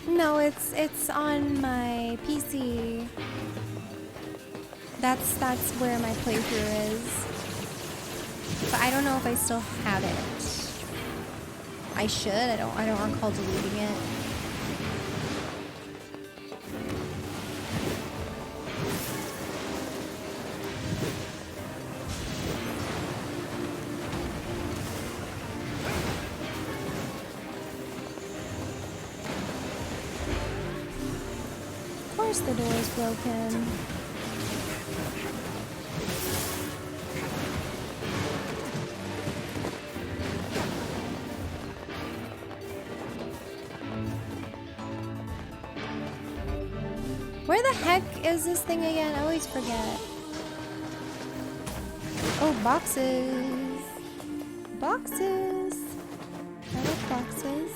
No, it's on my PC. That's where my playthrough is. But I don't know if I still have it. I should. I don't recall deleting it. Of course the door is broken. Where the heck is this thing again? I always forget. Oh, boxes. Boxes. I like boxes.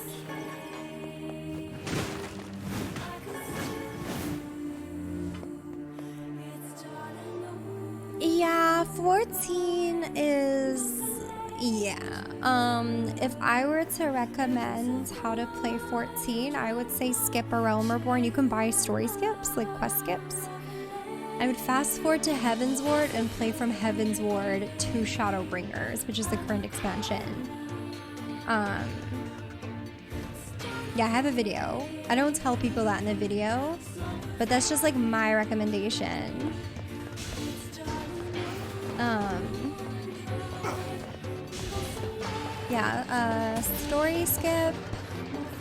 Yeah, 14 is... Yeah. If I were to recommend how to play 14, I would say skip A Realm Reborn. You can buy story skips, like quest skips. I would fast forward to Heaven's Ward and play from Heaven's Ward to Shadowbringers, which is the current expansion. Yeah, I have a video. I don't tell people that in the video, but that's just like my recommendation. Yeah, story skip,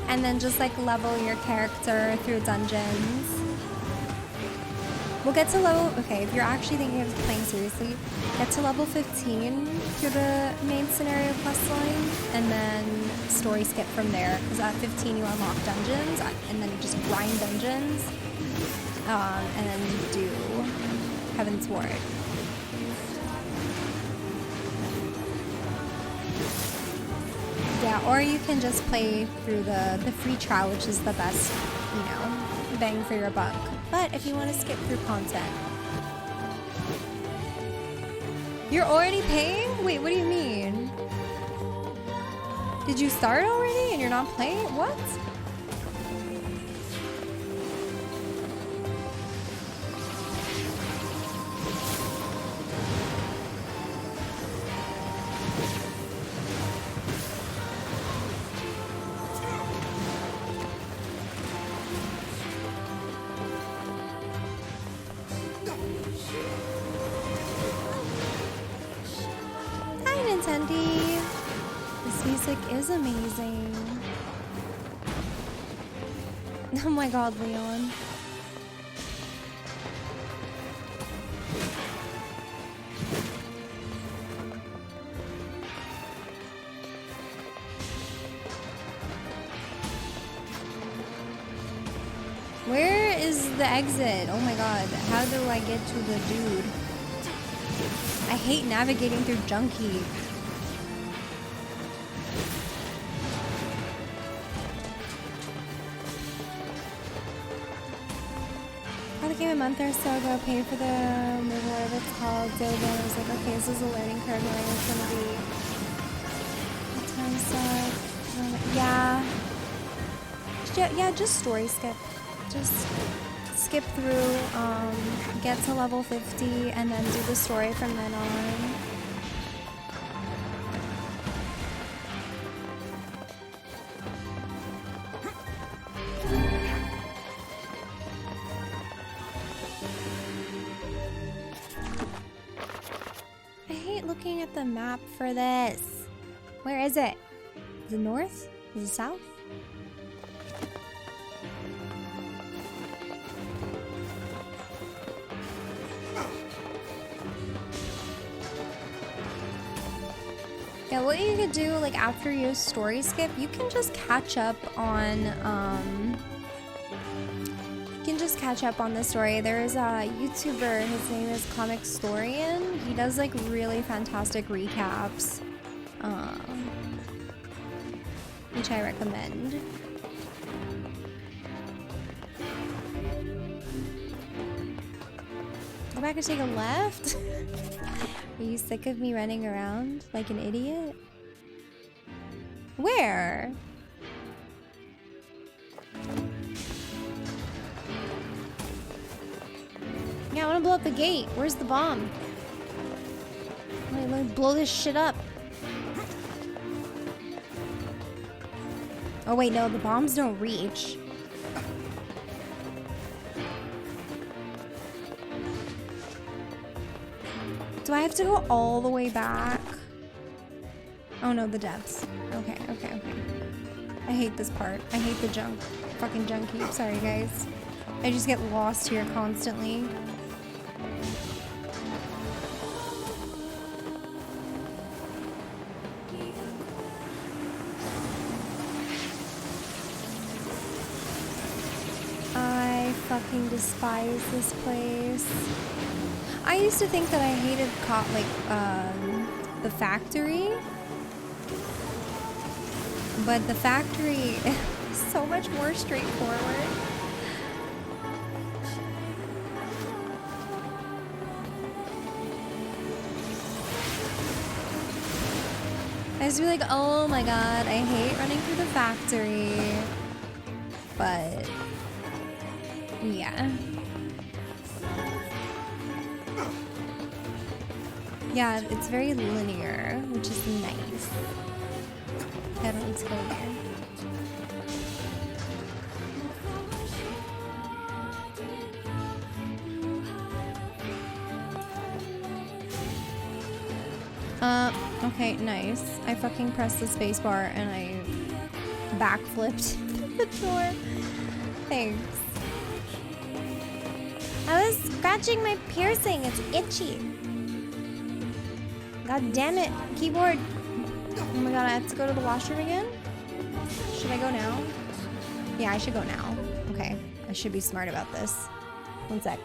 and then just like level your character through dungeons. We'll get to level, okay, if you're actually thinking of playing seriously, get to level 15 through the main scenario questline, and then story skip from there, because at 15 you unlock dungeons, and then you just grind dungeons, and then you do Heaven's Ward. Yeah, or you can just play through the free trial, which is the best, bang for your buck. But if you want to skip through content. You're already paying? Wait, what do you mean? Did you start already and you're not playing? What? This music is amazing. Oh my god, Leon. Where is the exit? Oh my god, how do I get to the dude? I hate navigating through junkie. became a month or so ago, paid for the whatever it's called, did again. I was like, okay, this is a learning curve, knowing it's gonna be a time suck. Yeah. Yeah, just story skip. Just skip through, get to level 50, and then do the story from then on. I hate looking at the map for this. Where is it? Is it north? Is it south? Yeah, what you could do, like, after you story skip, you can just catch up on, you can just catch up on the story. There's a YouTuber, his name is Comic Storian. He does, like, really fantastic recaps, which I recommend. Go back and take a left? Are you sick of me running around like an idiot? Where? Yeah, I wanna blow up the gate. Where's the bomb? Wait, let me blow this shit up. Oh wait, no, the bombs don't reach. Do I have to go all the way back? Oh no, the depths. Okay. I hate this part. I hate the junk. Fucking junkie. Sorry, guys. I just get lost here constantly. I fucking despise this place. I used to think that I hated the factory, but the factory is so much more straightforward. I used to be like, oh my god, I hate running through the factory, but yeah. Yeah, it's very linear, which is nice. I don't need to go there. Okay, nice. I fucking pressed the spacebar and I backflipped through the door. Thanks. I was scratching my piercing. It's itchy. God damn it, keyboard. Oh my god, I have to go to the washroom again? Should I go now? Yeah, I should go now. Okay, I should be smart about this. One sec.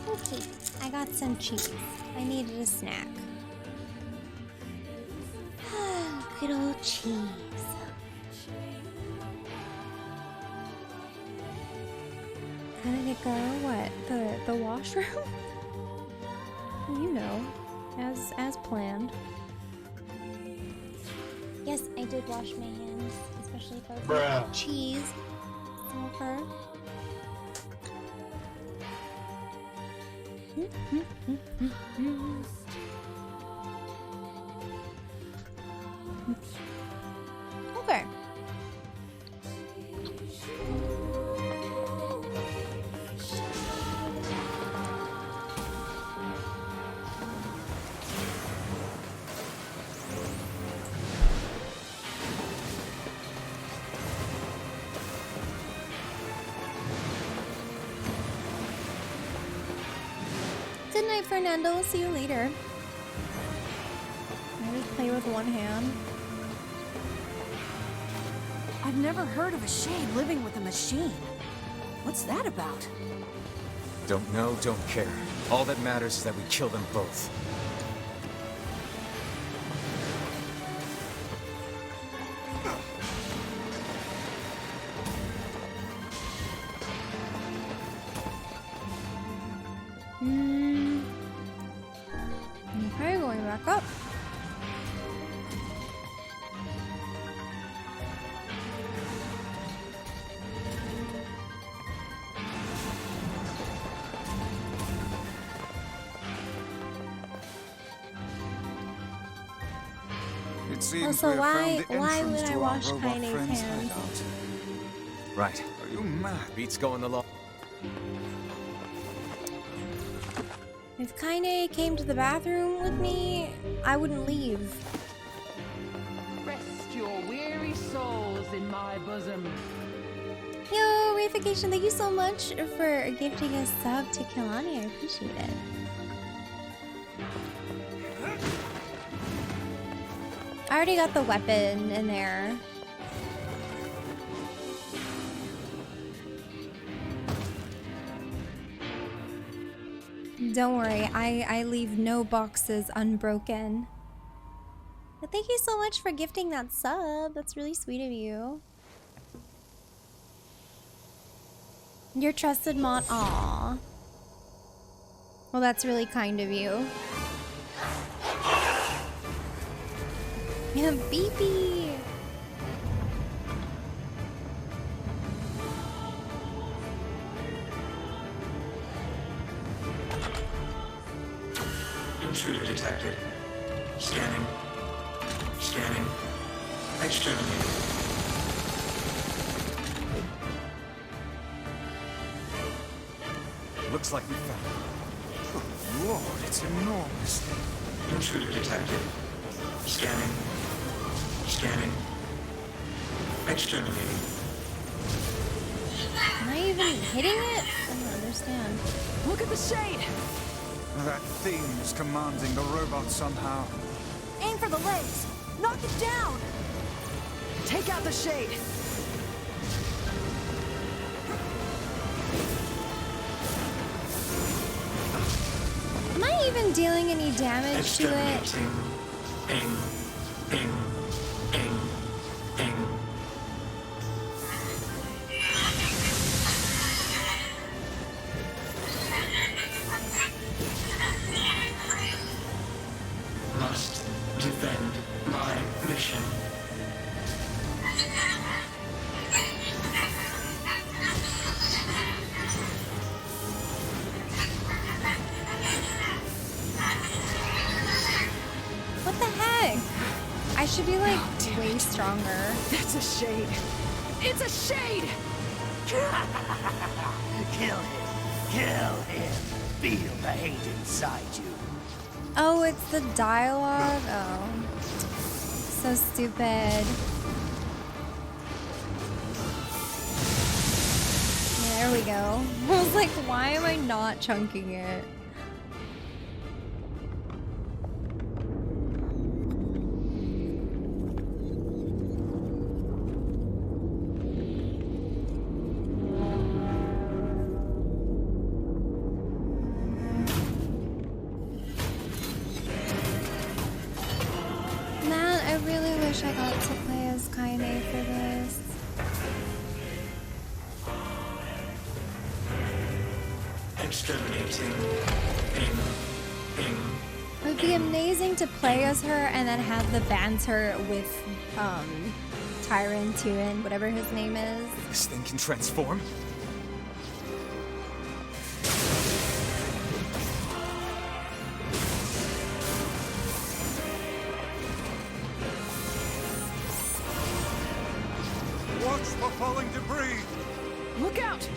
Okay, I got some cheese. I needed a snack. Good old cheese. How did it go? What? The washroom? You know, as planned. Yes, I did wash my hands, especially if I was Bruh. cheese. Over. Okay. Good night, Fernando. See you later. I always play with one hand. I've never heard of a shade living with a machine. What's that about? Don't know, don't care. All that matters is that we kill them both. Okay, going back up. It seems Also, we have found the why entrance would I to our wash robot Kaine's friend's hands? hideout. Right. Are you mad? Beats going the law. If Kaine came to the bathroom with me, I wouldn't leave. Rest your weary souls in my bosom. Yo, Reification, thank you so much for gifting a sub to Kilani. I appreciate it. I already got the weapon in there. Don't worry, I leave no boxes unbroken. But thank you so much for gifting that sub. That's really sweet of you. Your trusted mod. Aww. Well, that's really kind of you. Yeah, beepy. Intruder detected. Scanning. Scanning. Exterminated. Looks like we found it. Good Lord, it's enormous. Intruder detected. Scanning. Scanning. Exterminating. Am I even hitting it? I don't understand. Look at the shade! That thing is commanding the robot somehow. Aim for the legs! Knock it down! Take out the shade! Am I even dealing any damage to it? Ing. Ing. Ing. Ing. Must defend my mission. What the heck? I should be like way stronger. That's a shade. It's a shade! Kill him. Kill him. Feel the hate inside you. Oh, it's the dialogue? Oh. So stupid. Yeah, there we go. I was like, why am I not chunking it? wish I got to play as Kaine for this. Exterminating. It would be amazing to play as her and then have the banter with Tyrion, whatever his name is. This thing can transform? Watch for falling debris! Look out!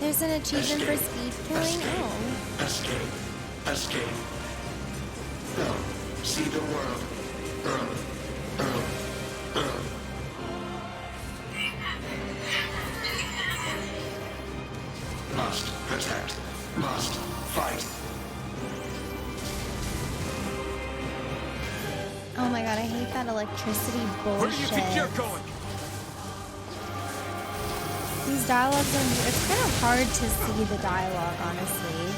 There's an achievement for speed killing? Oh. Escape. Escape. Go. See the world. Earl. Must protect. Must fight. Oh my god, I hate that electricity bullshit. Where do you think you're going? These dialogues are... It's kind of hard to see the dialogue, honestly.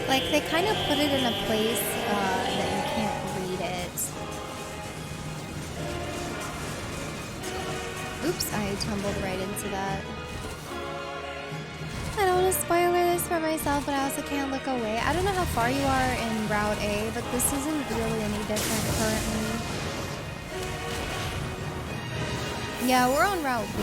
Like, they kind of put it in a place that you can't read it. Oops, I tumbled right into that. I don't want to spoiler this for myself, but I also can't look away. I don't know how far you are in Route A, but this isn't really any different currently. Yeah, we're on Route B.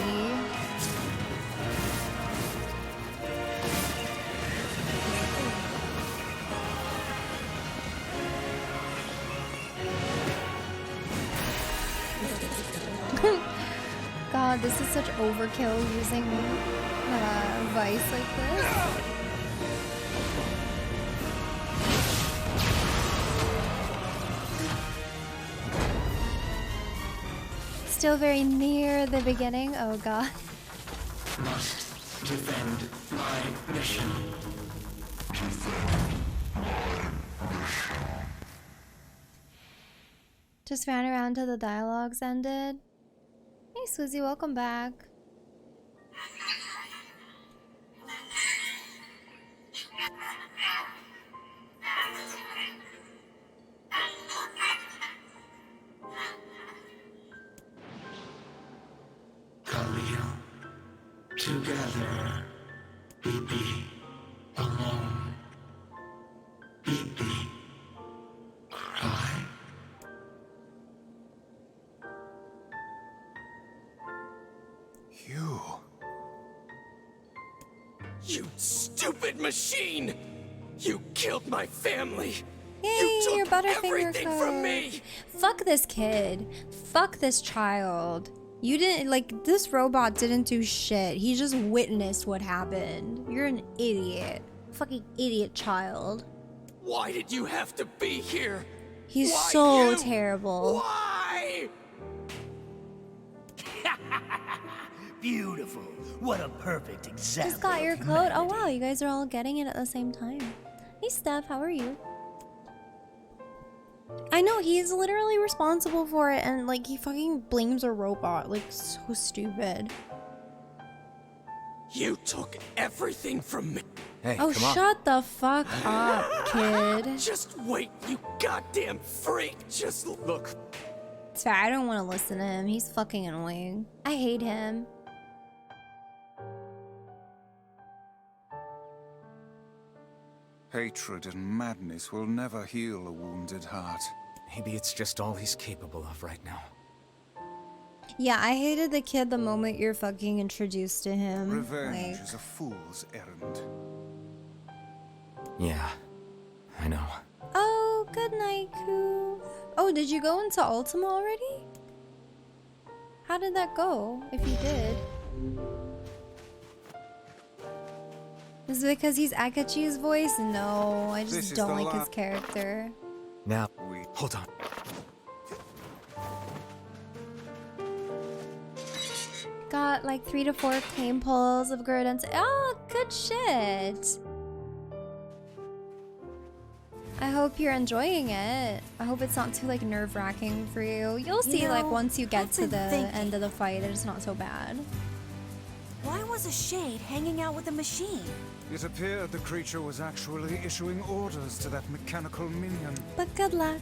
God, this is such overkill using Vice like this. Still very near the beginning. Oh God. Must defend my mission. Just ran around till the dialogues ended. Hey Susie, welcome back. Khalil. Together. BB. Alone. BB. Cry. You stupid machine! You killed my family! Yay, you took your Butterfinger everything code. from me! Fuck this kid. Fuck this child. You didn't, like, this robot didn't do shit. He just witnessed what happened. You're an idiot. Fucking idiot child. Why did you have to be here? He's Why so you? terrible. Why? Beautiful. What a perfect example. Just got your of code. Oh wow, you guys are all getting it at the same time. Hey Steph, how are you? I know, he's literally responsible for it and like he fucking blames a robot. Like so stupid. You took everything from me. Hey, oh, come on. shut the fuck up, kid. Just wait, you goddamn freak. Just look. Sorry, I don't want to listen to him. He's fucking annoying. I hate him. Hatred and madness will never heal a wounded heart. Maybe it's just all he's capable of right now. Yeah, I hated the kid the moment you're fucking introduced to him. Revenge Like, is a fool's errand. Yeah, I know. oh, good night, Koo. Oh, did you go into Ultima already? How did that go, if you did? Is it because he's Akachi's voice? No, I just don't like his character. Now, hold on. Got like 3 to 4 claim pulls of Gurdon. Oh, good shit. I hope you're enjoying it. I hope it's not too like nerve-wracking for you. You'll see like once you get to the end of the fight, it's not so bad. Why was a shade hanging out with a machine? It appeared the creature was actually issuing orders to that mechanical minion. But good luck.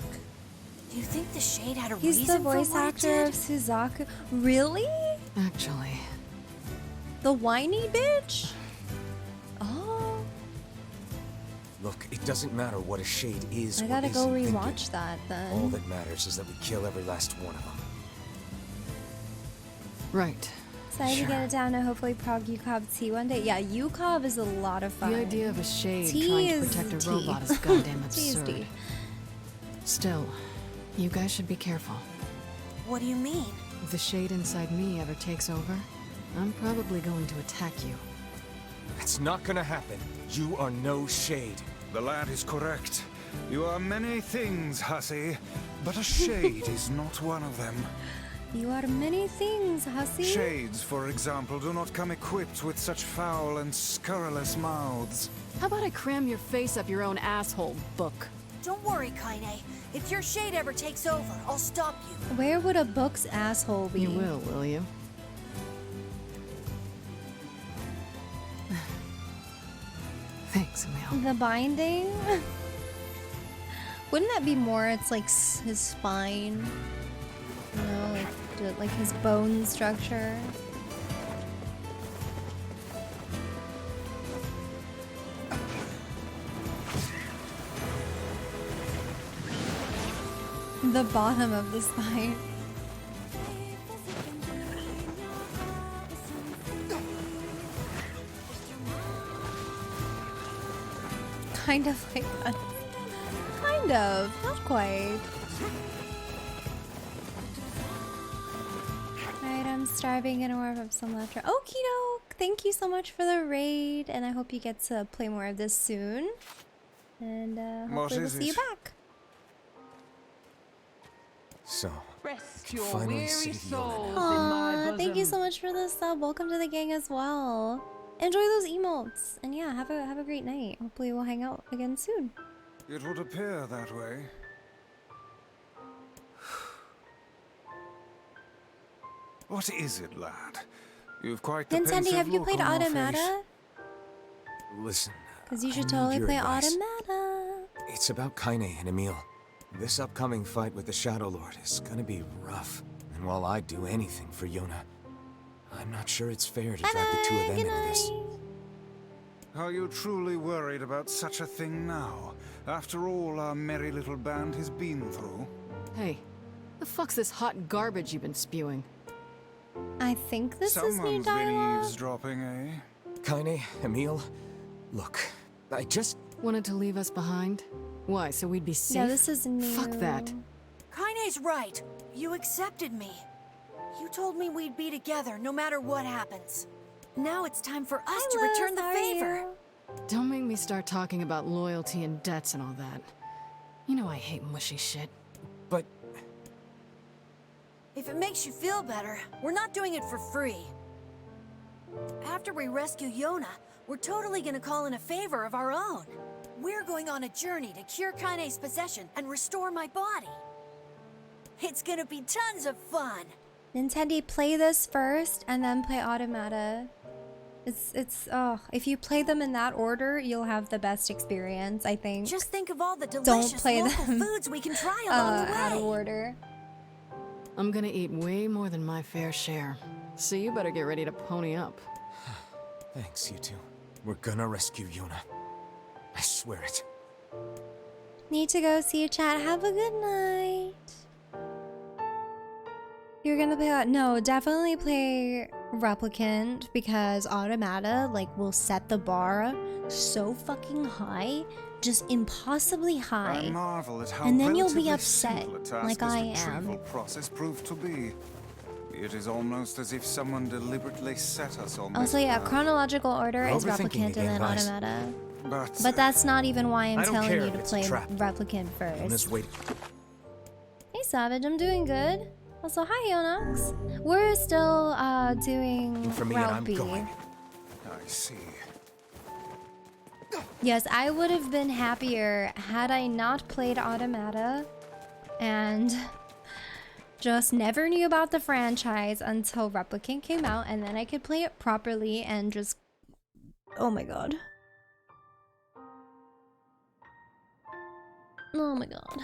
Do you think the shade had a He's reason the voice for what actor it of Suzaku. Really? Actually. The whiny bitch? Oh. Look, it doesn't matter what a shade is. I or gotta go isn't rewatch thinking. that then. All that matters is that we kill every last one of them. Right. Excited to get it down and hopefully prog UCOB T one day. Yeah, UCOB is a lot of fun. The idea of a shade T trying to is protect a T. robot is goddamn T is absurd. T. Still, you guys should be careful. What do you mean? If the shade inside me ever takes over, I'm probably going to attack you. It's not gonna happen. You are no shade. The lad is correct. You are many things, hussy, but a shade is not one of them. You are many things, hussy. Shades, for example, do not come equipped with such foul and scurrilous mouths. How about I cram your face up your own asshole, book? Don't worry, Kaine. If your shade ever takes over, I'll stop you. Where would a book's asshole be? You will you? Thanks, Emil. The binding? Wouldn't that be more? It's like his spine. You know, like his bone structure. The bottom of the spine. Kind of like that. Kind of, not quite. Alright, I'm starving and warm up some laughter. Okie doke! Thank you so much for the raid, and I hope you get to play more of this soon. And hopefully we'll see you back. So, Rest you your finally weary see souls in my Aww, bosom. thank you so much for the sub. Welcome to the gang as well. Enjoy those emotes, and yeah, have a great night. Hopefully we'll hang out again soon. It would appear that way. What is it, lad? You've quite the Nintendo, pensive have you look played on your Automata? face. listen. Because you I should need totally your play advice. Automata. It's about Kaine and Emil. This upcoming fight with the Shadow Lord is gonna be rough. And while I'd do anything for Yona, I'm not sure it's fair to drag the two of them into this. Are you truly worried about such a thing now? After all our merry little band has been through? Hey, the fuck's this hot garbage you've been spewing? I think this is new Someone's been dialogue. eavesdropping, eh? Kaine, Emil, look, I just... Wanted to leave us behind? Why, so we'd be safe? Yeah, this is new. Fuck that. Kaine's right. You accepted me. You told me we'd be together no matter what happens. Now it's time for us to return the favor. Don't make me start talking about loyalty and debts and all that. You know I hate mushy shit. But... If it makes you feel better, we're not doing it for free. After we rescue Yona, we're totally gonna call in a favor of our own. We're going on a journey to cure Kaine's possession and restore my body. It's gonna be tons of fun. Nintendo, play this first and then play Automata. If you play them in that order, you'll have the best experience, I think. Just think of all the Don't delicious play local them foods we can try along the way. out of order. I'm gonna eat way more than my fair share. So you better get ready to pony up. Thanks, you two. We're gonna rescue Yona. I swear it. Need to go see you, chat. Have a good night. You're gonna play that? No, definitely play Replicant because Automata will set the bar so fucking high, just impossibly high. I marvel at how and then you'll be relatively upset, simple a task like this I retrieval am. process proved to be. It is almost as if someone deliberately set us on Also, this yeah, path. chronological order is Overthinking Replicant and again, then guys. Automata. But that's not even why I'm I don't telling care you if to it's a play trap. Replicant Yona's first. waiting. Hey Savage, I'm doing good. Also, hi Yonox. We're still doing For me, Route and I'm B. I going. see. Yes, I would have been happier had I not played Automata and just never knew about the franchise until Replicant came out, and then I could play it properly and just... Oh my god. Oh my god.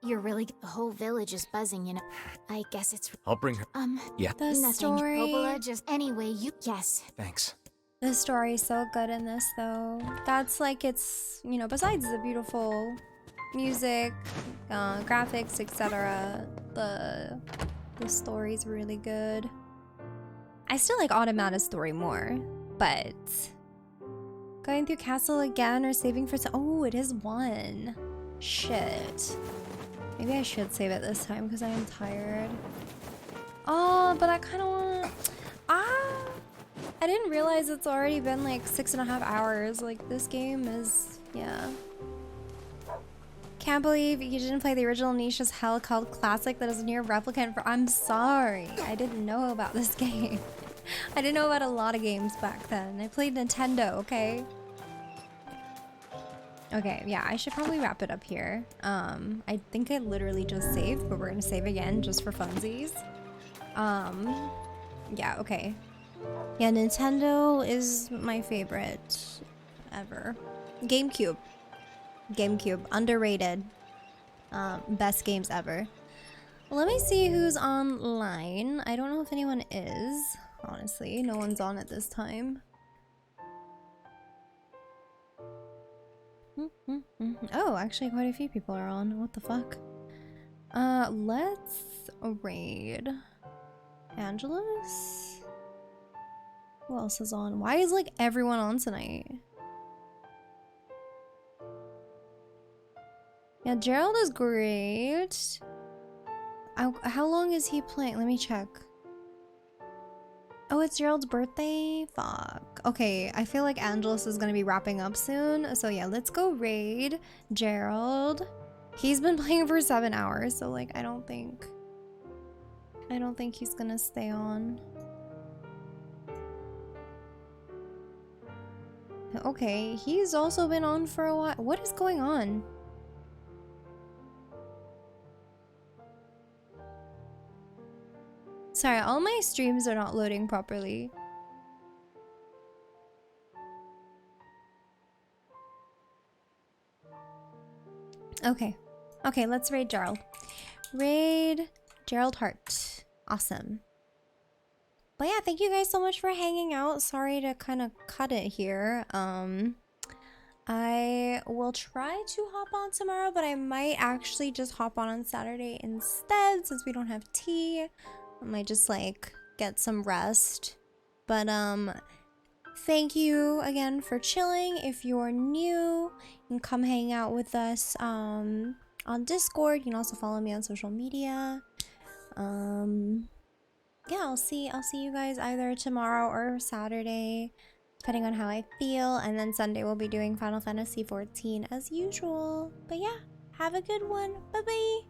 You're really the whole village is buzzing, you know. I guess it's I'll bring her. Yeah. The nothing. story... Popola just anyway, you yes. Thanks. The story's so good in this though. That's like it's, you know, besides the beautiful music, graphics, etc. The story's really good. I still like Automata's story more, but going through castle again or saving for oh, it is one. Shit. Maybe I should save it this time because I am tired. Oh, but I kind of want... I didn't realize it's already been like 6.5 hours. Like, this game is... yeah. Can't believe you didn't play the original niche as hell called Classic that is NieR Replicant for... I'm sorry. I didn't know about this game. I didn't know about a lot of games back then. I played Nintendo, okay? Okay, yeah, I should probably wrap it up here. I think I literally just saved, but we're gonna save again just for funsies. Yeah, okay. Yeah, Nintendo is my favorite ever. GameCube. GameCube, underrated. Best games ever. Let me see who's online. I don't know if anyone is, honestly. No one's on at this time. Oh, actually quite a few people are on. What the fuck? Let's raid Angelus. Who else is on? Why is like everyone on tonight? Yeah, Gerald is great. How long is he playing? Let me check. Oh, it's Gerald's birthday? Fuck. Okay, I feel like Angelus is gonna be wrapping up soon. So yeah, let's go raid Gerald. He's been playing for 7 hours, so like I don't think he's gonna stay on. Okay, he's also been on for a while. What is going on? Sorry, all my streams are not loading properly. Okay. Okay, let's raid Gerald. Raid Gerald Hart. Awesome. But yeah, thank you guys so much for hanging out. Sorry to kind of cut it here. I will try to hop on tomorrow, but I might actually just hop on Saturday instead since we don't have tea. I might just like get some rest. But thank you again for chilling. If you're new, you can come hang out with us on Discord. You can also follow me on social media. Yeah, I'll see you guys either tomorrow or Saturday, depending on how I feel. And then Sunday we'll be doing Final Fantasy XIV as usual. But yeah, have a good one. Bye bye.